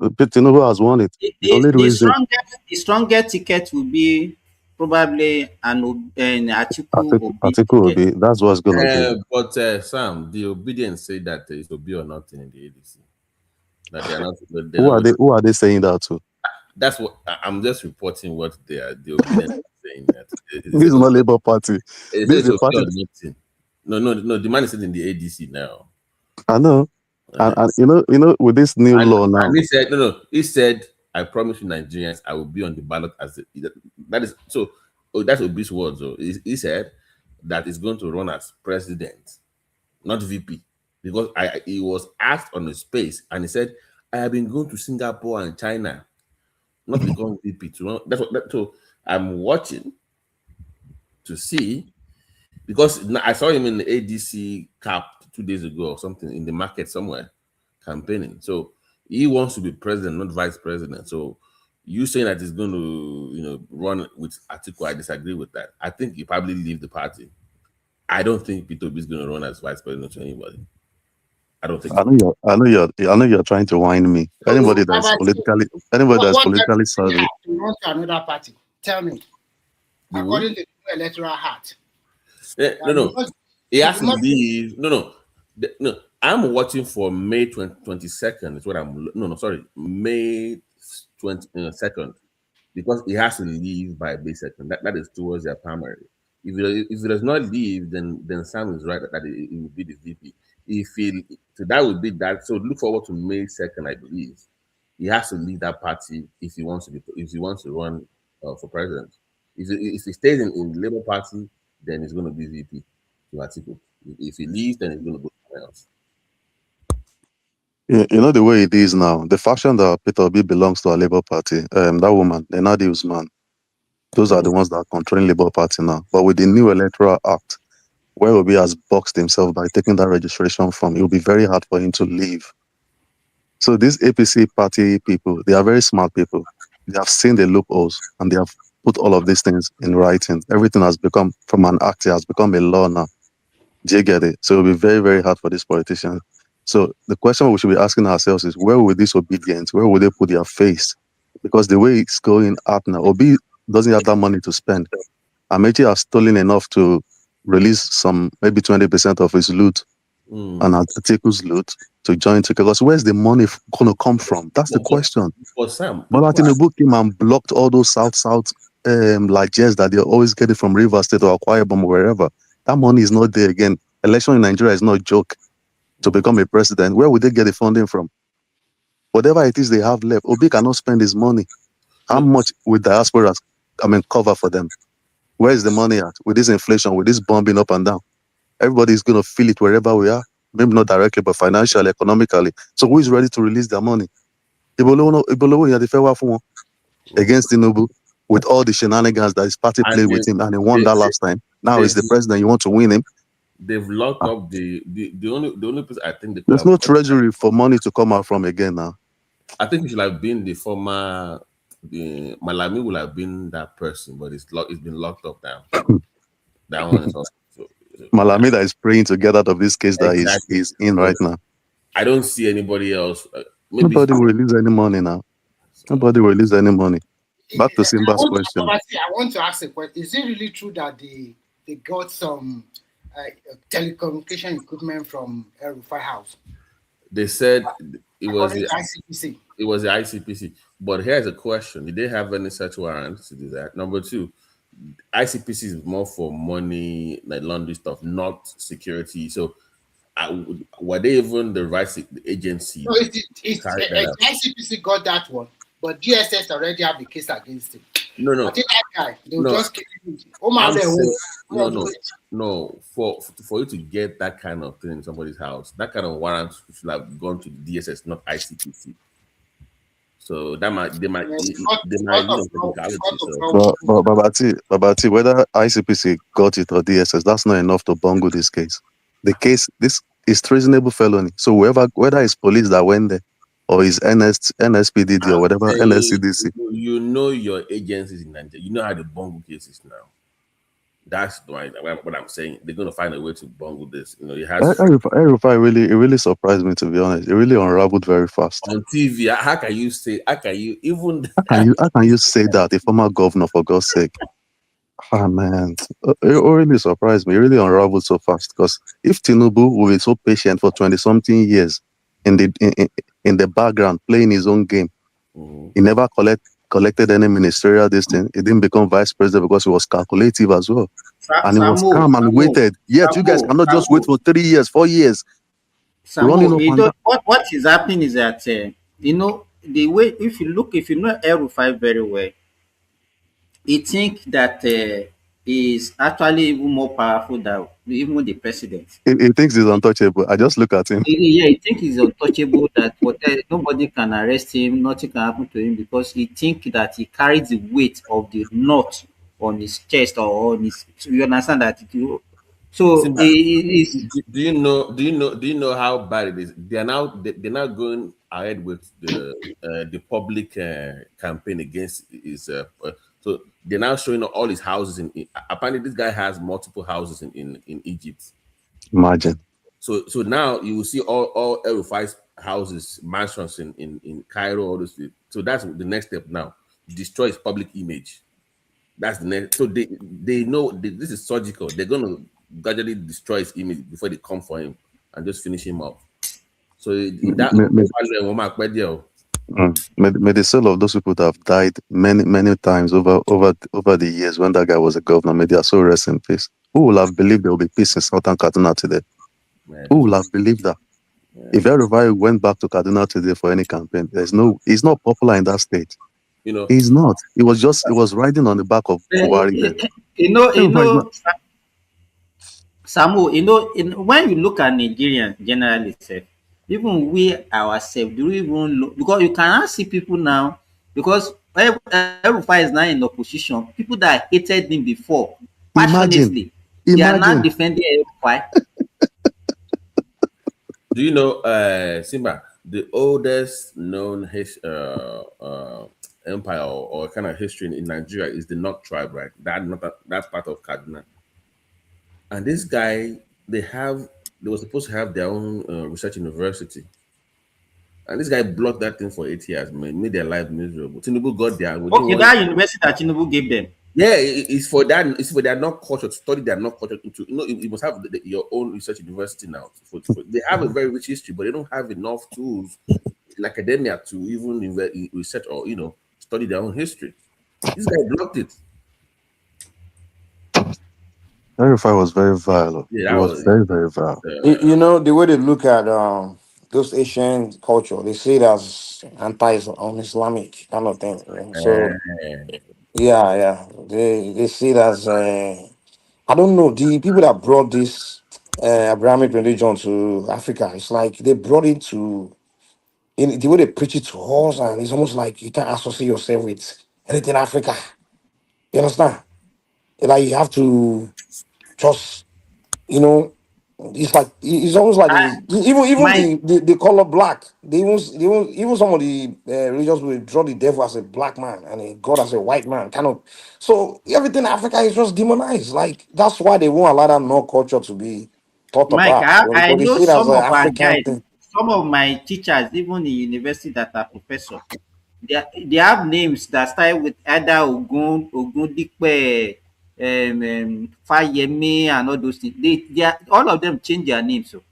Tinubu has won it. The stronger ticket will be probably an Atiku Obi. That's what's going to be. But Sam, the obedience say that it's Obi or nothing in the ADC. That they are not. Who are they saying that to? That's what I'm just reporting. What they are. The obedience saying that this is not Labour Party. This is the party. No. The man is sitting in the ADC now. I know. And you know, with this new law now, and he said, he said, I promise you, Nigerians, I will be on the ballot as that is so. That's Obi's words. So he said that he's going to run as president, not VP, because he was asked on the space, and he said, I have been going to Singapore and China, not to become VP to run. So I'm watching to see, because I saw him in the ADC cap 2 days ago or something in the market somewhere campaigning. So he wants to be president, not vice president. So you saying that he's going to, run with Atiku, I disagree with that. I think he probably leave the party. I don't think Peter Obi is going to run as vice president to anybody. I don't think. I know you're trying to whine me. Anybody that's politically savvy. To run to another party. Tell me. According to the electoral hat. No. He has to leave. No. I'm watching for May 22nd. It's what I'm. May 22nd, because he has to leave by May 2nd. That is towards their primary. If he does not leave, then Sam is right that he will be the VP. So that would be that. So look forward to May 2nd, I believe. He has to leave that party if he wants to run for president. If he stays in the Labour Party, then he's going to be VP to Atiku. If he leaves, then he's going to go somewhere else. You know the way it is now. The faction that Peter Obi belongs to a Labour Party, that woman, the Nadi Usman, those are the ones that are controlling Labour Party now. But with the new Electoral Act, where Obi has boxed himself by taking that registration form, it will be very hard for him to leave. So these APC party people, they are very smart people. They have seen the loopholes and they have put all of these things in writing. Everything has become, from an act, it has become a law now. Do you get it? So it will be very, very hard for these politicians. So the question we should be asking ourselves is, where will this obedience, where will they put their face? Because the way it's going out now, Obi doesn't have that money to spend. Amechi has stolen enough to release some, maybe 20% of his loot and Atiku's loot to join together. Because where's the money going to come from? That's the question. For Sam, But Tinubu came and blocked all those south largesse that they're always getting from Rivers State or Akwa Ibom or wherever. That money is not there again. Election in Nigeria is not a joke. To become a president, where would they get the funding from? Whatever it is they have left, Obi cannot spend his money. How much would diaspora, cover for them? Where is the money at? With this inflation, with this bombing up and down, everybody's going to feel it wherever we are. Maybe not directly, but financially, economically. So who is ready to release their money? Ibolowo against Tinubu with all the shenanigans that his party played with him, and he won that last time. Now he's the president. You want to win him? They've locked up the only place I think they There's no treasury for money to come out from again now. I think it should have been the former Malami will have been that person, but it's been locked up now. That one is also Malami that is praying to get out of this case that he's in right now. I don't see anybody else. Nobody will release any money now. Nobody will release any money. Back to Simba's question. I want to ask a question. Is it really true that they got some telecommunication equipment from El-Rufai House? They said it was the ICPC. It was the ICPC. But here's a question: did they have any search warrants to do that? Number two, ICPC is more for money, like laundry stuff, not security. So, were they even the right agency? No, ICPC got that one, but DSS already have the case against him. No. I think that guy, they will just kill him. No. For you to get that kind of thing in somebody's house, that kind of warrant should have gone to the DSS, not ICPC. So they might Babati, whether ICPC got it or DSS, that's not enough to bungle this case. This is treasonable felony. So whether it's police that went there or is NSPDD or whatever, NSCDC. You know your agencies in Nigeria. You know how to bungle cases now. That's what I'm saying. They're going to find a way to bungle this. You know, it has. El-Rufai really surprised me, to be honest. It really unraveled very fast. On TV, how can you say that? How can you say that? The former governor, for God's sake. Ah, man, it really surprised me. It really unraveled so fast. Because if Tinubu will be so patient for 20-something years in the background, playing his own game, he never collected any ministerial thing. He didn't become vice president because he was calculative as well. And he was calm and waited. Yet you guys cannot just wait for 3 years, 4 years. What is happening is that the way, if you know El-Rufai very well, he think that is actually even more powerful than even the president. He thinks he's untouchable. I just look at him. He thinks he's untouchable, that nobody can arrest him, nothing can happen to him, because he thinks that he carries the weight of the knot on his chest or on his. You understand that? So do you know how bad it is? They're now going ahead with the public campaign against his. So they're now showing all his houses apparently this guy has multiple houses in Egypt. Imagine. So now you will see all El-Rufai's houses, mansions in Cairo, all those. So that's the next step now. Destroy his public image. That's the next. So they know this is surgical. They're gonna gradually destroy his image before they come for him and just finish him off. So May the soul of those people that have died many times over the years when that guy was a governor, may their soul rest in peace. Who will have believed there will be peace in Southern Kaduna today? Who will have believed that? If El-Rufai went back to Kaduna today for any campaign, he's not popular in that state. He's not. He was riding on the back of Buhari. Samu, when you look at Nigerians generally, even we ourselves, do we even look? Because you cannot see people now, because El-Rufai is now in opposition. People that hated him before, passionately, they are now defending El-Rufai. Do you know, Simba, the oldest known empire or kind of history in Nigeria is the Nok tribe, right? That's part of Kaduna. And this guy they were supposed to have their own research university. And this guy blocked that thing for 8 years, man. Made their life miserable. Tinubu got there within Okay, that university that Tinubu gave them. Yeah, it's for that. It's for their not culture to study their not culture. You must have your own research university now. They have a very rich history, but they don't have enough tools in academia to even research or study their own history. This guy blocked it. Verify was very vile. Yeah, it was very, very vile. You know, the way they look at those Asian culture, they see it as anti-Islamic kind of thing. So yeah, they see it as I don't know, the people that brought this Abrahamic religion to Africa. It's like they brought it to in the way they preach it to us, and it's almost like you can't associate yourself with anything Africa. You understand? Like you have to just, it's like it's almost like the color black. They even some of the religions will draw the devil as a black man and God as a white man, kind of. So everything Africa is just demonized. Like that's why they won't allow that no culture to be taught Mike, about. I They know see it as some an of our African guys, thing. some of my teachers, even in university that are professors, they have names that start with either Ogundipe, Fayemi, and all those things. All of them change their names. So.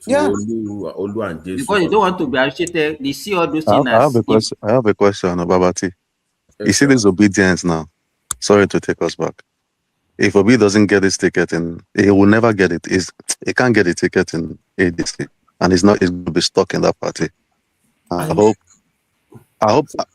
Olu and Jesus. Because they don't want to be associated. They see all those I things as have a question, Babati. You see this obedience now. Sorry to take us back. If Obi doesn't get his ticket he will never get it. He can't get a ticket in ADC, and he's going to be stuck in that party. I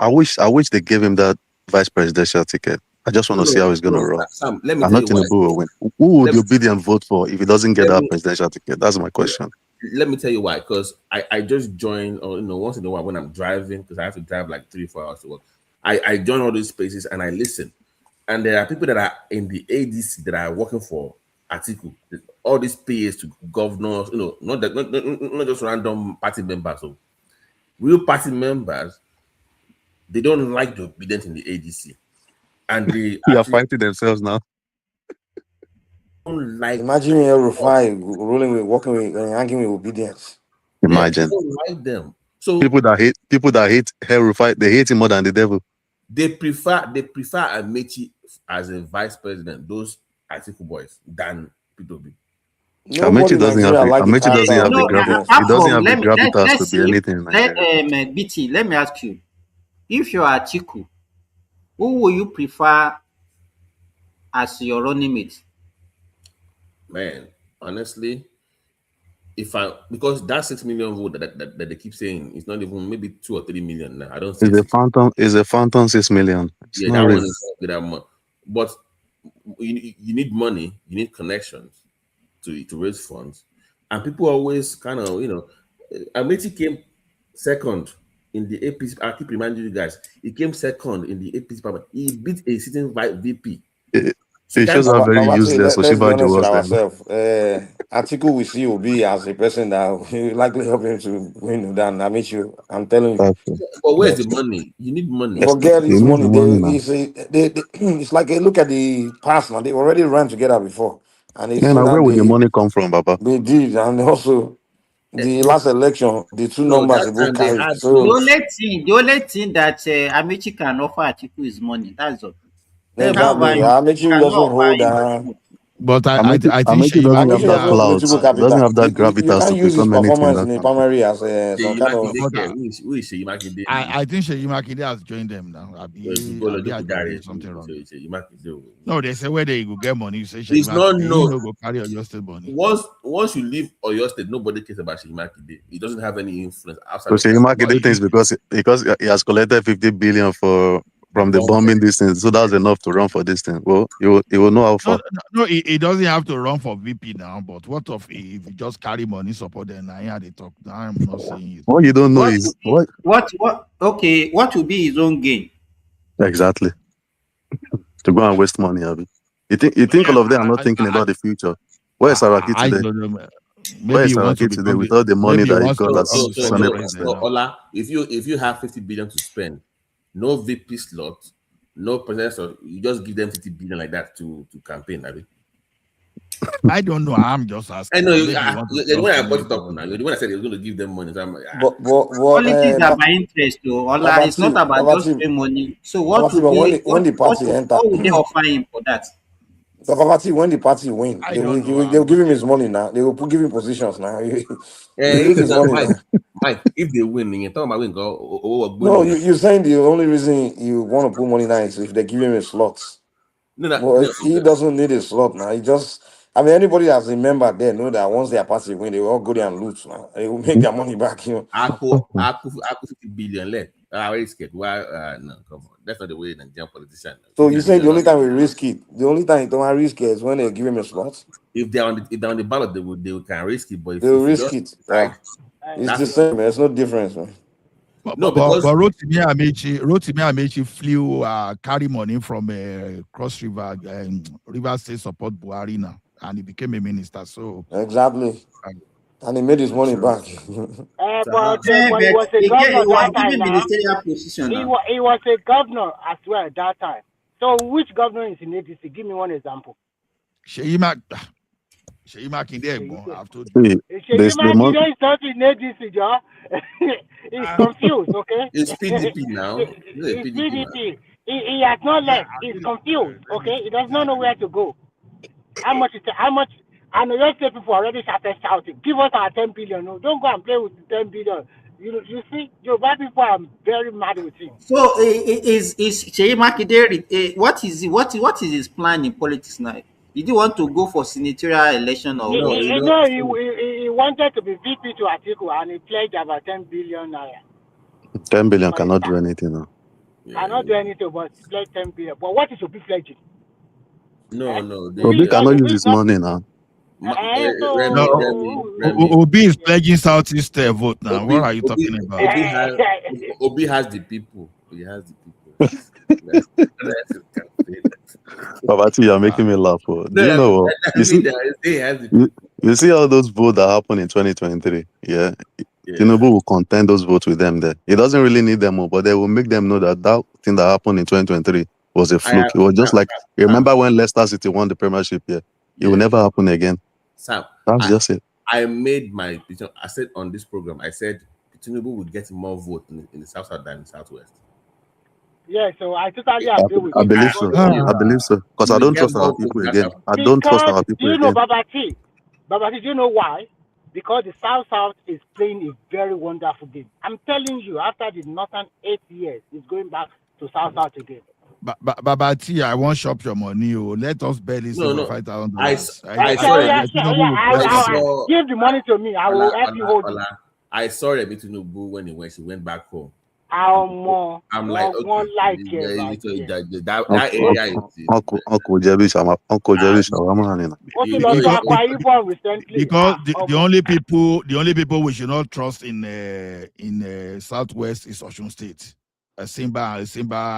wish they gave him that vice presidential ticket. I just want to see how he's going to run. Sam, let me I'm tell not you Tinubu will win. Who would the obedient vote for if he doesn't get that presidential ticket? That's my question. Let me tell you why. Because I just join, or once in a while when I'm driving, because I have to drive like 3-4 hours to work. I join all these spaces and I listen. And there are people that are in the ADC that are working for Atiku. All these PAs to governors, not just random party members. So real party members, they don't like the obedient in the ADC. And they are fighting themselves now. Don't like. Imagine Rufai working with, hanging with obedience. Imagine. They don't like them. So people that hate Rufai, they hate him more than the devil. They prefer Amechi as a vice president, those Atiku boys, than P2B. Amechi doesn't have the gravitas. He doesn't have the gravitas to be anything in Nigeria. BT, let me ask you, if you're Atiku, who will you prefer as your running mate? Man, honestly, because that 6 million vote that they keep saying is not even maybe 2 or 3 million now. I don't see it's a phantom 6 million. It's that one is not that much. But you need money, you need connections to raise funds, and people always kind of Amechi came second in the APC. I keep reminding you guys, he came second in the APC parliament. He beat a sitting VP. It shows how very useless Oshibajo was then. Atiku will see Obi as a person that will likely help him to win than Amechi. I'm telling you. But where's the money? You need money. Forget this money. It's like look at the past now. They already ran together before. And where would the money come from, Baba? They did, and also the last election, the two numbers they both carried. The only thing that Amechi can offer Atiku is money. That's all. Exactly. Amechi doesn't hold that. But I think Amechi doesn't have that clout. Doesn't have that gravitas to become anything. In the primary as some kind of. I think Seyi Makinde has joined them now. Something wrong. No, they say where they go get money. Say it's not go carry Oyo State money. Once you leave Oyo State, nobody cares about Seyi Makinde. He doesn't have any influence outside. So Seyi Makinde thinks because he has collected 50 billion from the bombing distance, so that's enough to run for this thing. Well, he will know how far. No, he doesn't have to run for VP now. But what if he just carry money support? Then I had to talk. I'm not saying it. What you don't know is what. Okay, what will be his own gain? Exactly. To go and waste money, Abi. You think all of them are not thinking about the future? Where is Saraki today? Where is Saraki today with all the money that he got as Ola, if you have 50 billion to spend, no VP slot, no president, you just give them 50 billion like that to campaign, Abi. I don't know. I'm just asking. I know Maybe you're the one I brought it up now. You're the one I said he was going to give them money. So I'm like, Politics are by interest, though. Ola, it's not about just paying money. So what would they, when the party enter, what would they offer him for that? when the party win, they'll give him his money now. They will give him positions now. He use his money now. Mike, if they win, you're talking about win. No, you're saying the only reason you want to put money now is if they give him a slot. He doesn't need a slot now. He just, anybody that's a member there know that once their party win, they will all go there and loot now. They will make their money back. I put 50 billion left. I already scared. Why? No, come on. That's not the way Nigerian politician. So you say the only time we risk it, the only time you don't risk it is when they give him a slot? If they're on the ballot, they can risk it. But they will risk it. It's the same. There's no difference, man. But Rotimi Amechi flew carry money from Cross River, River State support Buhari now, and he became a minister. So exactly, and he made his money back. But he was a governor that time. He was a governor as well at that time. So which governor is in ADC? Give me one example. Sheyi Makinde, I've told you. Sheyi Makinde is not in ADC, Joe. He's confused, okay? It's PDP now. It's PDP. He has not left. He's confused, okay? He does not know where to go. How much? And the rest of people already started shouting, give us our 10 billion. No, don't go and play with the 10 billion. You see, Yoruba people are very mad with him. So is Sheyi Makinde, what is his plan in politics now? Did you want to go for senatorial election or no? He wanted to be VP to Atiku and he pledged about 10 billion naira. 10 billion cannot do anything now. Cannot do anything, but pledge 10 billion. But what is Obi pledging? No. Obi cannot use his money now. Obi is pledging Southeast vote now. What are you talking about? Obi has the people. He has the people. Babati, you're making me laugh. Do you know what? You see all those votes that happened in 2023? Yeah. Tinubu will contend those votes with them there. He doesn't really need them more, but they will make them know that thing that happened in 2023 was a fluke. It was just like, remember when Leicester City won the Premiership here? It will never happen again. Sam, that's just it. I made my, I said on this program, I said Tinubu would get more votes in the South than in the Southwest. Yeah, so I totally agree with you. I believe so. I believe so. Because I don't trust our people again. I don't trust our people again. Do you know, Babati, do you know why? Because the South is playing a very wonderful game. I'm telling you, after the Northern 8 years, it's going back to South again. Babati, I won't shop your money. Let us barely see $5,000. I give the money to me. I will help you hold it. I saw Remi Tinubu when she went back home. I'm like, that area is Uncle Jerry Shawama. Because the only people we should not trust in Southwest is Osun State. Simba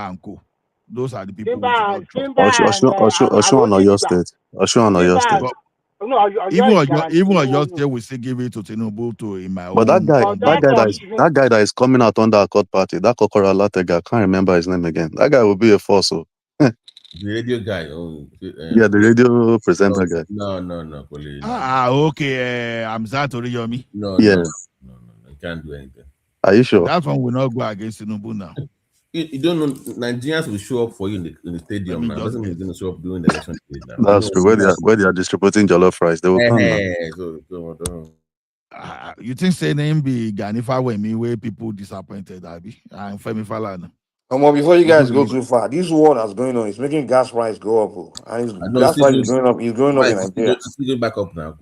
and Co. Those are the people. Osun and Oyo State. Osun and Oyo State. No, even Oyo State will still give it to Tinubu to in my but own. that guy that is coming out under a court party, that Kokora Latega, I can't remember his name again. That guy will be a force. The radio guy. Yeah, the radio presenter guy. No. Okay. Hamzat Oriyomi. No, you can't do anything. Are you sure? That one will not go against Tinubu now. You don't know, Nigerians will show up for you in the stadium now. Doesn't mean they're going to show up during the election day now. That's true. Where they are distributing jollof rice, they will come. You think say name be Ganifa Wemi where people disappointed, Abi? And Femi Falana. Before you guys go too far, this war that's going on is making gas price go up. And gas price is going up. It's going up in Nigeria. It's going back up now.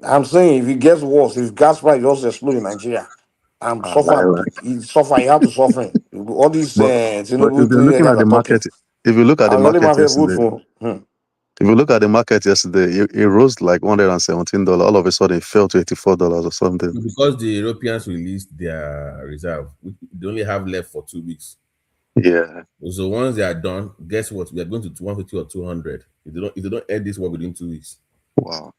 I'm saying if it gets worse, if gas price also explode in Nigeria, I'm suffering. You have to suffer. All these if you're looking at the market, if you look at the market yesterday, it rose like $117. All of a sudden, it fell to $84 or something. Because the Europeans released their reserve, they only have left for 2 weeks. Yeah. So once they are done, guess what? We are going to 150 or 200. If they don't end this war within 2 weeks. Wow.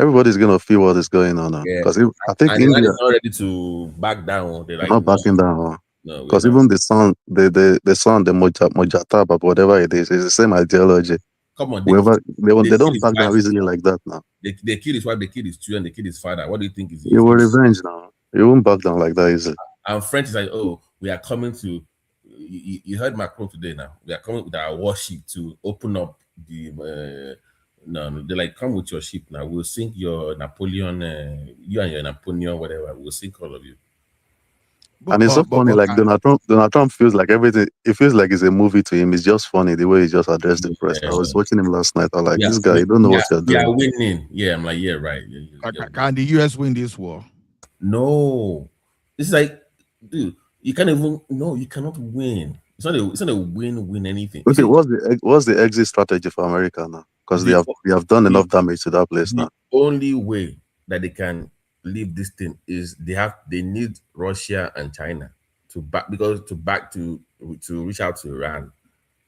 Everybody's gonna feel what is going on now. Because I think India is not ready to back down. They're not backing down. Because even the son, the Mojata, but whatever it is, it's the same ideology. Come on, Whoever they killed don't his back down wife. easily like that now. They killed his wife, they killed his children, they killed his father. What do you think is You will revenge now. You won't back down like that easy. And French is like, oh, we are coming to. You heard Macron today. Now we are coming with our warship to open up the. No, they're like, come with your ship now. We'll sink your Napoleon, you and your Napoleon, whatever. We'll sink all of you. And it's so funny, like Donald Trump feels like everything. It feels like it's a movie to him. It's just funny the way he just addressed the press. I was watching him last night. I'm like, this guy, you don't know what you're doing. Yeah, winning. Yeah, I'm like, yeah, right. Can the US win this war? No, it's like, dude, you can't even. No, you cannot win. It's not a win anything. Okay, what's the exit strategy for America now? Because they have done enough damage to that place now. The only way that they can leave this thing is they need Russia and China to reach out to Iran,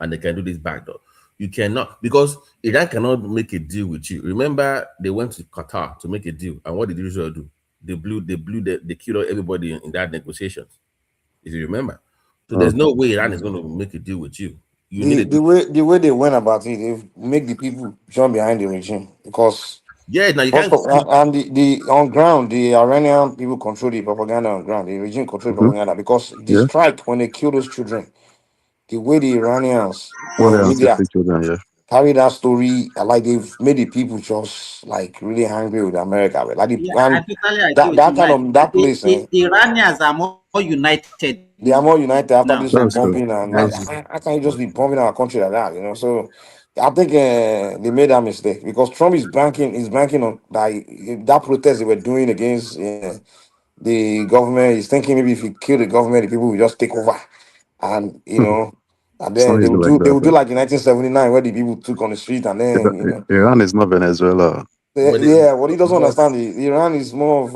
and they can do this backdoor. You cannot, because Iran cannot make a deal with you. Remember, they went to Qatar to make a deal, and what did Israel do? They killed everybody in that negotiations. If you remember, so there's no way Iran is going to make a deal with you. The way they went about it, they make the people jump behind the regime because now you can't. And the on ground, the Iranian people control the propaganda on ground. The regime control the propaganda because the strike when they kill those children, the way the Iranians media carry that story, like they've made the people just like really angry with America. Like I totally agree that place. The Iranians are more united. They are more united after this bombing, and like, how can you just be bombing our country like that? You know, so I think they made that mistake because Trump is banking on that protest they were doing against the government. He's thinking maybe if you kill the government, the people will just take over, and you know. And then they would do like in 1979 where the people took on the street, and then Iran is not Venezuela. What he doesn't understand, Iran is more of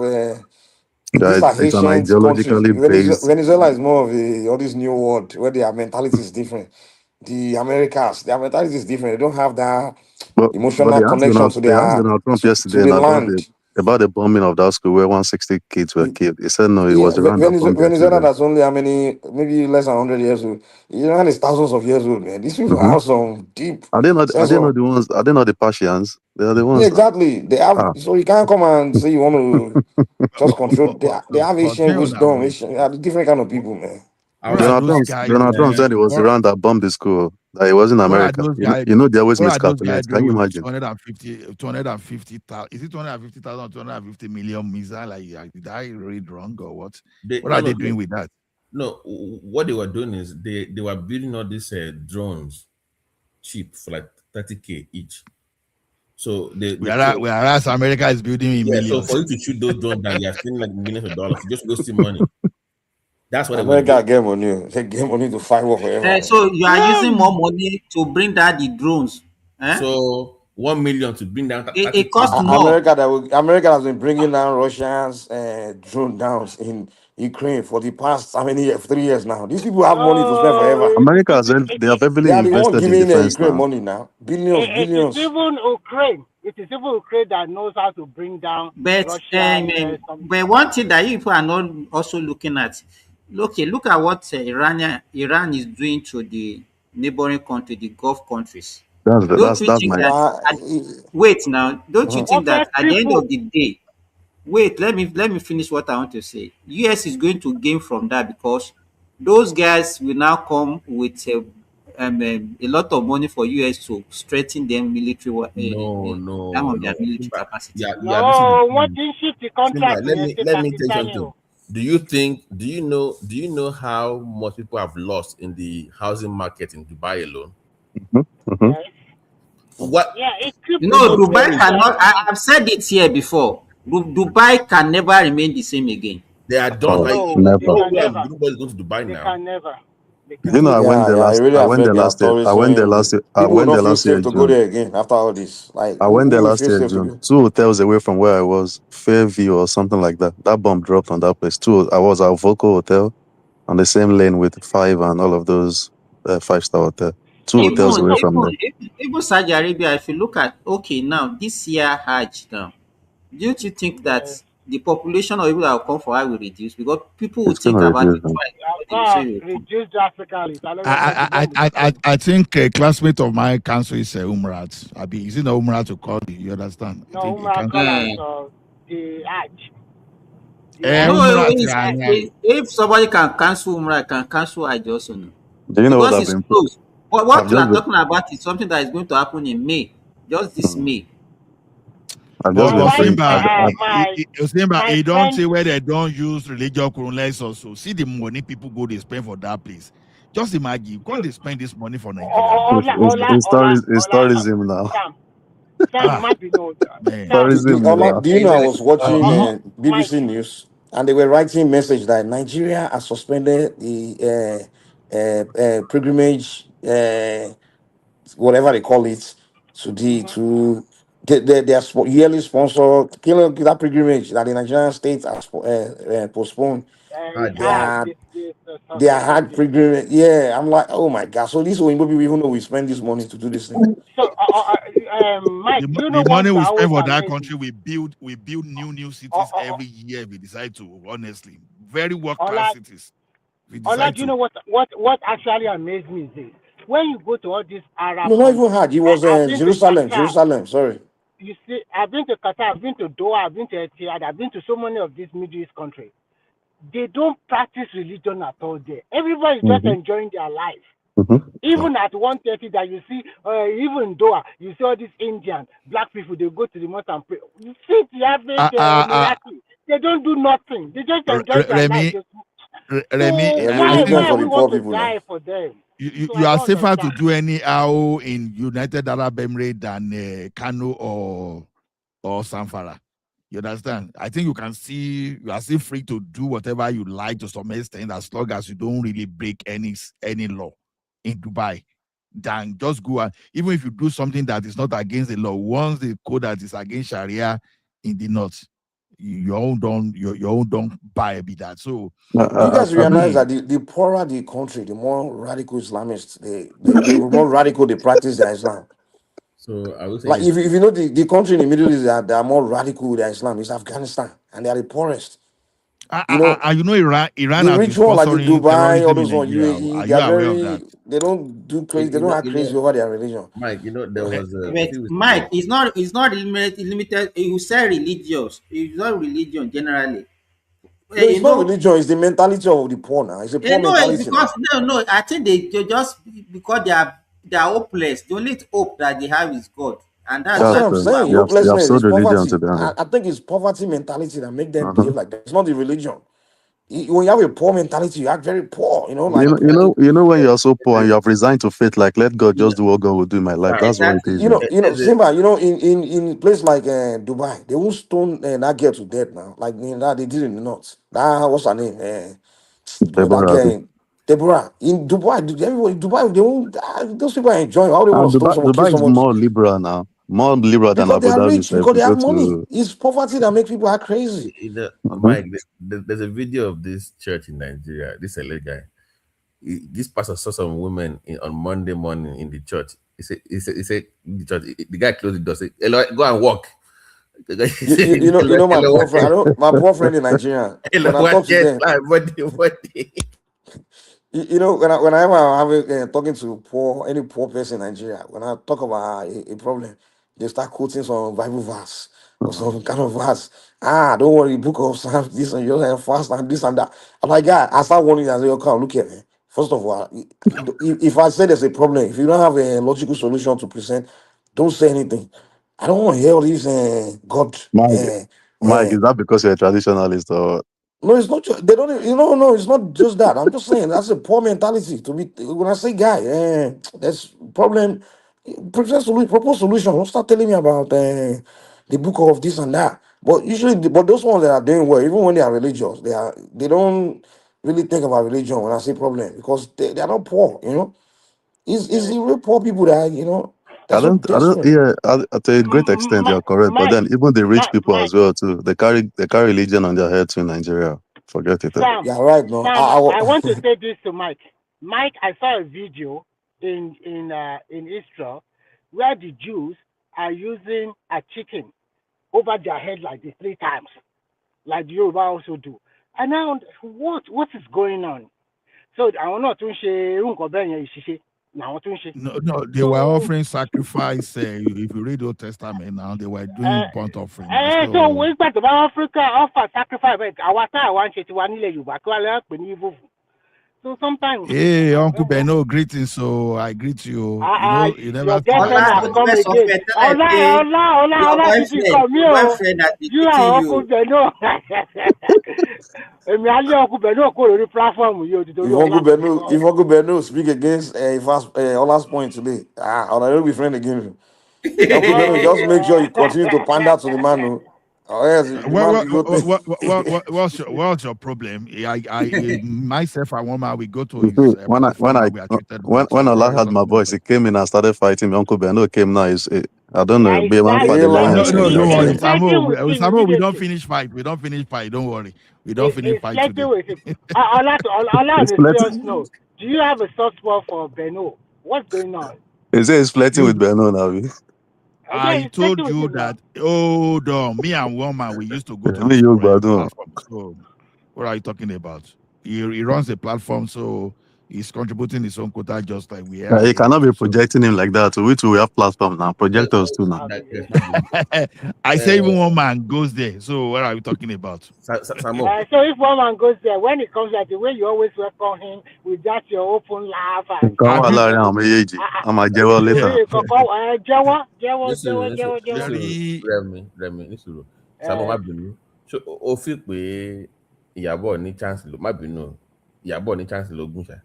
it's an ideologically based. Venezuela is more of all this new world where their mentality is different. The Americas, their mentality is different. They don't have that emotional connection to their Donald Trump yesterday land. About the bombing of that school where 160 kids were killed. He said no, it was Iran that bombed Venezuela that's only how many, maybe less than 100 years old. Iran is thousands of years old, man. These people have some deep. Are they not the ones? Are they not the Persians? They are the ones. Yeah, exactly. They have. So you can't come and say you want to just control. They have Asian wisdom. They are different kind of people, man. Donald Trump said it was Iran that bombed the school. That it wasn't America. You know they always miscalculate. Can you imagine? 250,000. Is it 250,000 or 250 million missile? Like, did I read wrong or what? What are they doing with that? No, what they were doing is they were building all these drones cheap for like 30K each. So whereas America is building in millions. So for you to shoot those drones down, you're spending like millions of dollars. You're just wasting money. That's what America get money. They get money to fight war forever. So you are using more money to bring down the drones. So 1 million to bring down. It costs more. America has been bringing down Russians drone downs in Ukraine for the past 3 years now. These people have money to spend forever. America they have heavily invested in defense Ukraine money now. Billions. It is even Ukraine. It is even Ukraine that knows how to bring down Russia. But one thing that you people are not also looking at. Look at what Iran is doing to the neighboring country, the Gulf countries. Wait now, don't you think that at the end of the day, let me finish what I want to say. US is going to gain from that because those guys will now come with a lot of money for US to strengthen their military military capacity. What didn't ship the contract? Let me tell you something. Do you know how much people have lost in the housing market in Dubai alone? What? Yeah, Dubai cannot. I've said it here before. Dubai can never remain the same again. They are done. Nobody's going to Dubai now. They can never. You know, I went there last year. To go there again after all this, I went there last year in June. 2 hotels away from where I was, Fairview or something like that. That bomb dropped on that place. I was at Voco Hotel on the same lane with 5 and all of those 5-star hotel. 2 hotels away from there. Even Saudi Arabia, if you look at now this year Hajj now, don't you think that the population of people that will come for Hajj will reduce because people will It's going think to about reduce it them. twice Of before they will say course, they will come. reduce drastically. So let us I think a classmate of mine cancel is Umrat. Abi, is it not Umrat to call it? You understand? I no think it Umrah can. colors or the Hajj. The No, Hajj. Umrat, if somebody can cancel Umrah, can cancel Hajj also. No. Do you know what Because I've it's been? close. But I've what we just are been. talking about is something that is going to happen in May, just this Mm, May. I've just But been praying. Simba, my Simba, my he don't friend. say where they don't use religion colonize also. See the money people go they spend for that place. Just imagine, God they spend this money for Nigeria now. It's, it's, it's, it's tourism now. Sam, you might be no. Man. Sam, Tourism now. Do you know I was watching Mike. BBC News and they were writing message that Nigeria has suspended the pilgrimage, whatever they call it, to their yearly sponsor, that pilgrimage that the Nigerian state has postponed. They are hard pilgrimage. Yeah, I'm like, oh my God. So these Oyinbo people even know we spend this money to do this thing. So, Mike, do you know The one money thing we that always spend for that amazes country, me? we build new cities every year if we decide to, honestly. Very world Ola, class cities. If we decide Do you to. know what actually amazed me is this? When you go to all these Arab No, not even countries, hard. It was I've been to Jerusalem. Qatar. Jerusalem. Sorry. You see, I've been to Qatar, I've been to Doha, I've been to Etihad, I've been to so many of these Middle East countries. They don't practice religion at all there. Everybody is just Mm-hmm. enjoying their life. Mm-hmm. Even at 1:30 that you see, even in Doha, you see all these Indian, black people, they go to the mosque and pray. You see the average Emirati, they don't do nothing. They just enjoy their life. Remy, Remy, So I Religion think why for we the poor want to people now. die for them? So you I are don't safer to understand. do any AO in United Arab Emirates than Kano or Sanfara. You understand? I think you are still free to do whatever you like to some extent as long as you don't really break any law in Dubai. Then just go and even if you do something that is not against the law, once the code that is against Sharia in the north, your own don't buy be that. So You guys I think realize that the poorer the country, the more radical Islamists, the more radical they practice their Islam. So I would say Like it's if you know the country in the Middle East that they are more radical with their Islam, is Afghanistan, and they are the poorest. You know, Iran the has been rich one like the sponsoring Dubai, all terrorism in those one, Nigeria. UAE, Are they you are aware of that? they don't do crazy, they you don't know act you crazy know over their religion. Mike. You know there was a But few weeks Mike, ago. it's not limited. You say religious. It's not religion generally. No, it's You not know, religion, it's the mentality of the poor now. It's a poor no, mentality because now. no. I think they just because they are hopeless. The only hope that they have is God, and that's That's why what that's I'm people are saying. they have Hopelessness sold is religion to poverty. them. I think it's poverty mentality that make them Uh-huh. behave like that. It's not the religion. When you have a poor mentality, you act very poor. You know, You like know, when you are so poor and you have resigned to faith, like let God You know, just do what God will do in my life. That's what it exactly. is. Simba. You know, in a place like Dubai, they won't stone that girl to death now. Like that they did in the north. That what's her name? That Deborah. girl, Deborah. In Dubai, everybody in Dubai, they won't. Those people are enjoying. How they want And to stone someone, kill Dubai is someone more liberal now, more liberal than because they Abu are Dhabi. rich, If because you they go have money. to, It's poverty that makes people act crazy. uh-huh. Mike, there's a video of this church in Nigeria. This LA guy. This pastor saw some women on Monday morning in the church. He said the church. The guy closed the door. Say, "Hello, go and walk." You know my poor friend. I don't. My poor friend in Nigeria. When I talk to them, you know, whenever I'm having talking to any poor person in Nigeria, when I talk about a problem, they start quoting some Bible verse or some kind of verse. Don't worry, book of Psalms, this and your fast and this and that. I'm like, God, I start warning you. I say, "Okay, look here, man. First of all, if I say there's a problem, if you don't have a logical solution to present, don't say anything. I don't want to hear all these God. Mike, is that because you're a traditionalist or? No, it's not. They don't. No, it's not just that. I'm just saying that's a poor mentality. To be when I say guy, there's problem. Propose solution. Don't start telling me about the book of this and that. But usually, but those ones that are doing well, even when they are religious, they don't really think about religion when I say problem because they are not poor. You know, it's the real poor people that they're so I don't, desperate. yeah, to a great extent, you're correct. But Mike, then even the rich people Mike, as well, too, they carry religion on their heads in Nigeria. Forget it. Sam, Yeah, right. No, Sam, I want to say this to Mike. Mike, I saw a video in Israel where the Jews are using a chicken over their head like this 3 times. like the Yoruba also do. And now, what is going on? So I want not to share. No, they were offering sacrifice. If you read Old Testament now, they were doing burnt offering. So we talk about Africa offer sacrifice. Our time want to so sometimes. Hey, Uncle Beno, greetings. So I greet you. You never. You are Uncle Beno. If Uncle Beno speak against Ola's point today, I will be friend again. Uncle Beno, just make sure you continue to pander to the man. What's your problem? I myself, I want we go to his when Ola had my voice, he came in and started fighting me. Uncle Beno came now. I don't know. No, Samo, we don't finish fight. Don't worry. We don't finish fight today. Do you have a soft spot for Beno? What's going on? Is he's flirting with Beno now? I told you that. Hold on, me and one man, we used to go to the platform. So, what are you talking about? He runs a platform, so he's contributing his own quota just like we have. He cannot be projecting him like that. So we have platform now. Projectors too now. I say even one man goes there. So what are we talking about? So if one man goes there, when it comes out, the way you always welcome him with that your open laugh. I'm a Jewa later. Remy, Samo má bínú. So ó fi pé Ìyábọ̀ ní chance ló má bínú. Ìyábọ̀ ní chance ló gùn ṣá.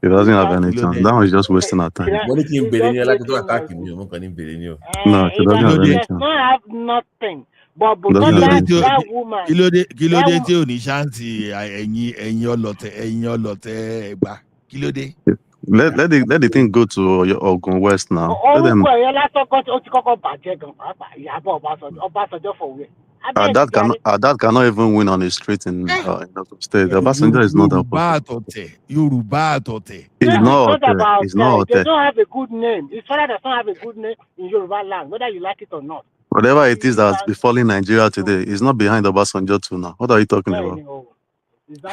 He doesn't have any chance. That was just wasting our time. Mo ní kí n bèrè ní alákòóso tó attack mi o, mo kàn ní bèrè ní o. No, he doesn't have any chance. Does not have nothing. But because that woman. Kí ló dé tí ò ní chance ẹ̀yin ọlọ̀tẹ̀ ẹgbà. Kí ló dé? Let the thing go to Ogun West now. Let them. That cannot even win on the street in Ogun State. The Obasanjo is not a Yoruba Atote. It's not Ote. It's not Ote. They don't have a good name. His father does not have a good name in Yoruba land, whether you like it or not. Whatever it is that's befalling Nigeria today is not behind Obasanjo too now. What are you talking about?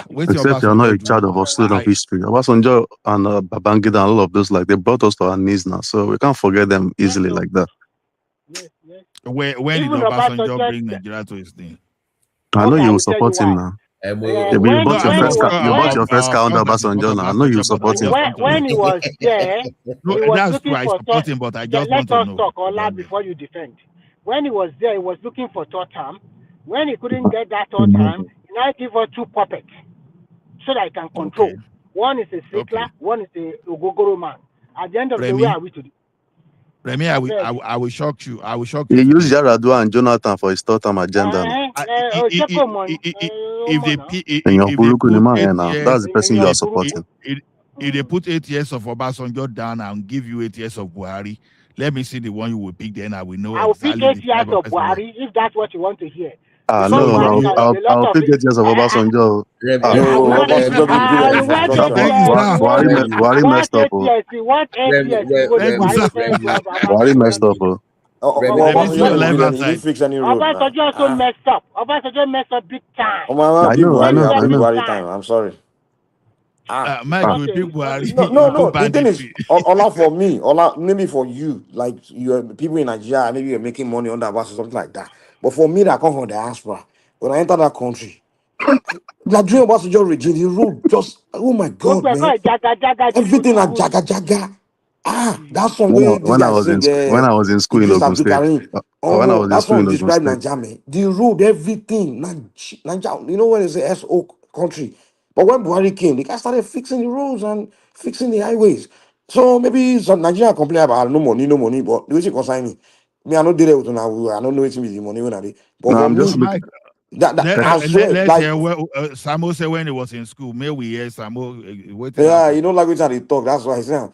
Except you're not a child of a student of history. Obasanjo and Babangida and all of those, like, they brought us to our knees now, so we can't forget them easily like that. When did Obasanjo bring Nigeria to his name? I know you will support him now. You bought your first car under Obasanjo now. I know you will support him. When he was there, that's why I support him, but I just want to know. Let us talk, Ola, before you defend. When he was there, he was looking for third term. When he couldn't get that third term, now give us two puppets so that I can control. Okay. One is a Sikla, one is a Ogogoro man. At the end of the day, where are we today? Remy, I will shock you. I will shock you. He used Yaradua and Jonathan for his third-term agenda. If they that's the person you are supporting. If they put 8 years of Obasanjo down and give you 8 years of Buhari, let me see the one you will pick. Then I will know. I will pick 8 years of Buhari if that's what you want to hear. No, I'll pick 8 years of Obasanjo. Buhari messed up. Buhari messed up. Obasanjo also messed up. Obasanjo messed up big time. I know. I'm sorry. No, the thing is, Ola for me, Ola maybe for you, like you people in Nigeria, maybe you're making money on that bus or something like that. But for me, that come from the diaspora, when I enter that country, like during Obasanjo regime, the road just, oh my God, man, everything at jaga. That's from when I was in school in Ogun State. That's from describe Nigeria, man. The road, everything, Nigeria, you know when they say SO country. But when Buhari came, the guy started fixing the roads and fixing the highways. So maybe some Nigeria complain about no money, but the way she consign me, I don't do that with now. I don't know it's the money when I did. But no, I'm just looking. Samo said when he was in school, may we hear Samo. Yeah, you know, like we started talk. That's why I said.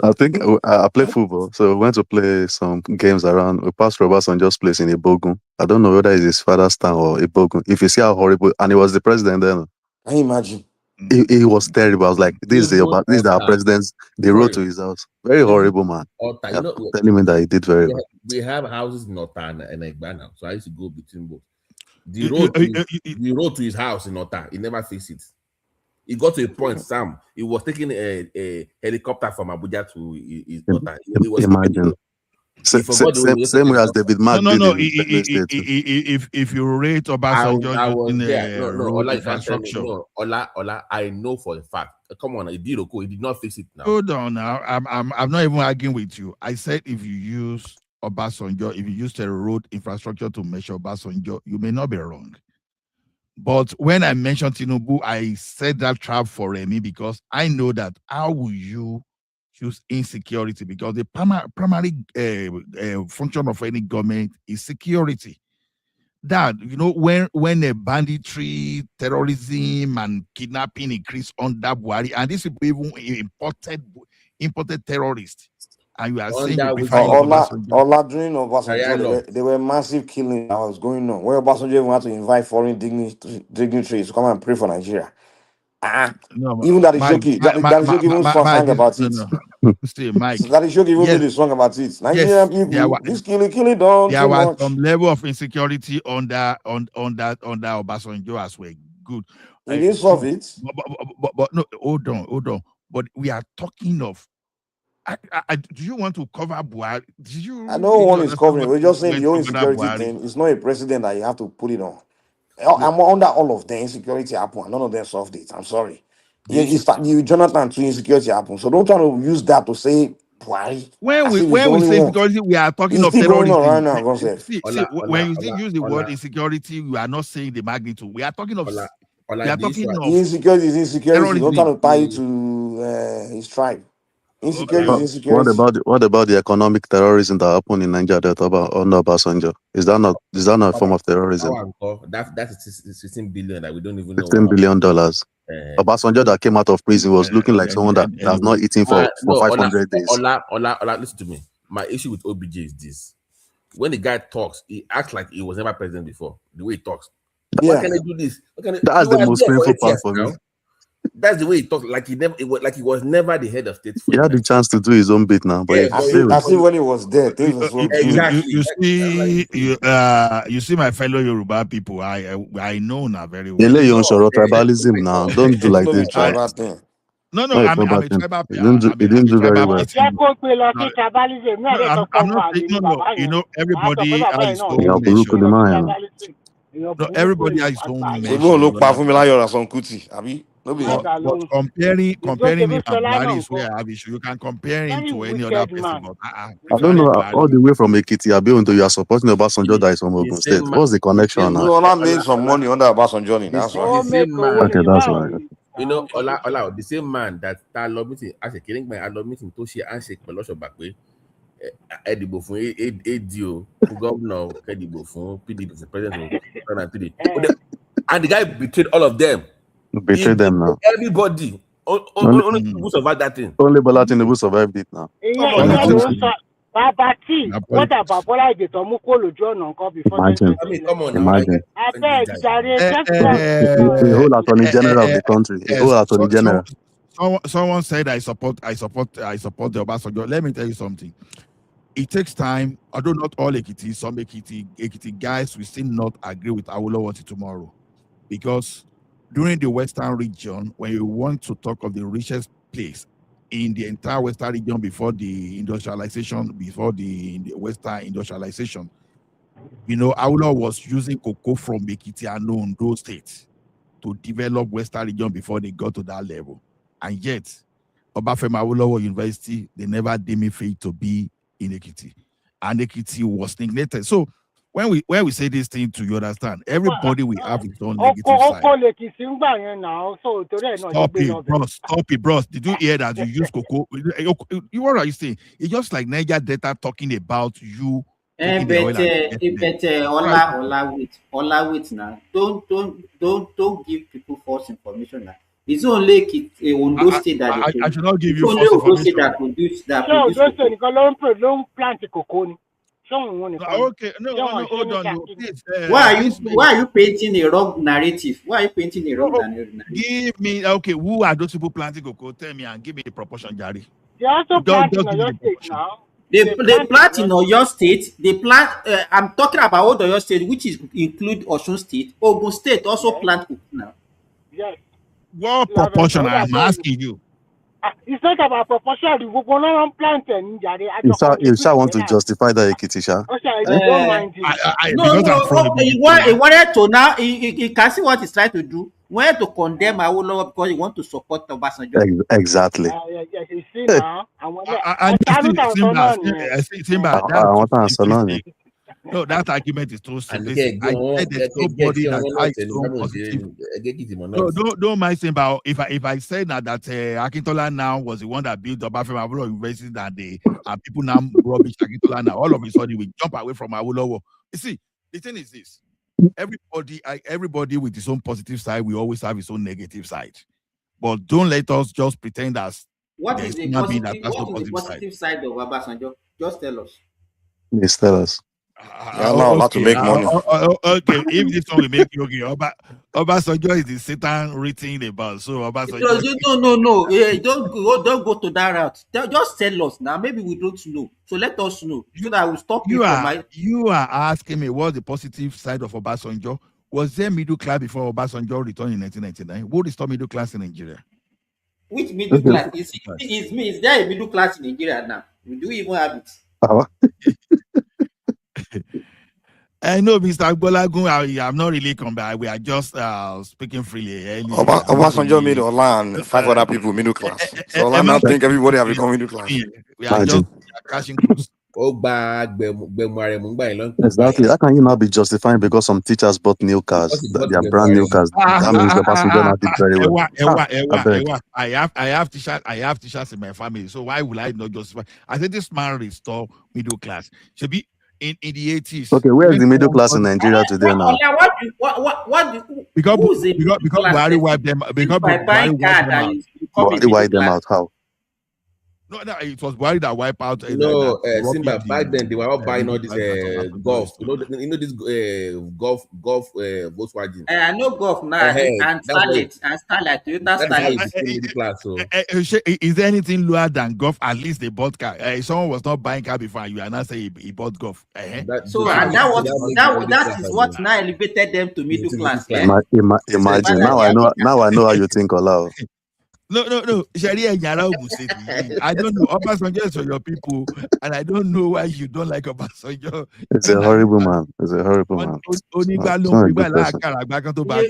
I think I play football, so we went to play some games around. We passed Obasanjo's place in Ibogun. I don't know whether it's his father's town or Ibogun. If you see how horrible, and he was the president then. I imagine. He was terrible. I was like, this is our president's. They wrote to his house. Very horrible, man. Telling me that he did very well. We have houses in Ota and Egba now, so I used to go between both. The road to his house in Ota, he never fixed it. He got to a point, Sam. He was taking a helicopter from Abuja to his Ota. He was Imagine. Same way as David Mark did in Benue State. If you rate Obasanjo in road infrastructure. Ola, I know for a fact. Come on, he did not fix it now. Hold on now. I'm not even arguing with you. I said if you use Obasanjo, if you use the road infrastructure to measure Obasanjo, you may not be wrong. But when I mentioned Tinubu, I said that trap for me because I know that how will you use insecurity? Because the primary function of any government is security. That, when a banditry, terrorism, and kidnapping increase under Buhari, and these people even imported terrorists. And you are saying during Obasanjo, there were massive killings that was going on. Where Obasanjo even had to invite foreign dignitaries to come and pray for Nigeria. Even that is Shoki. That is Shoki even sang about it. Still, Mike. That is Shoki even did a song about it. Nigerian people, this killing done there too was much. some level of insecurity under Obasanjo as well. Good. He didn't solve it. But no, hold on. But we are talking of. Do you want to cover Buhari? I know one is covering. We're just saying the whole insecurity thing. It's not a president that you have to put it on. I'm under all of the insecurity happen, and none of them solved it. I'm sorry. Jonathan to insecurity happen. So don't try to use that to say Buhari. When we say insecurity, we are talking of terrorism. Right now, when you use the word insecurity, we are not saying the magnitude. We are talking of. Insecurity is insecurity. Don't try to tie it to his tribe. Insecurity is insecurity. What about the economic terrorism that happened in Nigeria under Obasanjo? Is that not a form of terrorism? That's 16 billion that we don't even know. $16 billion. Obasanjo that came out of prison was looking like someone that has not eaten for 500 days. Ola, listen to me. My issue with OBJ is this: when the guy talks, he acts like he was never president before. The way he talks. Why can I do this? That's the most painful part for me. That's the way he talked, like he was never the head of state. He had the chance to do his own bit now, but I see when he was there. You see my fellow Yoruba people. I know now very well. Tribalism now. Don't do like this. No, I'm a tribal. He didn't do very well. Everybody has his own measure. No, everybody has his own measure. We won't look for Milayo and Kuti. Abi. But comparing him and Buhari is where I have issue. You can compare him to any other person. But, I don't know, all the way from Ekiti, Abiodun, you are supporting Obasanjo that is from Ogun State. What's the connection now? You will not make some money under Obasanjo. That's why. Okay, that's right. Ola, the same man that I love meeting as a killing man, I love meeting to share and shake Pelosho back way. Edibo fún ADO, governor, Edibo fún PDP for president, and the guy betrayed all of them. Betrayed them now. Everybody. Only Tinubu survived that thing. Only Bola Tinubu survived it now. What about Bola Igetomuko Lojo before? Imagine. Come on. Imagine. The whole attorney general of the country. The whole attorney general. Someone said I support the Obasanjo. Let me tell you something. It takes time, although not all Ekiti, some Ekiti guys will still not agree with Awolowo tomorrow. Because during the Western region, when you want to talk of the richest place in the entire Western region before the industrialization, before the Western industrialization, Awolowo was using cocoa from Ekiti and Ondo states to develop Western region before they got to that level. And yet, Obafemi Awolowo University, they never deemed it fit to be in Ekiti. And Ekiti was neglected. So when we say this thing, to you understand, everybody will have its own negative side. Stop it, bros. Did you hear that you use cocoa? What are you saying? It's just like Niger Delta talking about you. Wait now. Don't give people false information now. It's only Ondo State that I should not give you false information. Okay, no, hold on. Please, why are you painting a wrong narrative? Why are you painting a wrong narrative? Give me, who are those people planting cocoa? Tell me and give me the proportion, Gary. They also planting in your state now. They plant in Oyo State. They plant. I'm talking about old Oyo State, which is include Osun State. Ogun State also plant cocoa now. Yes. What proportion? I'm asking you. It's not about proportion. We go on planting. You shall want to justify that, Ekitisha. Don't mind it. He wanted to now. He can see what he's trying to do. He wanted to condemn Awolowo because he want to support Obasanjo. Exactly. You see now. No, that argument is too simple. I said there's nobody that has no positive. No, don't mind saying about if I say now that Akintola now was the one that built Obafemi Awolowo University, that they people now rubbish Akintola now, all of a sudden we jump away from Awolowo. You see, the thing is this: everybody with his own positive side, we always have his own negative side. But don't let us just pretend as what is the positive side of Obasanjo? Just tell us. Please tell us. Not to make money. Okay, if this one will make you okay, Obasanjo is the Satan written about. So Obasanjo. No. Don't go to that route. Just tell us now. Maybe we don't know. So let us know. So that I will stop you. You are asking me what's the positive side of Obasanjo? Was there middle class before Obasanjo returned in 1999? Who restored middle class in Nigeria? Which middle class? Is there a middle class in Nigeria now? Do we even have it? I know, Mr. Bolagun, I'm not really come back. We are just speaking freely. Obasanjo made Ola 5 other people middle class. So Ola now think everybody have become middle class. We are just cashing cruise. Exactly. How can you not be justifying because some teachers bought new cars? They are brand new cars. That means the person not did very well. I have teachers in my family. So why would I not justify? I think this man restore middle class. Should be in the 80s. Okay, where is the middle class in Nigeria today now? Because Buhari wiped them. Because Buhari wiped them out. How? No, it was Buhari that wiped out. Simba, back then they were all buying all this golf. You know this golf Volkswagen. I know golf now. And Starlight, Toyota Starlight. Is there anything lower than golf? At least they bought car. Someone was not buying car before, you are not saying he bought golf. That is what now elevated them to middle class. Imagine now I know how you think, Ola. No. I don't know. Obasanjo is for your people, and I don't know why you don't like Obasanjo. It's a horrible man.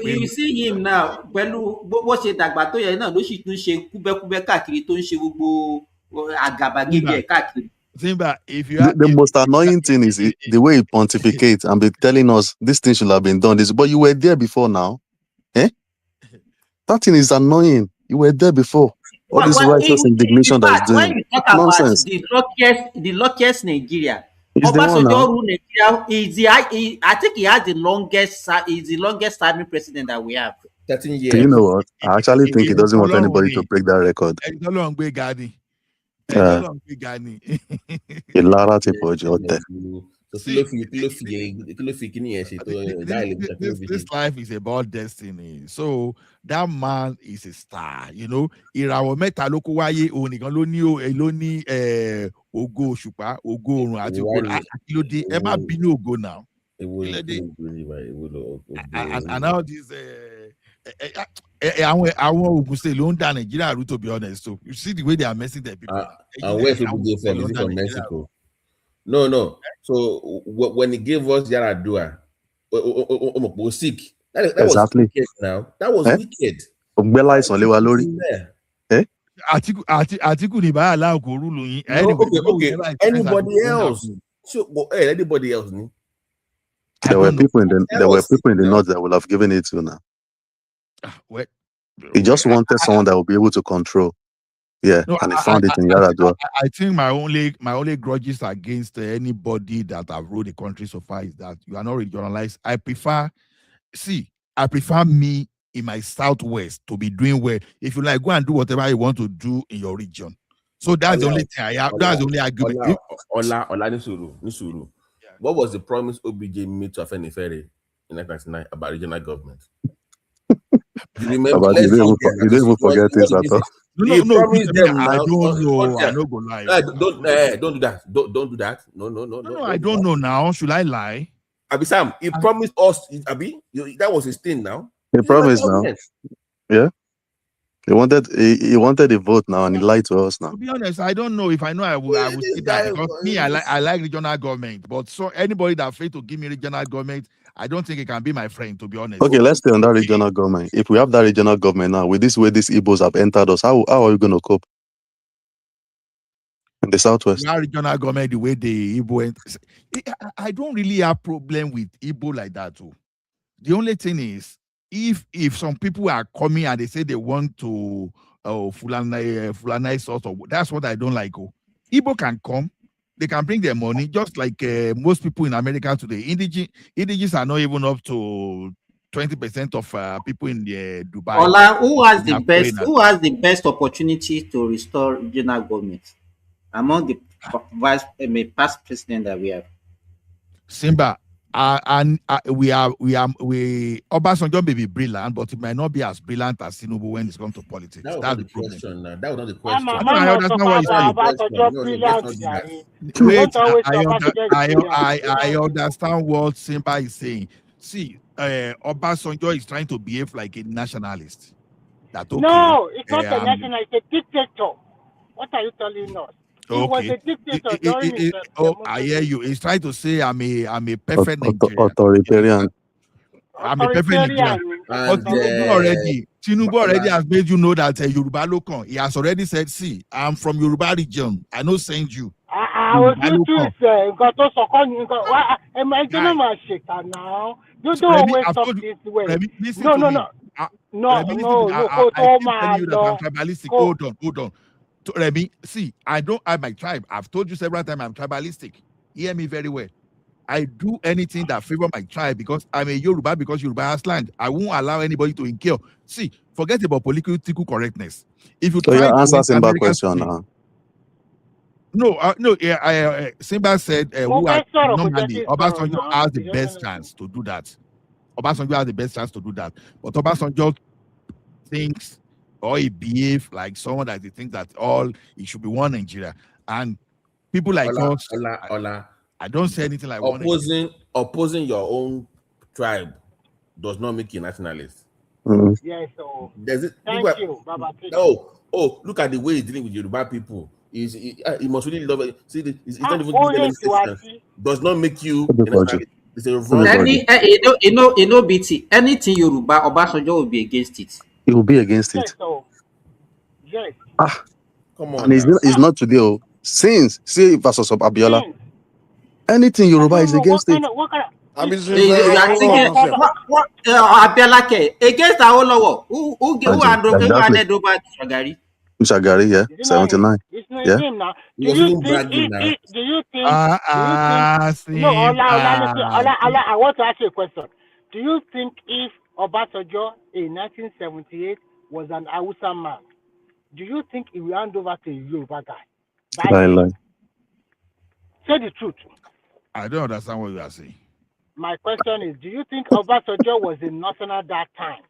You see him now. What say dàgbà tó yẹ náà ló sì tún ṣe kúbẹ́kúbẹ́ káàkiri tó ń ṣe gbogbo àgàbàgebè káàkiri. The most annoying thing is the way he pontificates and be telling us this thing should have been done. But you were there before now. That thing is annoying. You were there before. All this righteous indignation that is doing. When you talk about nonsense. The luckiest Nigeria, Obasanjo rule Nigeria. I think he has the longest serving president that we have. 13 years. You know what? I actually think he doesn't want anybody to break that record. Ilara ti pọ̀jù ọ̀tẹ̀. This life is about destiny. So that man is a star, you know. Ìràwọ̀ mẹ́ta ló kó wáyé, òun nìkan ló ní ògo òṣùpá, ògo oòrùn àti ògo àkílódé. Ẹ má bínú ògo now. And now this àwọn Ogun State ló ń da Nigeria rú, to be honest. So you see the way they are messing their people. And where people go from Mexico. No. So when he gave us Yaradua, was sick. That exactly. Was wicked now. That was wicked. Atiku ni ba allow ko rule yin. Okay. Anybody else? So, anybody else? There were people in the north that would have given it to now. He just wanted someone that would be able to control. Yeah, no, and he found it in Yaradua. I think my only grudges against anybody that have ruled the country so far is that you are not regionalized. I prefer me in my southwest to be doing well. If you like, go and do whatever you want to do in your region. So that's the only thing I have. That's the only argument. Ola Nisuru. Yeah. What was the promise OBJ made to Afenifere in 1999 about regional government? Remember, Baba, let's not get you don't even forget this at all. He promised them I now. don't know. Yeah. I don't go lie. Don't do that. Don't do that. No. I don't know now. Should I lie? Abi Sam, he promised us. Abi, that was his thing now. He promised now. Yeah. He wanted a vote now, and he lied to us now. To be honest, I don't know. If I know, I will say that, because me, I like regional government. But so anybody that fails to give me regional government, I don't think it can be my friend, to be honest. Okay, let's stay on that regional government. If we have that regional government now, with this way these Igbos have entered us, how are we going to cope in the southwest? That regional government, the way the Igbo, I don't really have problem with Igbo like that too. The only thing is, if some people are coming and they say they want to Fulani sort of, that's what I don't like. Oh, Igbo can come, they can bring their money, just like most people in America today. Indigenous are not even up to 20% of people in the Dubai. Ola, who has the best opportunity to restore regional government among the past president that we have? Simba. Obasanjo may be brilliant, but it might not be as brilliant as Tinubu when it comes to politics. That's the question. That was not the question. I understand what Simba is saying. See, Obasanjo is trying to behave like a nationalist. No, it's not a nationalist, it's a dictator. What are you telling us? He was a dictator during his I hear you. He's trying to say I'm a perfect Nigerian. Authoritarian. I'm a perfect Nigerian. But Tinubu already has made you know that Yoruba local. He has already said, see, I'm from Yoruba region. I know send you. I was now. You don't always talk this way. No. I'm tribalistic. Hold on. Remy, see, I don't have my tribe. I've told you several times I'm tribalistic. Hear me very well. I do anything that favor my tribe because I'm a Yoruba, because Yoruba has land. I won't allow anybody to incur. See, forget about political correctness. If you try to answer Simba question now. No. Simba said normally Obasanjo has the best chance to do that. But Obasanjo thinks, or he behave like someone that he thinks that all it should be one Nigeria, and people like us. I don't say anything like opposing your own tribe does not make you nationalist. Mm-hmm. Yes, so thank you, Baba. Look at the way he's dealing with Yoruba people. He must really love it. See, it's not even does not make you nationalist. It's a wrong. BT. Anything Yoruba, Obasanjo will be against it. He will be against it. Yes. Come on. And it's not today. Since versus Abiola. Anything Yoruba is against it. Abiola against Awolowo. Who handed over to Shagari? Shagari, yeah, 79. Yeah. Do you think? No, I want to ask you a question. Do you think if Obasanjo in 1978 was an Hausa man, do you think he will hand over to a Yoruba guy? Lie. Say the truth. I don't understand what you are saying. My question is, do you think Obasanjo was in national that time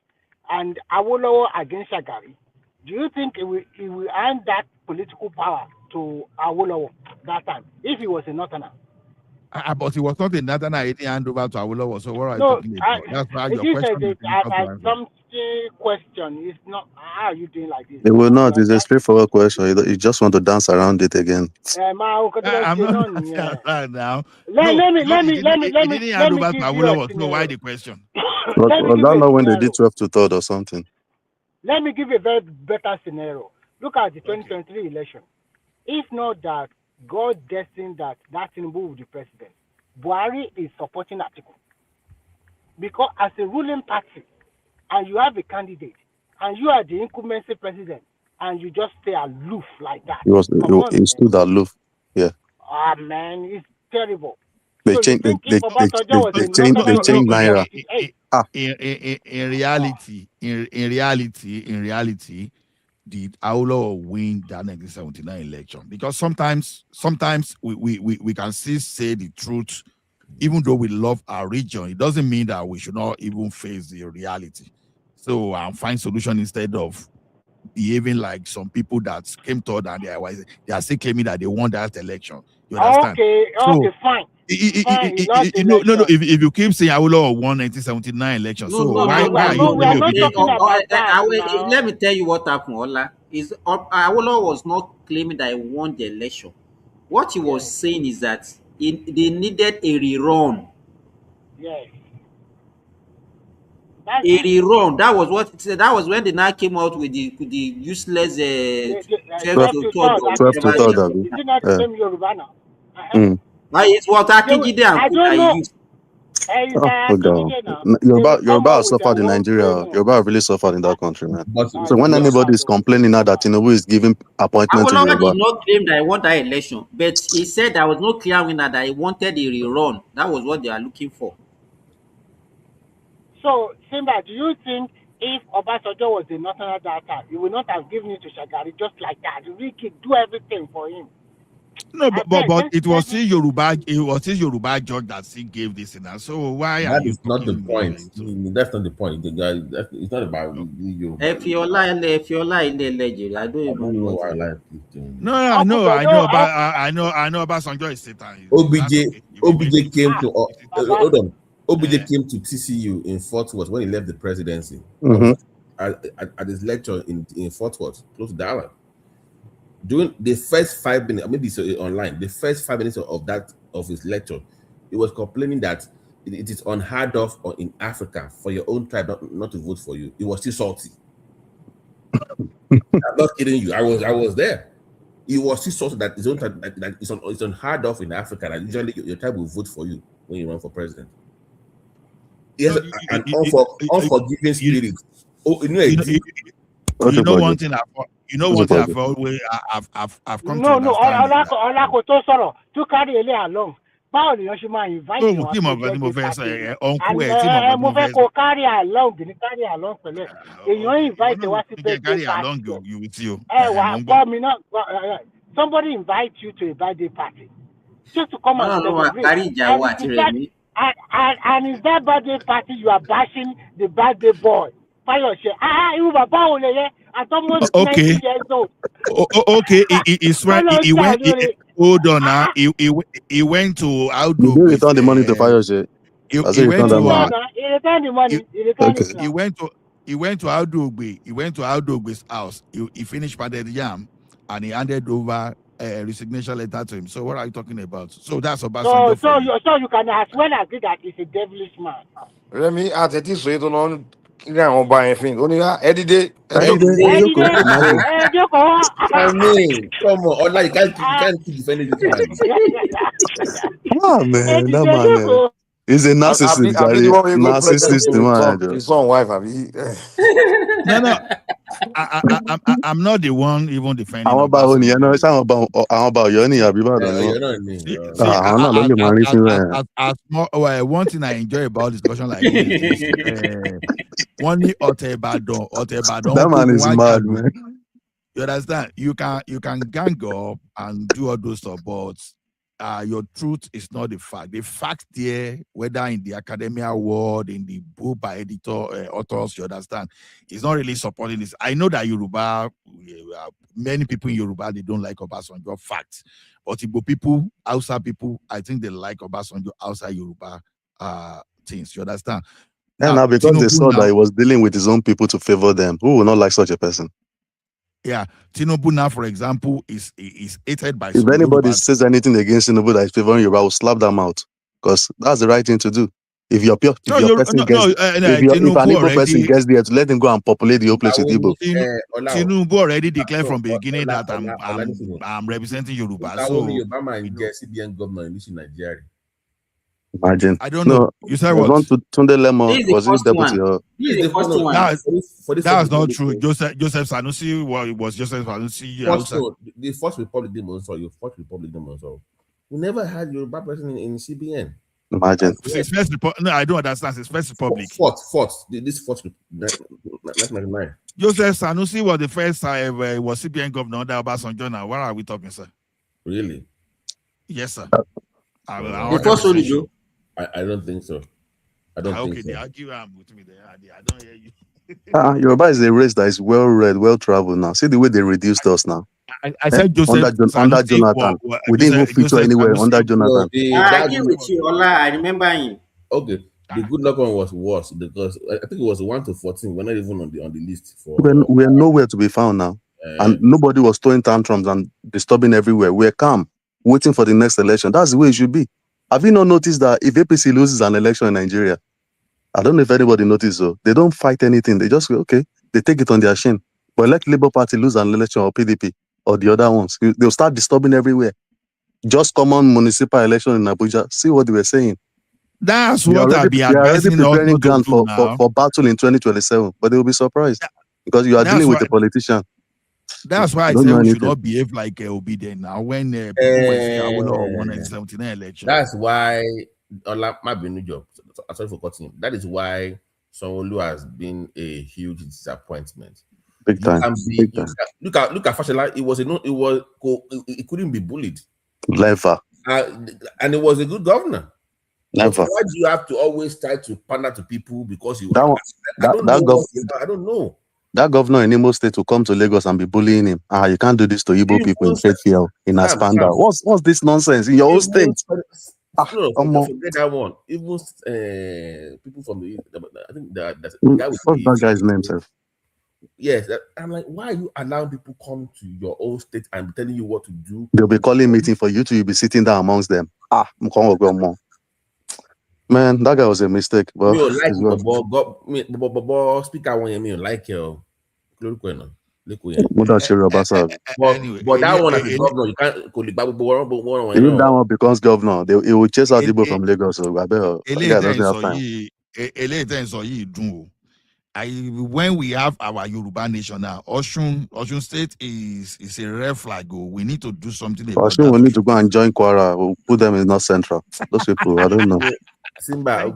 and Awolowo against Shagari? Do you think he will hand that political power to Awolowo that time if he was a northerner? But he was not a northerner. He didn't hand over to Awolowo. So what are you talking about? That's why your question is some question. It's not. How are you doing like this? It will not. It's a straightforward question. You just want to dance around it again. I'm not right now. Let me. He didn't hand over to Awolowo. So why the question? But I don't know when they did 12 to 3rd or something. Let me give you a very better scenario. Look at the 2023 election. If not that God destined that Tinubu will be president, Buhari is supporting Atiku. Because as a ruling party, and you have a candidate, and you are the incumbency president, and you just stay aloof like that. He stood aloof. Yeah. Man, it's terrible. They changed Naira. In reality, did Awolowo win that 1979 election? Because sometimes we can still say the truth, even though we love our region. It doesn't mean that we should not even face the reality. So find solution instead of behaving like some people that came to and they are still claiming that they won that election. You understand? Okay, fine. No. If you keep saying Awolowo won 1979 election, why are you? We are not talking about that. Let me tell you what happened, Ola. Awolowo was not claiming that he won the election. What he was saying is that they needed a rerun. Yes. A rerun. That was what it said. That was when they now came out with the useless 12 to 3rd. Is it not the same Yoruba now? It's what Akijide I don't know. used. Yoruba has suffered in Nigeria. Yoruba have really suffered in that country, man. So when anybody is complaining now that Tinubu is giving appointment to Awolowo Yoruba, did not claim that he won that election, but he said there was no clear winner, that he wanted a rerun. That was what they are looking for. So, Simba, do you think if Obasanjo was the national data, he would not have given it to Shagari just like that? We could do everything for him. No, but it was still Yoruba. It was still Yoruba judge that still gave this in us. So why are you? That is not the point. That's not the point. It's not about Yoruba. If you're lying, I don't even know why I like No, I know about Sanjo is Satan. OBJ came to hold on. OBJ came to TCU in Fort Worth when he left the presidency. At his lecture in Fort Worth, close to Dallas. During the first 5 minutes, maybe it's online, the first 5 minutes of his lecture, he was complaining that it is unheard of or in Africa for your own tribe not to vote for you. It was still salty. I'm not kidding you. I was there. It was still salty that his own tribe that it's unheard of in Africa that usually your tribe will vote for you when you run for president. Yes, an unforgiving spirit. You know one thing I've always come to understand. Olako tó sọ̀rọ̀ to carry ele along. Báwo ni wọ́n ṣe máa invite wọn? Mo fẹ́ kó carry along pẹ̀lú ẹ̀. Èèyàn invite wá sí birthday party. Wà gbọ́ mi náà. Somebody invite you to a birthday party just to come and celebrate. And is that birthday party you are bashing the birthday boy? Fayose. You bàbá ò lè yẹ. At almost 90 years old. Okay, he went. Hold on now. He went to Audu. He did return the money to Fayose. He returned the money. He went to Audu. He went to Audu's house. He finished Paddy Yam, and he handed over a resignation letter to him. So what are you talking about? So that's about. So you can as well agree that he's a devilish man. Let me add this so you don't know. Come on, Allah, you can't keep defending this man. Man, that man is a narcissist. Narcissist man. His own wife, No. I'm not the one even defending. How about Oni? You know, how about Yoni? One thing I enjoy about discussion like this is one Otebadan. That man is mad, man. You understand? You can gang up and do all those stuff, but your truth is not the fact. The fact there, whether in the academia world, in the book by authors, you understand, is not really supporting this. I know that Yoruba, many people in Yoruba, they don't like Obasanjo, facts. But Igbo people, outside people, I think they like Obasanjo outside Yoruba things. You understand? Now because Tinubu they saw that he was dealing with his own people to favor them, who will not like such a person? Yeah, Tinubu now, for example, is hated by. If anybody says anything against Tinubu that is favoring Yoruba, I will slap them out because that's the right thing to do. If your person gets there, to let him go and populate the whole place with Igbo. Tinubu already declared from the beginning that I'm representing Yoruba. So Obama and CBN governor in Nigeria. Imagine. I don't know. You said what? Tunde Lemon was his deputy. That's not true. Joseph Sanusi was Joseph Sanusi. The first Republic demonstration. We never had Yoruba person in CBN. Imagine. No, I don't understand. It's First Republic. This fourth. 1999. Joseph Sanusi was the first was CBN governor under Obasanjo. Now, what are we talking, sir? Really? Yes, sir. I don't think so. I don't think so. They argue with me there. I don't hear you. Yoruba is a race that is well read, well traveled now. See the way they reduced us now. I said Joseph under Jonathan. We didn't even feature anywhere under Jonathan. I agree with you, Ola. I remember him. Okay. The good luck one was worse because I think it was 1 to 14. We're not even on the list for. We're nowhere to be found now, and nobody was throwing tantrums and disturbing everywhere. We're calm, waiting for the next election. That's the way it should be. Have you not noticed that if APC loses an election in Nigeria, I don't know if anybody noticed, so they don't fight anything. They just go, okay, they take it on their chin. But let Labour Party lose an election or PDP or the other ones, they'll start disturbing everywhere. Just common municipal election in Abuja. See what they were saying. That's what I'll be advising us not to do for battle in 2027, but they will be surprised because you are dealing with a politician. That's why I say we should not behave like obedient now when people say I will won a 79 election. That's why sorry for cutting him. That is why Sanwo-Olu has been a huge disappointment. Big time. Look at Fashola. It couldn't be bullied. Never. And it was a good governor. Never. Why do you have to always try to pander to people because you? I don't know. That governor in Imo State will come to Lagos and be bullying him. You can't do this to Igbo people in KTL, in Aspanda. What's this nonsense in your own state? Forget that one. Even people from the, I think that's the guy with what's that guy's name, sir? Yes, I'm like, why are you allowing people come to your own state and telling you what to do? They'll be calling meeting for you to you'll be sitting down amongst them. Man, that guy was a mistake. But speaker when you like your but that one as a governor, you can't if that one becomes governor, it will chase out people from Lagos. So I bet doesn't have time. When we have our Yoruba nation now, Osun State is a red flag. We need to do something about Osun will need to go and join Kwara. We'll put them in North Central. Those people, I don't know. Simba,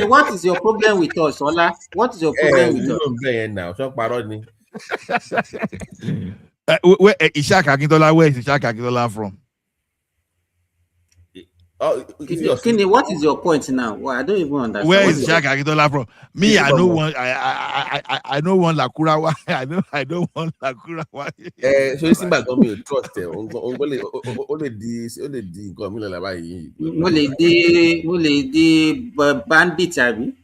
what is your problem with us, Ola? What is your problem with us? Where Ishaq Akintola? Where is Ishaq Akintola from? Kini, what is your point now? Well, I don't even understand. Where is Ishaq Akintola from? Me, I don't want. I don't want Lakurawa. I don't want Lakurawa. So Simba got me a trust. Only the bandits, abi.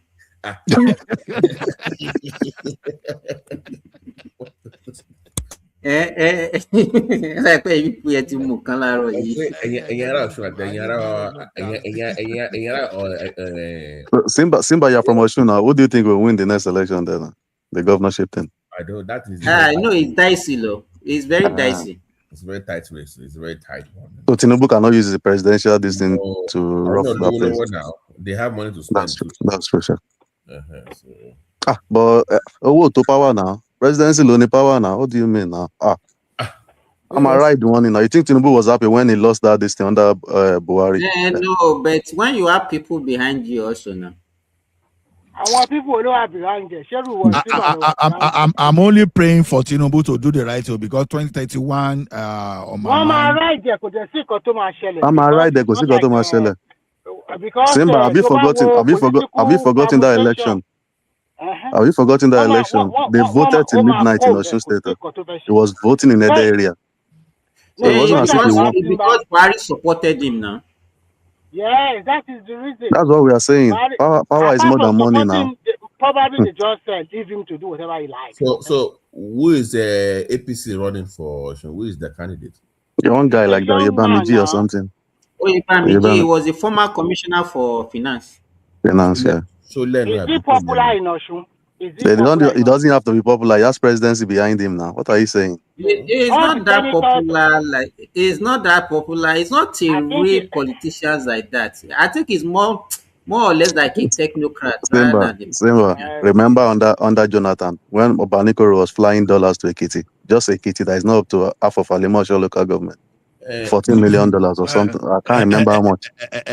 Simba, you're from Osun now. What do you think will win the next election then? The governorship thing? I don't. That is. I know it's dicey, though. It's very dicey. It's very tight race. It's a very tight one. So Tinubu cannot use the presidential this thing to rough that place. Now they have money to spend. That's for sure. But to power now. Presidency only power now. What do you mean now? Am I right? One now. You think Tinubu was happy when he lost that this thing under Buhari? No, but when you have people behind you also now. I want people who are behind you. I'm only praying for Tinubu to do the right thing because 2031 on my mind. Right there could see I'm right there could see Koto because Simba, have you forgotten that election? Have you forgotten that election? They voted till midnight in Osun State. It was voting in that area. So it wasn't as if he won. Because Buhari supported him now. Yes, that is the reason. That's what we are saying. Power is more than money now. Probably they just leave him to do whatever he likes. So who is APC running for? Who is the candidate? The one guy like that, Yebamiji or something. Yebamiji was a former commissioner for finance. Finance, yeah. So is he popular in Osun? He doesn't have to be popular. He has presidency behind him now. What are you saying? It's not that popular. It's not that popular. It's not a real politicians like that. I think it's more or less like a technocrat. Simba. Remember under Jonathan when Obanikoro was flying dollars to Ekiti, just Ekiti that is not up to half of Alimosho local government. $14 million or something. I can't remember how much. Sam, I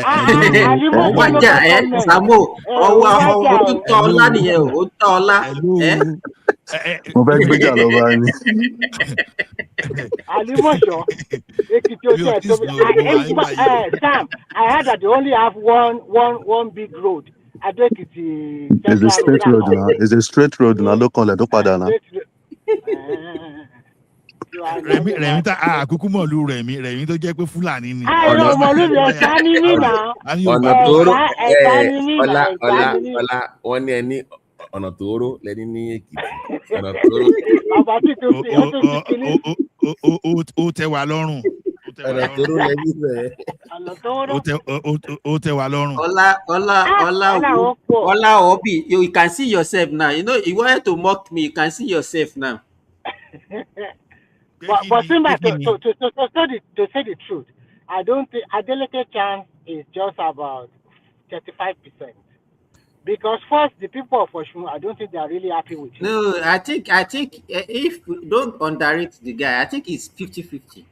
heard that they only have one big road Adó-Èkìtì It's a Central straight Road. road now. It's a straight road now. Look on the padà now. Rẹ̀mí tá àkókò mọ̀lú Rẹ̀mí tó jẹ́ pé Fúlàní ni. Àìrọ̀ ọmọlúbi ẹ̀ṣá ní mí náà. ọ̀nà tóóró Ẹ̀ṣá ní mí náà. Ẹ̀ṣá ní mí. ọlá wọ́n ní ẹni ọ̀nà tóóró lẹ́ni ní Èkìtì ọ̀nà tóóró. Bàbá tí tó fi ó tó fi kíní. Ó tẹ́ wa lọ́rùn. ọ̀nà tóóró lẹ́ni bẹ́ẹ̀. Ó tẹ́ wa lọ́rùn. Ola Obi, you can see yourself now. You know, you wanted to mock me. You can see yourself now. But Simba, to say the truth, I don't think Adeleke chance is just about 35%. Because first, the people of Osun, I don't think they are really happy with him. No, I think if we don't underrate the guy, I think it's 50-50.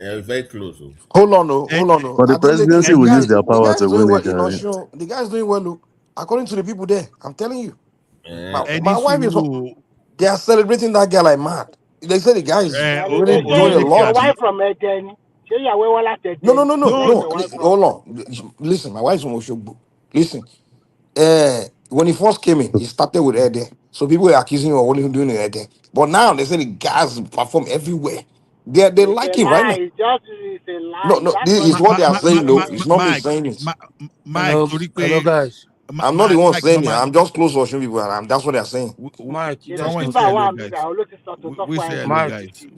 Very close. Hold on. But the presidency will use their power to win it. The guy's doing well, look. According to the people there, I'm telling you. Yeah. My wife is. They are celebrating that guy like mad. They say the guy is really doing a lot. Wife from Eden. No. Hold on. Listen, my wife's from Oshogbo. Listen. When he first came in, he started with Ede. So people were accusing him of only doing it Ede. But now they say the guys perform everywhere. They like him, right? It's a lie. No, this is what they are saying, though. It's not me saying it. Mike, hello guys. I'm not the one saying it. I'm just close to Osun people, and that's what they're saying. Mike,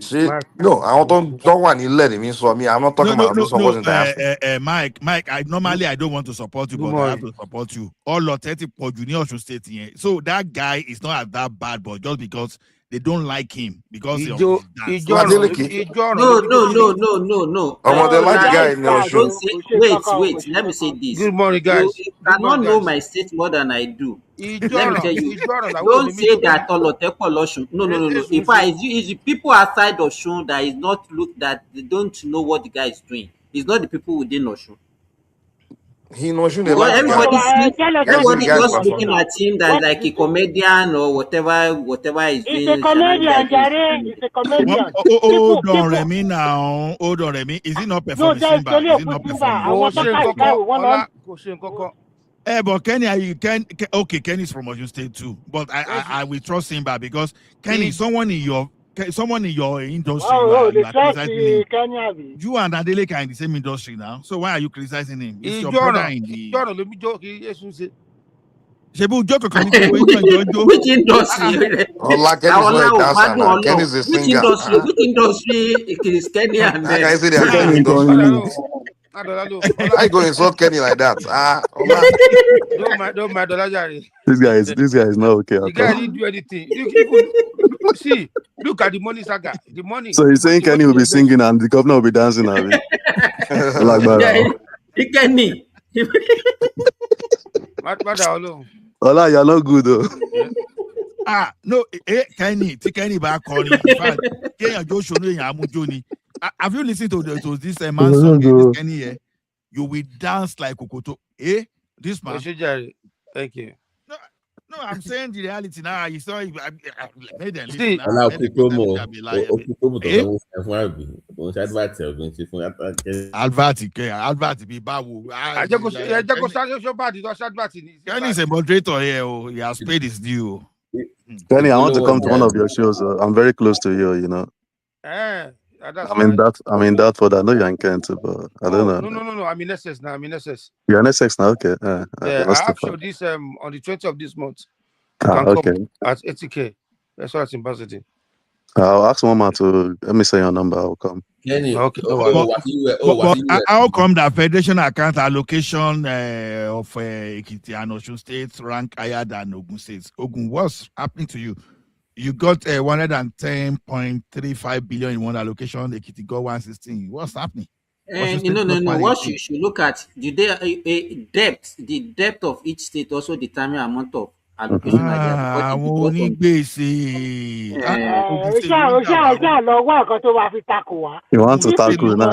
See, no, I don't want to let him in. So I'm not talking about those supporting the Mike, I don't want to support you, but I have to support you. All authentic for Junior Osun State here. So that guy is not that bad, but just because they don't like him because of his dance. No. They like the guy in Osun. Wait. Let me say this. Good morning, guys. You cannot know my state more than I do. Let me tell you. Don't say that Olotepo Osun. No. In fact, it's the people outside Osun that is not that they don't know what the guy is doing. It's not the people within Osun. He knows they like everybody just looking at him as like a comedian or whatever he's doing. It's a comedian, Jare. It's a comedian. Hold on, Remy now. Hold on, Remy. Is he not performing? Is he not performing? But Kenny, Kenny's from Osun State too. But I will trust him back because Kenny, someone in your industry. They trust Kenya. You and Adeleke are in the same industry now. So why are you criticizing him? It's your brother in the. Which industry? Kenny's a singer. Which industry is Kenya? And I say they are industry. I go insult Kenny like that. Don't mind. This guy is not okay. The guy didn't do anything. See, look at the money saga. The money. So he's saying Kenny will be singing and the governor will be dancing. Kenny. Ola, you're not good though. No, Kenny back calling. Have you listened to this man song? This Kenny here? You will dance like Kokoto. This man. Thank you. No, I'm saying the reality now. You saw it. Made them see, Albert be babu. Kenny is a moderator here. He has paid his due. Kenny, I want to come to one of your shows. I'm very close to you, you know. I mean that for that. I know you're in Kent, but I don't know. No. I'm in SS now. You're in SS now, okay. I have show this on the 20th of this month. Okay. At 80K. That's what's in Basity. I'll ask Mama to let me say your number. I'll come. Kenny, okay. How come the federation account allocation of Ekiti and Osun State rank higher than Ogun State? Ogun, what's happening to you? You got 110.35 billion in one allocation. Ekiti got 116. What's happening? No. What you should look at the depth of each state also determine amount of allocation. You want to tackle now?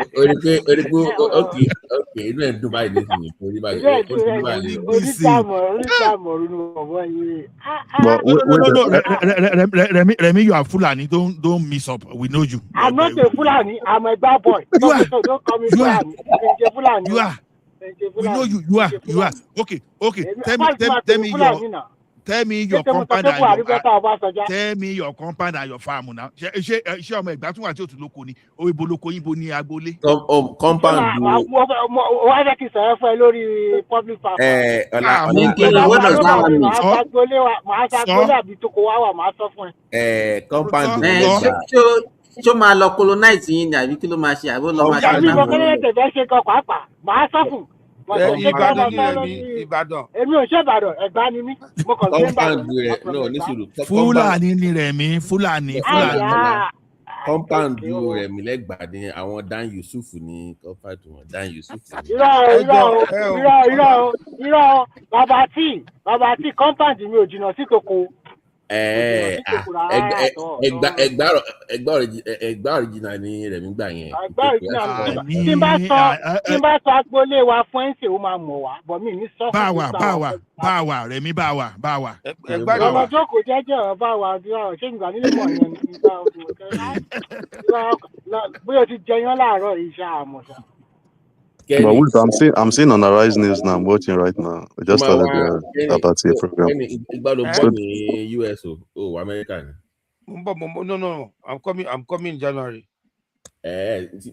Okay. Remy, you are Fulani. Don't mess up. We know you. I'm not a Fulani. I'm a bad boy. Don't call me Fulani. You are. We know you. You are. Okay. Tell me your compound and tell me your compound and your farm now. Ṣé ọmọ ìgbà tún wà tí o tún lóko ni? O ibo lóko ibo ni agboolé. Compound. Wọ́n fẹ́ kí sọ̀rọ̀ fún ẹ lórí public farm. Màá ṣàgbélé àbí tó kó wá wà, màá sọ fún ẹ. Compound. Ṣó máa lọ colonize yín ni àbí kí ló máa ṣe àbí ó lọ máa ṣe náà. Ìyá mi kọ́kẹ́rẹ́ tẹ̀fẹ́ ṣe kan pàápàá, màá sọ fún. Ìbàdàn. Èmi ò ṣe Ìbàdàn, Ẹ̀gbá ni mí. Mo kàn sí Ìbàdàn. Fúlàní ni Rẹ̀mí, Fúlàní. Compound rẹ̀ mi lẹ́gbàá ni àwọn Dan Yusuf ní compound wọn Dan Yusuf. Irọ́ bàbá tí compound mi ò jìnnà sí kòkó. Ẹgbà original ni rẹ̀ mi gbà yẹn. Ẹgbà original ni tí n bá sọ agboolé wa fún ẹ̀ǹsì ó máa mọ̀ wá bọ̀ mí ní sọ. Báwa Rẹ̀mí báwa. Ọlọ́jọ́ kò jẹ́jẹ́ báwa ṣé ìgbà nílé mọ̀ yẹn bóyá o ti jẹyán láàárọ̀ iṣẹ́ àmọ̀ṣà. But wait, I'm seeing on Arise News now. I'm watching right now. I just started the Abati program. US or American. No. I'm coming in January. Kẹ́ni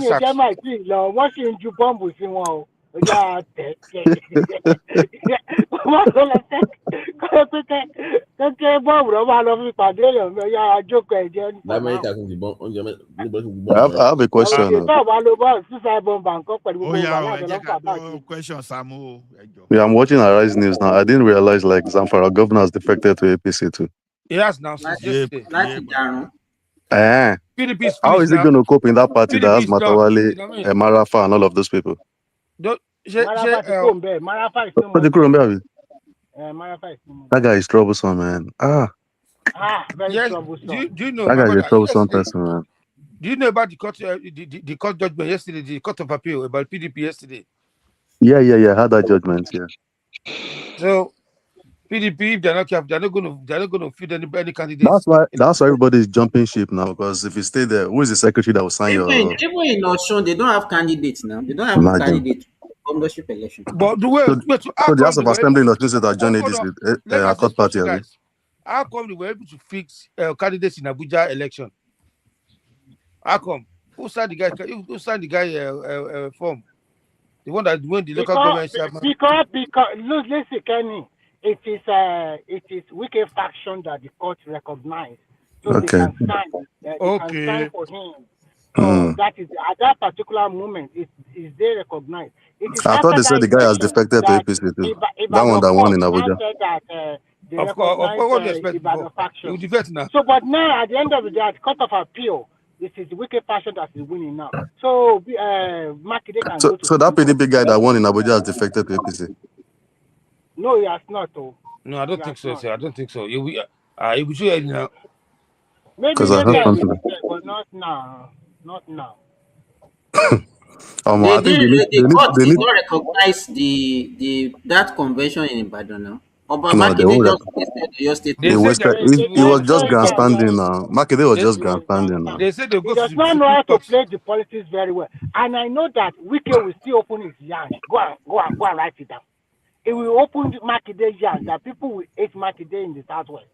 ò jẹ́ máa tí ì lọ, wọ́n sì ń ju bọ́ǹbù sí wọn o. Oya tẹ̀. Wọ́n kọ́ lọ tẹ́ kẹ́kẹ́ bọ́ọ̀bù rẹ̀ máa lọ fi pàdé èèyàn mi, oya àjókòó ẹ̀jẹ̀ nípa. Lamẹ́ríkà tún ti bọ́n oúnjẹ I have a question. Yeah, I'm watching Arise News now. I didn't realize like Zamfara governor has defected to APC too. Yes, now. How is he going to cope in that party that has Matawale, Marafa, and all of those people? That guy is troublesome, man. Very troublesome. Do you know that guy is a troublesome person, man? Do you know about the court judgment yesterday, the Court of Appeal about PDP yesterday? Yeah. I had that judgment, yeah. So PDP, they're not going to feed any candidate. That's why everybody is jumping ship now, because if you stay there, who is the secretary that will sign even in Osun, they don't have candidates now. They don't have candidates for governorship election. But the way so the House of Assembly in Osun State are joining this with court party. How come they were able to fix candidates in Abuja election? How come? Who signed the guy form? The one that went the local government chairman. Because listen, Kenny, it is wicked faction that the court recognized, so they can stand for him. So that is at that particular moment, is they recognized. I thought they said the guy has defected to APC too. That one that won in Abuja. Of course, faction. So, but now at the end of the day, at Court of Appeal, this is the wicked faction that is winning now. So, Makinde can go to. So that PDP guy that won in Abuja has defected to APC. No, he has not. No, I don't think so, sir. I don't think so. You will show you now. Maybe but not now. Not now. I think the court did not recognize that convention in Ibadan now. He was just grandstanding now. Makinde was just grandstanding now. They said they he does not know how to play the politics very well. And I know that Wike will still open his yarn. Go and write it down. It will open Makide's yarn that people will hate Makinde in the Southwest.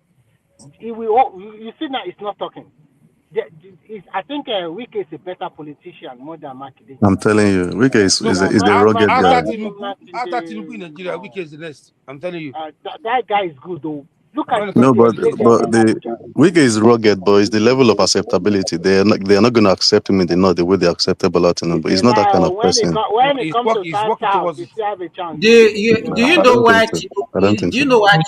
It will. You see now, it's not talking. I think Wike is a better politician more than Makinde. I'm telling you, Wike is a rugged guy. After Tinubu in Nigeria, Wike is the next. I'm telling you. That guy is good though. Look at the Wike is rugged, but it's the level of acceptability. They are not going to accept him in the north the way they accepted Bola Tinubu. But he's not that kind of person. When it comes to South, you still have a chance. Do you know why? Do you know why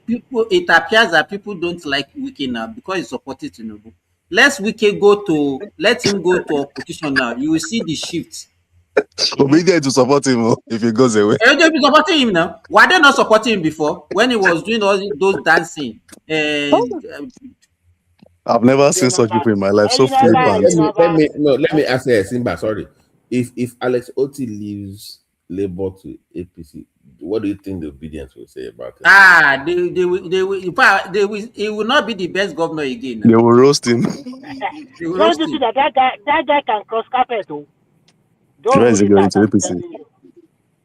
people? It appears that people don't like Wike now because he supported Tinubu. Let him go to opposition now. You will see the shift. We need to support him if he goes away. They'll be supporting him now. Why they not supporting him before when he was doing all those dancing? I've never seen such people in my life. So flippant. Let me ask you, Simba. Sorry, if Alex Otti leaves Labour to APC, what do you think the obedience will say about it? He will not be the best governor again. They will roast him. Don't you see that guy can cross carpet? Oh? Don't Where is rule he it going out. to I'm APC? telling you.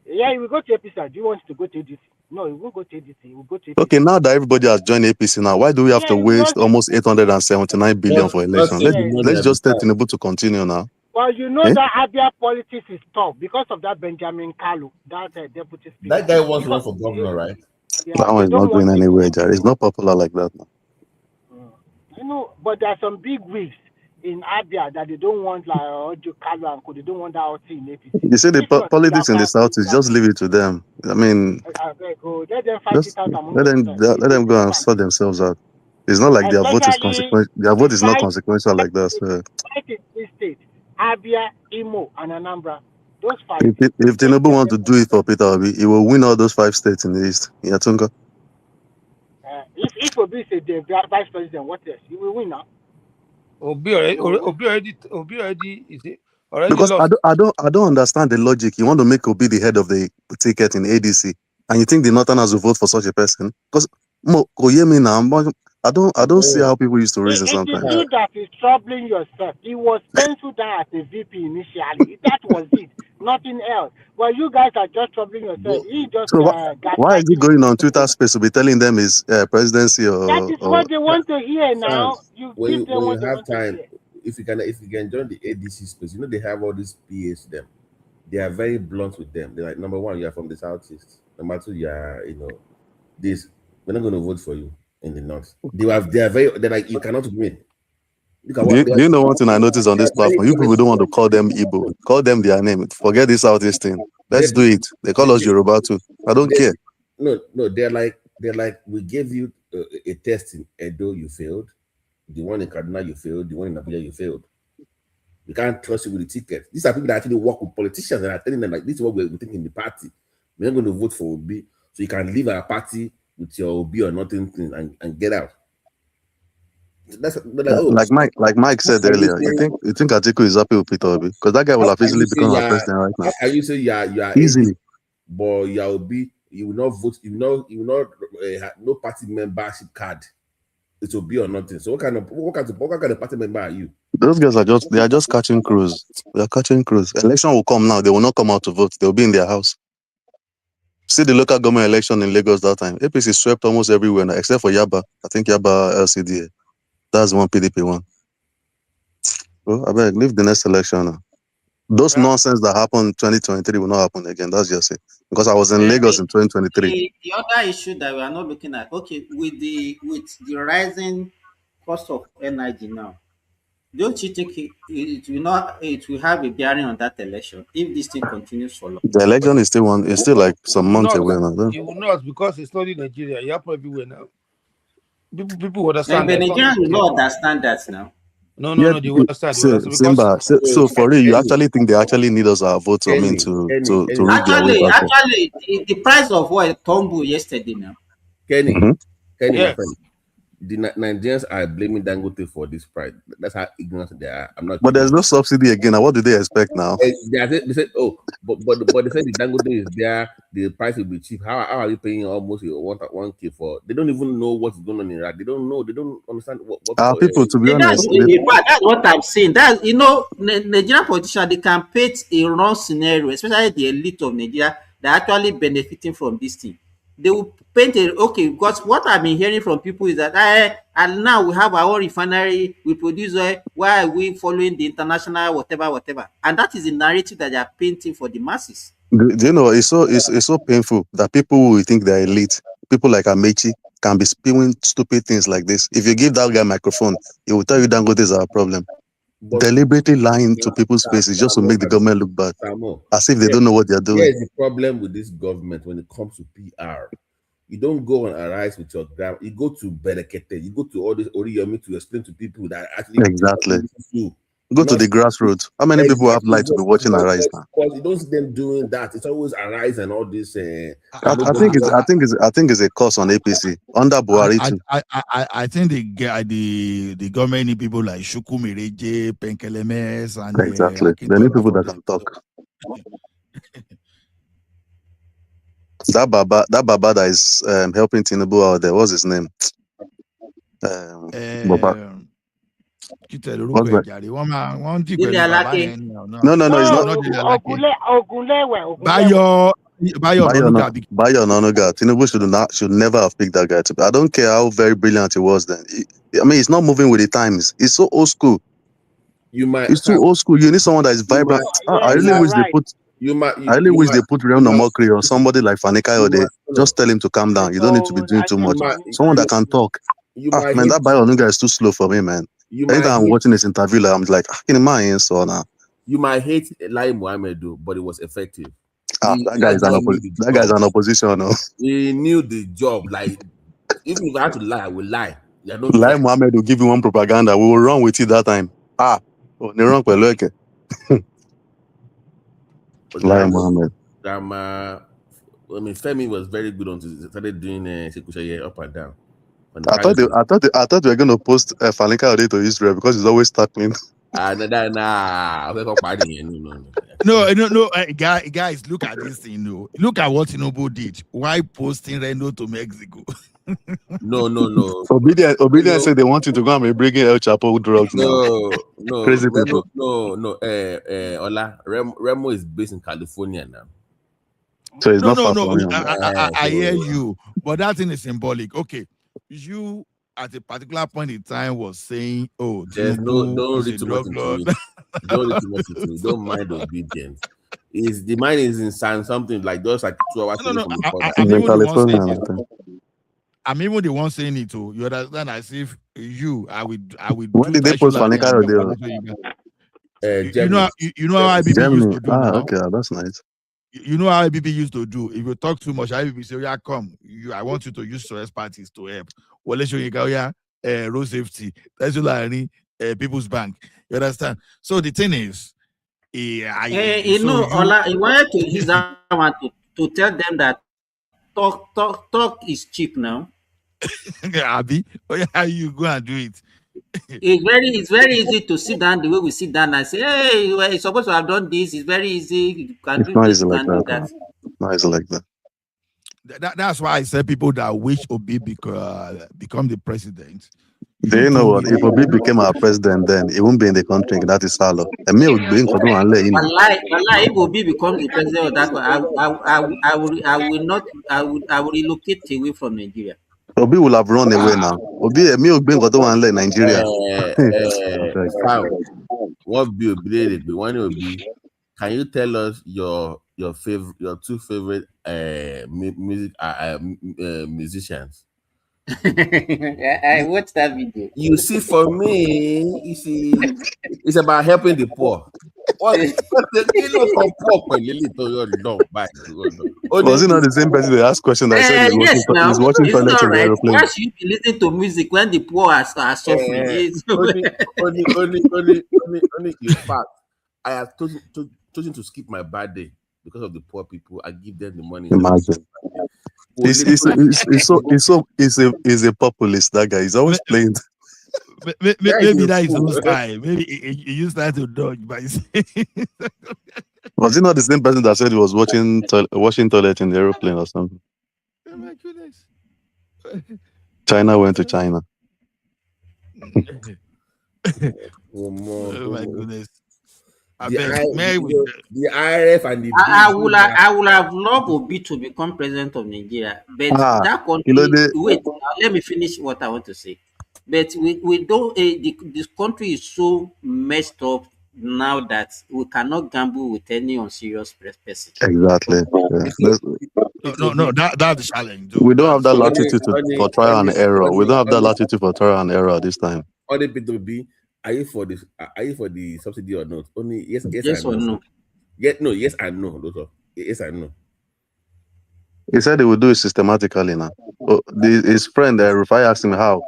Yeah, he will go to APC. Do you want to go to ADC? No, he won't go to ADC. He will go to APC. Okay, now that everybody has joined APC now, why do we have to waste almost 879 billion for election? Let's just tell Tinubu to continue now. Well, you know Eh? that Abia politics is tough because of that Benjamin Kalu, that deputy speaker. That guy wants to run for governor, right? Yeah, That they one is don't not want going him. anywhere, Jerry. It's not popular like that now. You know, but there are some big wigs in Abia that they don't want, like Ojo Kalu and Co. They don't want that out in APC. You see the This one, politics in the south is just leave it to them. I mean, let them fight just it out among let themselves. them go and sort themselves out. It's not like their vote is Especially consequential. Their vote is not fight consequential like that. So fight in this state, Abia, Imo, and Anambra. Those five. if Tinubu wants to do it for Peter Obi, he will win all those 5 states in the east. Yatunga. If Obi is the vice president, what else? He will win now. Obi already Because lost. I don't understand the logic. You want to make Obi the head of the ticket in ADC, and you think the Northerners will vote for such a person? Because I don't see how people used to reason It is sometimes. you that is troubling yourself. He was penciled down as a VP initially. That was it. Nothing else. Well, you guys are just troubling yourself. He just So why is he going on Twitter space to be telling them his presidency or? That is what they want to hear now. You when give them you what they have want to time, hear. if you can join the ADC space, you know they have all these PAs. Them, they are very blunt with them. They're like, number one, you are from the southeast. Number two, you are, this. We're not going to vote for you in the north. They're like, you cannot win. Do you know one thing I noticed on this platform? You people don't want to call them Igbo. Call them their name. Forget this Southeast thing. Let's do it. They call us Yoruba too. I don't care. No, they're like, we gave you a test in Edo, you failed. The one in Kaduna, you failed. The one in Abuja, you failed. We can't trust you with the ticket. These are people that actually work with politicians and are telling them, like, this is what we're thinking in the party. We're not going to vote for Obi. So you can leave our party with your Obi or nothing thing and get out. Like Mike said earlier, you think Atiku is happy with Peter Obi? Because that guy will have easily become our president right now. How can you say you are Easily. AD, but you will be, you will not vote, you will not have no party membership card. It will be or nothing. So what kind of party member are you? Those guys are just catching cruise. They are catching cruise. Election will come now. They will not come out to vote. They will be in their house. See the local government election in Lagos that time. APC swept almost everywhere now, except for Yaba. I think Yaba LCDA. That's one PDP one. Well, I beg, leave the next election now. Those nonsense that happened in 2023 will not happen again. That's just it. Because I was in Lagos in 2023. The other issue that we are not looking at, okay, with the rising cost of energy now, don't you think it will have a bearing on that election if this thing continues for long? The election is still like some months away now. It will not, because it's not in Nigeria. You happen everywhere now. People understand. But Nigerians will not understand that now. No, they will understand. Simba, so for real, you actually think they actually need us our votes? I mean, to read their way back. Actually, the price of oil tumbled yesterday now. Kenny, Yeah. my friend, the Nigerians are blaming Dangote for this price. That's how ignorant they are. I'm not. But there's no subsidy again. Now, what do they expect now? They said, oh, but they said the Dangote is there. The price will be cheap. How are you paying almost 1K for? They don't even know what's going on in Iraq. They don't know. They don't understand what people, to be honest, that's what I'm saying. That Nigerian politicians, they can paint a wrong scenario, especially the elite of Nigeria that are actually benefiting from this thing. They will paint because what I've been hearing from people is that and now we have our own refinery, we produce oil. Why are we following the international whatever? And that is the narrative that they are painting for the masses. Do you know, it's so painful that people who think they're elite, people like Amechi, can be spewing stupid things like this. If you give that guy a microphone, he will tell you Dangote is our problem. Deliberately lying to people's faces just to make the government look bad, as if they don't know what they're doing. Here's the problem with this government when it comes to PR. You don't go and arise with your grandma. You go to Berekete. You go to all this Oriyomi to explain to people that actually exactly. Go to the grassroots. How many people have light to be watching Arise now? Because you don't see them doing that. It's always Arise and all this. I think it's a course on APC under Buhari too. I think the government need people like Shuku Mireje, Penkelemes, and exactly. They need people that can talk. That Baba that is helping Tinubu out there. What's his name? What's that? Dele Alake. No, it's not. Ogunlewe. Bayo Onanuga. Tinubu should never have picked that guy. I don't care how very brilliant he was then. He's not moving with the times. He's so old school. It's too old school. You need someone that is vibrant. I really wish they put. I really wish they put Real Nomokri or somebody like Fanika Ode. Just tell him to calm down. You don't need to be doing too much. Someone that can talk. Man, that Bayo Onanuga is too slow for me, man. Anytime I'm watching this interview, I'm like, can you so now? You might hate Lai Mohammed, but it was effective. That guy is an opposition. No? He knew the job. Like, even if I had to lie, I will lie. Lai Mohammed will give you one propaganda. We will run with it that time. Lai Mohammed. Femi was very good until he started doing Sekushaye up and down. I thought they were going to post Fanika Ode to Israel because he's always tackling. No. Guys, look at this thing. No, look at what Tinubu did. Why posting Reno to Mexico? No. Obedience said they want you to go and be bringing El Chapo drugs. No. Crazy Remo, people. No. Ola, Remo is based in California now. So it's not far no. from I hear you, but that thing is symbolic. Okay, you at a particular point in time was saying, "Oh, there's don't read too much into it. Don't read too much into it. Don't mind obedience. The mind is in something like just like 2 hours. I'm even the one saying it too. You understand? As if I would. When did they post Fanika Ode? You know how IBB used to do now? Okay, that's nice. You know how IBB used to do. If you talk too much, IBB say, "Yeah, come. I want you to use stress parties to help." Well, let's show you go, road safety. That's People's Bank. You understand? So the thing is, Ola, he wanted to use that one to tell them that talk is cheap now. Abi, you go and do it. It's very easy to sit down the way we sit down and say, "Hey, you're supposed to have done this." It's very easy. You can do this. You can do that. Nice like that. That's why I said people that wish Obi become the president. Do you know what? If Obi became our president, then he won't be in the country. That is Salo. And me would bring for and let him. If Obi becomes the president of that, I will relocate away from Nigeria. Obi will have run away now. Obi, me would bring for and let Nigeria. What be Obi? Can you tell us your two favorite musicians? I watched that video. You see, for me, it's about helping the poor. What the was it not the same person that asked question that said he's watching toilet in the aeroplane? Why should you be listening to music when the poor are suffering? Only in fact, I have chosen to skip my bad day because of the poor people. I give them the money. Imagine. He's a populist, that guy. He's always playing. Maybe that is his style. Maybe he used that to dodge by saying. Was it not the same person that said he was washing toilet in the aeroplane or something? Oh my goodness. China went to China. Oh my goodness. The IRF and the I would have loved Obi to become president of Nigeria, but that country. Wait, let me finish what I want to say. But we don't. This country is so messed up now that we cannot gamble with any unserious person. Exactly. No, that's the challenge. We don't have that latitude for trial and error. We don't have that latitude for trial and error this time. Other people be. Are you for this? Are you for the subsidy or not? Only yes or no. Yes and no. Those are yes and no. He said he would do it systematically now. His friend Rufai asked him how.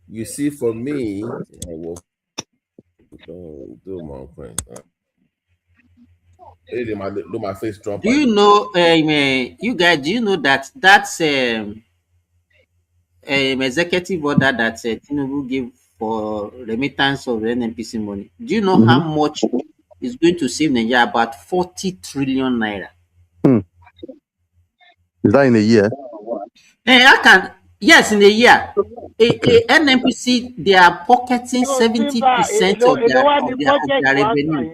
You see, for me, I will do my friend. Do my face drop. Do you know, you guys? Do you know that that's executive order that Tinubu gave for remittance of NNPC money? Do you know how much is going to save Nigeria? About 40 trillion naira. Is that in a year? Hey, Yes, in a year. NNPC, they are pocketing 70% of their revenue.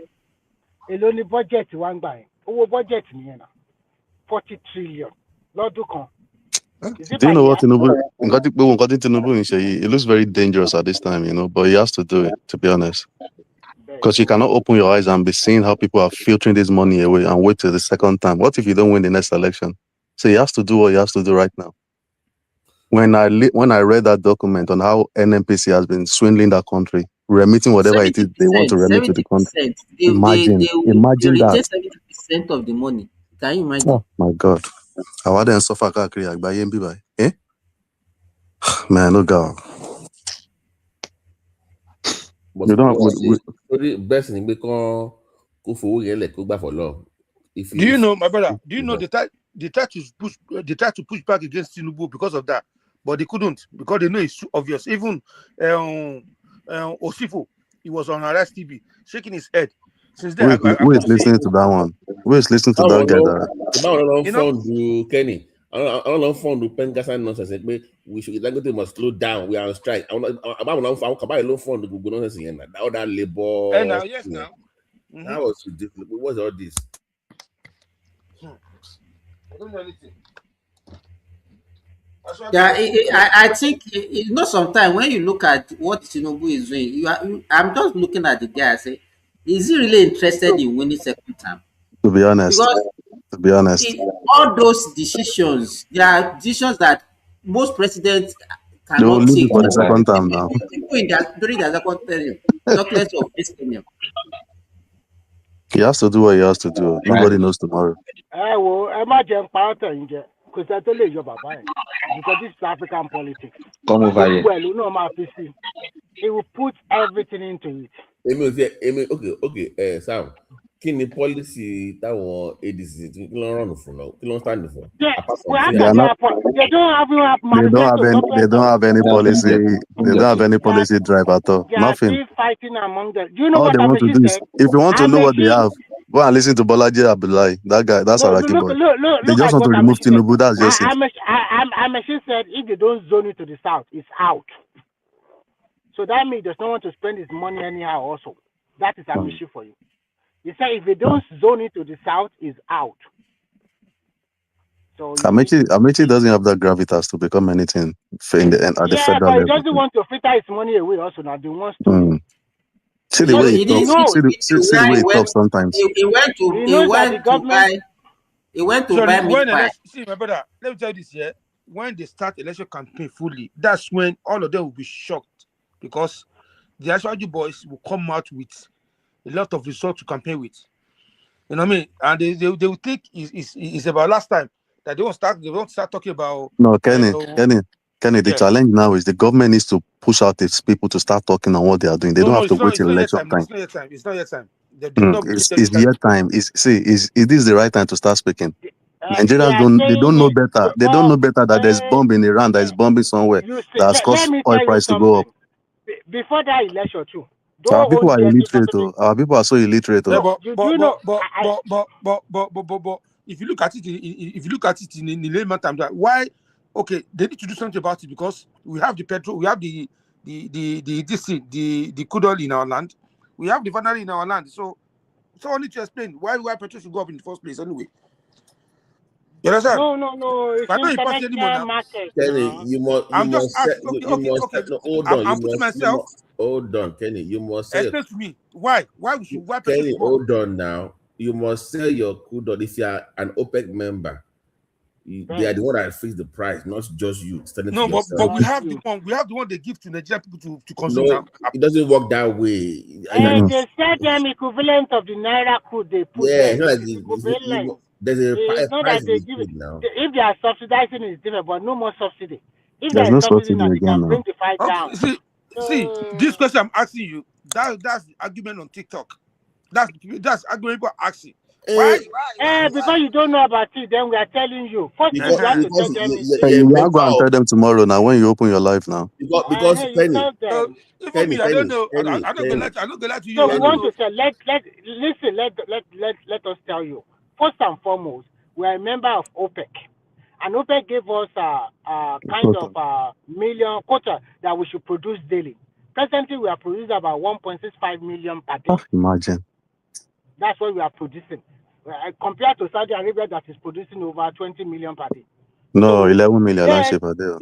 Èló ni budget wa ń gbà yẹn? Owó budget nìyẹn náà. 40 trillion lọ́dún kan. Do you know what Tinubu? It looks very dangerous at this time, but he has to do it, to be honest. Because you cannot open your eyes and be seeing how people are filtering this money away and wait till the second time. What if you don't win the next election? So he has to do what he has to do right now. When I read that document on how NNPC has been swindling that country, remitting whatever it is they want to remit to the country. Imagine that. 70% of the money. Can you imagine? Oh my God. How then suffer by? Eh? Man, look out. You don't best in because do you know, my brother? Do you know they tried to push back against Tinubu because of that, but they couldn't because they know it's too obvious. Even Osifo, he was on Arrest TV shaking his head. Since then, who is listening to that one? Who is listening to that guy? Kenny, I don't know phone to Pengassan nonsense. We should Dangote must slow down. We are on strike. I want buy a low phone to Google nonsense again. That labor. And now, yes, now. That was ridiculous. What's all this? I don't know anything. Yeah, I think sometimes when you look at what Tinubu is doing, I'm just looking at the guy. I say, is he really interested in winning second term? To be honest, all those decisions, they are decisions that most presidents cannot leave take. it for the second time now. During their second term, not less of this term. He has to do what he has to do. Nobody knows tomorrow. Because this is African politics. Come over here. Well, you know, he will put everything into it. Okay, Sam. Kini policy that one ADC kí ló run fún now? Kí ló stand for? They don't have any policy. They don't have any policy drive at all. Nothing. They are still fighting among them. Do you know all what they want to do is, if you want to know what they have, go and listen to Bolaji Abdullahi. That guy, that's Araki boy. They just want to remove Tinubu. That's just it. Amashi said if they don't zone it to the south, it's out. So that means he does not want to spend his money anyhow. Also, that is Amashi for you. He said if they don't zone it to the south, it's out. So Amachi doesn't have that gravitas to become anything at the federal level. Yeah, but he doesn't want to filter his money away. Also, now they want to. See the way he talks. See the way he talks sometimes. He went to buy meat pie. See, my brother, let me tell you this here. When they start election campaign fully, that's when all of them will be shocked because the Ashwaji boys will come out with a lot of results to campaign with. You know what I mean? And they will think it's about last time that they won't start talking about. No, Kenny, the challenge now is the government needs to push out its people to start talking on what they are doing. They don't have to wait till election time. It's not yet time. It's yet time. It is the right time to start speaking. Nigerians don't know better. They don't know better that there's bomb in Iran, that is bombing somewhere that has caused oil price to go up. Before that election too. Our people are illiterate. Our people are so illiterate. But if you look at it in the layman terms, why? Okay, they need to do something about it because we have the petrol, we have the crude oil in our land, we have the vanilla in our land. So I need to explain why petrol should go up in the first place anyway. You understand? No. It's international market. Kenny, you must hold on, Kenny. You must say. Explain to me why Kenny, hold on now. You must sell your crude oil if you are an OPEC member. They are the one that fix the price, not just you. No, but we have the one they give to Nigerian people to consume. No, it doesn't work that way. They said them equivalent of the Naira crude they put. Yeah, there's a price they give it now. If they are subsidizing, it's different, but no more subsidy. If there's no subsidy now, again now. Bring the fight down. See, this question I'm asking you, that's the argument on TikTok. That's argument people are asking. Why? Because you don't know about it, then we are telling you. First, you have to tell them. You are going to tell them tomorrow now when you open your life now. Because Penny, I don't know. I'm not gonna let you. So we want to say, let us tell you. First and foremost, we are a member of OPEC, And OPEC gave us a kind of million quota that we should produce daily. Presently, we are producing about 1.65 million per day. Imagine. That's what we are producing. Compared to Saudi Arabia that is producing over 20 million per day. No, 11 million Then, last year per day.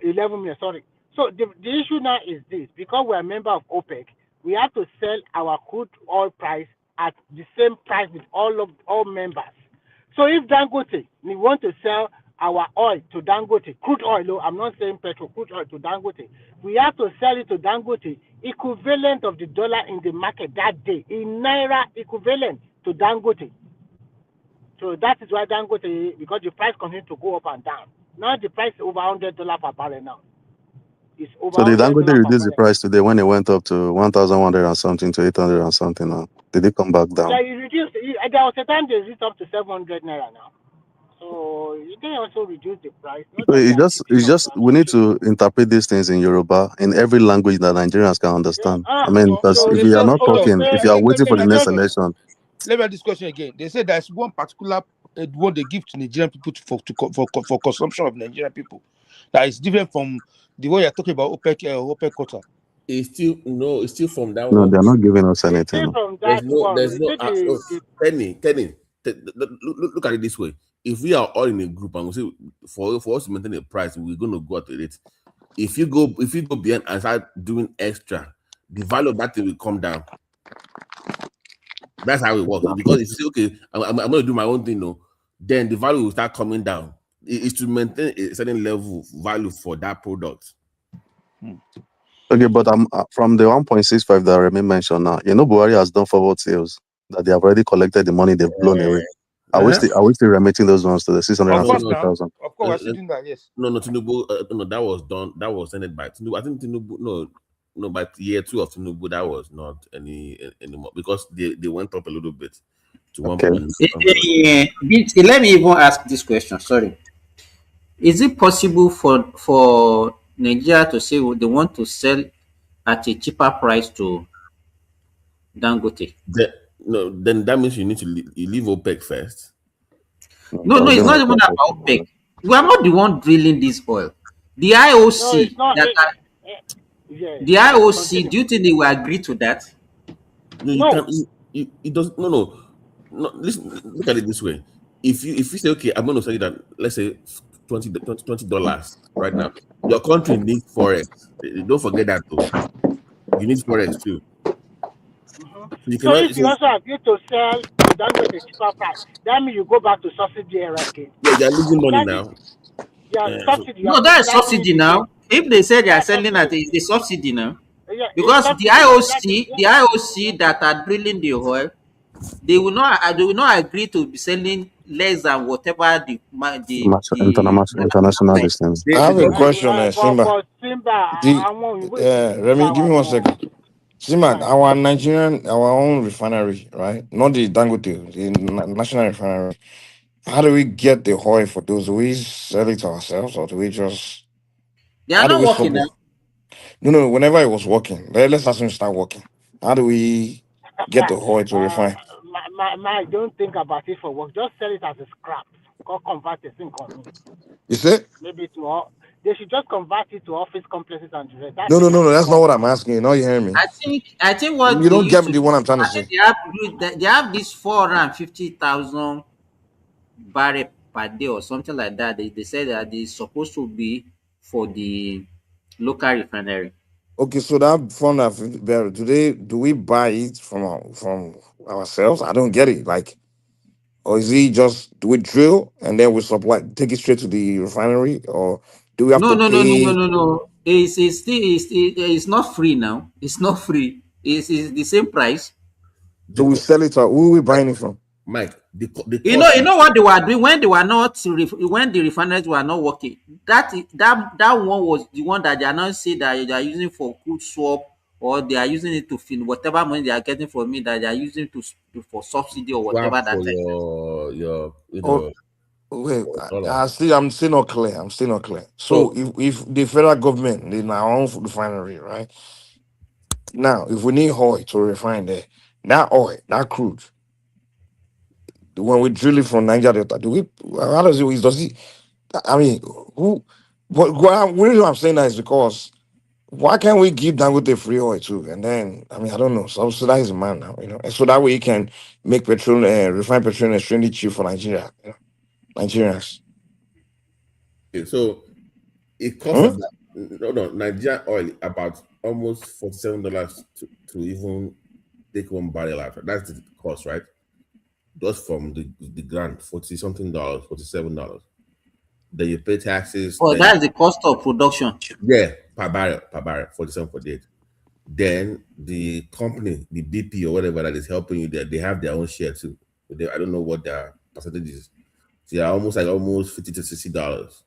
11 million, sorry. So the issue now is this. Because we are a member of OPEC, we have to sell our crude oil price at the same price with all members. So if Dangote, we want to sell our oil to Dangote, crude oil, no, I'm not saying petrol, crude oil to Dangote, we have to sell it to Dangote equivalent of the dollar in the market that day, in Naira equivalent to Dangote. So that is why Dangote, because the price continues to go up and down. Now the price is over $100 per barrel now. It's over So did $100 Dangote per reduce the barrel. price today when it went up to 1,100 and something to 800 and something now? Did it come back down? Yeah, it reduced. There was a time they reduced up to 700 naira now. So they also reduced the price. Not So that they are it's just we need to interpret these things in Yoruba in every language that Nigerians can understand. I mean, because So if they you are say, not hold on. talking, if you are waiting for the next election, Let me have this question again. They say there's one particular one they give to Nigerian people for consumption of Nigerian people that is different from the one you're talking about OPEC quota. It's still from that no, one. they're not giving us anything. From There's that no, one, there's no. the Kenny, look at it this way. If we are all in a group and we say for us to maintain a price, we're going to go at it. If you go beyond and start doing extra, the value of that thing will come down. That's how it works. Because if you say, okay, I'm going to do my own thing, no, then the value will start coming down. It's to maintain a certain level of value for that product. Okay, but from the 1.65 that Remy mentioned now, Buhari has done forward sales that they have already collected the money they've blown away. Are we still remitting those ones to the 650,000? Of course, we're still doing that, yes. No, Tinubu, no, that was done. That was sent by Tinubu. I think Tinubu, no, by year 2 of Tinubu, that was not anymore because they went up a little bit to 1.9. Let me even ask this question. Sorry, is it possible for Nigeria to say they want to sell at a cheaper price to Dangote? Then that means you need to leave OPEC first. No, it's not even about OPEC. We are not the one drilling this oil. The IOC, the IOC. Do you think they will agree to that? No, it doesn't. No. Listen, look at it this way. If you say, okay, I'm going to say that, let's say $20 right now. Your country needs forex. Don't forget that though. You need forex too. So if you also agree to sell to Dangote at cheaper price, that means you go back to subsidy era again. Yeah, they're losing money now. Subsidy. No, that is subsidy now. If they say they are selling at the subsidy now, because the IOC that are drilling the oil, they will not agree to be selling less than whatever the international distance. I have a question, Simba. Remy, give me 1 second. Simba, our own refinery, right? Not the Dangote, the national refinery. How do we get the oil for those? Do we sell it ourselves or do we just... They are not working now. No, whenever it was working, let's assume start working. How do we get the oil to refine? Don't think about it for work. Just sell it as a scrap. Or convert it in company. You see? Maybe they should just convert it to office complexes and No, that's not what I'm asking. You know, you hear me? I think what you don't get me the one I'm trying to say. They have this 450,000 barrel per day or something like that. They said that it's supposed to be for the local refinery. Okay, so that 450 barrel, do we buy it from ourselves? I don't get it. Like, or is it just do we drill and then we supply, take it straight to the refinery, or do we have to pay? No. It's not free now. It's not free. It's the same price. So we sell it. Who are we buying it from? Mike, you know what they were doing when the refineries were not working. That one was the one that they are not saying that they are using for crude swap, or they are using it to fill whatever money they are getting from me that they are using for subsidy or whatever that. Wait, I'm still not clear. So if the federal government in our own refinery, right? Now, if we need oil to refine that oil, that crude, when we drill it from Niger Delta, how does it? I mean, who? What reason I'm saying that is because why can't we give Dangote free oil too? And then, I mean, I don't know, subsidize the man now, and so that way he can make petrol, refined petroleum extremely cheap for Nigeria, Nigerians. Okay, so it costs Nigeria oil about almost $47 to even take one barrel out. That's the cost, right? Just from the grant, $40-something, $47. Then you pay taxes. Oh, that's the cost of production. Yeah, per barrel, 47, 48. Then the company, the BP or whatever that is helping you there, they have their own share too. I don't know what their percentage is. So yeah, almost $50 to $60.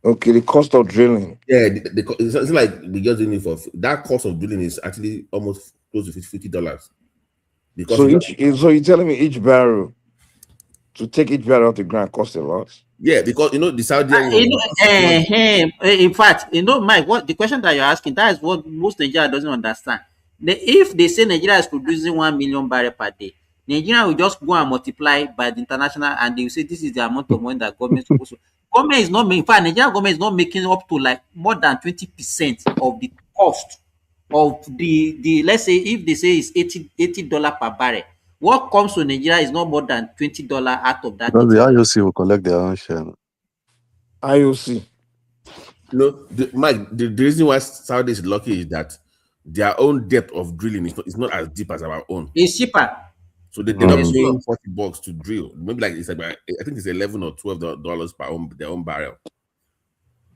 Okay, the cost of drilling. Yeah, it's like we just doing it for that cost of drilling is actually almost close to $50. Because so you're telling me each barrel to take each barrel off the ground costs a lot? Yeah, because the Saudi. In fact, Mike, what the question that you're asking, that is what most Nigeria doesn't understand. If they say Nigeria is producing 1 million barrels per day, Nigeria will just go and multiply by the international, and they will say this is the amount of money that government is supposed to. Government is not making. In fact, Nigerian government is not making up to like more than 20% of the cost of the. Let's say if they say it's $80 per barrel, what comes to Nigeria is not more than $20 out of that. Because the IOC will collect their own share. IOC. Mike, the reason why Saudi is lucky is that their own depth of drilling is not as deep as our own. It's cheaper. So they're not paying $40 to drill. Maybe like it's about, I think it's $11 or $12 per their own barrel.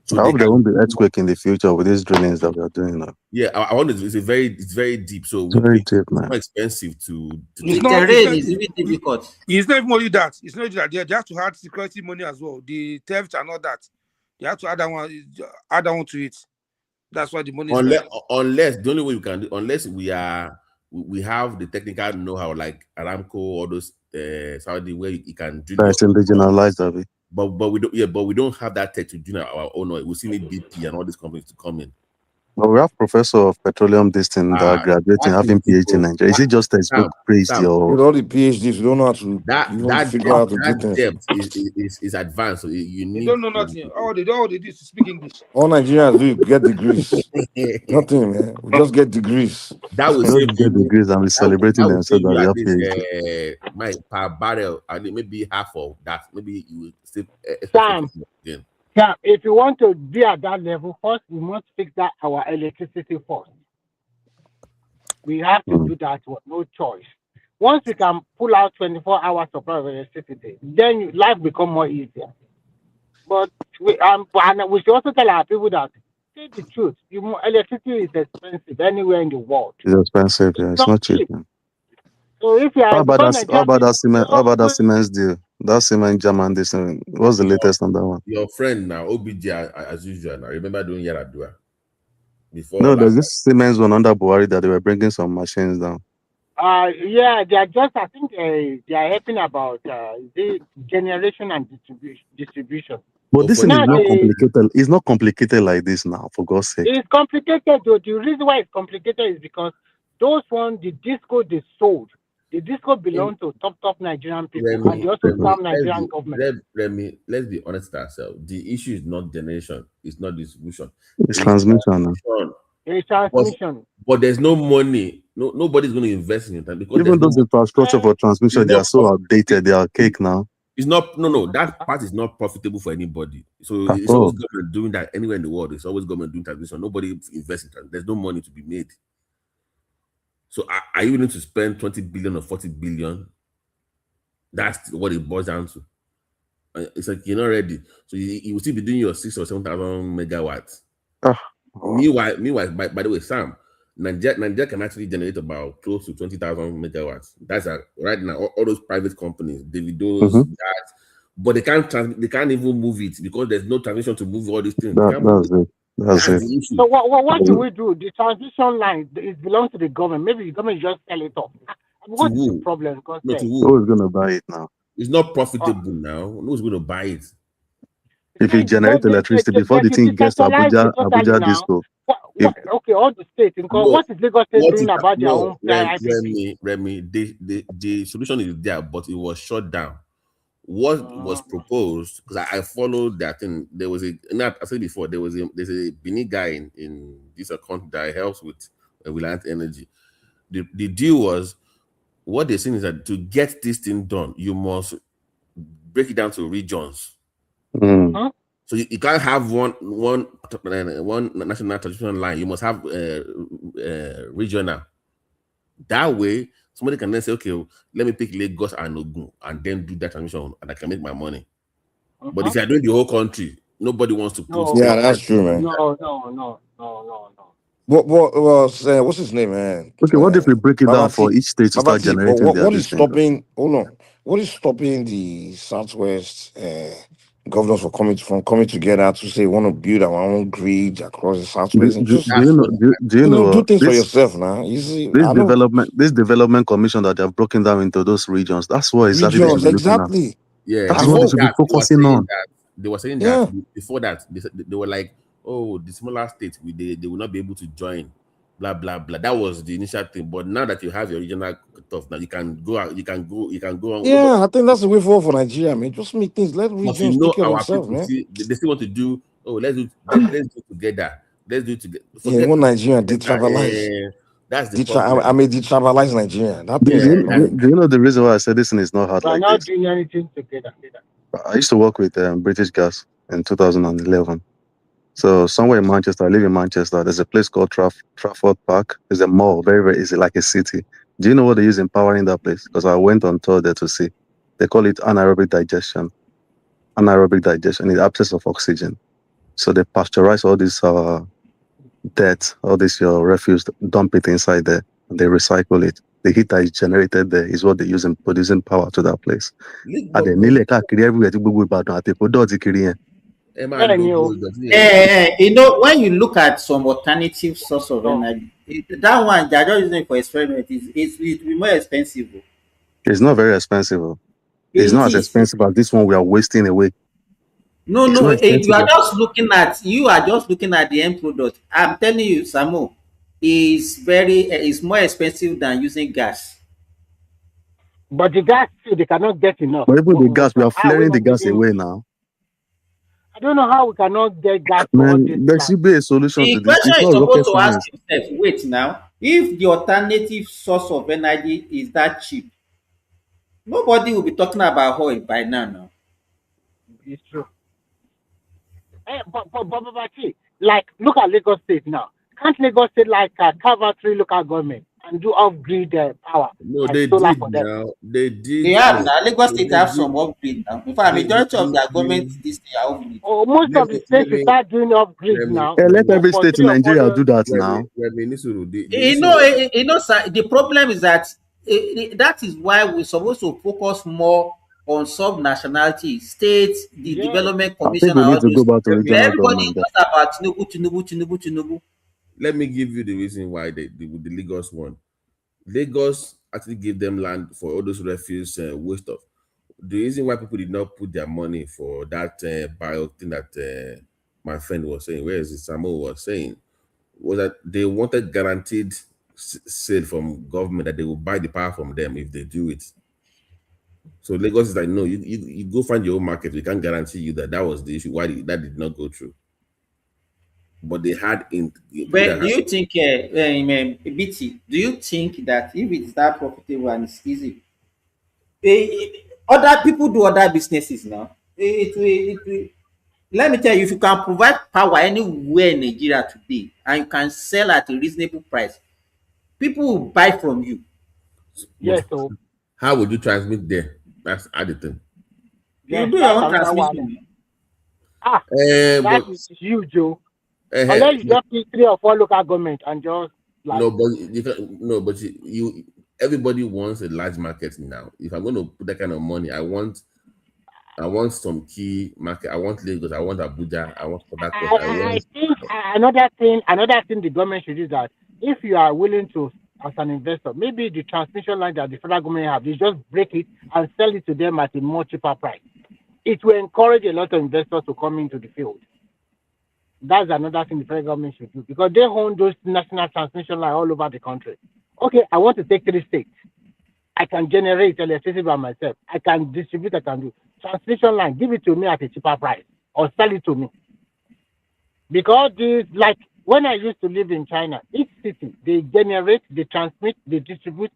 So I hope there won't be earthquake in the future with these drillings that we are doing now. Yeah, I want it's very deep. So it's very deep, man. It's more expensive to the terrain is really difficult. It's not even only that. It's not that they have to add security money as well. The theft and all that. They have to add that one to it. That's why the money unless the only way we can do, unless we have the technical know-how like Aramco or those Saudi where you can drill. That's indigenized of it. But we don't have that tech to do our own oil. We still need BP and all these companies to come in. Well, we have professor of petroleum this thing that are graduating, having PhD in Nigeria. Is it just textbook praised or with all the PhDs, you don't know how to figure out that depth is advanced. So you need. They don't know nothing. All they do is speak English. All Nigerians do get degrees. Nothing, man. We just get degrees. That will get degrees and be celebrating themselves that they have PhD. My per barrel, I think maybe half of that. Maybe you will still. Yeah, if you want to be at that level, first we must fix that our electricity first. We have to do that with no choice. Once we can pull out 24 hours supply of electricity, then life become more easier. But we should also tell our people that say the truth. Electricity is expensive anywhere in the world. It's expensive, yeah. It's not cheap. So if you are how about that Siemens deal? That Siemens German this what's the latest on that one? Your friend now, OBJ as usual. Now remember doing Yaradua before. No, there's this Siemens one under Buhari that they were bringing some machines down. Yeah, they are just. I think they are helping about the generation and distribution. But this thing is not complicated. It's not complicated like this now, for God's sake. It's complicated though. The reason why it's complicated is because those ones, the disco they sold. The disco belongs to top Nigerian people, and they also serve Nigerian government. Let's be honest with ourselves. The issue is not generation, it's not distribution. It's transmission. It's transmission. But there's no money. Nobody's going to invest in it because even those infrastructure for transmission, they are so outdated. They are cake now. It's not. No. That part is not profitable for anybody. So it's always government doing that anywhere in the world. It's always government doing transmission. Nobody invests in transmission. There's no money to be made. So are you willing to spend 20 billion or 40 billion? That's what it boils down to. It's like you're not ready. So you will still be doing your 6,000 or 7,000 megawatts. Meanwhile, by the way, Sam, Nigeria can actually generate about close to 20,000 megawatts. That's right now. All those private companies, Davido's, that, but they can't even move it because there's no transmission to move all these things. That's it. So what do we do? The transmission line belongs to the government. Maybe the government just sell it off. What's the problem? Who's going to buy it now? It's not profitable now. Who's going to buy it? If you generate electricity before the thing gets to Abuja Disco. Okay, all the states. What is Lagos State doing about their own? Remy, the solution is there, but it was shut down what was proposed, because I followed that thing. There was I said before, there's a Benin guy in this account that helps with Reliant Energy. The deal was, what they're saying is that to get this thing done, you must break it down to regions. So you can't have one national transmission line. You must have regional. That way, somebody can then say, okay, let me pick Lagos and Ogun and then do that transmission, and I can make my money. But if you're doing the whole country, nobody wants to put. Yeah, that's true, man. No. What's his name, man? Okay, what if we break it down for each state to start generating what is stopping? Hold on. What is stopping the Southwest governors from coming together to say we want to build our own grid across the Southwest? Do you know do things for this- yourself now? You see, this development commission that they have broken down into those regions, that's what exactly they should be looking at. exactly. Yeah, That's what they should be focusing on. They were saying that before that they were like, oh, the smaller states they will not be able to join, blah blah blah. That was the initial thing. But now that you have your regional cutoff, now you can go out, you can go on. Yeah, I think that's the way forward for Nigeria, man. Just make things, let But regions take care of themselves, man. They still want to do. Oh, let's do together. Let's do it together. Yeah, one Nigeria detribalize. That's the problem. I may detribalize Nigeria. That Do you know the reason why I said this thing is not hard We're like not this? doing anything together. I used to work with British Gas in 2011. So somewhere in Manchester, I live in Manchester. There's a place called Trafford Park. There's a mall, very, very easy, like a city. Do you know what they use in powering that place? Because I went on tour there to see. They call it anaerobic digestion. Anaerobic digestion is the absence of oxygen. So they pasteurize all this dirt, all this your refuse, dump it inside there, and they recycle it. The heat that is generated there is what they use in producing power to that place. And then nearly everywhere to go about at the you know, when you look at some alternative source of energy, that one they're just using for experiment. It will be more expensive. It's not very expensive. It's not as expensive as this one we are wasting away. No, you are just looking at the end product. I'm telling you, Samo, is more expensive than using gas. But the gas, they cannot get enough. But even the gas, we are flaring the gas away now. I don't know how we cannot get gas. Man, there should be a solution to The this. question It's is not rocket supposed to ask science. yourself, wait now, if the alternative source of energy is that cheap, nobody will be talking about oil by now. It's true. But see, like, look at Lagos State now. Can't Lagos State carve out 3 local government and do off-grid power? No, like they solar did for them? now. They did. They have now. Lagos State have some off-grid now. In fact, majority of their government this year are off-grid. Oh, most of the states will start doing off-grid now. Let every For state 3 in or 4 Nigeria years. do that now. You know, sir, the problem is that that is why we're supposed to focus more on sub-nationality, states, the development I commission, think we and need all to go those. back to regional Everybody is government. just about Tinubu. Let me give you the reason why the Lagos one. Lagos actually gave them land for all those refuse waste stuff. The reason why people did not put their money for that bio thing that my friend was saying, where is it, Samuel was saying, was that they wanted guaranteed sale from government, that they will buy the power from them if they do it. So Lagos is like, no, you go find your own market. We can't guarantee you that was the issue. Why that did not go through? But they had in. But do you think, BT, do you think that if it's that profitable and it's easy, other people do other businesses now? It will. Let me tell you, if you can provide power anywhere in Nigeria today and you can sell at a reasonable price, people will buy from you. Yes, so how would you transmit there? That's the thing. You do your own transmission. That is huge, Joe. Unless you just pick 3 or 4 local government and just like. No, but you everybody wants a large market now. If I'm going to put that kind of money, I want some key market. I want Lagos. I want Abuja. I want Port Harcourt. I think another thing the government should do is that if you are willing to, as an investor, maybe the transmission line that the federal government have, you just break it and sell it to them at a more cheaper price. It will encourage a lot of investors to come into the field. That's another thing the federal government should do, because they own those national transmission lines all over the country. Okay, I want to take 3 states. I can generate electricity by myself. I can distribute, I can do. Transmission line, give it to me at a cheaper price or sell it to me. Because this, like when I used to live in China, each city, they generate, they transmit, they distribute